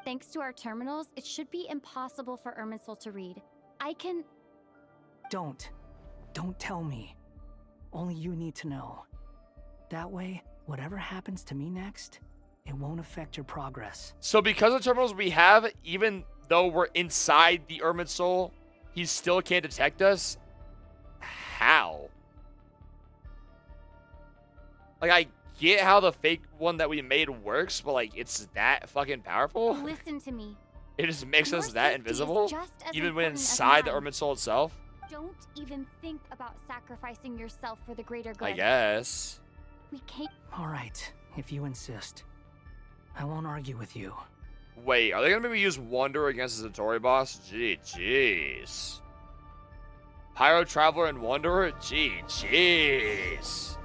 Thanks to our terminals, it should be impossible for Irminsul to read. I can... Don't tell me. Only you need to know. That way, whatever happens to me next, it won't affect your progress. So because of the terminals we have, even though we're inside the Irminsul, he still can't detect us? How? Like, I get how the fake one that we made works, but like, it's that fucking powerful? Listen to me. It just makes Your us that safety is invisible? just as Even when important as inside the mine. Ermine Soul itself? Don't even think about sacrificing yourself for the greater good. I guess. We can't. All right, if you insist. I won't argue with you. Wait, are they gonna maybe use Wanderer against the dottore boss? Jeez. Pyro Traveler and Wanderer? Jeez.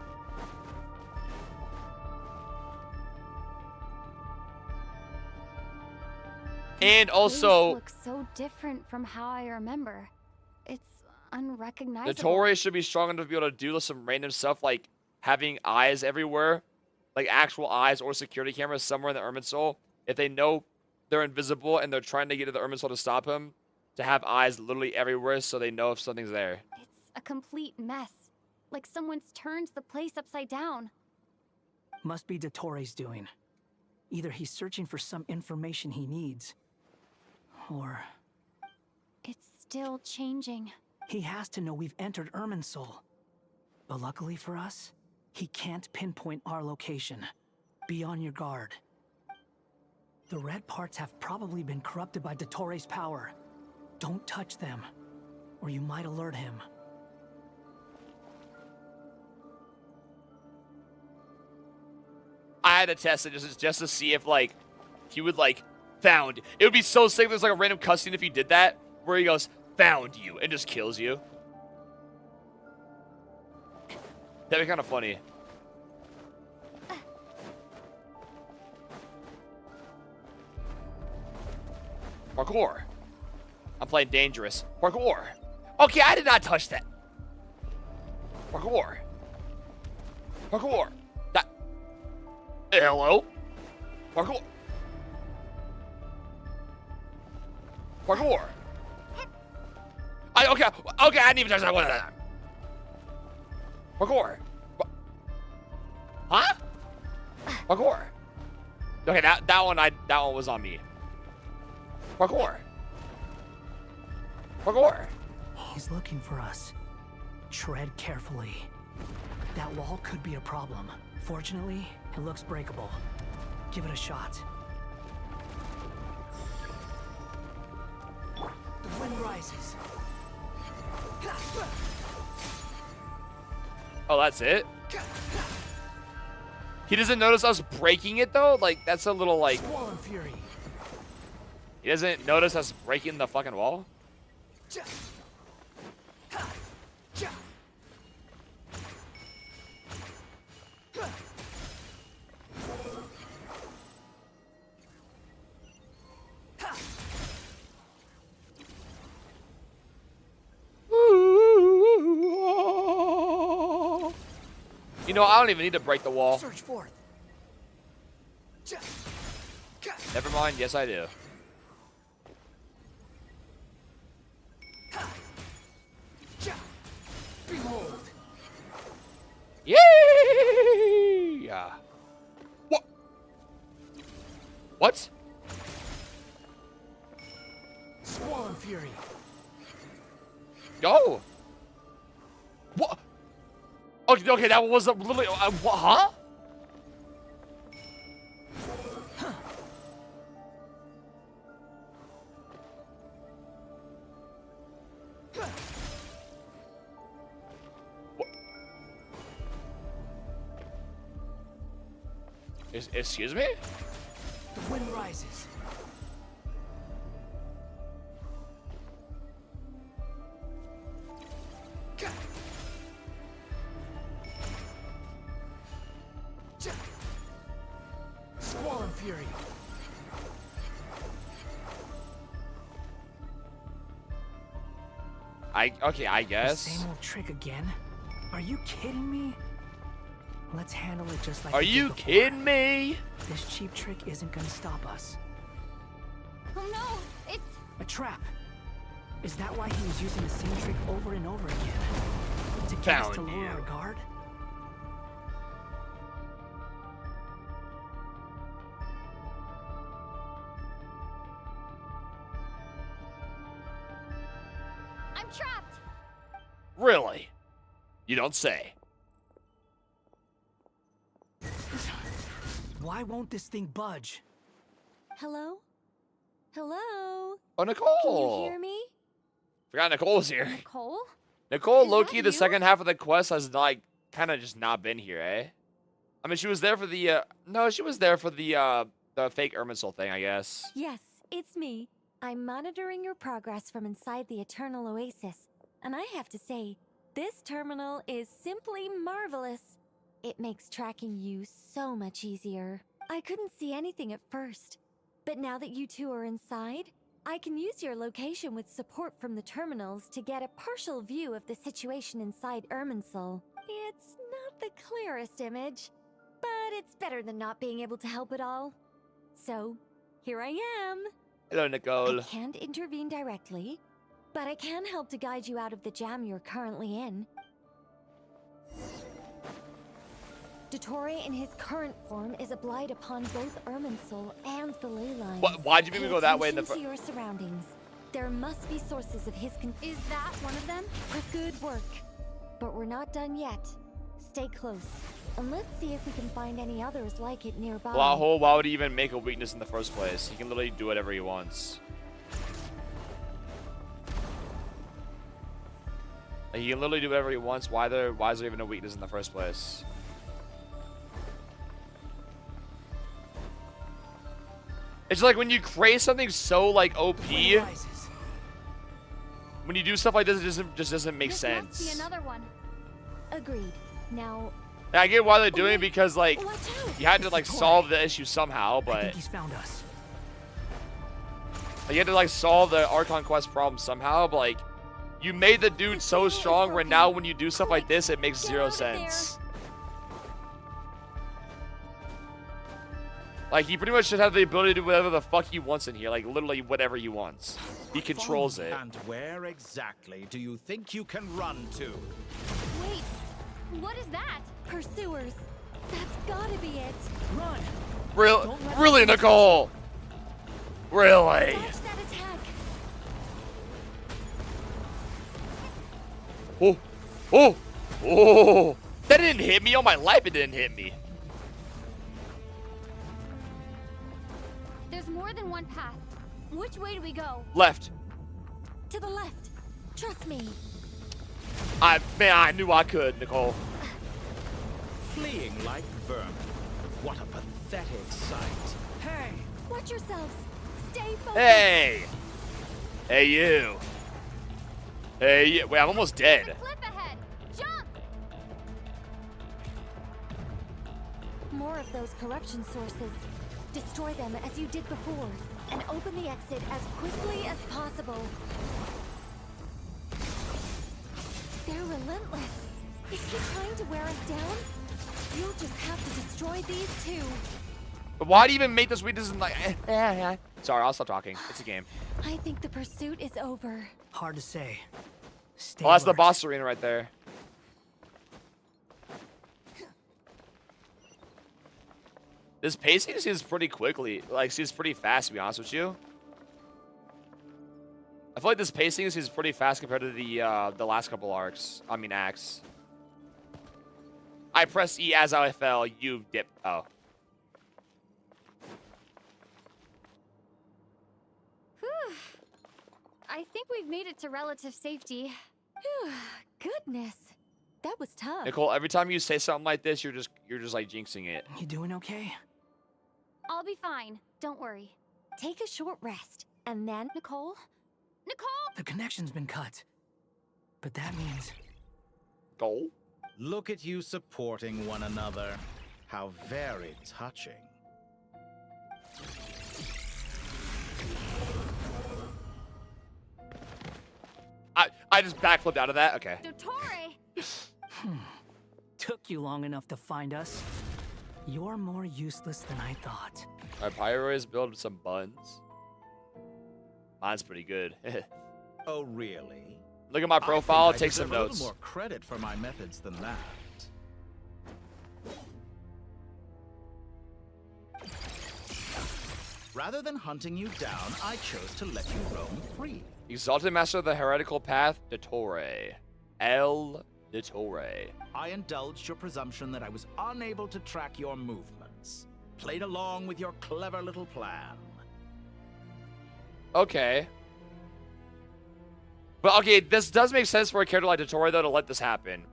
And also, This looks so different from how I remember. It's unrecognizable. the dottore should be strong enough to be able to do some random stuff like having eyes everywhere, like actual eyes or security cameras somewhere in the Ermine Soul. If they know they're invisible and they're trying to get to the Ermine Soul to stop him, to have eyes literally everywhere so they know if something's there. It's a complete mess. Like someone's turned the place upside down. Must be Dottore's doing. Either he's searching for some information he needs, or It's still changing. he has to know we've entered Ermine Soul. But luckily for us, he can't pinpoint our location. Be on your guard. The red parts have probably been corrupted by Dottore's power. Don't touch them, or you might alert him. I had to test it just to see if, like, he would, like, found. It would be so sick if there's, like, a random cutscene if he did that, where he goes, found you, and just kills you. That'd be kind of funny. Parkour. I'm playing dangerous. Parkour. Okay, I did not touch that. Parkour. Parkour. That. Hello? Parkour. Parkour. Okay, I didn't even touch that one. Parkour. Huh? Parkour. Okay, that one was on me. Parkour. Parkour. He's looking for us. Tread carefully. That wall could be a problem. Fortunately, it looks breakable. Give it a shot. The wind rises. Oh, that's it? He doesn't notice us breaking it, though? Like, that's a little, like... Swollen fury. He doesn't notice us breaking the fucking wall? You know, I don't even need to break the wall. Search for it. Never mind. Yes, I do. Behold. Yeah. What? What? Swollen fury. Go. What? Okay, that was literally. What, huh? Excuse me? The wind rises. Swollen fury. Okay, I guess. The same old trick again? Are you kidding me? Let's handle it just like Are we did you before. kidding me? This cheap trick isn't gonna stop us. Oh no, it's A trap. Is that why he was using the same trick over and over again? To get us to Found lower you. our guard? I'm trapped. Really? You don't say. Why won't this thing budge? Hello? Hello? Oh, Nicole. Can you hear me? Forgot Nicole was here. Nicole? Nicole, Loki, the second half of the quest has like kind of just not been here, eh? I mean, she was there for the no, she was there for the fake Irminsul thing, I guess. Yes, it's me. I'm monitoring your progress from inside the Eternal Oasis, and I have to say, this terminal is simply marvelous. It makes tracking you so much easier. I couldn't see anything at first, but now that you two are inside, I can use your location with support from the terminals to get a partial view of the situation inside Irminsul. It's not the clearest image, but it's better than not being able to help at all. So, here I am. Hello, Nicole. I can't intervene directly, but I can help to guide you out of the jam you're currently in. Dottore in his current form is a blight upon both Irminsul and the ley lines. Why'd you make me go that way in the to your surroundings. There must be sources of his Is that one of them? Good work. But we're not done yet. Stay close. And let's see if we can find any others like it nearby. Well, why would he even make a weakness in the first place? He can literally do whatever he wants. Like, he can literally do whatever he wants. Why is there even a weakness in the first place? It's like when you create something so like OP, when you do stuff like this, it just doesn't make sense. Must be another one. Agreed. Now, I get why they're doing it because like you had to like solve the issue somehow, I but think he's found us. you had to like solve the Archon quest problem somehow. But like you made the dude so strong where now when you do stuff like this, it makes zero sense. Like, he pretty much should have the ability to do whatever the fuck he wants in here. Like, literally whatever he wants. He controls it. And where exactly do you think you can run to? Wait, what is that? Pursuers. That's gotta be it. Run! Really, Nicole? Really? Dodge that attack. Oh! Oh! Oh! That didn't hit me. All my life it didn't hit me. There's more than one path. Which way do we go? Left. To the left. Trust me. Man, I knew I could, Nicole. Fleeing like vermin. What a pathetic sight. Hey! Watch yourselves. Stay focused. Hey! Hey, you. Hey, you. Wait, I'm almost dead. Cliff ahead. Jump! More of those corruption sources. Destroy them as you did before, and open the exit as quickly as possible. They're relentless. Is he trying to wear us down? You'll just have to destroy these too. But why do you even make this weakness in like... Sorry, I'll stop talking. It's a game. I think the pursuit is over. Hard to say. Stay Well, that's the alert. boss arena right there. This pacing seems pretty quickly. Like, seems pretty fast, to be honest with you. I feel like this pacing seems pretty fast compared to the last couple arcs. I mean, acts. I pressed E as I fell. You dip. Oh. Whew. I think we've made it to relative safety. Whew. Goodness. That was tough. Nicole, every time you say something like this, you're just like jinxing it. You doing okay? I'll be fine. Don't worry. Take a short rest, and then... Nicole? Nicole? The connection's been cut. But that means... Goal? Look at you supporting one another. How very touching. I just backflipped out of that? Okay. Dottore! Took you long enough to find us. You're more useless than I thought. Alright, Pyro's build some buns. Mine's pretty good. Oh, really? Look at my profile, I think I take some deserve notes. A little more credit for my methods than that. Rather than hunting you down, I chose to let you roam free. Exalted Master of the Heretical Path, dottore. El dottore. I indulged your presumption that I was unable to track your movements. Played along with your clever little plan. Okay. But okay, this does make sense for a character like dottore, though, to let this happen.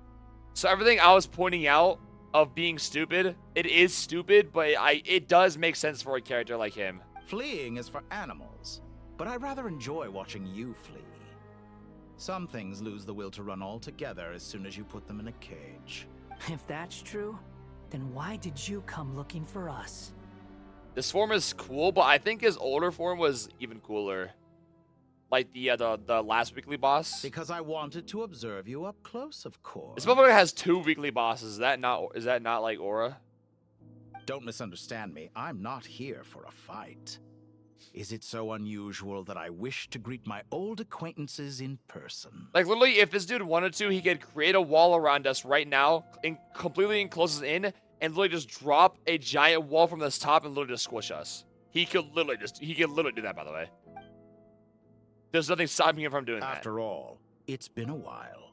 So everything I was pointing out of being stupid, it is stupid, but it does make sense for a character like him. Fleeing is for animals, but I rather enjoy watching you flee. Some things lose the will to run altogether as soon as you put them in a cage. If that's true, then why did you come looking for us? This form is cool, but I think his older form was even cooler. Like the last weekly boss. Because I wanted to observe you up close, of course. This motherfucker has 2 weekly bosses. Is that not like Aura? Don't misunderstand me. I'm not here for a fight. Is it so unusual that I wish to greet my old acquaintances in person? Like, literally, if this dude wanted to, he could create a wall around us right now and completely enclose us in and literally just drop a giant wall from this top and literally just squish us. He could literally do that, by the way. There's nothing stopping him from doing that. After all, it's been a while.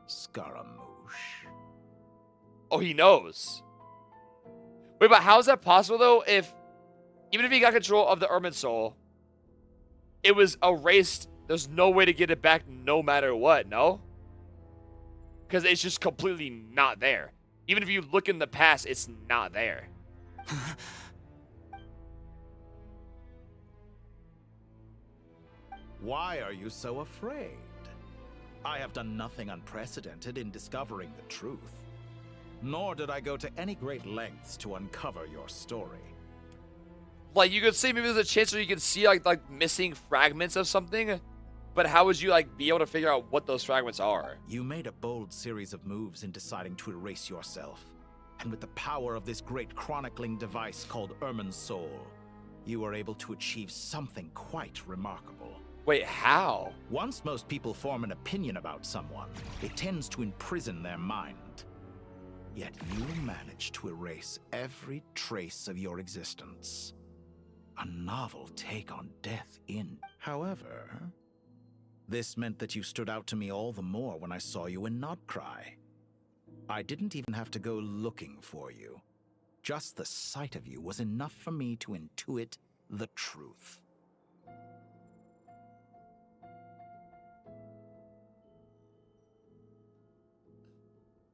Scaramouche. Oh, he knows. Wait, but how is that possible, though, even if he got control of the Ermine Soul, it was erased. There's no way to get it back no matter what, no? Because it's just completely not there. Even if you look in the past, it's not there. Why are you so afraid? I have done nothing unprecedented in discovering the truth. Nor did I go to any great lengths to uncover your story. Like, you could say maybe there's a chance where you could see, like missing fragments of something, but how would you, be able to figure out what those fragments are? You made a bold series of moves in deciding to erase yourself. And with the power of this great chronicling device called Ermine Soul, you were able to achieve something quite remarkable. Wait, how? Once most people form an opinion about someone, it tends to imprison their mind. Yet you managed to erase every trace of your existence. A novel take on death in. However, this meant that you stood out to me all the more when I saw you in KRAI. I didn't even have to go looking for you. Just the sight of you was enough for me to intuit the truth.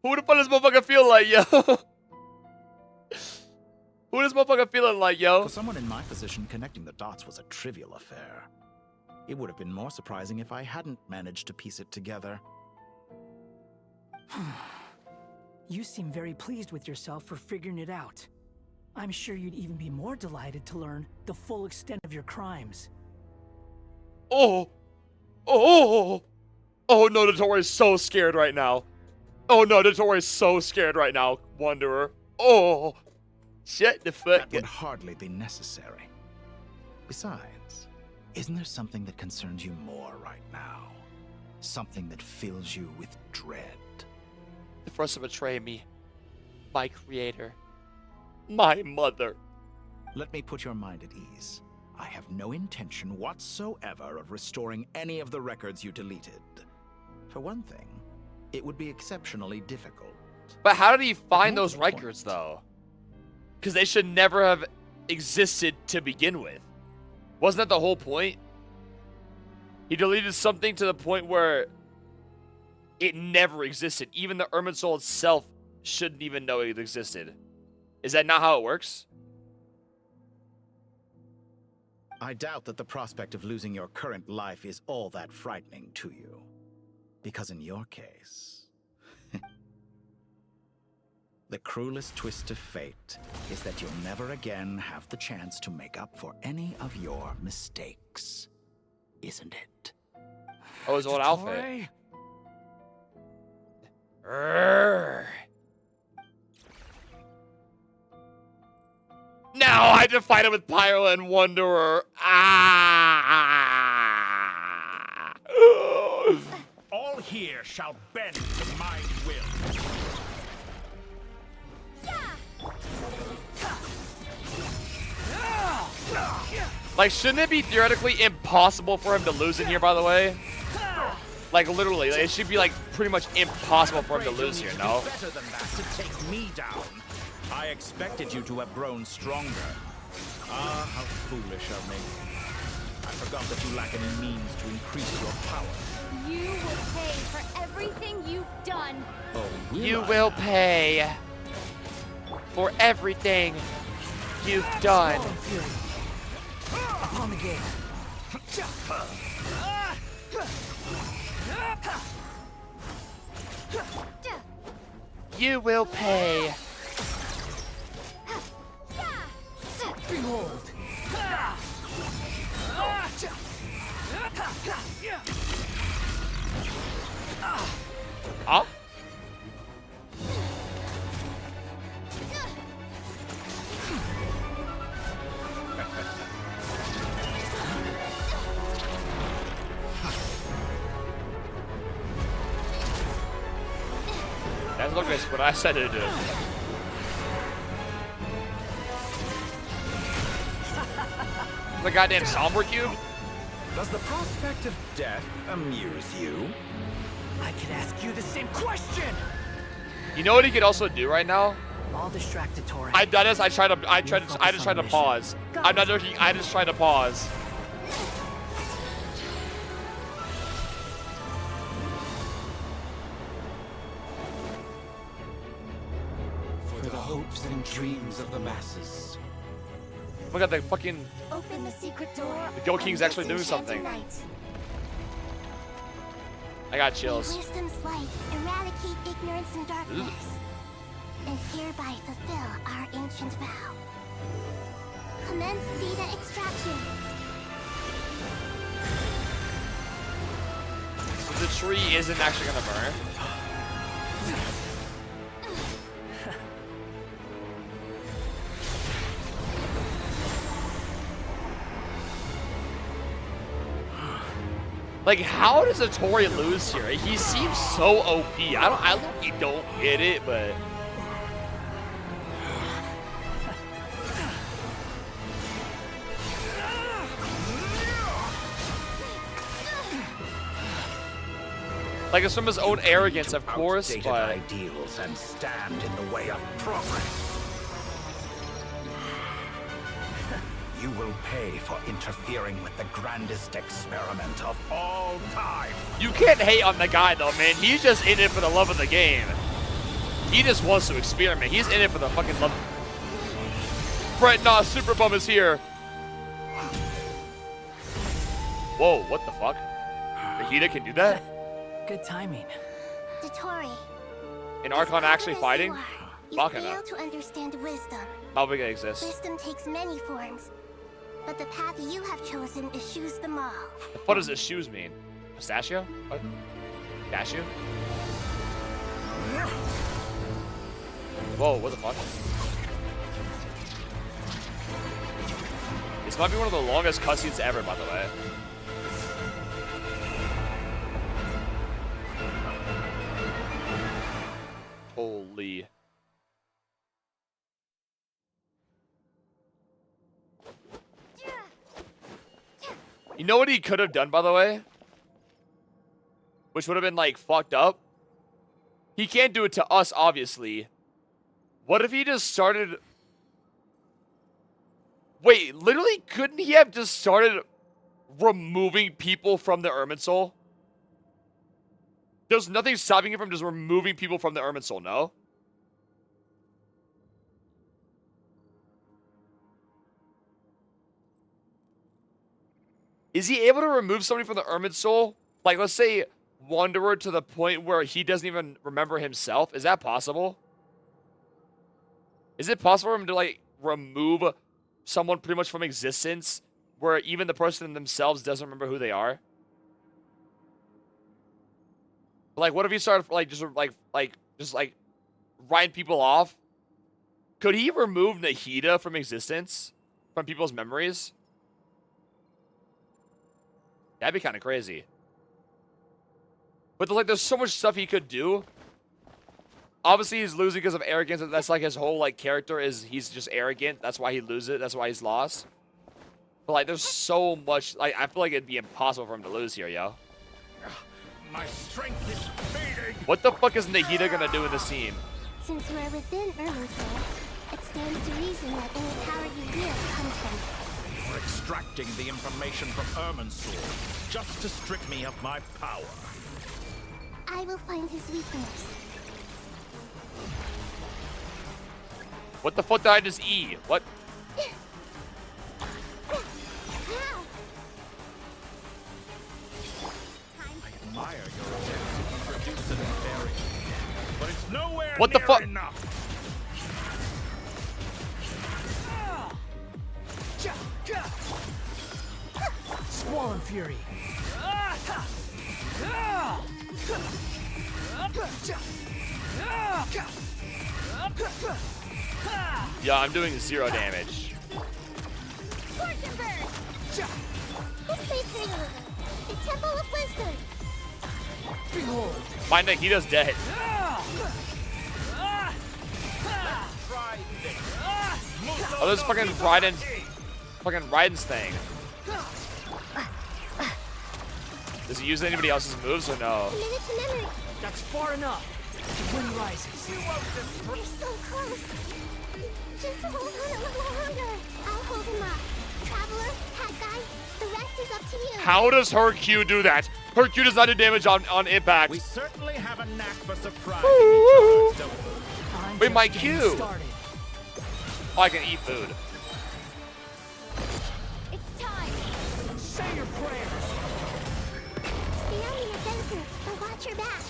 Who the fuck does this motherfucker feel like, yo? Who is this motherfucker feeling like, yo? For someone in my position, connecting the dots was a trivial affair. It would have been more surprising if I hadn't managed to piece it together. You seem very pleased with yourself for figuring it out. I'm sure you'd even be more delighted to learn the full extent of your crimes. Oh no, dottore is so scared right now. Oh no, dottore is so scared right now, Wanderer. Oh, shut the fuck up. That would hardly be necessary. Besides, isn't there something that concerns you more right now? Something that fills you with dread? The first to betray me, my creator, my mother. Let me put your mind at ease. I have no intention whatsoever of restoring any of the records you deleted. For one thing, it would be exceptionally difficult. But how did he find those records, though? Because they should never have existed to begin with. Wasn't that the whole point? He deleted something to the point where it never existed. Even the Ermine Soul itself shouldn't even know it existed. Is that not how it works? I doubt that the prospect of losing your current life is all that frightening to you. Because in your case, the cruelest twist of fate is that you'll never again have the chance to make up for any of your mistakes. Isn't it? Oh, his old outfit. Now I have to fight him with Pyro and Wanderer. Ah! All here shall bend to my will. Like, shouldn't it be theoretically impossible for him to lose in here, by the way? Like, literally, like, it should be, like, pretty much impossible for him to lose here, no? Better than that to take me down. I expected you to have grown stronger. Ah, how foolish of me. I forgot that you lack any means to increase your power. You will pay for everything you've done. Oh, You will pay for everything you've done. On the game. You will pay. Behold. Huh? That's look at what I said to do. The goddamn Somber Cube? Does the prospect of death amuse you? I could ask you the same question. You know what he could also do right now? I'll distract dottore. I done this. I just tried to pause. I'm not joking. I just tried to pause. For the hopes and dreams of the masses. Look at the fucking. Open the secret door. The Goat King's actually doing something. I got chills. May wisdom's light eradicate ignorance and darkness, and hereby fulfill our ancient vow. Commence data extraction. So the tree isn't actually gonna burn. Like, how does dottore lose here? He seems so OP. I don't get it, but like, it's from his own arrogance, of course, Outdated but ideals and stand in the way of progress. You will pay for interfering with the grandest experiment of all time. you can't hate on the guy though, man. He's just in it for the love of the game. He just wants to experiment. He's in it for the fucking love. Fret not, Super Bum is here. Whoa, what the fuck? Vegeta can do that? Good timing. dottore, And Archon actually fighting? you Fucking fail up. to understand wisdom. How big it exists? Wisdom takes many forms, but the path you have chosen eschews them all. What does his shoes mean? Pistachio? What? Cashew? Whoa, what the fuck? This might be one of the longest cutscenes ever, by the way. Holy. You know what he could have done, by the way? Which would have been, like, fucked up? He can't do it to us, obviously. What if he just started... Wait, literally, couldn't he have just started removing people from the Irminsul? There's nothing stopping him from just removing people from the Irminsul, no? Is he able to remove somebody from the Irminsul? Like, let's say, Wanderer to the point where he doesn't even remember himself? Is that possible? Is it possible for him to, like, remove someone pretty much from existence where even the person themselves doesn't remember who they are? Like, what if he started, like, just writing people off? Could he remove Nahida from existence? From people's memories? That'd be kind of crazy. But, like, there's so much stuff he could do. Obviously, he's losing because of arrogance. That's, like, his whole, like, character is he's just arrogant. That's why he loses. That's why he's lost. But like, there's so much. Like, I feel like it'd be impossible for him to lose here, yo. My strength is fading. What the fuck is Nahida gonna do in this scene? Since you are within Irminsul, it stands to reason that any power you wield comes from it. You're extracting the information from Irminsul just to strip me of my power. I will find his weakness. What the fuck did I just eat? What? Admire your attempt to introduce an variant, but it's nowhere What the near fuck? enough. Squall and Fury. Yeah, I'm doing 0 damage. Scorching Bird! Who's facing you? The Temple of Wisdom! Behold! My Nahida's dead. Oh, there's fucking Raiden's thing. Does he use anybody else's moves or no? Minute to memory! That's far enough. The wind rises. We're so close! Just hold on a little longer. I'll hold him up. Traveler, Hat Guy, the rest is up to you. How does her Q do that? Her Q does not do damage on impact. We certainly have a knack for surprising Woo! each other, don't we? Wait, my Q. Oh, I can eat food. It's time. Say your prayers. Stay on your defenses, but watch your back.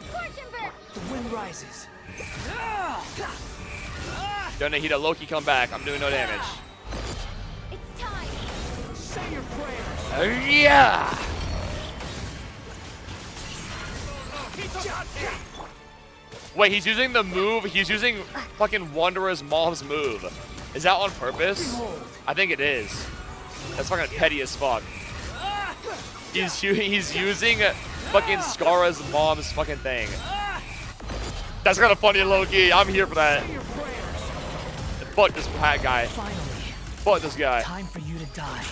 Scorching Bird! The wind rises. Yo, Nahida, Loki, come back. I'm doing no damage. It's time. Say your prayers. Yeah! Wait, he's using the move. He's using fucking Wanderer's mom's move. Is that on purpose? I think it is. That's fucking petty as fuck. He's using fucking Skara's mom's fucking thing. That's kind of funny, Loki. I'm here for that. Fuck this hat guy. Finally. Fuck this guy. Time for you to die.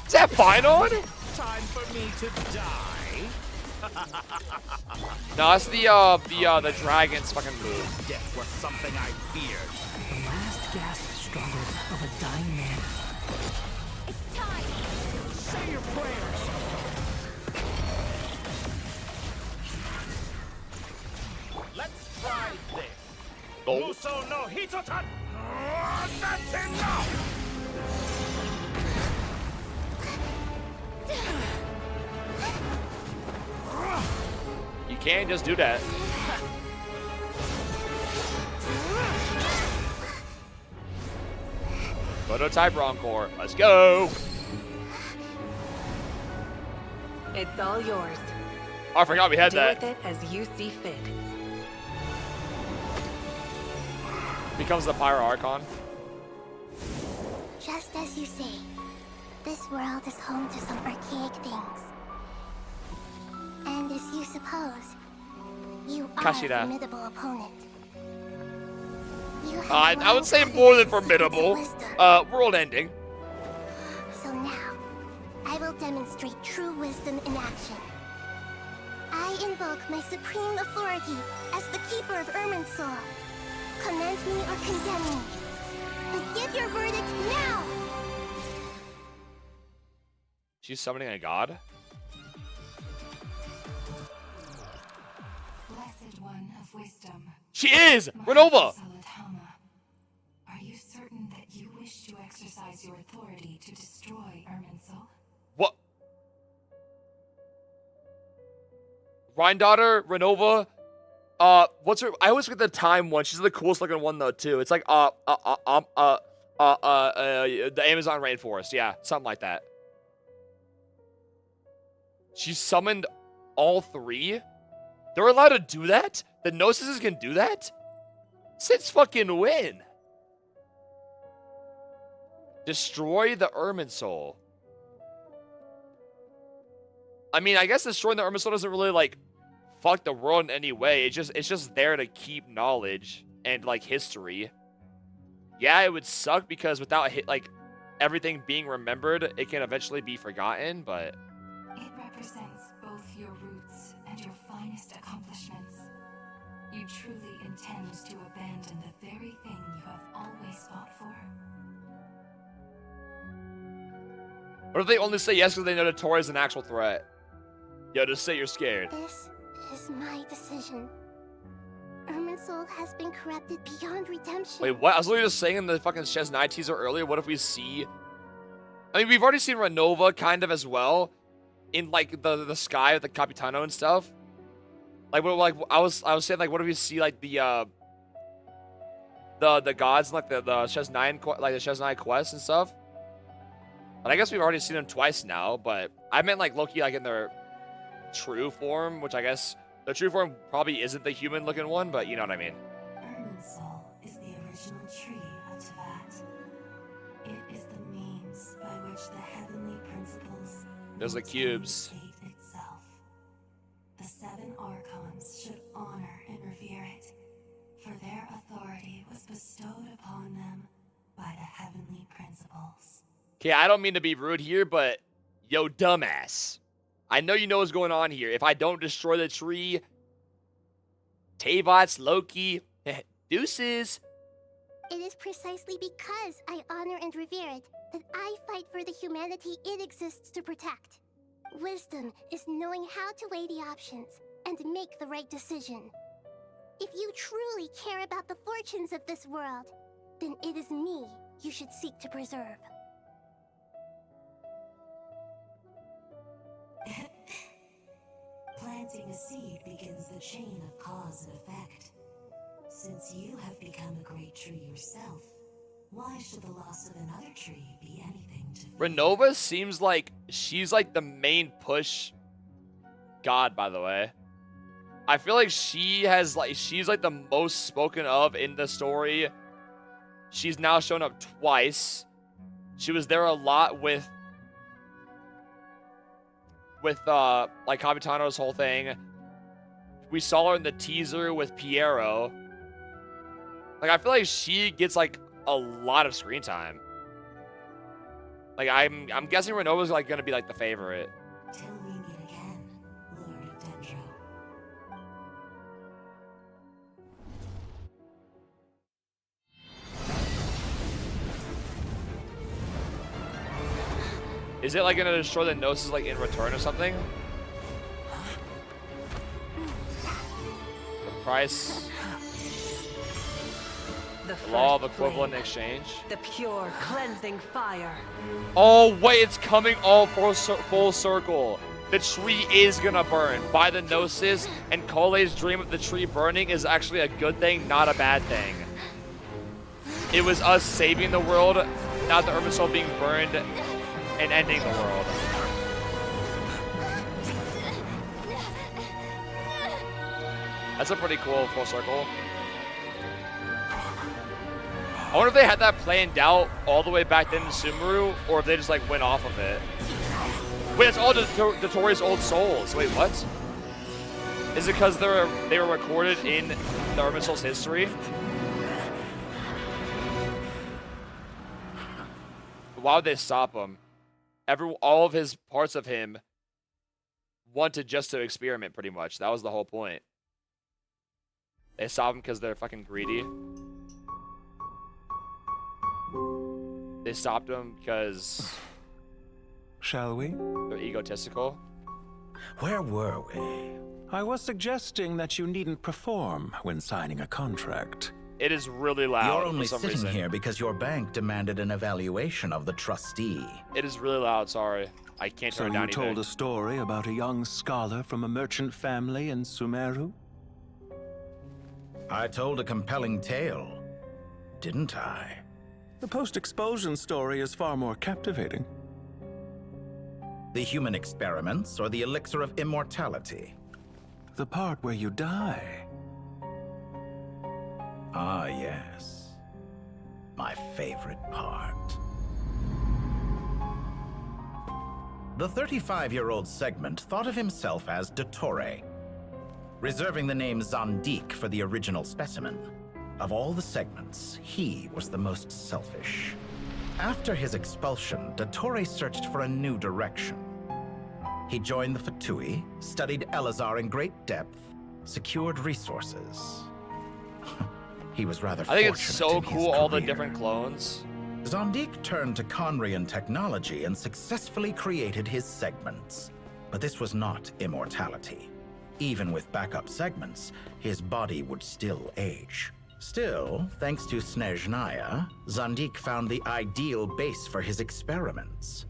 Is that final? Time for me to die. No, that's the dragon's fucking move. Death was something I feared. The last gasp struggle of a dying man. It's time. Say your prayers. Let's try this. Oh. Muso no Hitotan. That's enough. You can't just do that. Prototype Roncore. Let's go. It's all yours. Oh, I forgot we had Do that. with it as you see fit. Becomes the Pyro Archon. Just as you say, this world is home to some archaic things. And as you suppose, you are a Kashira. formidable opponent. You have I would say long more than evidence formidable. of wisdom. World ending. So now, I will demonstrate true wisdom in action. I invoke my supreme authority as the keeper of Irminsul. Commend me or condemn me. But give your verdict now! She's summoning a god? Blessed one of wisdom. She is! Renova! Are you certain that you wish to exercise your authority to destroy Irminsul? What? Rhine-daughter, Renova. What's her? I always forget the time one. She's the coolest looking one though too. It's like the Amazon rainforest. Yeah, something like that. She summoned all three. They're allowed to do that? The Gnosis can do that? Since fucking when? Destroy the Irminsul. I mean, I guess destroying the Irminsul doesn't really like fuck the world in any way. It's just there to keep knowledge and like history. Yeah, it would suck because without like everything being remembered, it can eventually be forgotten, but it represents both your roots and your finest accomplishments. You truly intend to abandon the very thing you have always fought for? What if they only say yes because they know dottore is an actual threat? Yo, just say you're scared. This is my decision. Irminsul has been corrupted beyond redemption. Wait, what? I was literally just saying in the fucking Chesnai teaser earlier, what if we see... I mean, we've already seen Renova kind of as well in, like, the sky with the Capitano and stuff. Like, I was saying, like, what if we see, like, the gods, like, the Chesnai quest and stuff? But I guess we've already seen them twice now, but I meant, like, Loki, like, in their true form, which I guess the true form probably isn't the human-looking one, but you know what I mean. Irminsul is the original tree of Teyvat. It is the means by which the heavenly principles There's the cubes. itself. The 7 Archons should honor and revere it, for their authority was bestowed upon them by the heavenly principles. Okay, I don't mean to be rude here, but yo, dumbass. I know you know what's going on here. If I don't destroy the tree, Teyvat's Loki, deuces. It is precisely because I honor and revere it that I fight for the humanity it exists to protect. Wisdom is knowing how to weigh the options and make the right decision. If you truly care about the fortunes of this world, then it is me you should seek to preserve. Planting a seed begins the chain of cause and effect. Since you have become a great tree yourself, why should the loss of another tree be anything to fear? Renova seems like she's like the main push god, by the way. I feel like she's like the most spoken of in the story. She's now shown up twice. She was there a lot with like Capitano's whole thing. We saw her in the teaser with Piero. Like, I feel like she gets like a lot of screen time. Like, I'm guessing Renova's like gonna be like the favorite. Till we meet again, Lord of Dendro. Is it like gonna destroy the Gnosis like in return or something? The price. The law of first equivalent flame. exchange. The pure cleansing fire. Oh wait, it's coming all full circle. The tree is gonna burn by the Gnosis, and Kole's dream of the tree burning is actually a good thing, not a bad thing. It was us saving the world, not the Irminsul being burned and ending the world. That's a pretty cool full circle. I wonder if they had that planned out all the way back then in Sumeru, or if they just like went off of it. Wait, it's all dottore's old souls. Wait, what? Is it because they were recorded in the Irminsul's history? Why would they stop him? All of his parts of him wanted just to experiment, pretty much. That was the whole point. They stopped him because they're fucking greedy. They stopped him because... Shall we? They're egotistical. Where were we? I was suggesting that you needn't perform when signing a contract. It is really loud. You're only for some sitting reason. here because your bank demanded an evaluation of the trustee. It is really loud, sorry. I can't So turn it down you told either. a story about a young scholar from a merchant family in Sumeru? I told a compelling tale, didn't I? The post-expulsion story is far more captivating. The human experiments or the elixir of immortality? The part where you die. Ah, yes. My favorite part. The 35-year-old Segment thought of himself as dottore, reserving the name Zondik for the original specimen. Of all the segments, he was the most selfish. After his expulsion, dottore searched for a new direction. He joined the Fatui, studied Elazar in great depth, secured resources. He was rather I think fortunate it's so in his cool, all the career. different clones. Zondik turned to Conrian technology and successfully created his segments. But this was not immortality. Even with backup segments, his body would still age. Still, thanks to Snezhnaya, Zondik found the ideal base for his experiments.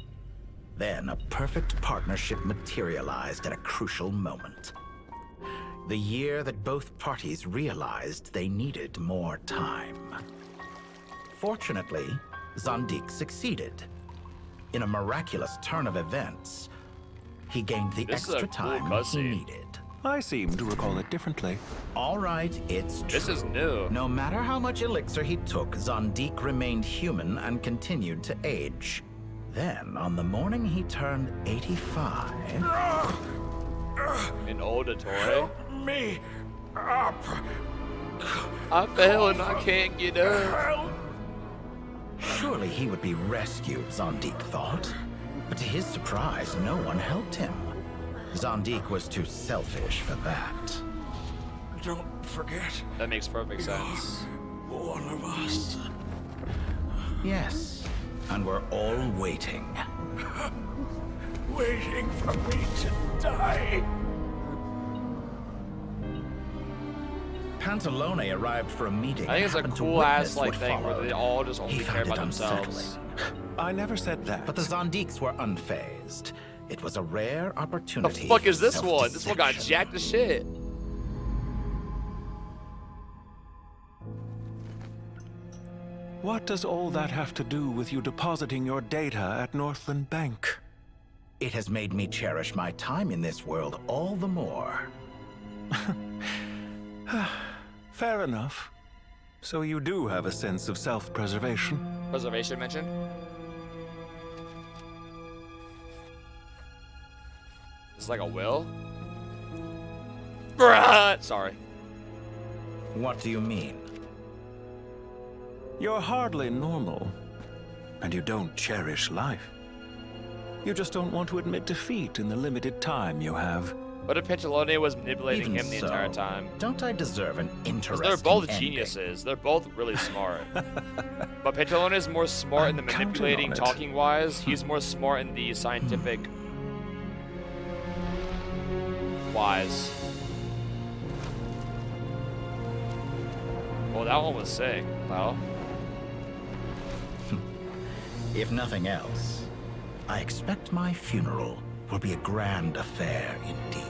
Then a perfect partnership materialized at a crucial moment. The year that both parties realized they needed more time. Fortunately, Zondik succeeded. In a miraculous turn of events, he gained the extra time he needed. I seem to recall it differently. All right, it's true. This is new. No matter how much elixir he took, Zondik remained human and continued to age. Then, on the morning he turned 85... An old dottore. Help me up! I fell and I can't get up. Surely he would be rescued, Zondik thought. But to his surprise, no one helped him. Zondik was too selfish for that. Don't forget. That makes perfect sense. One of us. Yes, and we're all waiting. Waiting for me to die. Pantalone arrived for a meeting. I think it's a and happened to cool ass witness like what thing where followed. they all just only He care found about it themselves. unsettling. I never said that. But the Zondiks were unfazed. It was a rare The opportunity. fuck is for this one? This one got self-deception. jacked to shit. What does all that have to do with you depositing your data at Northland Bank? It has made me cherish my time in this world all the more. Fair enough. So you do have a sense of self-preservation. Preservation mentioned? It's like a will? Bruh! Sorry. What do you mean? You're hardly normal, and you don't cherish life. You just don't want to admit defeat in the limited time you have. What if Pantalone was manipulating Even him the so, entire time? Don't I deserve an 'Cause interesting they're both ending? geniuses. They're both really smart. But Pantalone is more smart in the counting manipulating, on it. talking-wise. He's more smart in the scientific wise. Well, that one was sick. Well, If nothing else, I expect my funeral will be a grand affair indeed.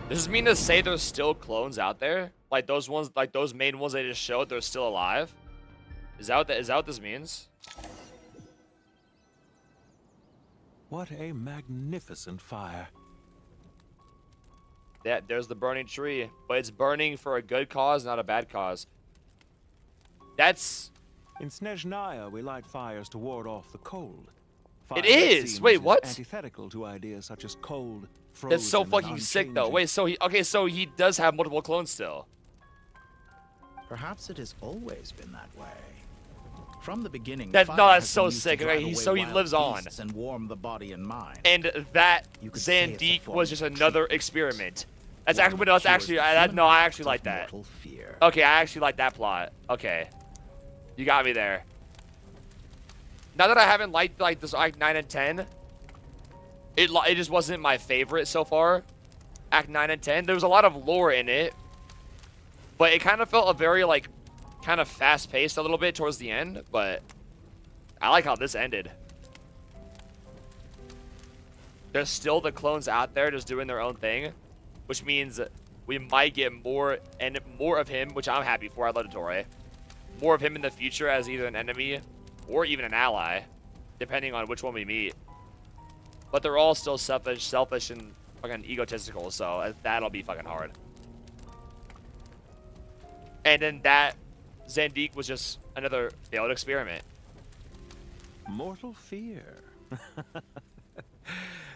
does this mean to say there's still clones out there? Like those ones, like those main ones they just showed, they're still alive? Is that what this means? What a magnificent fire. There's the burning tree, but it's burning for a good cause, not a bad cause. That's... In Snezhnaya, we light fires to ward off the cold. It Fire, is! seems, Wait, what? Antithetical to ideas such as cold, frozen, That's so and fucking sick, though. unchanging. Wait, so he does have multiple clones still. Perhaps it has always been that way. From the beginning, No, fire that's has so been used to sick. drive Okay, away so he wild lives on. beasts and warm the body and mind. And that You could say it's a Zandik form was of just another treatment. experiment. That's One actually, that no, that's cures actually, the I human actually of like that. mortal fear. Okay, I actually like that plot. Okay, you got me there. Now that I haven't liked like this Act 9 and 10, it just wasn't my favorite so far. Act 9 and 10, there was a lot of lore in it, but it kind of felt a very like, kind of fast-paced a little bit towards the end. But I like how this ended. There's still the clones out there just doing their own thing, which means we might get more of him, which I'm happy for. I love dottore. More of him in the future as either an enemy or even an ally, depending on which one we meet. But they're all still selfish and fucking egotistical, so that'll be fucking hard. And then that Zandik was just another failed experiment. Mortal fear.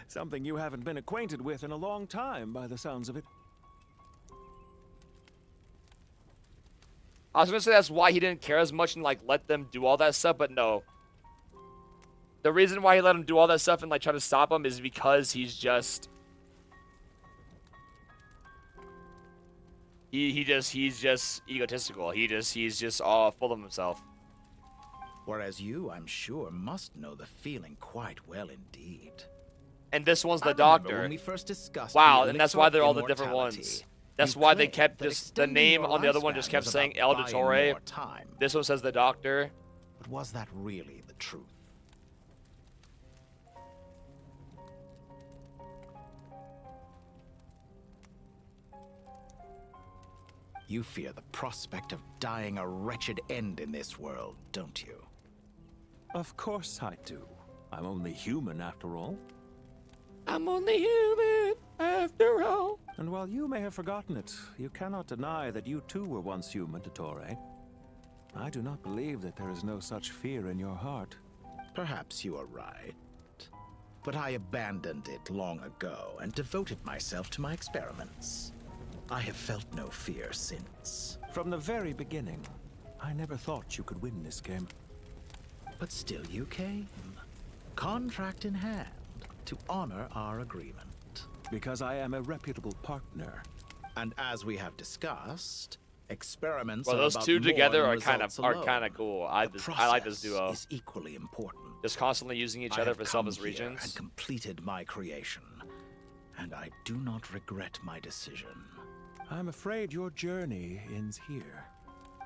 Something you haven't been acquainted with in a long time, by the sounds of it. I was gonna say that's why he didn't care as much and like let them do all that stuff, but no. The reason why he let him do all that stuff and like try to stop him is because he's just he's just egotistical. He's just all full of himself. Whereas you, I'm sure, must know the feeling quite well indeed. And this one's I the remember doctor. when we first discussed Wow, the and that's elixir why of they're all the different immortality. ones. That's You why they claimed kept that this. The extending name your on the other one lifespan just kept was saying about El buying dottore. more time. This one says the doctor. But was that really the truth? You fear the prospect of dying a wretched end in this world, don't you? Of course I do. I'm only human after all. I'm only human after all. And while you may have forgotten it, you cannot deny that you too were once human, dottore. I do not believe that there is no such fear in your heart. Perhaps you are right. But I abandoned it long ago and devoted myself to my experiments. I have felt no fear since. From the very beginning, I never thought you could win this game. But still you came, contract in hand, to honor our agreement. Because I am a reputable partner. And as we have discussed, experiments Well, are those about two more together than are kind results of alone. cool. The I like this process duo. is equally important. Just constantly using each I other have for come selfish here regions. and completed my creation, and I do not regret my decision. I'm afraid your journey ends here.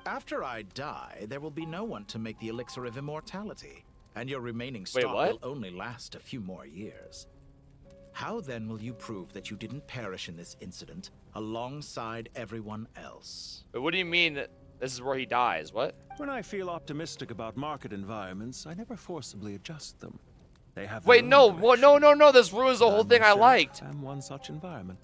After I die, there will be no one to make the elixir of immortality, and your remaining Wait, stock what? will only last a few more years. How then will you prove that you didn't perish in this incident alongside everyone else? But what do you mean that this is where he dies? What? When I feel optimistic about market environments, I never forcibly adjust them. They have Wait, their no, own what? No. This ruins the whole thing I myself liked. am one such environment.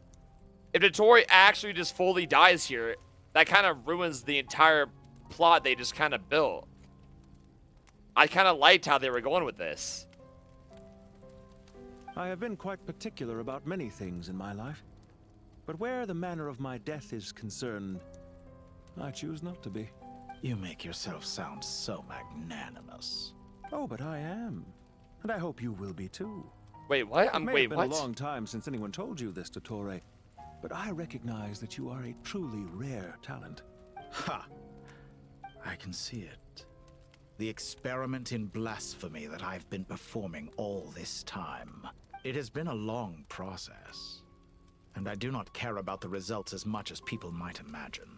If dottore actually just fully dies here, that kind of ruins the entire plot they just kind of built. I kind of liked how they were going with this. I have been quite particular about many things in my life. But where the manner of my death is concerned, I choose not to be. You make yourself sound so magnanimous. Oh, but I am. And I hope you will be too. Wait, what? It may Wait, have been what? a long time since anyone told you this, dottore, but I recognize that you are a truly rare talent. Ha! I can see it. The experiment in blasphemy that I've been performing all this time. It has been a long process, and I do not care about the results as much as people might imagine.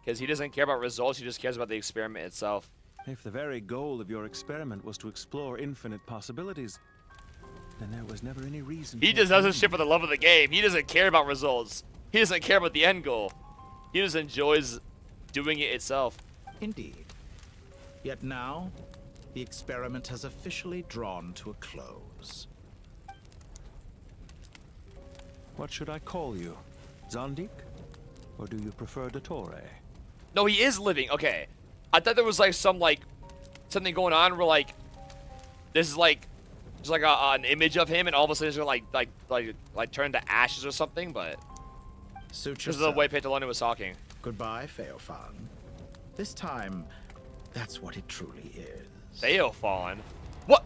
Because he doesn't care about results, he just cares about the experiment itself. If the very goal of your experiment was to explore infinite possibilities, then there was never any reason. He just does this shit for the love of the game. He doesn't care about results. He doesn't care about the end goal. He just enjoys doing it itself. Indeed. Yet now, the experiment has officially drawn to a close. What should I call you? Zondik? Or do you prefer dottore? No, he is living. Okay. I thought there was like something going on where like this is like just like an image of him and all of a sudden it's gonna like turn to ashes or something, but Suit this is the way Pantalone was talking. Goodbye, Feofan. This time, that's what it truly is. Feofan? What?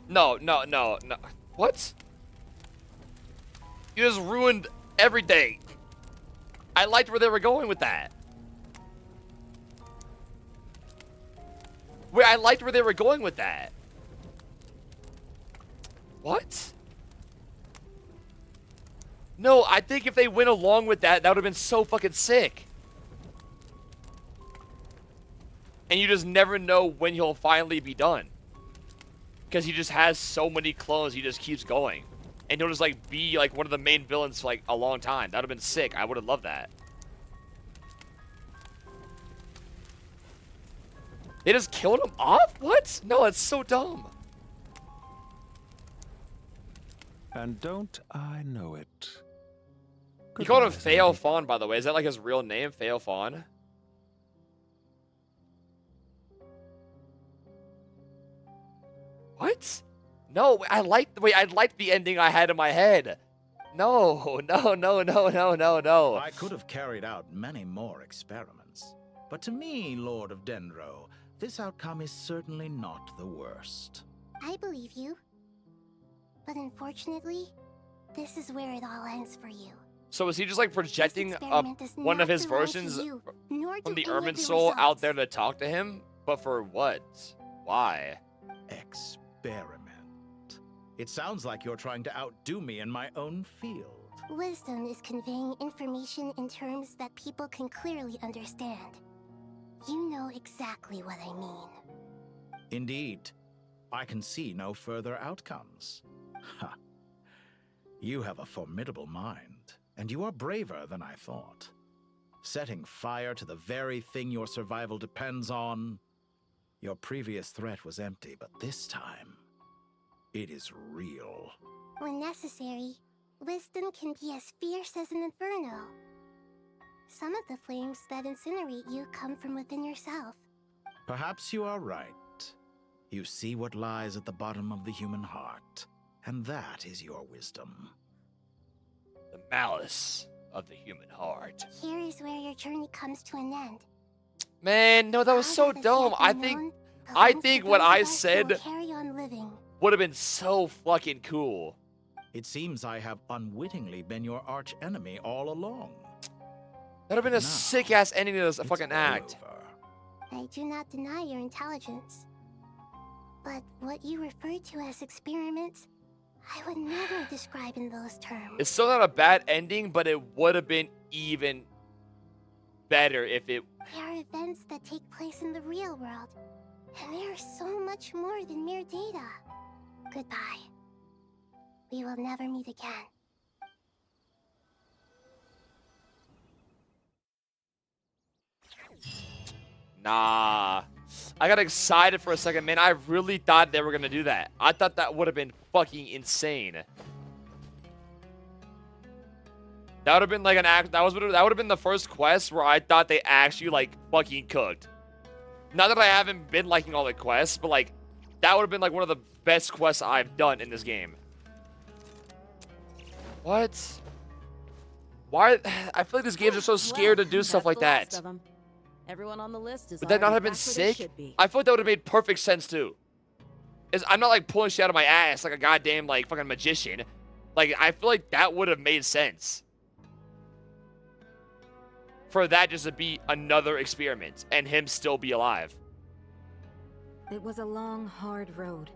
No. What? You just ruined everything. I liked where they were going with that. I liked where they were going with that. What? No, I think if they went along with that, that would have been so fucking sick. And you just never know when he'll finally be done. Because he just has so many clones, he just keeps going. And he'll just like be like one of the main villains for like a long time. That would have been sick. I would have loved that. They just killed him off? What? No, it's so dumb. And don't I know it? He called him Feofan, by the way. Is that like his real name, Feofan? What? No, I like the ending I had in my head. No. I could have carried out many more experiments. But to me, Lord of Dendro, this outcome is certainly not the worst. I believe you. But unfortunately, this is where it all ends for you. So is he just like projecting one of his versions from the Ermin soul out there to talk to him? But for what? Why? Experiment. It sounds like you're trying to outdo me in my own field. Wisdom is conveying information in terms that people can clearly understand. You know exactly what I mean. Indeed. I can see no further outcomes. Ha. You have a formidable mind, and you are braver than I thought. Setting fire to the very thing your survival depends on. Your previous threat was empty, but this time, it is real. When necessary, wisdom can be as fierce as an inferno. Some of the flames that incinerate you come from within yourself. Perhaps you are right. You see what lies at the bottom of the human heart, and that is your wisdom. The malice of the human heart. Here is where your journey comes to an end. Man, no, that was so dumb. I think what I said would have been so fucking cool. It seems I have unwittingly been your arch enemy all along. That would have been a sick-ass ending to this fucking act. I do not deny your intelligence. But what you refer to as experiments, I would never describe in those terms. It's still not a bad ending, but it would have been even better if it... They are events that take place in the real world, and they are so much more than mere data. Goodbye. We will never meet again. Nah. I got excited for a second, man. I really thought they were gonna do that. I thought that would have been fucking insane. That would have been like an act. That would have been the first quest where I thought they actually like fucking cooked. Not that I haven't been liking all the quests, but like that would have been like one of the best quests I've done in this game. What? Why? I feel like these games are so scared to do stuff like that. Everyone on the list is. Would that not have been sick? I feel like that would have made perfect sense too. I'm not like pulling shit out of my ass like a goddamn like fucking magician. Like I feel like that would have made sense. For that just to be another experiment and him still be alive. It was a long, hard road,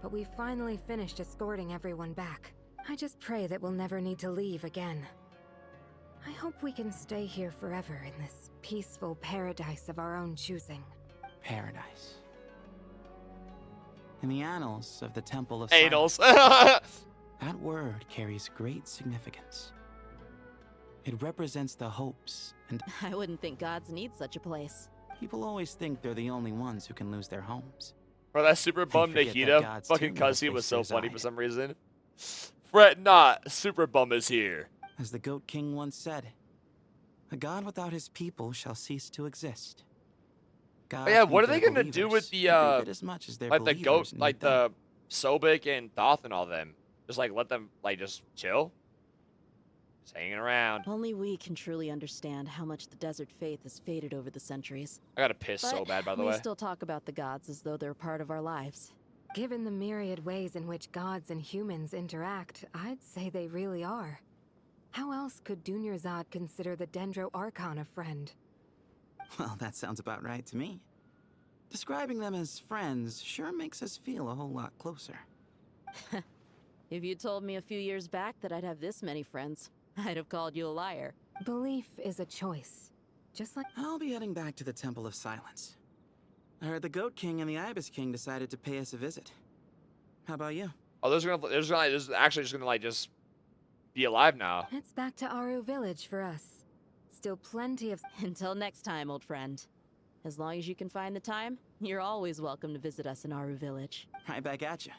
but we finally finished escorting everyone back. I just pray that we'll never need to leave again. I hope we can stay here forever in this peaceful paradise of our own choosing. Paradise. In the annals of the Temple of Annals. Silence, that word carries great significance. It represents the hopes and... I wouldn't think gods need such a place. People always think they're the only ones who can lose their homes. Bro, that super bum forget that Nikita gods fucking too know cussy if was they so funny reside. for some reason. Fret not, super bum is here. As the Goat King once said, a god without his people shall cease to exist. Oh, yeah, what are they gonna do with the as much as like the goat, like the Sobek and Thoth and all them? Just like let them like just chill, just hanging around. Only we can truly understand how much the desert faith has faded over the centuries. I gotta piss so bad, by the way. We still talk about the gods as though they're part of our lives. Given the myriad ways in which gods and humans interact, I'd say they really are. How else could Dunyarzad consider the Dendro Archon a friend? Well, that sounds about right to me. Describing them as friends sure makes us feel a whole lot closer. If you told me a few years back that I'd have this many friends, I'd have called you a liar. Belief is a choice. Just like... I'll be heading back to the Temple of Silence. I heard the Goat King and the Ibis King decided to pay us a visit. How about you? Oh, those are actually just gonna like just be alive now. It's back to Aru Village for us. Still plenty of... Until next time, old friend. As long as you can find the time, you're always welcome to visit us in Aru Village. Right back at you.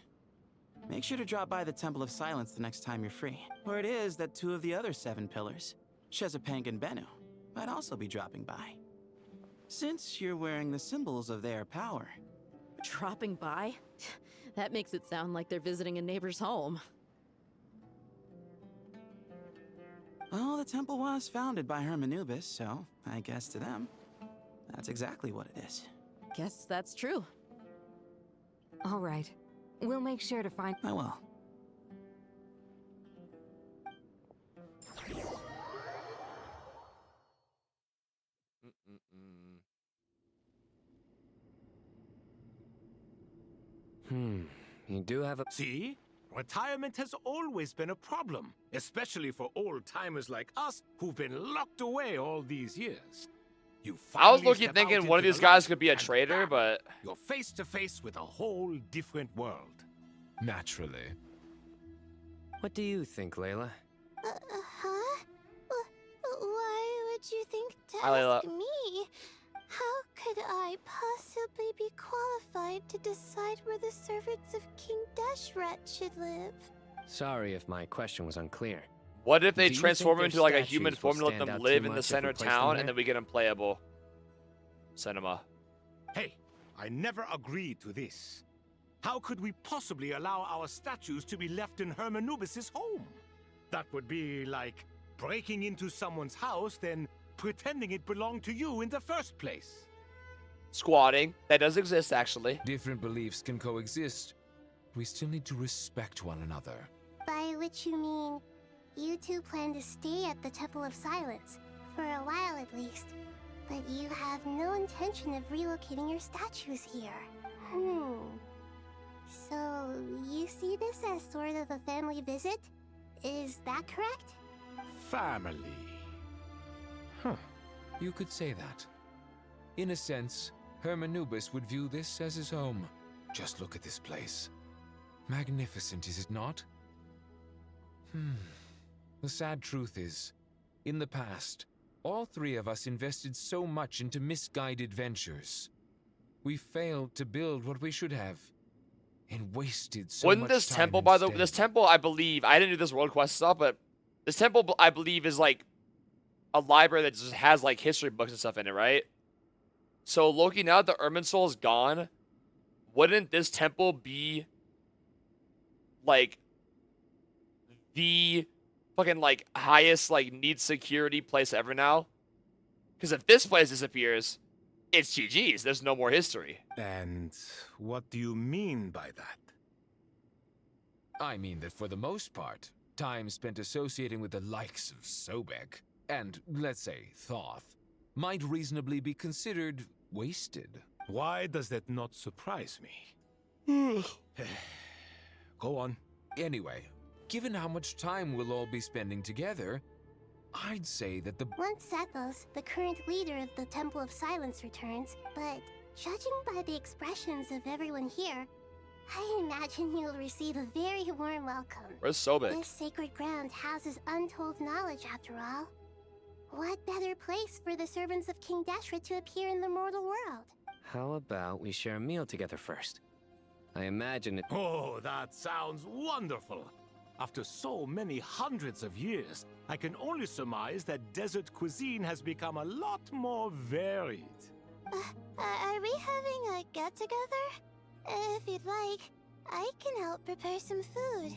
Make sure to drop by the Temple of Silence the next time you're free. Where it is that 2 of the other 7 pillars, Shezapang and Bennu, might also be dropping by. Since you're wearing the symbols of their power. Dropping by? That makes it sound like they're visiting a neighbor's home. Well, the temple was founded by Hermanubis, so I guess to them, that's exactly what it is. Guess that's true. All right. We'll make sure to find... I will. You do have a... See? Retirement has always been a problem, especially for old-timers like us who've been locked away all these years. You I was finally looking step thinking out one of into these the guys light, could be a and traitor, bam, but... You're face to face with a whole different world. Naturally. What do you think, Layla? Huh? Why would you think to Hi, Layla. ask me? How could I possibly be qualified to decide where the servants of King Deshret should live? Sorry if my question was unclear. What if they Do you transform him think into like a their human statues will form to let stand them out live too in the much if center we of place them town, here? and then we get them playable? Cinema. Hey, I never agreed to this. How could we possibly allow our statues to be left in Hermanubis' home? That would be like breaking into someone's house, then pretending it belonged to you in the first place. Squatting. That does exist, actually. Different beliefs can coexist. We still need to respect one another. By which you mean, you two plan to stay at the Temple of Silence, for a while at least. But you have no intention of relocating your statues here. So, you see this as sort of a family visit? Is that correct? Family. You could say that. In a sense, Hermanubis would view this as his home. Just look at this place. Magnificent, is it not? The sad truth is, in the past, all three of us invested so much into misguided ventures. We failed to build what we should have, and wasted so Wouldn't much this time temple, by the way, instead. this temple, I believe, I didn't do this world quest stuff, but this temple, I believe, is like a library that just has like history books and stuff in it, right? So Loki, now that the Ermin Soul is gone, wouldn't this temple be like the fucking like highest like needs security place ever now? Because if this place disappears, it's GG's. There's no more history. And what do you mean by that? I mean that for the most part, time spent associating with the likes of Sobek, and, let's say, Thoth, might reasonably be considered wasted. Why does that not surprise me? Go on. Anyway, given how much time we'll all be spending together, I'd say that the... Once Sethos, the current leader of the Temple of Silence, returns, but judging by the expressions of everyone here, I imagine you'll receive a very warm welcome. Where's Sobek? This sacred ground houses untold knowledge, after all. What better place for the servants of King Deshret to appear in the mortal world? How about we share a meal together first? I imagine it... Oh, that sounds wonderful. After so many hundreds of years, I can only surmise that desert cuisine has become a lot more varied. Are we having a get-together? If you'd like, I can help prepare some food.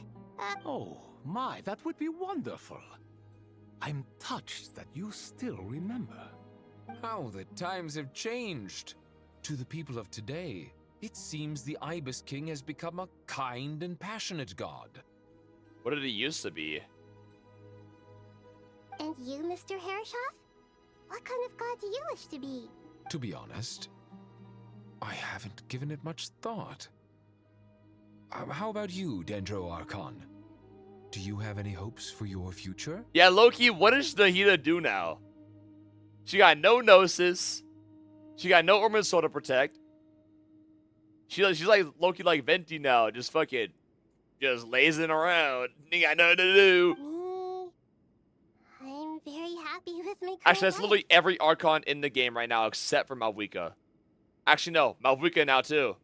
Oh, my, that would be wonderful. I'm touched that you still remember. How the times have changed. To the people of today, it seems the Ibis King has become a kind and passionate god. What did he used to be? And you, Mr. Herreshoff? What kind of god do you wish to be? To be honest, I haven't given it much thought. How about you, Dendro Archon? Do you have any hopes for your future? Yeah, Loki, what does Nahida do now? She got no Gnosis. She got no Ormond Soul to protect. She's like Loki, like Venti now, just fucking, just lazing around. Ain't got nothing to do. I'm very happy with my current Actually, that's life. literally every Archon in the game right now except for Malvika. Actually, no, Malvika now too.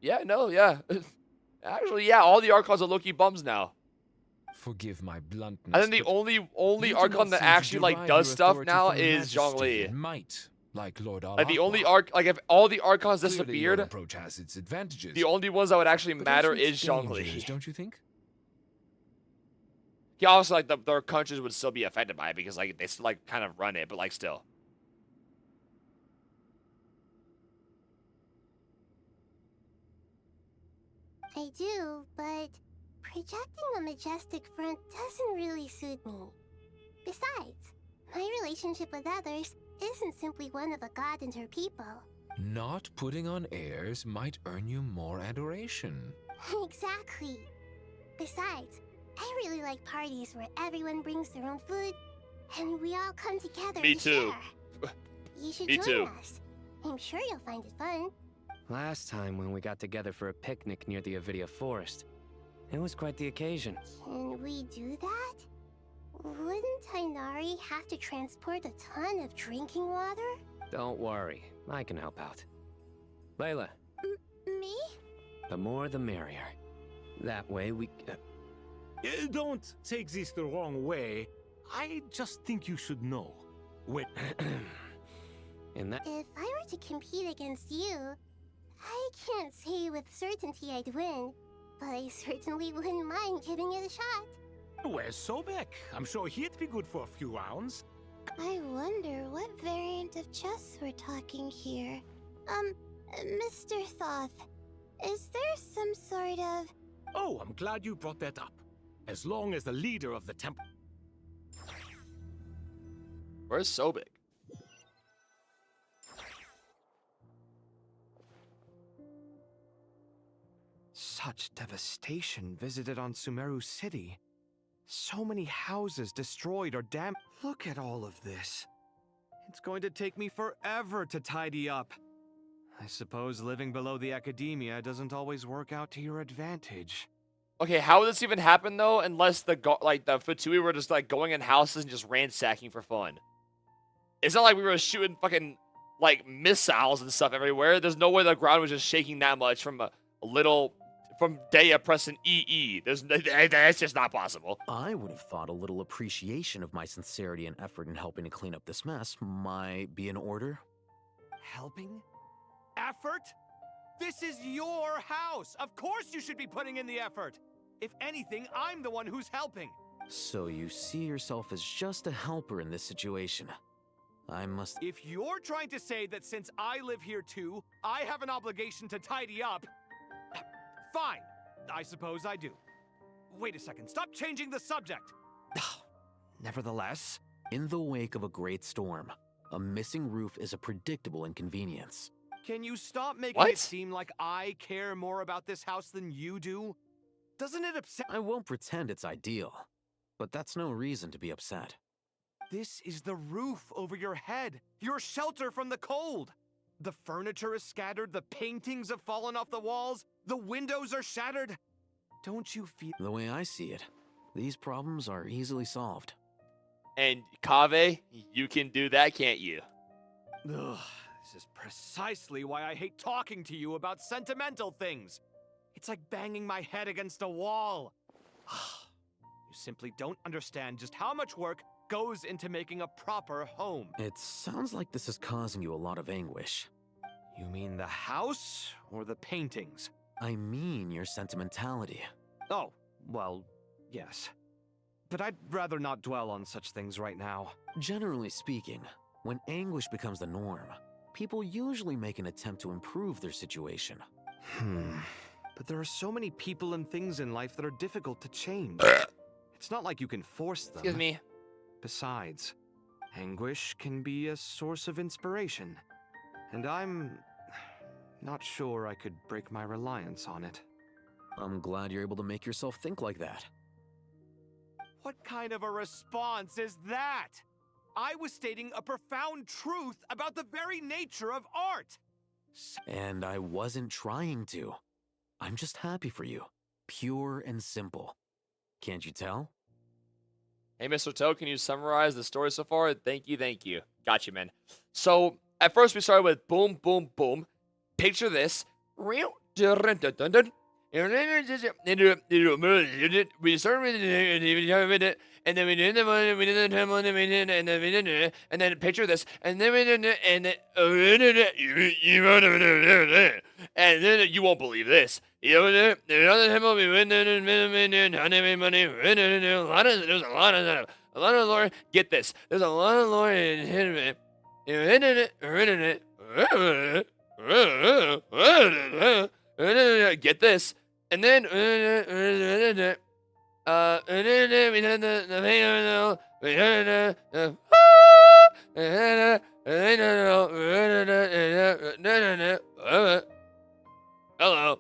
Yeah, no, yeah. Actually, yeah, all the Archons are Loki bums now. Forgive my bluntness. I think the but only you do Archon not that seem to actually like derive does your stuff authority now from is majesty Zhongli. and might, Like Lord Olaf. Like the only if all the Archons Clearly, disappeared, your approach has its advantages. the only ones that would actually but matter also its is Zhongli. dangers, don't you think? Yeah, also like their countries would still be affected by it because like they still like kind of run it, but like still. I do, but projecting a majestic front doesn't really suit me. Besides, my relationship with others isn't simply one of a god and her people. Not putting on airs might earn you more adoration. Exactly. Besides, I really like parties where everyone brings their own food and we all come together Me and too. share. You should Me join too. us. I'm sure you'll find it fun. Last time when we got together for a picnic near the Avidia Forest, it was quite the occasion. Can we do that? Wouldn't Tainari have to transport a ton of drinking water? Don't worry, I can help out. Layla, Me? the more the merrier. That way we... Don't take this the wrong way. I just think you should know. Wait. In that... If I were to compete against you, I can't say with certainty I'd win, but I certainly wouldn't mind giving it a shot. Where's Sobek? I'm sure he'd be good for a few rounds. I wonder what variant of chess we're talking here. Mr. Thoth, is there some sort of... Oh, I'm glad you brought that up. As long as the leader of the temple... Where's Sobek? Such devastation visited on Sumeru City. So many houses destroyed or damaged. Look at all of this. It's going to take me forever to tidy up. I suppose living below the academia doesn't always work out to your advantage. Okay, how would this even happen though? Unless the Fatui were just like going in houses and just ransacking for fun. It's not like we were shooting fucking like missiles and stuff everywhere. There's no way the ground was just shaking that much from a little from Dea pressing EE. That's just not possible. I would have thought a little appreciation of my sincerity and effort in helping to clean up this mess might be in order. Helping? Effort? This is your house! Of course you should be putting in the effort! If anything, I'm the one who's helping! So you see yourself as just a helper in this situation. I must... If you're trying to say that since I live here too, I have an obligation to tidy up... Fine. I suppose I do. Wait a second. Stop changing the subject! Nevertheless, in the wake of a great storm, a missing roof is a predictable inconvenience. Can you stop making it seem like I care more about this house than you do? Doesn't it upset— I won't pretend it's ideal, but that's no reason to be upset. This is the roof over your head, your shelter from the cold. The furniture is scattered, the paintings have fallen off the walls, the windows are shattered. Don't you feel— The way I see it, these problems are easily solved. And Kaveh, you can do that, can't you? Ugh, this is precisely why I hate talking to you about sentimental things. It's like banging my head against a wall. You simply don't understand just how much work goes into making a proper home. It sounds like this is causing you a lot of anguish. You mean the house or the paintings? I mean your sentimentality. Oh, well, yes. But I'd rather not dwell on such things right now. Generally speaking, when anguish becomes the norm, people usually make an attempt to improve their situation. But there are so many people and things in life that are difficult to change. It's not like you can force them. Excuse me. Besides, anguish can be a source of inspiration. And I'm not sure I could break my reliance on it. I'm glad you're able to make yourself think like that. What kind of a response is that? I was stating a profound truth about the very nature of art. And I wasn't trying to. I'm just happy for you. Pure and simple. Can't you tell? Hey, Mr. Toe, can you summarize the story so far? Thank you, thank you. Got you, man. So, at first we started with boom, boom, boom. Picture this. In We started with it, and then we did the one, we did the temple, and then we did, and then we did it, and then picture this, and then we did it, and then and then you won't believe this. There's another temple, we went there, and money, there's a lot of lore. Get this, there's a lot of lore in it. Get this, and then hello.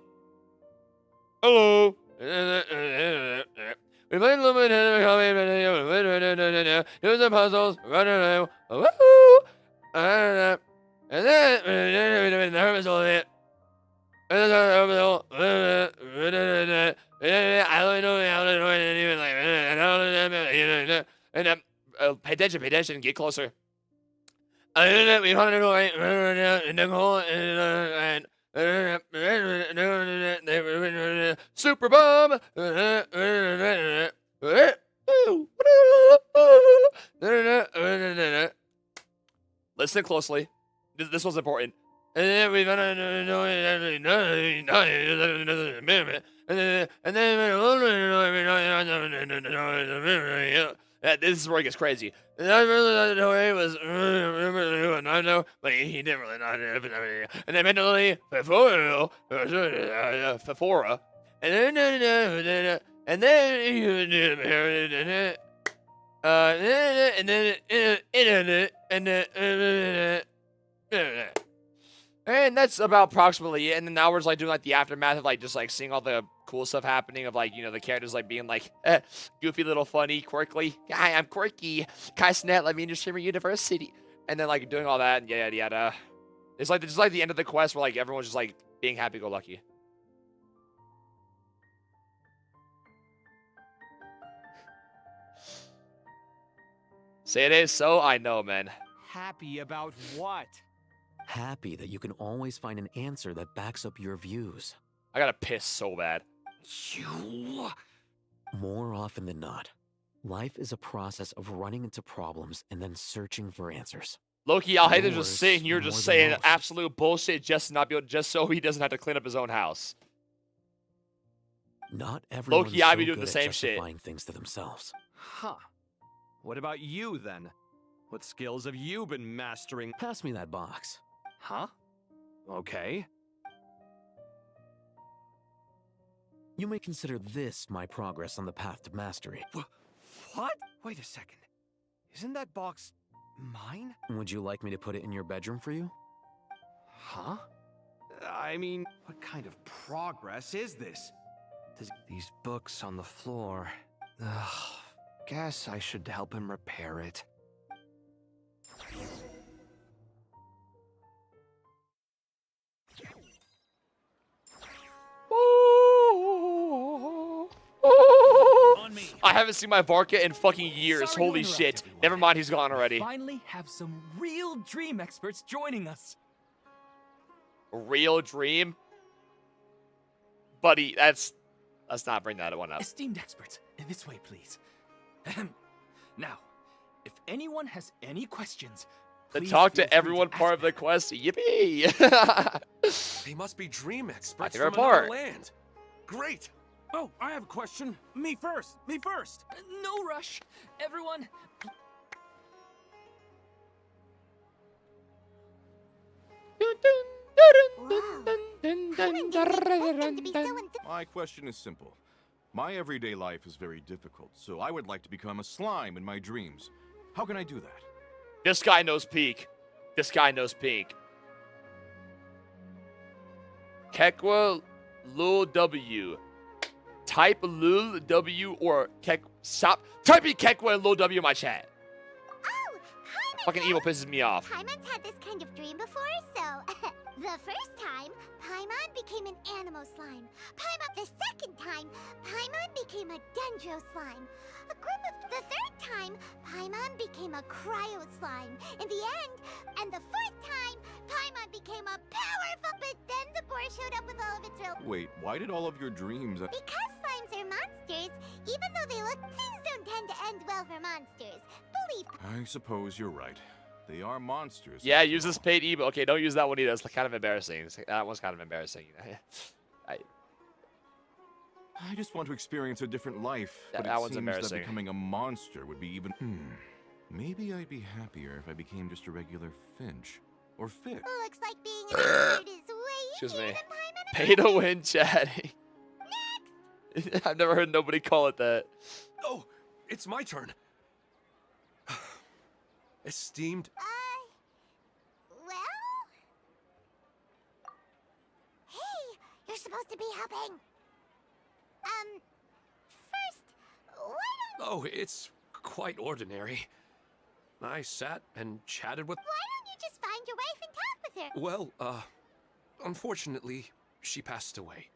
We played a little bit of the puzzles, and then that was all it. I don't know even like, and pay attention, get closer. We found it away, and super bomb. Listen closely. This was important. And then we found out, this is where it gets crazy. And I really thought the way was, I know, but he didn't really know. And then mentally, Fefora, and then and that's about approximately it. And then now we're just like doing like the aftermath of like just like seeing all the cool stuff happening of like, you know, the characters like being like goofy, little funny, quirky. Hi, I'm quirky. Kai Snap, let me into Streamer University. And then like doing all that and yada yada. It's like just like the end of the quest where like everyone's just like being happy go lucky. Say it is so, I know, man. Happy about what? Happy that you can always find an answer that backs up your views. I gotta piss so bad. You. More often than not, life is a process of running into problems and then searching for answers. Loki, I'll hate to just sitting here just saying absolute bullshit just to not be able, just so he doesn't have to clean up his own house. Not everyone Loki, I'd be doing the same shit. Justifying things to themselves. Huh. What about you then? What skills have you been mastering? Pass me that box. Huh? Okay. You may consider this my progress on the path to mastery. What? Wait a second. Isn't that box mine? Would you like me to put it in your bedroom for you? Huh? I mean, what kind of progress is this? These books on the floor. Ugh. Guess I should help him repair it. I haven't seen my Varka in fucking years. Sorry Holy to interrupt, shit. everyone. Never mind, he's gone already. Finally have some real dream experts joining us. Real dream? Buddy, let's not bring that one up. Esteemed experts, this way, please. Now, if anyone has any questions, The please talk feel to free everyone ask part of the quest. Yippee! They must be dream experts favorite from another part. land. Great. Oh, I have a question. Me first. Me first. No rush. Everyone, My question is simple. My everyday life is very difficult, so I would like to become a slime in my dreams. How can I do that? This guy knows peak. This guy knows peak. Kekwa Lul W. Type Lul W or Kek. Stop typing Kekwa and Lul W in my chat. Oh, Fucking emo pisses me off. Kaiman's had this kind of dream before, so The first time, Paimon became an animal slime. The second time, Paimon became a dendro slime. The third time, Paimon became a cryo slime. In the end, and the fourth time, Paimon became a powerful. But then the boar showed up with all of its real. Wait, why did all of your dreams... Because slimes are monsters, even though they look, things don't tend to end well for monsters. Believe. I suppose you're right. They are monsters. Yeah, use this paid email. Okay, don't use that one either. It's kind of embarrassing. That one's kind of embarrassing. I just want to experience a different life. That but it one's seems embarrassing. that becoming a monster would be even... Maybe I'd be happier if I became just a regular Finch. Or Fick. Looks like being an expert is way Excuse easier me. than Paimon. Pay to win chatting. I've never heard nobody call it that. Oh, it's my turn. Esteemed. Well? Hey, you're supposed to be helping. First, why don't... Oh, it's quite ordinary. I sat and chatted with... Why don't you just find your wife and talk with her? Well, unfortunately, she passed away.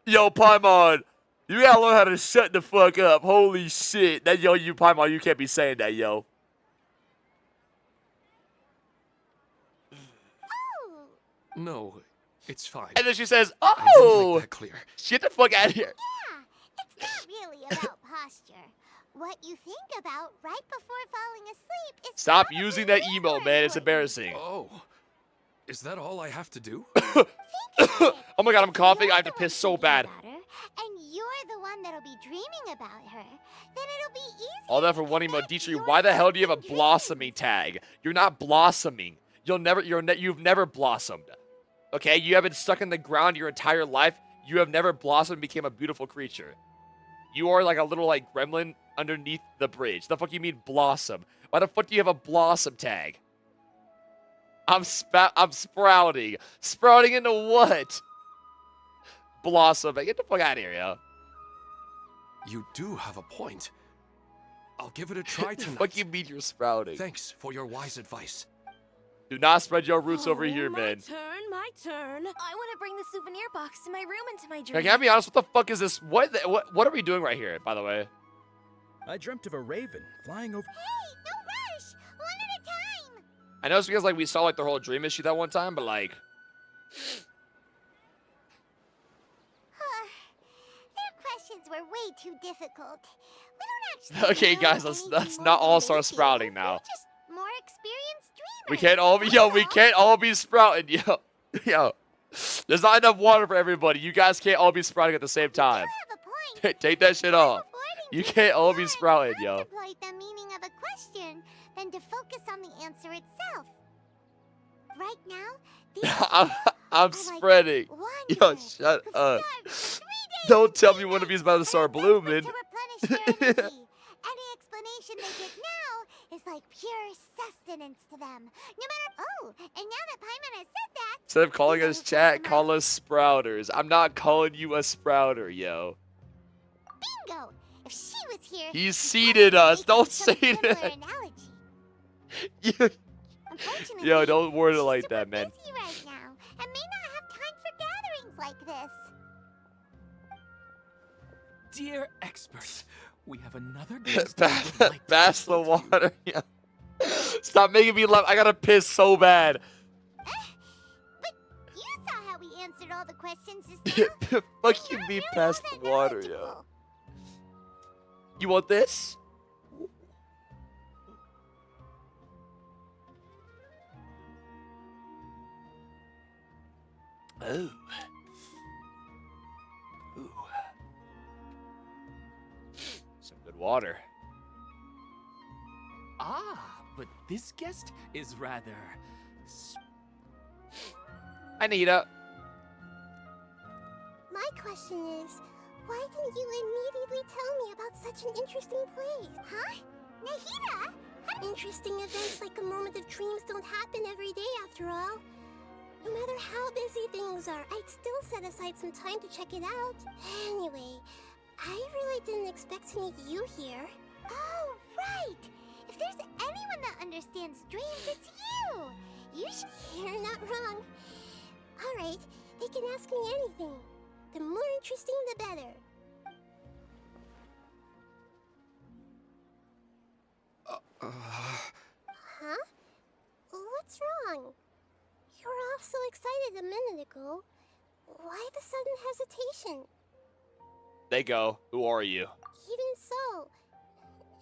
Yo, Paimon, you gotta learn how to shut the fuck up. Holy shit. That yo, you Paimon, you can't be saying that, yo. No, it's fine. And then she says, I didn't "Oh, make that clear. Get the fuck out of here." Yeah, it's not really about posture. What you think about right before falling asleep is... Stop using that emo, man. It's embarrassing. Oh, is that all I have to do? Oh my god, I'm coughing. I have to piss so bad. And you're the one that'll be dreaming about her. Then it'll be easy. All that for one emo. Dietrich, why the hell do you have a blossoming tag? You're not blossoming. You've never blossomed. Okay, you have been stuck in the ground your entire life. You have never blossomed and became a beautiful creature. You are like a little like gremlin underneath the bridge. The fuck you mean blossom? Why the fuck do you have a blossom tag? I'm sprouting. Sprouting into what? Blossom. Get the fuck out of here, yo. You do have a point. I'll give it a try tonight. What do you mean you're sprouting? Thanks for your wise advice. Do not spread your roots over here, man. My turn. I want to bring the souvenir box to my room and to my dream. Can I be honest? What the fuck is this? What are we doing right here, by the way? I dreamt of a raven flying over... Hey, no rush. One at a time. I know it's because like we saw like the whole dream issue that one time, but like... Their questions were way too difficult. We don't actually Okay, know guys, let's not all start sprouting now. just more experienced dreamers. We can't all be, we can't all be sprouting, yo. There's not enough water for everybody. You guys can't all be sprouting at the same time. Take that shit off. You can't all be sprouting, yo. Contemplate the meaning of a question than to focus on the answer itself. Right now, I'm spreading. Yo, shut up. Don't tell me one of you's about to start blooming. Any explanation they give now is like pure sustenance to them. No matter... Oh, and now that Paimon has said that... Instead of calling us chat, call us sprouters. I'm not calling you a sprouter, yo. Bingo! If she was here... He seeded us. Don't say that. Yo, don't word it like that, man. Busy right now, and may not have time for gatherings like this. Dear experts, we have another Bash the water. Yeah. Stop making me laugh. I gotta piss so bad. But you saw how we answered all the questions just now. Fuck you, me past the water, yo. You want this? Oh. Ooh. Some good water. Ah, but this guest is rather... Anita. My question is, why didn't you immediately tell me about such an interesting place? Huh? Nahida? Interesting events like a moment of dreams don't happen every day after all. No matter how busy things are, I'd still set aside some time to check it out. Anyway, I really didn't expect to meet you here. Oh, right! If there's anyone that understands dreams, it's you! You should... You're not wrong. anything. The more interesting, the better. Huh? What's wrong? You were all so excited a minute ago. Why the sudden hesitation? They go. Who are you? Even so,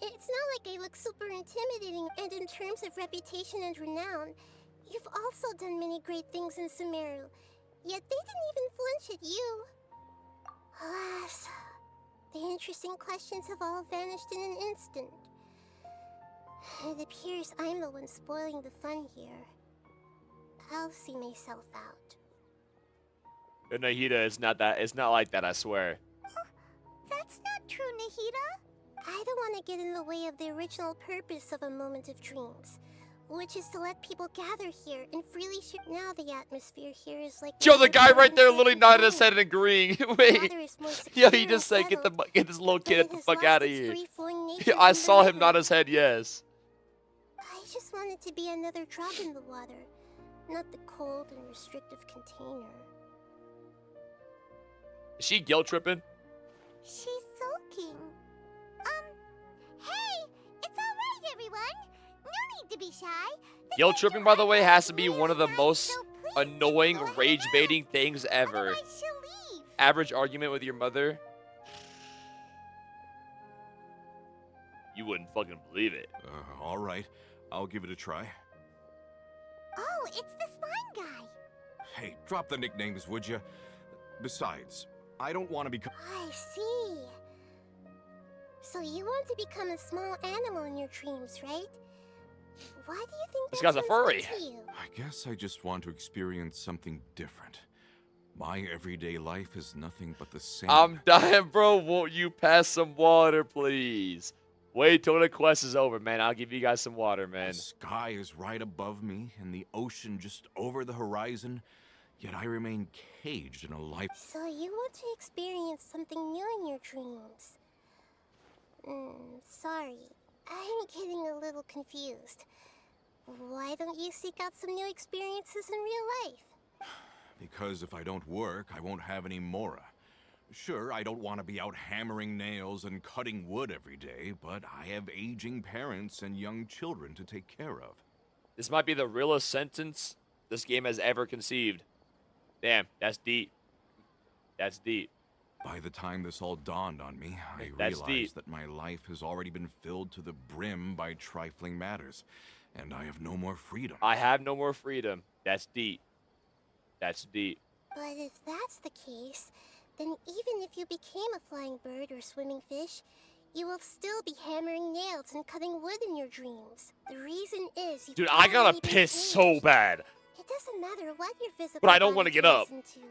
it's not like I look super intimidating, and in terms of reputation and renown, you've also done many great things in Sumeru, yet they didn't even flinch at you. Alas, the interesting questions have all vanished in an instant. It appears I'm the one spoiling the fun here. I'll see myself out. Nahida, it's not that. It's not like that, I swear. That's not true, Nahida. I don't want to get in the way of the original purpose of A Moment of Dreams, which is to let people gather here and freely share. Now the atmosphere here is like... Yo, the guy right there literally nodded his head and agreeing. Wait. Yo, he just said, get this little kid the fuck out of here. I saw him nod his head, yes. I just want it to be another drop in the water, not the cold and restrictive container. Is she guilt tripping? She's sulking. Hey! It's alright, everyone! No need to be shy. Guilt tripping, by the way, has to be one of the most annoying, rage-baiting things ever. Average argument with your mother. You wouldn't fucking believe it. All right. I'll give it a try. Oh, it's the slime guy. Hey, drop the nicknames, would you? Besides, I don't want to become... I see. So you want to become a small animal in your dreams, right? Why do you think this guy's a furry? I guess I just want to experience something different. My everyday life is nothing but the same. I'm dying, bro. Won't you pass some water, please? Wait till the quest is over, man. I'll give you guys some water, man. The sky is right above me and the ocean just over the horizon, yet I remain caged in a life. So you want to experience something new in your dreams? Sorry. I'm getting a little confused. Why don't you seek out some new experiences in real life? Because if I don't work, I won't have any Mora. Sure, I don't want to be out hammering nails and cutting wood every day, but I have aging parents and young children to take care of. This might be the realest sentence this game has ever conceived. Damn, that's deep. That's deep. By the time this all dawned on me, I That's realized deep. that my life has already been filled to the brim by trifling matters, and I have no more freedom. I have no more freedom. That's deep. That's deep. But if that's the case, then even if you became a flying bird or swimming fish, you will still be hammering nails and cutting wood in your dreams. The reason is Dude, I gotta piss so bad. It doesn't matter what your physical But I don't want to body get up. turns into.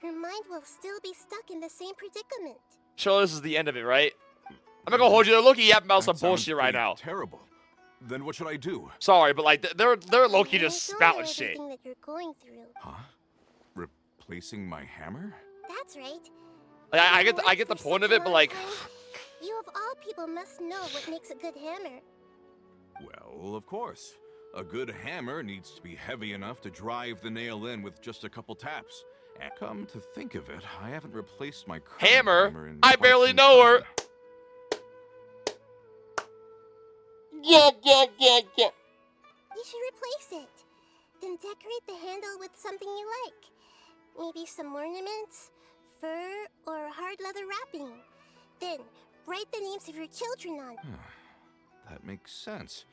Your mind will still be stuck in the same predicament. Sure, this is the end of it, right? I'm not gonna hold you there. Look, yapping about some That sounds bullshit right pretty now. Terrible. Then what should I do? Sorry, but like they're low-key just I know spouting shit. everything that you're going through. Huh? Replacing my hammer? That's right. Like, I get the point of it, but like, You of all people must know what makes a good hammer. Well, of course. A good hammer needs to be heavy enough to drive the nail in with just a couple taps. And come to think of it, I haven't replaced my current hammer in I quite barely some know her. time. Yeah. You should replace it. Then decorate the handle with something you like. Maybe some ornaments, fur, or hard leather wrapping. Then, write the names of your children on it. That makes sense.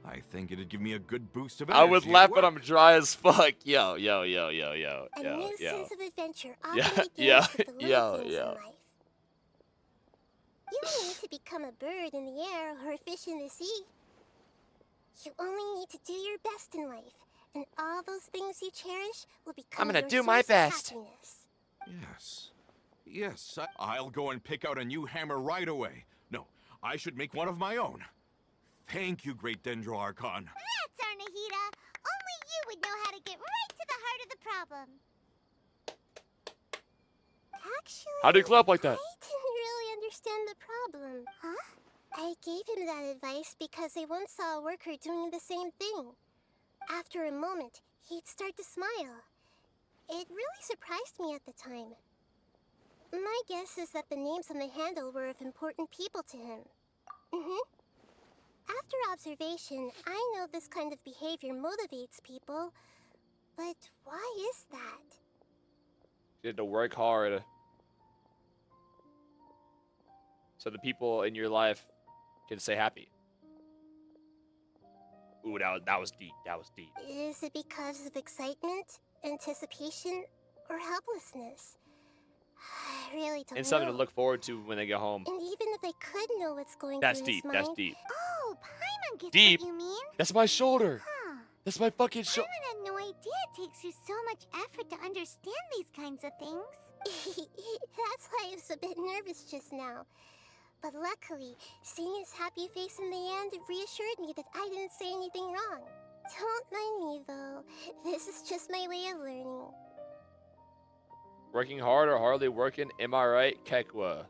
I think it'd give me a good boost of I energy. would at laugh, work. but I'm dry as fuck. Yo. A new sense of adventure often begins Yeah, with the little yeah, things yeah. in life. You don't need to become a bird in the air or a fish in the sea. You only need to do your best in life, and all those things you cherish will become I'm gonna your do my source of best. happiness. Yes, I'll go and pick out a new hammer right away. No, I should make one of my own. Thank you, Great Dendro Archon. That's our Nahida. Only you would know how to get right to the heart of the problem. Actually, How do you clap like that? I didn't really understand the problem. Huh? I gave him that advice because I once saw a worker doing the same thing. After a moment, he'd start to smile. It really surprised me at the time. My guess is that the names on the handle were of important people to him. After observation, I know this kind of behavior motivates people. But why is that? You had to work hard. So the people in your life can stay happy. Ooh, that was deep. That was deep. Is it because of excitement, anticipation, or helplessness? I really don't know. And something to look forward to when they get home. And even if I could know what's going That's through deep. his mind... That's deep. Oh, Paimon gets Deep. what you mean. That's my shoulder. Huh. That's my fucking shoulder. Paimon had no idea it takes you so much effort to understand these kinds of things. That's why I was a bit nervous just now. But luckily, seeing his happy face in the end reassured me that I didn't say anything wrong. Don't mind me, though. This is just my way of learning. Working hard or hardly working, am I right, Kekwa?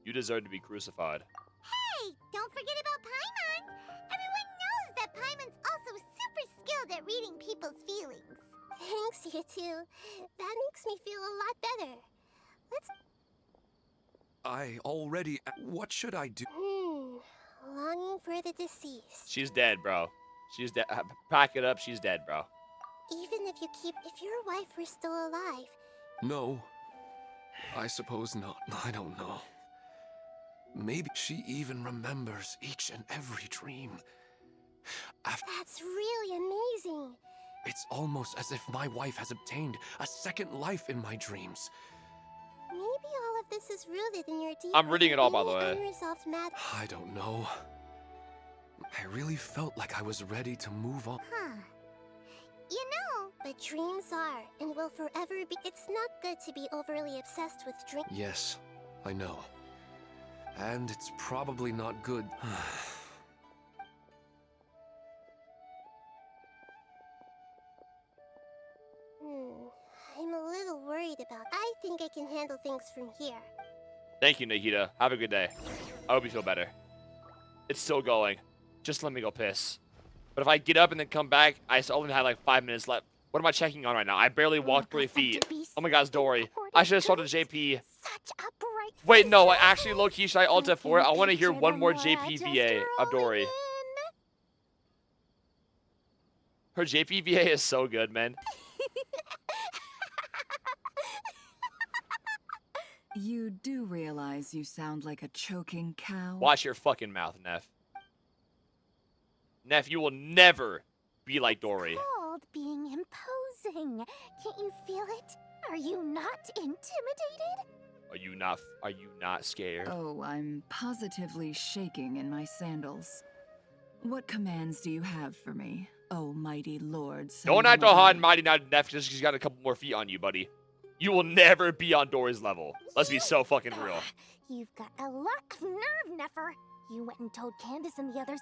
You deserve to be crucified. Hey, don't forget about Paimon. Everyone knows that Paimon's also super skilled at reading people's feelings. Thanks, you two. That makes me feel a lot better. I already... What should I do? Longing for the deceased. She's dead, bro. She's dead. Pack it up. She's dead, bro. Even if your wife were still alive. No. I suppose not. I don't know. Maybe she even remembers each and every dream. That's really amazing. It's almost as if my wife has obtained a second life in my dreams. Maybe all of this is rooted in your deep... I'm reading it all, by the way. Unresolved mad... I don't know. I really felt like I was ready to move on. Huh. You know... But dreams are, and will forever be... It's not good to be overly obsessed with dreams. Yes, I know. And it's probably not good. I'm a little worried about... I think I can handle things from here. Thank you, Nikita. Have a good day. I hope you feel better. It's still going. Just let me go piss. But if I get up and then come back, I only have like 5 minutes left. What am I checking on right now? I barely walked 3 feet. Oh my god, it's Dory. I should have started JP. Wait, no, I actually low-key should I ult F4 it? I want to hear one more JPVA of Dory. Her JPVA is so good, man. You do realize you sound like a choking cow? Watch your fucking mouth, Neff. Neff, you will never be like Dory. It's called being imposing. Can't you feel it? Are you not intimidated? Are you not scared? Oh, I'm positively shaking in my sandals. What commands do you have for me, oh mighty lord? Don't act all hot and mighty now, Neff, just because she's got a couple more feet on you, buddy. You will never be on Dory's level. Let's be so fucking real. You've got a lot of nerve, Neffer. You went and told Candace and the others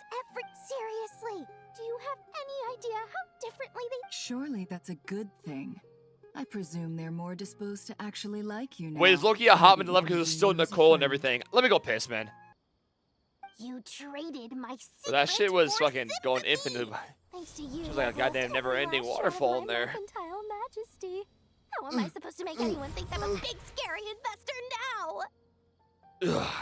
Seriously, do you have any idea how differently they... Surely that's a good thing. I presume they're more disposed to actually like you now. Wait, is Loki a hot man because it's still Nicole and everything? Let me go piss, man. You traded my secret But that shit was for fucking going infinite. Thanks to you, It was like a goddamn never-ending waterfall in there. Infantile majesty. How am I supposed to make anyone think I'm a big, scary investor now? Ugh.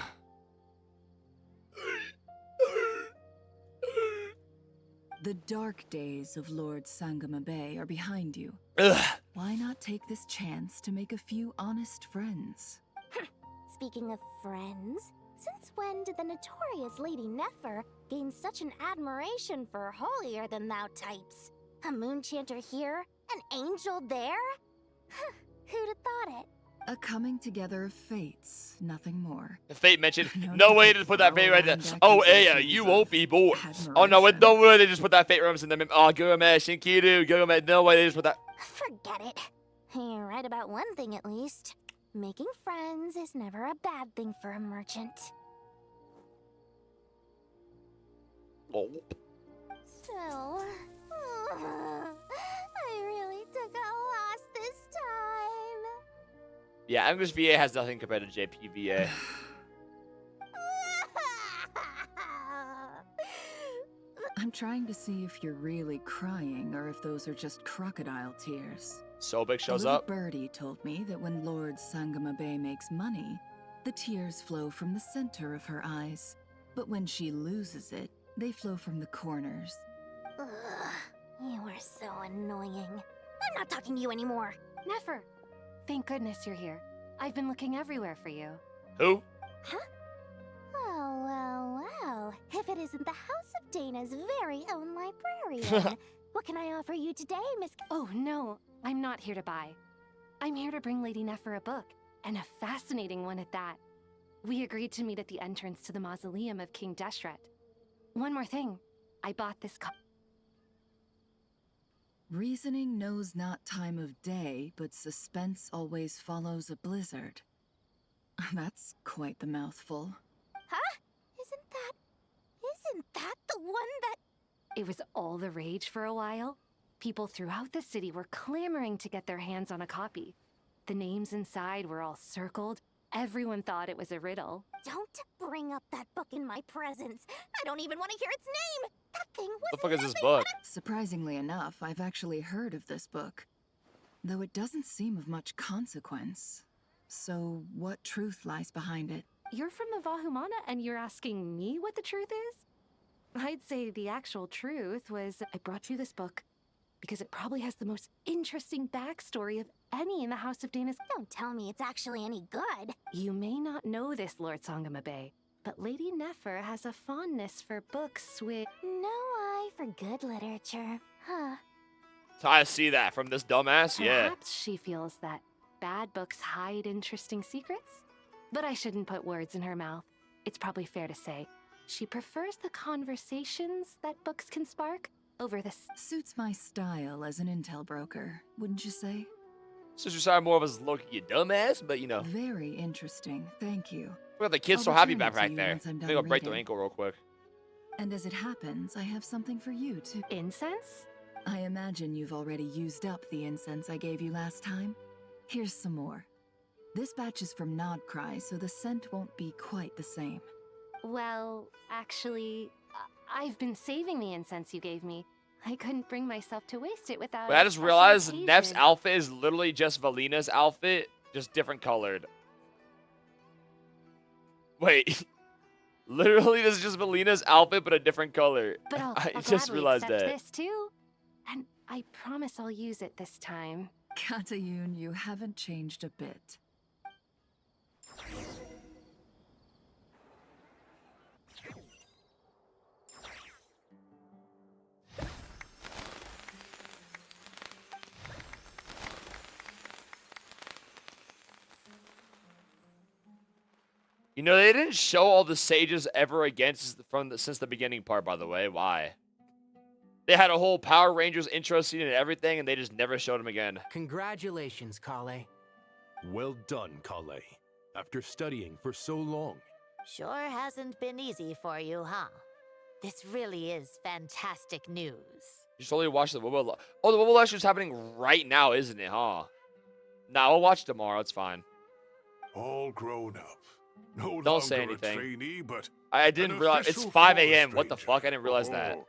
The dark days of Lord Sangama Bay are behind you. Ugh. Why not take this chance to make a few honest friends? Speaking of friends, since when did the notorious Lady Neffer gain such an admiration for holier-than-thou types? A moon chanter here? An angel there? Who'd have thought it? A coming together of fates, nothing more. The fate mentioned. No way to put that fate right there. Oh, Aya, you won't be bored. Oh, no, with no way they just put that fate rooms in them. Oh, Guramash and Kiru, Guramash. No way they just put that. Forget it. You're right about one thing at least. Making friends is never a bad thing for a merchant. Oh. So, I really took a loss this time. Yeah, English VA has nothing compared to JPVA. I'm trying to see if you're really crying or if those are just crocodile tears. Sobek shows a little up. birdie told me that when Lord Sangamabe makes money, the tears flow from the center of her eyes. But when she loses it, they flow from the corners. Ugh, you are so annoying. I'm not talking to you anymore. Nefer, thank goodness you're here. I've been looking everywhere for you. Who? Huh? Well. If it isn't the House of Dana's very own librarian. What can I offer you today, Miss... Oh, no. I'm not here to buy. I'm here to bring Lady Nefer a book, and a fascinating one at that. We agreed to meet at the entrance to the mausoleum of King Deshret. One more thing. I bought this Reasoning knows not time of day, but suspense always follows a blizzard. That's quite the mouthful. Huh? Isn't that the one that... It was all the rage for a while. People throughout the city were clamoring to get their hands on a copy. The names inside were all circled. Everyone thought it was a riddle. Don't bring up that book in my presence. I don't even want to hear its name. That thing was... The fuck is this book? Surprisingly enough, I've actually heard of this book. Though it doesn't seem of much consequence. So, what truth lies behind it? You're from the Vahumana and you're asking me what the truth is? I'd say the actual truth was I brought you this book because it probably has the most interesting backstory of any in the House of Dana's... Don't tell me it's actually any good. You may not know this, Lord Sangamabe, but Lady Nefer has a fondness for books with... No eye for good literature, huh? I see that from this dumbass, yeah. Perhaps she feels that bad books hide interesting secrets? But I shouldn't put words in her mouth. It's probably fair to say she prefers the conversations that books can spark over the... Suits my style as an intel broker, wouldn't you say? Sister Side more of us look, you dumbass, but you know. Very interesting, thank you. Look at the kid's so I'll happy return it back to you there. once I'm I'm done gonna break the reading. ankle real quick. And as it happens, I have something for you too. Incense? I imagine you've already used up the incense I gave you last time. Here's some more. This batch is from KRAI, so the scent won't be quite the same. Well, actually, I've been saving the incense you gave me. I couldn't bring myself to waste it without... Wait, I just realized Neff's outfit is literally just Valina's outfit, just different colored. Wait. Literally, this is just Valina's outfit, but a different color. But I'll just gladly realized accept that. this too. And I promise I'll use it this time. Katayun, you haven't changed a bit. You know, they didn't show all the sages ever again since the beginning part, by the way. Why? They had a whole Power Rangers intro scene and everything, and they just never showed them again. Congratulations, KRAI. Well done, KRAI. After studying for so long. Sure hasn't been easy for you, huh? This really is fantastic news. You just totally watched the Wubba. Oh, the Wubba lecture is happening right now, isn't it, huh? Nah, we'll watch tomorrow. It's fine. All grown up. No Don't say longer a anything. trainee, but I didn't an realize. It's official 5 forest a.m. What the ranger. fuck? I didn't realize that. Oh.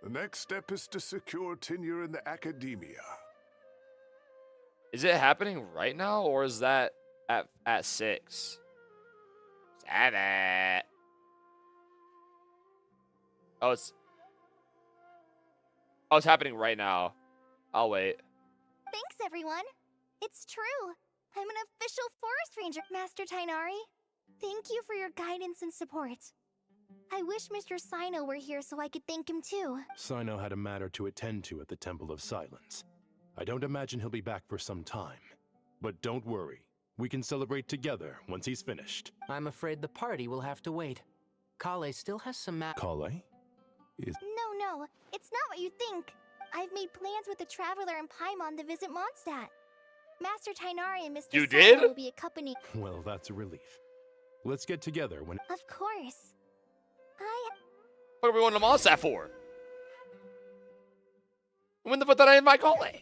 The next step is to secure tenure in the academia. Is it happening right now, or is that at 6? 7. Oh, it's happening right now. I'll wait. Thanks, everyone. It's true. I'm an official forest ranger, Master Tainari. Thank you for your guidance and support. I wish Mr. Sino were here so I could thank him too. Sino had a matter to attend to at the Temple of Silence. I don't imagine he'll be back for some time. But don't worry. We can celebrate together once he's finished. I'm afraid the party will have to wait. KRAI still has some KRAI? No, it's not what you think. I've made plans with the Traveler and Paimon to visit Mondstadt. Master Tainari and Mr. You Sino did? will be accompanying... Well, that's a relief. Let's get together when... Of course. What are we going to Mondstadt for? When the fuck did I invite Cole? Phew.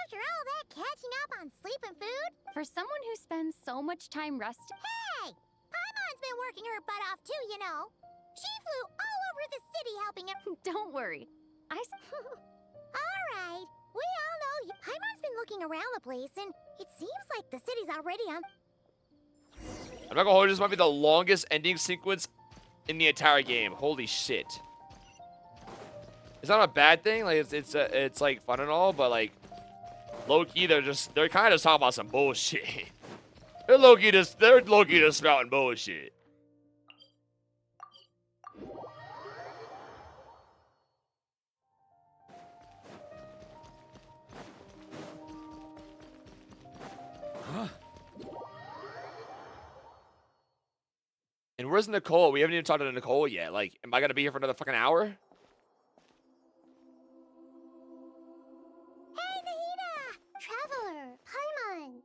After all that catching up on sleep and food... For someone who spends so much time resting... Hey! working her butt off too, you know. She flew all over the city helping him. Don't worry. Alright, we all know Paimon's been looking around the place, and it seems like the city's already on. I'm not gonna hold you, this might be the longest ending sequence in the entire game. Holy shit. It's not a bad thing, like it's like fun and all, but like low-key they're kind of just talking about some bullshit. they're low-key just spouting bullshit. Huh? And where's Nicole? We haven't even talked to Nicole yet. Like, am I gonna be here for another fucking hour? Hey, Nahida! Traveler, Paimon!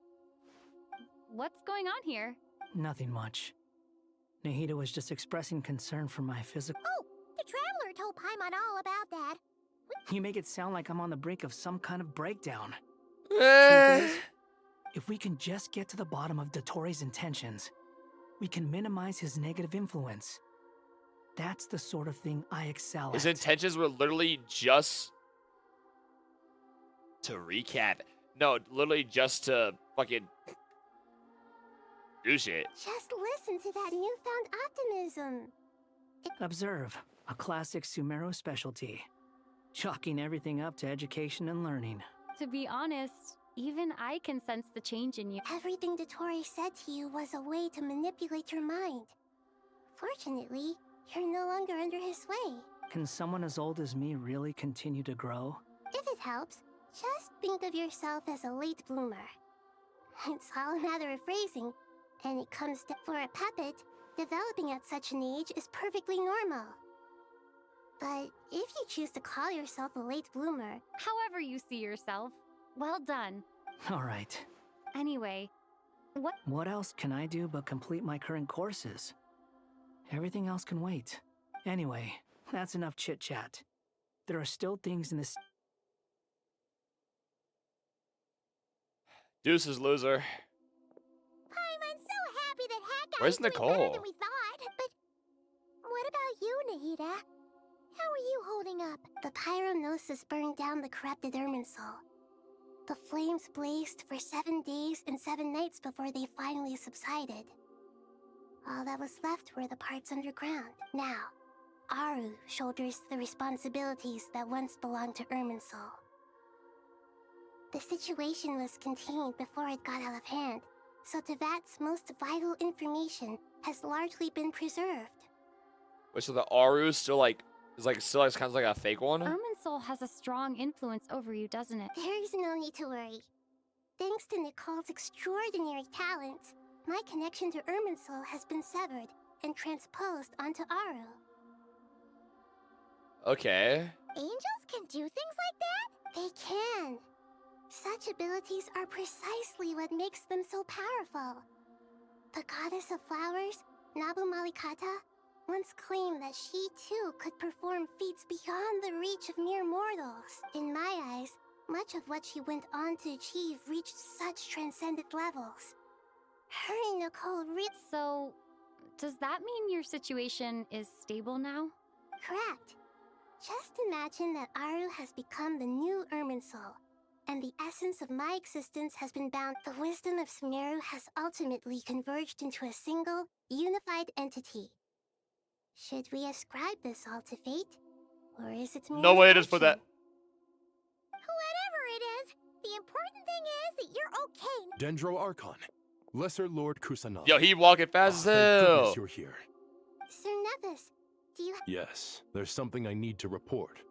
What's going on here? Nothing much. Nahida was just expressing concern for my physical. Oh, the Traveler told Paimon all about that. You make it sound like I'm on the brink of some kind of breakdown. Eh. Truth is, if we can just get to the bottom of Dottore's intentions, we can minimize his negative influence. That's the sort of thing I excel His at. intentions were literally just to recap. No, literally just to fucking do shit. Just listen to that newfound optimism. Observe, a classic Sumeru specialty. Chalking everything up to education and learning. To be honest, even I can sense the change in you. Everything Dottore said to you was a way to manipulate your mind. Fortunately, you're no longer under his sway. Can someone as old as me really continue to grow? If it helps, just think of yourself as a late bloomer. It's all a matter of phrasing, and it comes to for a puppet, developing at such an age is perfectly normal. But if you choose to call yourself a late bloomer, However you see yourself, well done. All right. Anyway, What else can I do but complete my current courses? Everything else can wait. Anyway, that's enough chit-chat. There are still things in this... Deuces, loser. I'm so happy that Hawkeye's Where's doing better Nicole? than we thought. But what about you, Nahida? How are you holding up? The pyronosis burned down the corrupted Irminsul. The flames blazed for 7 days and 7 nights before they finally subsided. All that was left were the parts underground. Now, Aru shoulders the responsibilities that once belonged to Irminsul. The situation was contained before it got out of hand, so Tevat's most vital information has largely been preserved. Wait, so the Aru still like still kind of like a fake one? Irminsul has a strong influence over you, doesn't it? There's no need to worry. Thanks to Nicole's extraordinary talents, my connection to Irminsul has been severed and transposed onto Aru. Okay. Angels can do things like that? They can. Such abilities are precisely what makes them so powerful. The goddess of flowers, Nabu Malikata, once claimed that she too could perform feats beyond the reach of mere mortals. In my eyes, much of what she went on to achieve reached such transcendent levels. Her and Nicole So, does that mean your situation is stable now? Correct. Just imagine that Aru has become the new Irminsul, and the essence of my existence has been bound. The wisdom of Sumeru has ultimately converged into a single, unified entity. Should we ascribe this all to fate? Or is it mere No way to just put that. Whatever it is, the important thing is that you're okay. Dendro Archon, Lesser Lord Kusanagi. Yo, he walking fast as Thank hell. goodness you're here. Sir Nevis, do you Yes, there's something I need to report.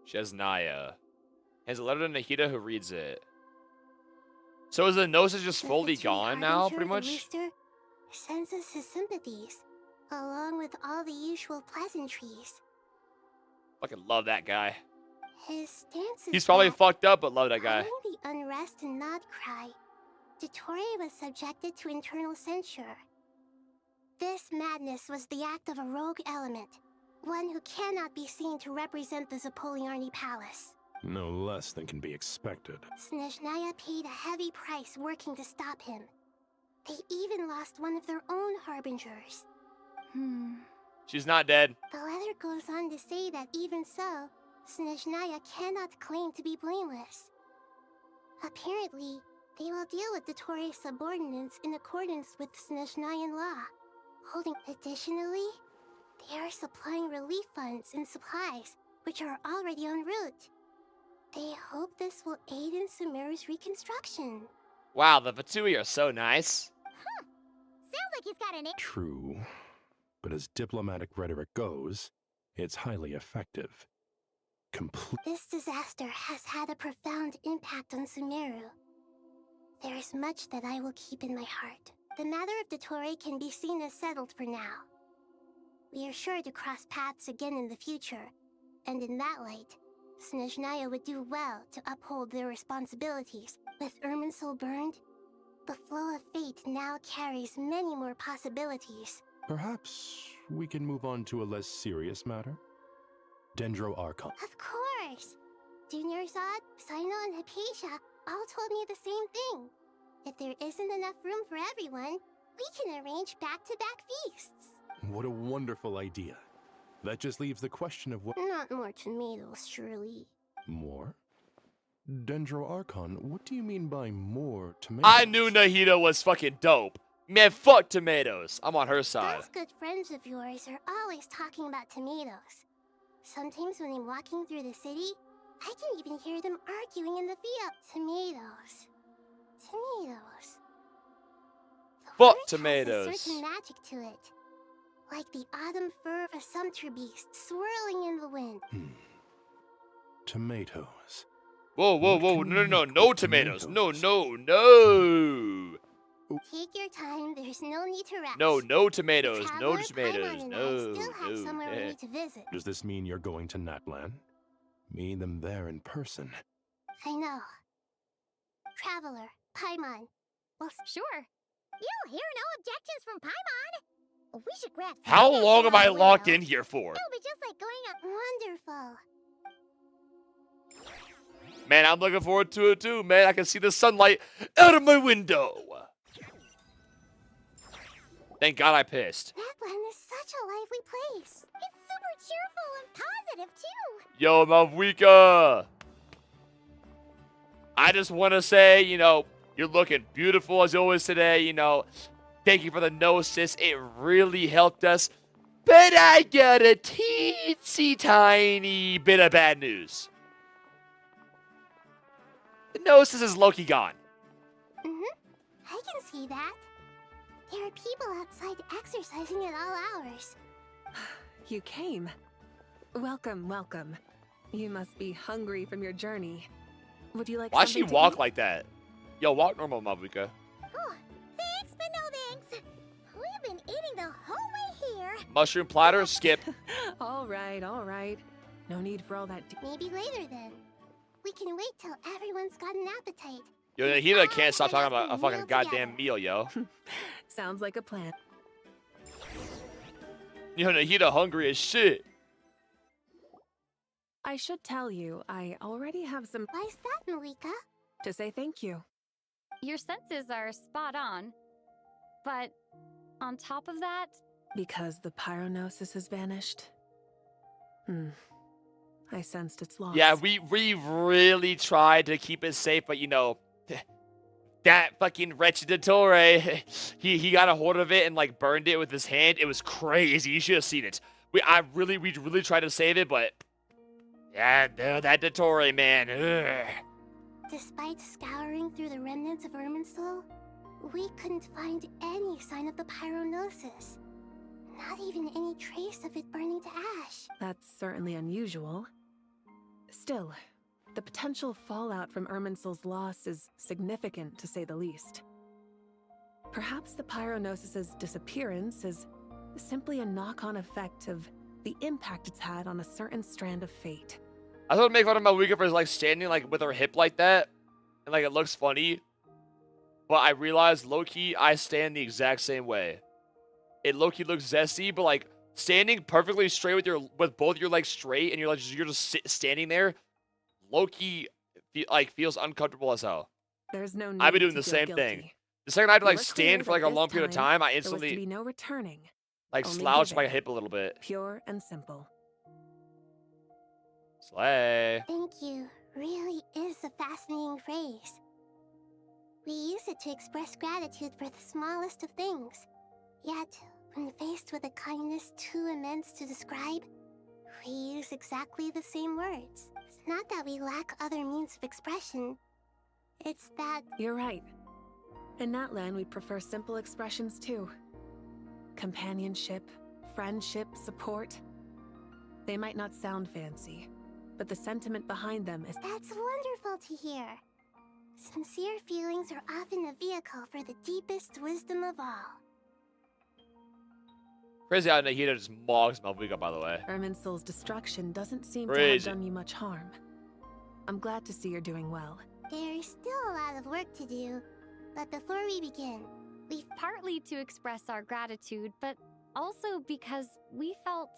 Shesnaya. Has a letter to Nahida who reads it. So is the gnosis just fully gone now, pretty much? Rooster sends us his sympathies, along with all the usual pleasantries. Fucking love that guy. His stance is He's probably that fucked up, but love that guy. following the unrest in KRAI, Dottore was subjected to internal censure. This madness was the act of a rogue element, one who cannot be seen to represent the Zapoliarni Palace. No less than can be expected. Snezhnaya paid a heavy price working to stop him. They even lost one of their own harbingers. She's not dead. The letter goes on to say that even so, Snezhnaya cannot claim to be blameless. Apparently, they will deal with Dottore's subordinates in accordance with Snezhnayan law. Additionally, they are supplying relief funds and supplies, which are already en route. They hope this will aid in Sumeru's reconstruction. Wow, the Fatui are so nice. Sounds like he's got an... True. But as diplomatic rhetoric goes, it's highly effective. This disaster has had a profound impact on Sumeru. There is much that I will keep in my heart. The matter of Dottore can be seen as settled for now. We are sure to cross paths again in the future, and in that light, Snezhnaya would do well to uphold their responsibilities. With Irminsul burned, the flow of fate now carries many more possibilities. Perhaps we can move on to a less serious matter? Dendro Archon. Of course! Junior Zod, Sino, and Hypatia all told me the same thing. If there isn't enough room for everyone, we can arrange back-to-back feasts. What a wonderful idea. That just leaves the question of what— Not more tomatoes, surely. More? Dendro Archon, what do you mean by more tomatoes? I knew Nahida was fucking dope. Man, fuck tomatoes. I'm on her side. Those good friends of yours are always talking about tomatoes. Sometimes when I'm walking through the city, I can even hear them arguing in the field. Tomatoes. Tomatoes. Fuck Has tomatoes. a certain magic to it. Like the autumn fur of a sumpter beast swirling in the wind. Tomatoes. Whoa, whoa, whoa. No tomatoes. No. Take your time, there's no need to rush. No tomatoes. No Traveler, tomatoes. Paimon and I No. still have somewhere we need to visit. Does this mean you're going to Natlan? Meet them there in person. I know. Traveler, Paimon. Well, sure. You'll hear no objections from Paimon. We should grab some How snacks long am on I the way, locked though. in here for? It'll be just like going up. Wonderful. Man, I'm looking forward to it too, man. I can see the sunlight out of my window. Thank God I pissed. Natlan is such a lively place. It's super cheerful and positive, too. Yo, Mavwika. I just want to say, you're looking beautiful as always today, Thank you for the gnosis. It really helped us. But I got a teensy tiny bit of bad news. The gnosis is low-key gone. I can see that. There are people outside exercising at all hours. You came. Welcome, welcome. You must be hungry from your journey. Would you like Why'd she something to walk eat? like that? Yo, walk normal, Mavwika. Oh, thanks, but no thanks. We've been eating the whole way here. Mushroom platter, skip. All right, all right. No need for all that. Maybe later then. We can wait till everyone's got an appetite. Yo, Nahida can't stop talking about a fucking goddamn meal, yo. Sounds like a plan. Yo, Nahida hungry as shit. I should tell you, I already have some— Why's that, Malika? to say thank you. Your senses are spot on. But on top of that, Because the pyronosis has vanished. I sensed its loss. Yeah, we really tried to keep it safe, but that fucking wretched dottore, he got a hold of it and like burned it with his hand. It was crazy. You should have seen it. We really tried to save it, but yeah, no, that dottore, man. Ugh. Despite scouring through the remnants of Irminsul, we couldn't find any sign of the pyronosis. Not even any trace of it burning to ash. That's certainly unusual. Still, the potential fallout from Irminsul's loss is significant, to say the least. Perhaps the pyronosis's disappearance is simply a knock-on effect of the impact it's had on a certain strand of fate. I thought make fun of Mavwika for like standing like with her hip like that, and like it looks funny. But I realized low-key I stand the exact same way. It low-key looks zesty, but like standing perfectly straight with both your legs straight and you're just standing there, low-key feels uncomfortable as hell. There's no need I've been doing to the feel same guilty. thing. The second I had to You like were clear stand for like that a long this period of time time, I there was to instantly be no returning. Like Only slouch give my it. hip a little bit. Pure and simple. Slay. Thank you really is a fascinating phrase. We use it to express gratitude for the smallest of things. Yet, when faced with a kindness too immense to describe, we use exactly the same words. It's not that we lack other means of expression. It's that... You're right. In that land, we prefer simple expressions too. Companionship, friendship, support. They might not sound fancy, but the sentiment behind them is... That's wonderful to hear. Sincere feelings are often a vehicle for the deepest wisdom of all. Crazy how Nahida just mogs Malvika, by the way. Irminsul's destruction doesn't seem to Crazy. have done you much harm. I'm glad to see you're doing well. There's still a lot of work to do, but before we begin, We've partly to express our gratitude, but also because we felt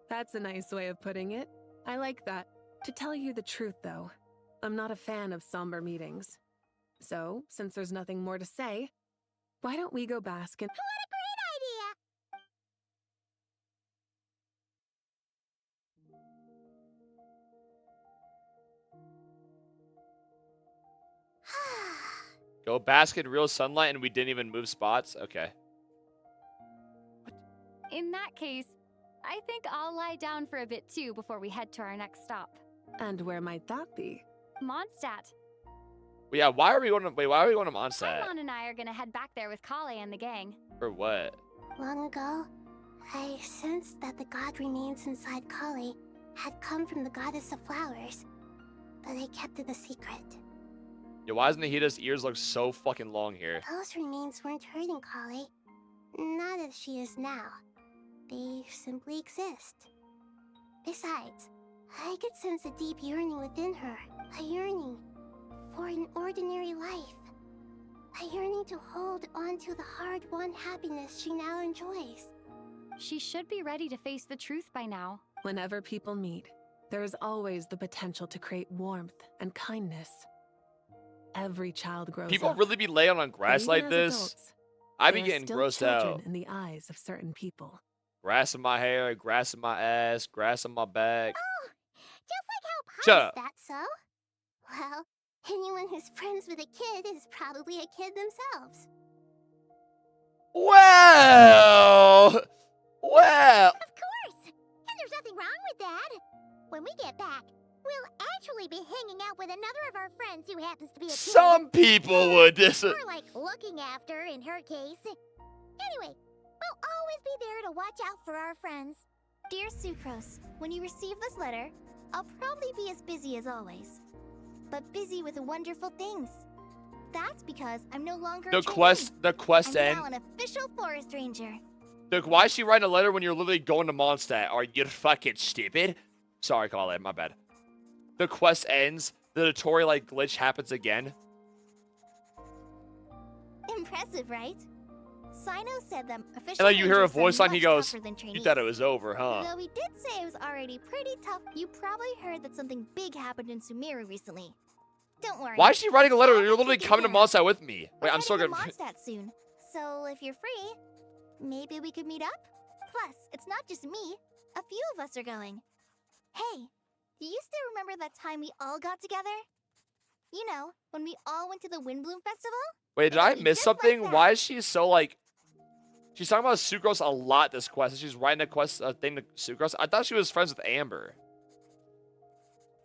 That's a nice way of putting it. I like that. To tell you the truth, though, I'm not a fan of somber meetings. So, since there's nothing more to say, why don't we go bask in... What a great idea! Go bask in real sunlight and we didn't even move spots? Okay. in that case, I think I'll lie down for a bit too before we head to our next stop. And where might that be? Mondstadt. Well, yeah, why are we going to Mondstadt? Paimon and I are gonna head back there with Kale and the gang. For what? Long ago, I sensed that the god remains inside Kali had come from the goddess of flowers, but I kept it a secret. Yeah, why does Nahida's ears look so fucking long here? Those remains weren't hurting Kali, not as she is now. They simply exist. Besides, I could sense a deep yearning within her, a yearning for an ordinary life. A yearning to hold on to the hard-won happiness she now enjoys. She should be ready to face the truth by now. Whenever people meet, there is always the potential to create warmth and kindness. Every child grows People up. really be laying on grass Even like as this? adults, I they be are getting still grossed children out. in the eyes of certain people. Grass in my hair, grass in my ass, grass in my back. Oh, just like how Shut Pi up. is that so? Well, anyone who's friends with a kid is probably a kid themselves. Well! Well! Of course! And there's nothing wrong with that. When we get back, we'll actually be hanging out with another of our friends who happens to be a kid. Some people would dis- Or like looking after, in her case. Anyway, we'll always be there to watch out for our friends. Dear Sucrose, when you receive this letter, I'll probably be as busy as always. But busy with wonderful things. That's because I'm no longer The a trainee. quest I'm end. now an official forest ranger. Look, why is she writing a letter when you're literally going to Mondstadt? Are you fucking stupid? Sorry, Colin, my bad. The quest ends. The dottore like glitch happens again. Impressive, right? Sino said them official And then you hear a rangers are voice line. He much goes, tougher than "You trainees." thought it was over, huh?" Though he did say it was already pretty tough. You probably heard that something big happened in Sumeru recently. Don't worry. Why is she writing a letter? I'll You're literally take coming to care of. Mondstadt with me. Wait, We're I'm so heading good. to Mondstadt soon, so if you're free, maybe we could meet up. Plus, it's not just me. A few of us are going. Hey, do you still remember that time we all got together? You know, when we all went to the Windbloom Festival? Wait, did I It'll be miss just like something? that. Why is she so like? She's talking about Sucrose a lot this quest. And she's writing a quest thing to Sucrose. I thought she was friends with Amber.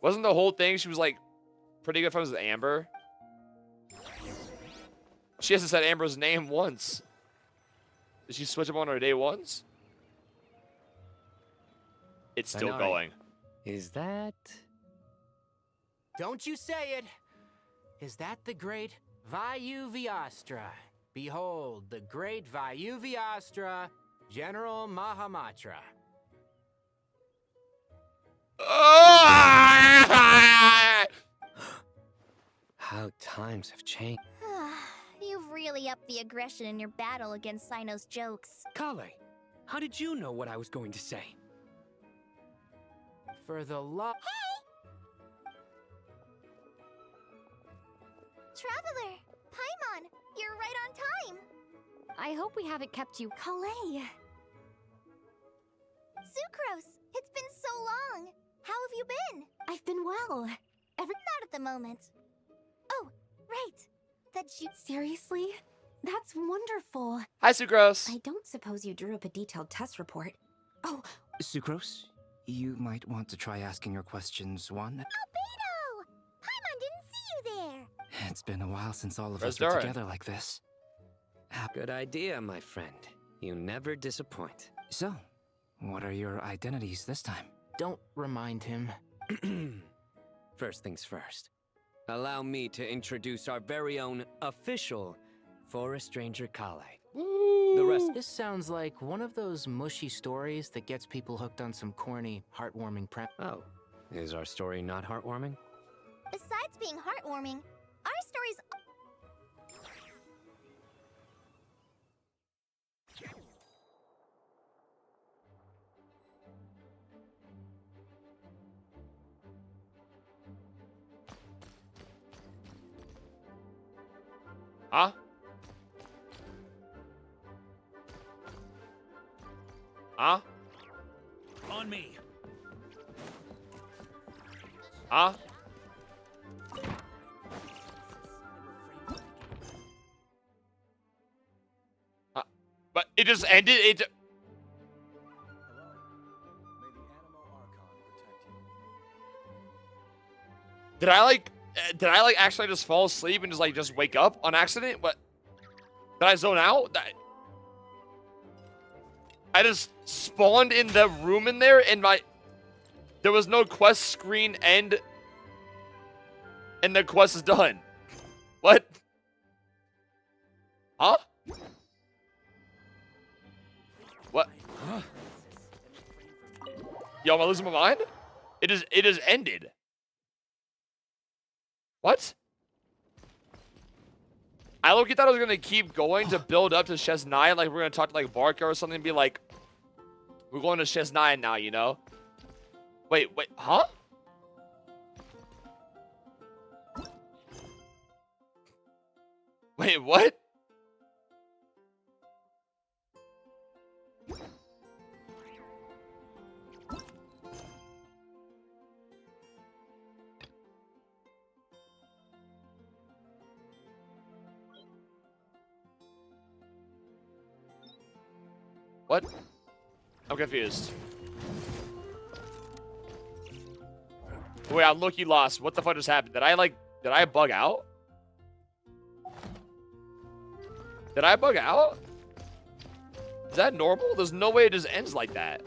Wasn't the whole thing she was like pretty good friends with Amber? She hasn't said Amber's name once. Did she switch up on her day once? It's still Benari, going. Is that... Don't you say it! Is that the great Vayu Vyastra? Behold, the great Vayu Vyastra, General Mahamatra. How times have changed. You've really upped the aggression in your battle against Sino's jokes. Kale, how did you know what I was going to say? For the love... Traveler! Paimon! You're right on time! I hope we haven't kept you. KRAI. Sucrose, it's been so long. How have you been? I've been well. Not at the moment. Oh, right. That you... Seriously? That's wonderful. Hi, Sucrose. I don't suppose you drew up a detailed test report. Oh, Sucrose, you might want to try asking your questions, Juan. Albedo! Paimon didn't see you there. It's been a while since all of Where's us were Doran? together like this. Good idea, my friend. You never disappoint. So, what are your identities this time? Don't remind him. First things first. Allow me to introduce our very own official Forest Ranger KRAI. The rest... This sounds like one of those mushy stories that gets people hooked on some corny, heartwarming prep. Oh, is our story not heartwarming? Besides being heartwarming, our story's... Huh? Huh? On me. Huh? But it just ended. It. Did I like actually just fall asleep and just wake up on accident? What? Did I zone out? I just spawned in the room in there and there was no quest screen end and the quest is done. What? Huh? What? Huh? Yo, am I losing my mind? It is ended. What? I low-key thought I was gonna keep going to build up to Chess 9, like we're gonna talk to like Barca or something and be like, we're going to Chess 9 now, you know? Wait, huh? Wait, what? What? I'm confused. Wait, I'm low-key lost. What the fuck just happened? Did I bug out? Did I bug out? Is that normal? There's no way it just ends like that.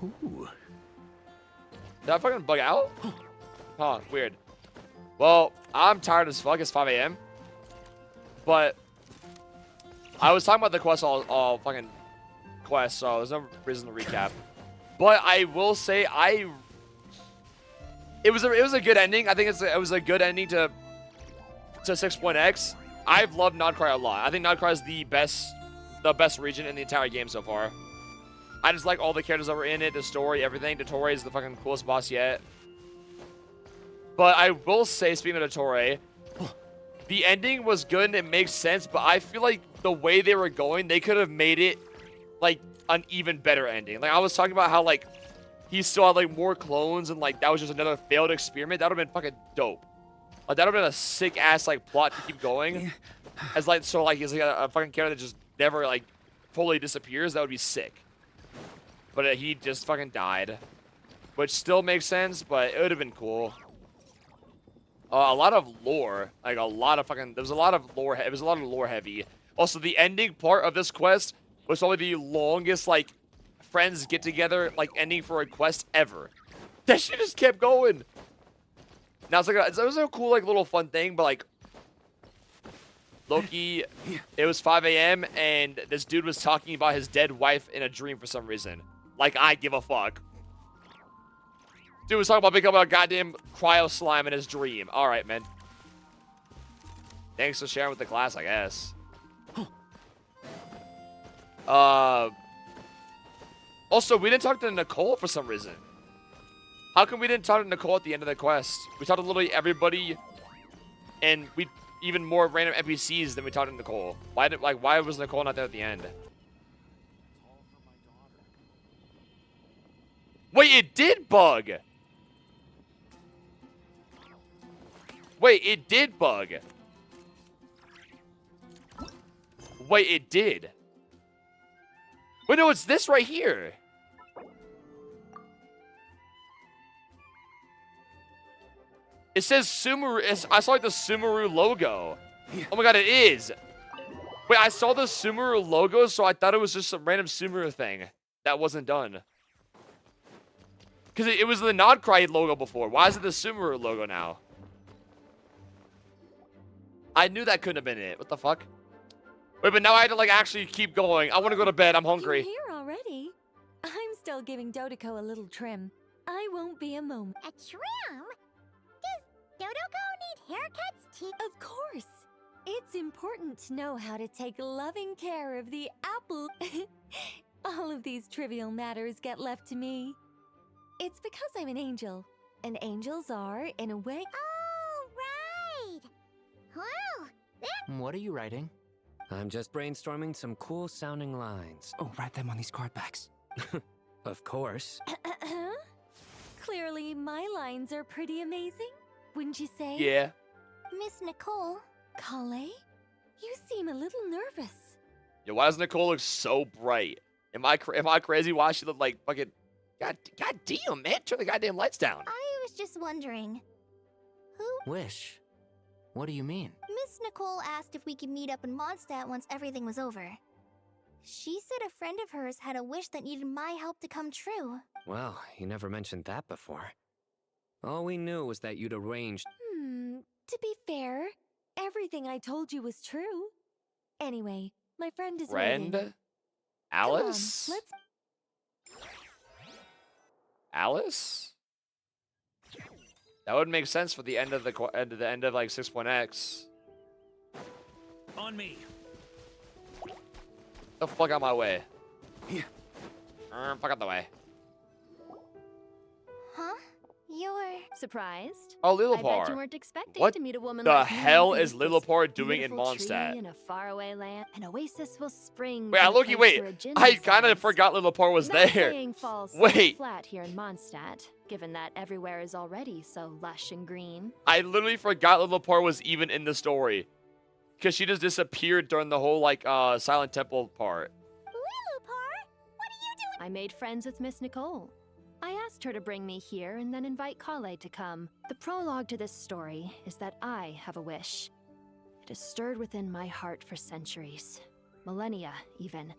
Ooh. Did I fucking bug out? Huh, weird. Well, I'm tired as fuck. It's 5 a.m. But I was talking about the quest all fucking quest, so there's no reason to recap. But I will say it was a good ending. I think it was a good ending to 6.x. I've loved KRAI a lot. I think KRAI is the best region in the entire game so far. I just like all the characters that were in it, the story, everything. Dottore is the fucking coolest boss yet. But I will say, speaking of Dottore, the ending was good and it makes sense, but I feel like the way they were going, they could have made it like an even better ending. Like I was talking about how like he still had like more clones and like that was just another failed experiment. That would have been fucking dope. Like that would have been a sick ass like plot to keep going. As like so like he's like a fucking character that just never like fully disappears. That would be sick. But he just fucking died, which still makes sense. But it would have been cool. A lot of lore, like a lot of fucking. There was a lot of lore. It was a lot of lore heavy. Also, the ending part of this quest was probably the longest like friends get together like ending for a quest ever. That shit just kept going. Now it's like it was a cool like little fun thing, but like Loki, it was 5 a.m. and this dude was talking about his dead wife in a dream for some reason. Like I give a fuck. Dude was talking about becoming a goddamn cryo slime in his dream. All right, man. Thanks for sharing with the class, I guess. Also, we didn't talk to Nicole for some reason. How come we didn't talk to Nicole at the end of the quest? We talked to literally everybody, and even more random NPCs than we talked to Nicole. Why was Nicole not there at the end? Wait, it did bug. Wait, it did bug. Wait, it did. Wait, no, it's this right here. It says Sumeru. I saw like the Sumeru logo. Oh my god, it is. Wait, I saw the Sumeru logo, so I thought it was just some random Sumeru thing that wasn't done. Because it was the KRAI logo before. Why is it the Sumeru logo now? I knew that couldn't have been it. What the fuck? Wait, but now I had to like actually keep going. I want to go to bed. I'm hungry. You're here already? I'm still giving Dodoko a little trim. I won't be a moment. A trim? Does Dodoko need haircuts too? Of course. It's important to know how to take loving care of the apple. All of these trivial matters get left to me. It's because I'm an angel. And angels are, in a way... Oh, right! Well, What are you writing? I'm just brainstorming some cool-sounding lines. Oh, write them on these card backs. Of course. Clearly, my lines are pretty amazing, wouldn't you say? Yeah. Miss Nicole. Kale, you seem a little nervous. Yo, why does Nicole look so bright? Am I crazy? Why she look like fucking... God damn, man. Turn the goddamn lights down. I was just wondering. Who? Wish. What do you mean? Miss Nicole asked if we could meet up in Mondstadt once everything was over. She said a friend of hers had a wish that needed my help to come true. Well, you never mentioned that before. All we knew was that you'd arranged... To be fair, everything I told you was true. Anyway, my friend is Friend? waiting. Alice? Come on, let's... Alice? That would make sense for the end of like 6.x. On me. The fuck out my way. Fuck out the way. Huh? You're... Surprised? Oh, I bet Lillipar. you weren't expecting What to meet a woman the like me hell beneath is this Lillipar doing in beautiful tree Mondstadt? in a faraway land. An oasis will spring. Wait, from I a look. place Wait, where a djinn I kind of resides. forgot Lillipar was That there. saying falls so Wait, flat here in Mondstadt, given that everywhere is already so lush and green. I literally forgot Lillipar was even in the story, because she just disappeared during the whole like Silent Temple part. I made friends with Miss Nicole. I asked her to bring me here and then invite Kale to come. The prologue to this story is that I have a wish. It has stirred within my heart for centuries. Millennia, even.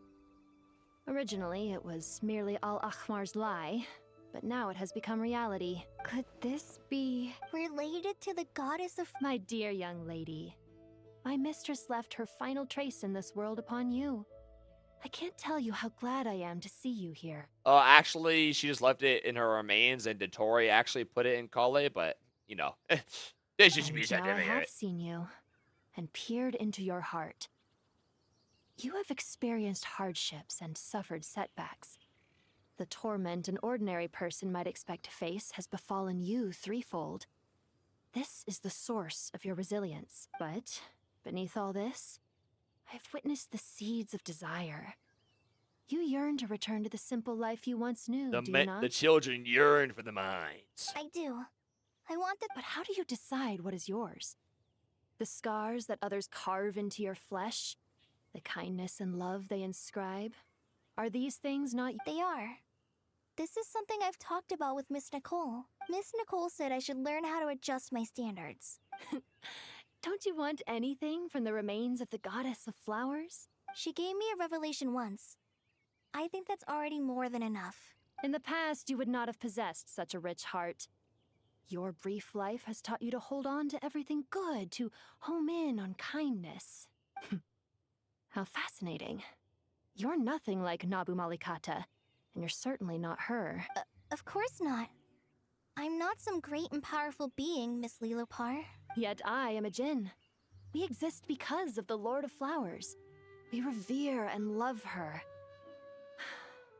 Originally, it was merely Al-Ahmar's lie, but now it has become reality. Could this be... related to the goddess of... My dear young lady, my mistress left her final trace in this world upon you. I can't tell you how glad I am to see you here. Actually, she just left it in her remains, and dottore actually put it in Kale, but, you know. This should be Now I have seen you, and peered into your heart. You have experienced hardships and suffered setbacks. The torment an ordinary person might expect to face has befallen you threefold. This is the source of your resilience. But, beneath all this, I've witnessed the seeds of desire. You yearn to return to the simple life you once knew, do you not? The children yearn for the mines. I do. I want the... But how do you decide what is yours? The scars that others carve into your flesh? The kindness and love they inscribe? Are these things not... They are. This is something I've talked about with Miss Nicole. Miss Nicole said I should learn how to adjust my standards. Don't you want anything from the remains of the goddess of flowers? She gave me a revelation once. I think that's already more than enough. In the past, you would not have possessed such a rich heart. Your brief life has taught you to hold on to everything good, to home in on kindness. How fascinating. You're nothing like Nabu Malikata, and you're certainly not her. Of course not. I'm not some great and powerful being, Miss Lillipar. Yet I am a djinn. We exist because of the Lord of Flowers. We revere and love her.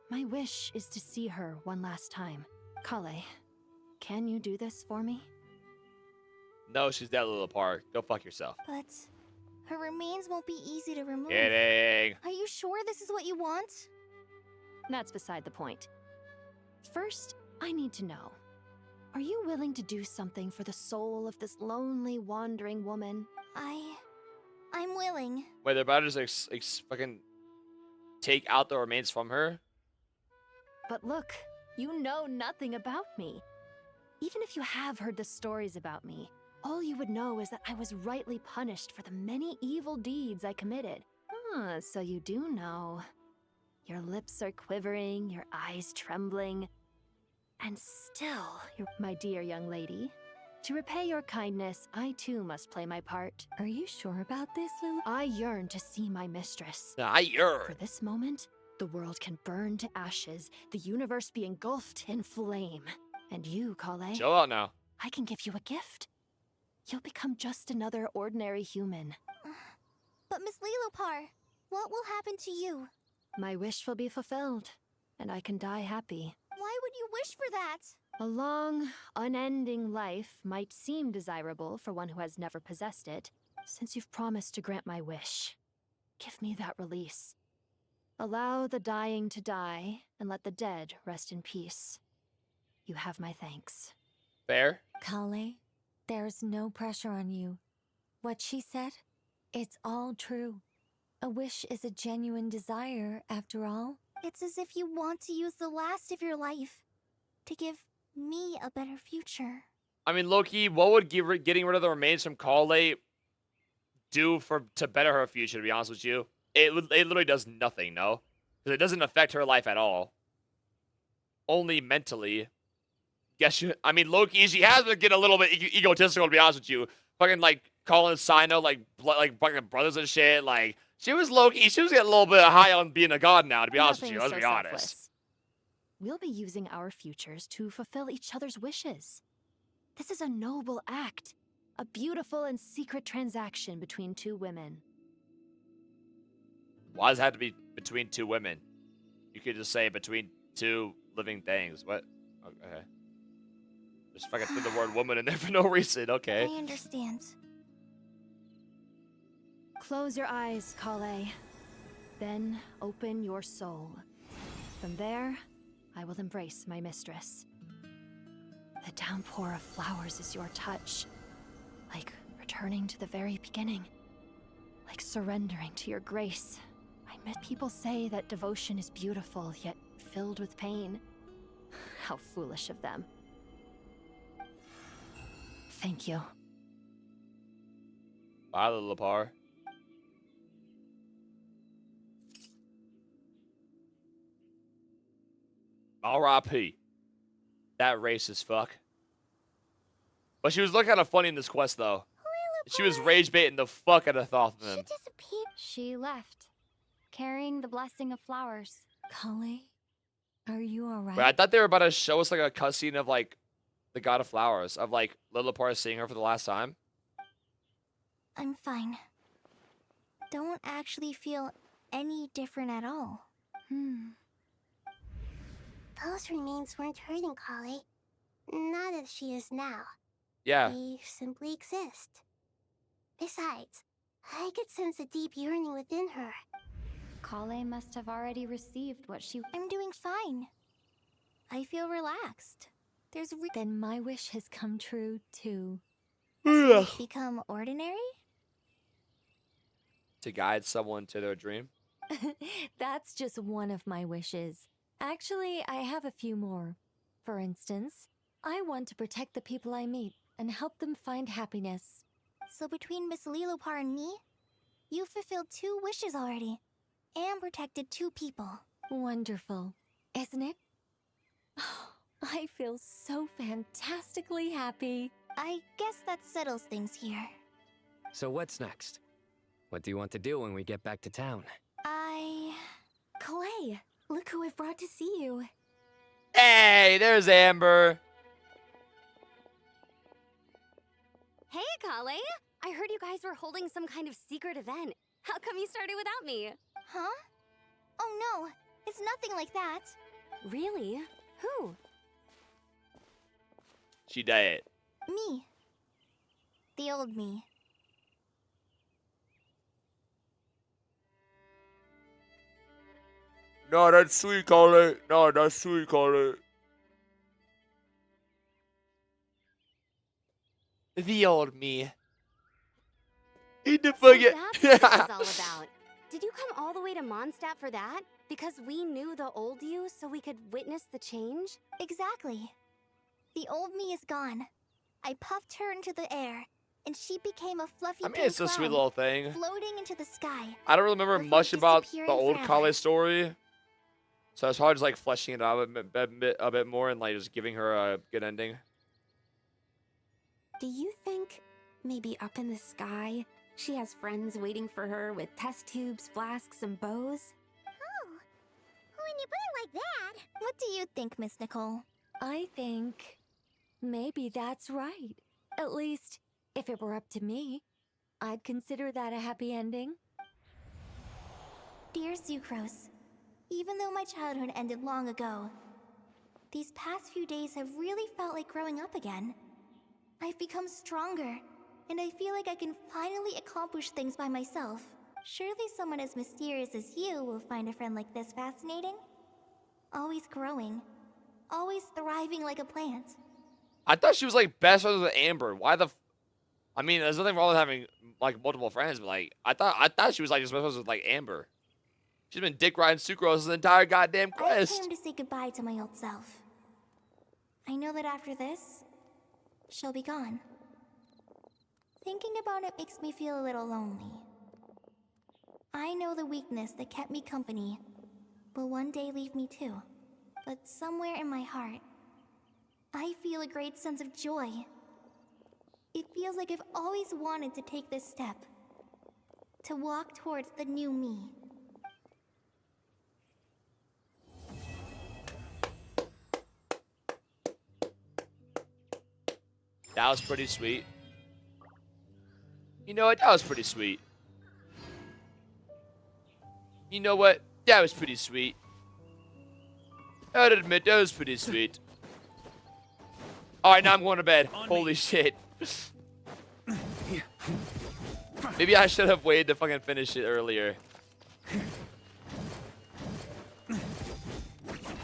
My wish is to see her one last time. Kale, can you do this for me? No, she's dead, Lillipar. Go fuck yourself. But her remains won't be easy to remove. Kidding. Are you sure this is what you want? That's beside the point. First, I need to know. Are you willing to do something for the soul of this lonely, wandering woman? I'm willing. Wait, they're about to just fucking take out the remains from her? But look, you know nothing about me. Even if you have heard the stories about me, all you would know is that I was rightly punished for the many evil deeds I committed. Ah, so you do know. Your lips are quivering, your eyes trembling. And still, my dear young lady, to repay your kindness, I too must play my part. Are you sure about this, Lily? I yearn to see my mistress. I yearn. For this moment, the world can burn to ashes, the universe be engulfed in flame. And you, KRAI, chill out now. I can give you a gift. You'll become just another ordinary human. But Miss Lillipar, what will happen to you? My wish will be fulfilled, and I can die happy. Why would you wish for that? A long, unending life might seem desirable for one who has never possessed it. Since you've promised to grant my wish, give me that release. Allow the dying to die, and let the dead rest in peace. You have my thanks. Fair? KRAI, there's no pressure on you. What she said, it's all true. A wish is a genuine desire, after all. It's as if you want to use the last of your life to give me a better future. I mean, Loki, what would getting rid of the remains from KRAI do to better her future, to be honest with you? It literally does nothing, no? Because it doesn't affect her life at all. Only mentally. I mean, Loki, she has been getting a little bit egotistical, to be honest with you. Fucking, like, calling Sino, like fucking brothers and shit. Like, she was Loki. She was getting a little bit high on being a god now, to be honest with you. Let's be honest. We'll be using our futures to fulfill each other's wishes. This is a noble act. A beautiful and secret transaction between two women. Why does it have to be between two women? You could just say between two living things. What? Okay. Just fucking threw the word woman in there for no reason. Okay. I understand. Close your eyes, KRAI. Then open your soul. From there, I will embrace my mistress. The downpour of flowers is your touch. Like returning to the very beginning. Like surrendering to your grace. I met people say that devotion is beautiful, yet filled with pain. How foolish of them. Thank you. Bye, Lillipar. R.I.P. That racist fuck. But she was looking kind of funny in this quest, though. She was rage baiting the fuck out of Thothman. She left, carrying the blessing of flowers. KRAI, are you alright? Wait, I thought they were about to show us like a cutscene of like the god of flowers, of like Lillipar seeing her for the last time. I'm fine. Don't actually feel any different at all. Those remains weren't hurting KRAI. Not as she is now. Yeah. They simply exist. Besides, I could sense a deep yearning within her. KRAI must have already received what she... I'm doing fine. I feel relaxed. Then my wish has come true, too. Become ordinary? To guide someone to their dream? That's just one of my wishes. Actually, I have a few more. For instance, I want to protect the people I meet and help them find happiness. So between Miss Lillipar and me, you fulfilled 2 wishes already. And protected 2 people. Wonderful, isn't it? I feel so fantastically happy. I guess that settles things here. So what's next? What do you want to do when we get back to town? KRAI, look who I've brought to see you. Hey, there's Amber. Hey, KRAI! I heard you guys were holding some kind of secret event. How come you started without me? Huh? Oh no, it's nothing like that. Really? Who? She did. Me. The old me. No, that's sweet, Carly. No, that's sweet, Carly. The old me. In the So bucket. that's what this is all about. Did you come all the way to Mondstadt for that? Because we knew the old you so we could witness the change? Exactly. The old me is gone. I puffed her into the air, and she became a fluffy I mean, pink it's a sweet cloud, little thing. floating into the sky. I don't remember before much about the disappearing old forever. Kale story. So it's hard just like fleshing it out a bit more and like just giving her a good ending. Do you think maybe up in the sky she has friends waiting for her with test tubes, flasks, and bows? Oh, when you put it like that. What do you think, Miss Nicole? I think maybe that's right. At least, if it were up to me, I'd consider that a happy ending. Dear Sucrose, even though my childhood ended long ago, these past few days have really felt like growing up again. I've become stronger, and I feel like I can finally accomplish things by myself. Surely someone as mysterious as you will find a friend like this fascinating? Always growing, always thriving like a plant. I thought she was like best friends with Amber. Why the? I mean, there's nothing wrong with having like multiple friends, but like I thought she was like just best friends with like Amber. She's been dick riding Sucrose the entire goddamn I quest. came to say goodbye to my old self. I know that after this, she'll be gone. Thinking about it makes me feel a little lonely. I know the weakness that kept me company will one day leave me too. But somewhere in my heart, I feel a great sense of joy. It feels like I've always wanted to take this step. To walk towards the new me. That was pretty sweet. You know what? That was pretty sweet. You know what? That was pretty sweet. I'd admit that was pretty sweet. Alright, now I'm going to bed. Holy shit. Maybe I should have waited to fucking finish it earlier.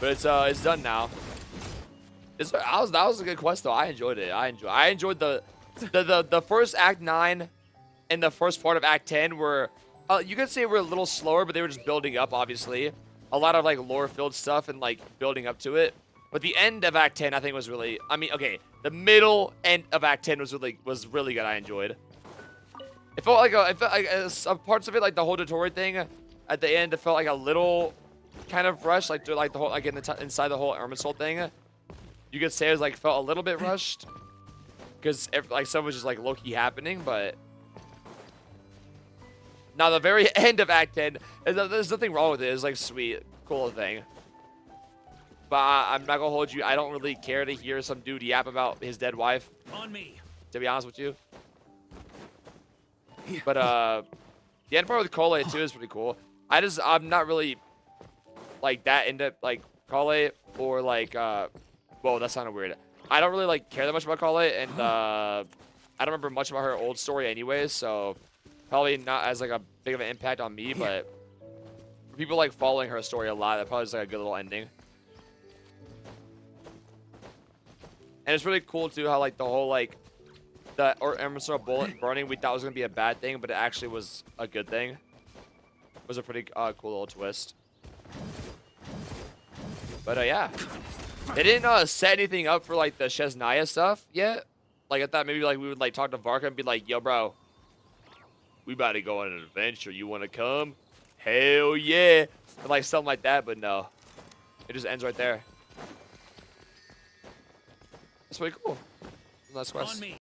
But it's done now. That was a good quest though. I enjoyed it. I enjoyed the first Act 9 and the first part of Act 10 were you could say were a little slower, but they were just building up. Obviously, a lot of like lore-filled stuff and like building up to it. But the end of Act 10, I think, was really. I mean, okay, the middle end of Act 10 was really good. I enjoyed. It felt like some parts of it, like the whole dottore thing, at the end, it felt like a little kind of rushed, like the whole like inside the whole Irminsul thing. You could say it was like felt a little bit rushed, because like stuff was just like low-key happening. But now the very end of Act 10, there's nothing wrong with it. It's like sweet, cool thing. But I'm not gonna hold you. I don't really care to hear some dude yap about his dead wife. On me. To be honest with you. But the end part with Kale too is pretty cool. I'm not really like that into like Kale or like whoa, that sounded weird. I don't really like care that much about Kale, and I don't remember much about her old story anyways, so probably not as like a big of an impact on me, but for people like following her story a lot, that probably is like a good little ending. And it's really cool too how like the whole like the Irminsul bullet burning we thought was gonna be a bad thing, but it actually was a good thing. It was a pretty cool little twist. But yeah, they didn't set anything up for like the Shesnaya stuff yet. Like I thought maybe like we would like talk to Varka and be like, "Yo, bro, we about to go on an adventure. You want to come? Hell yeah!" Or, like something like that. But no, it just ends right there. That's pretty cool. Last quest. On me.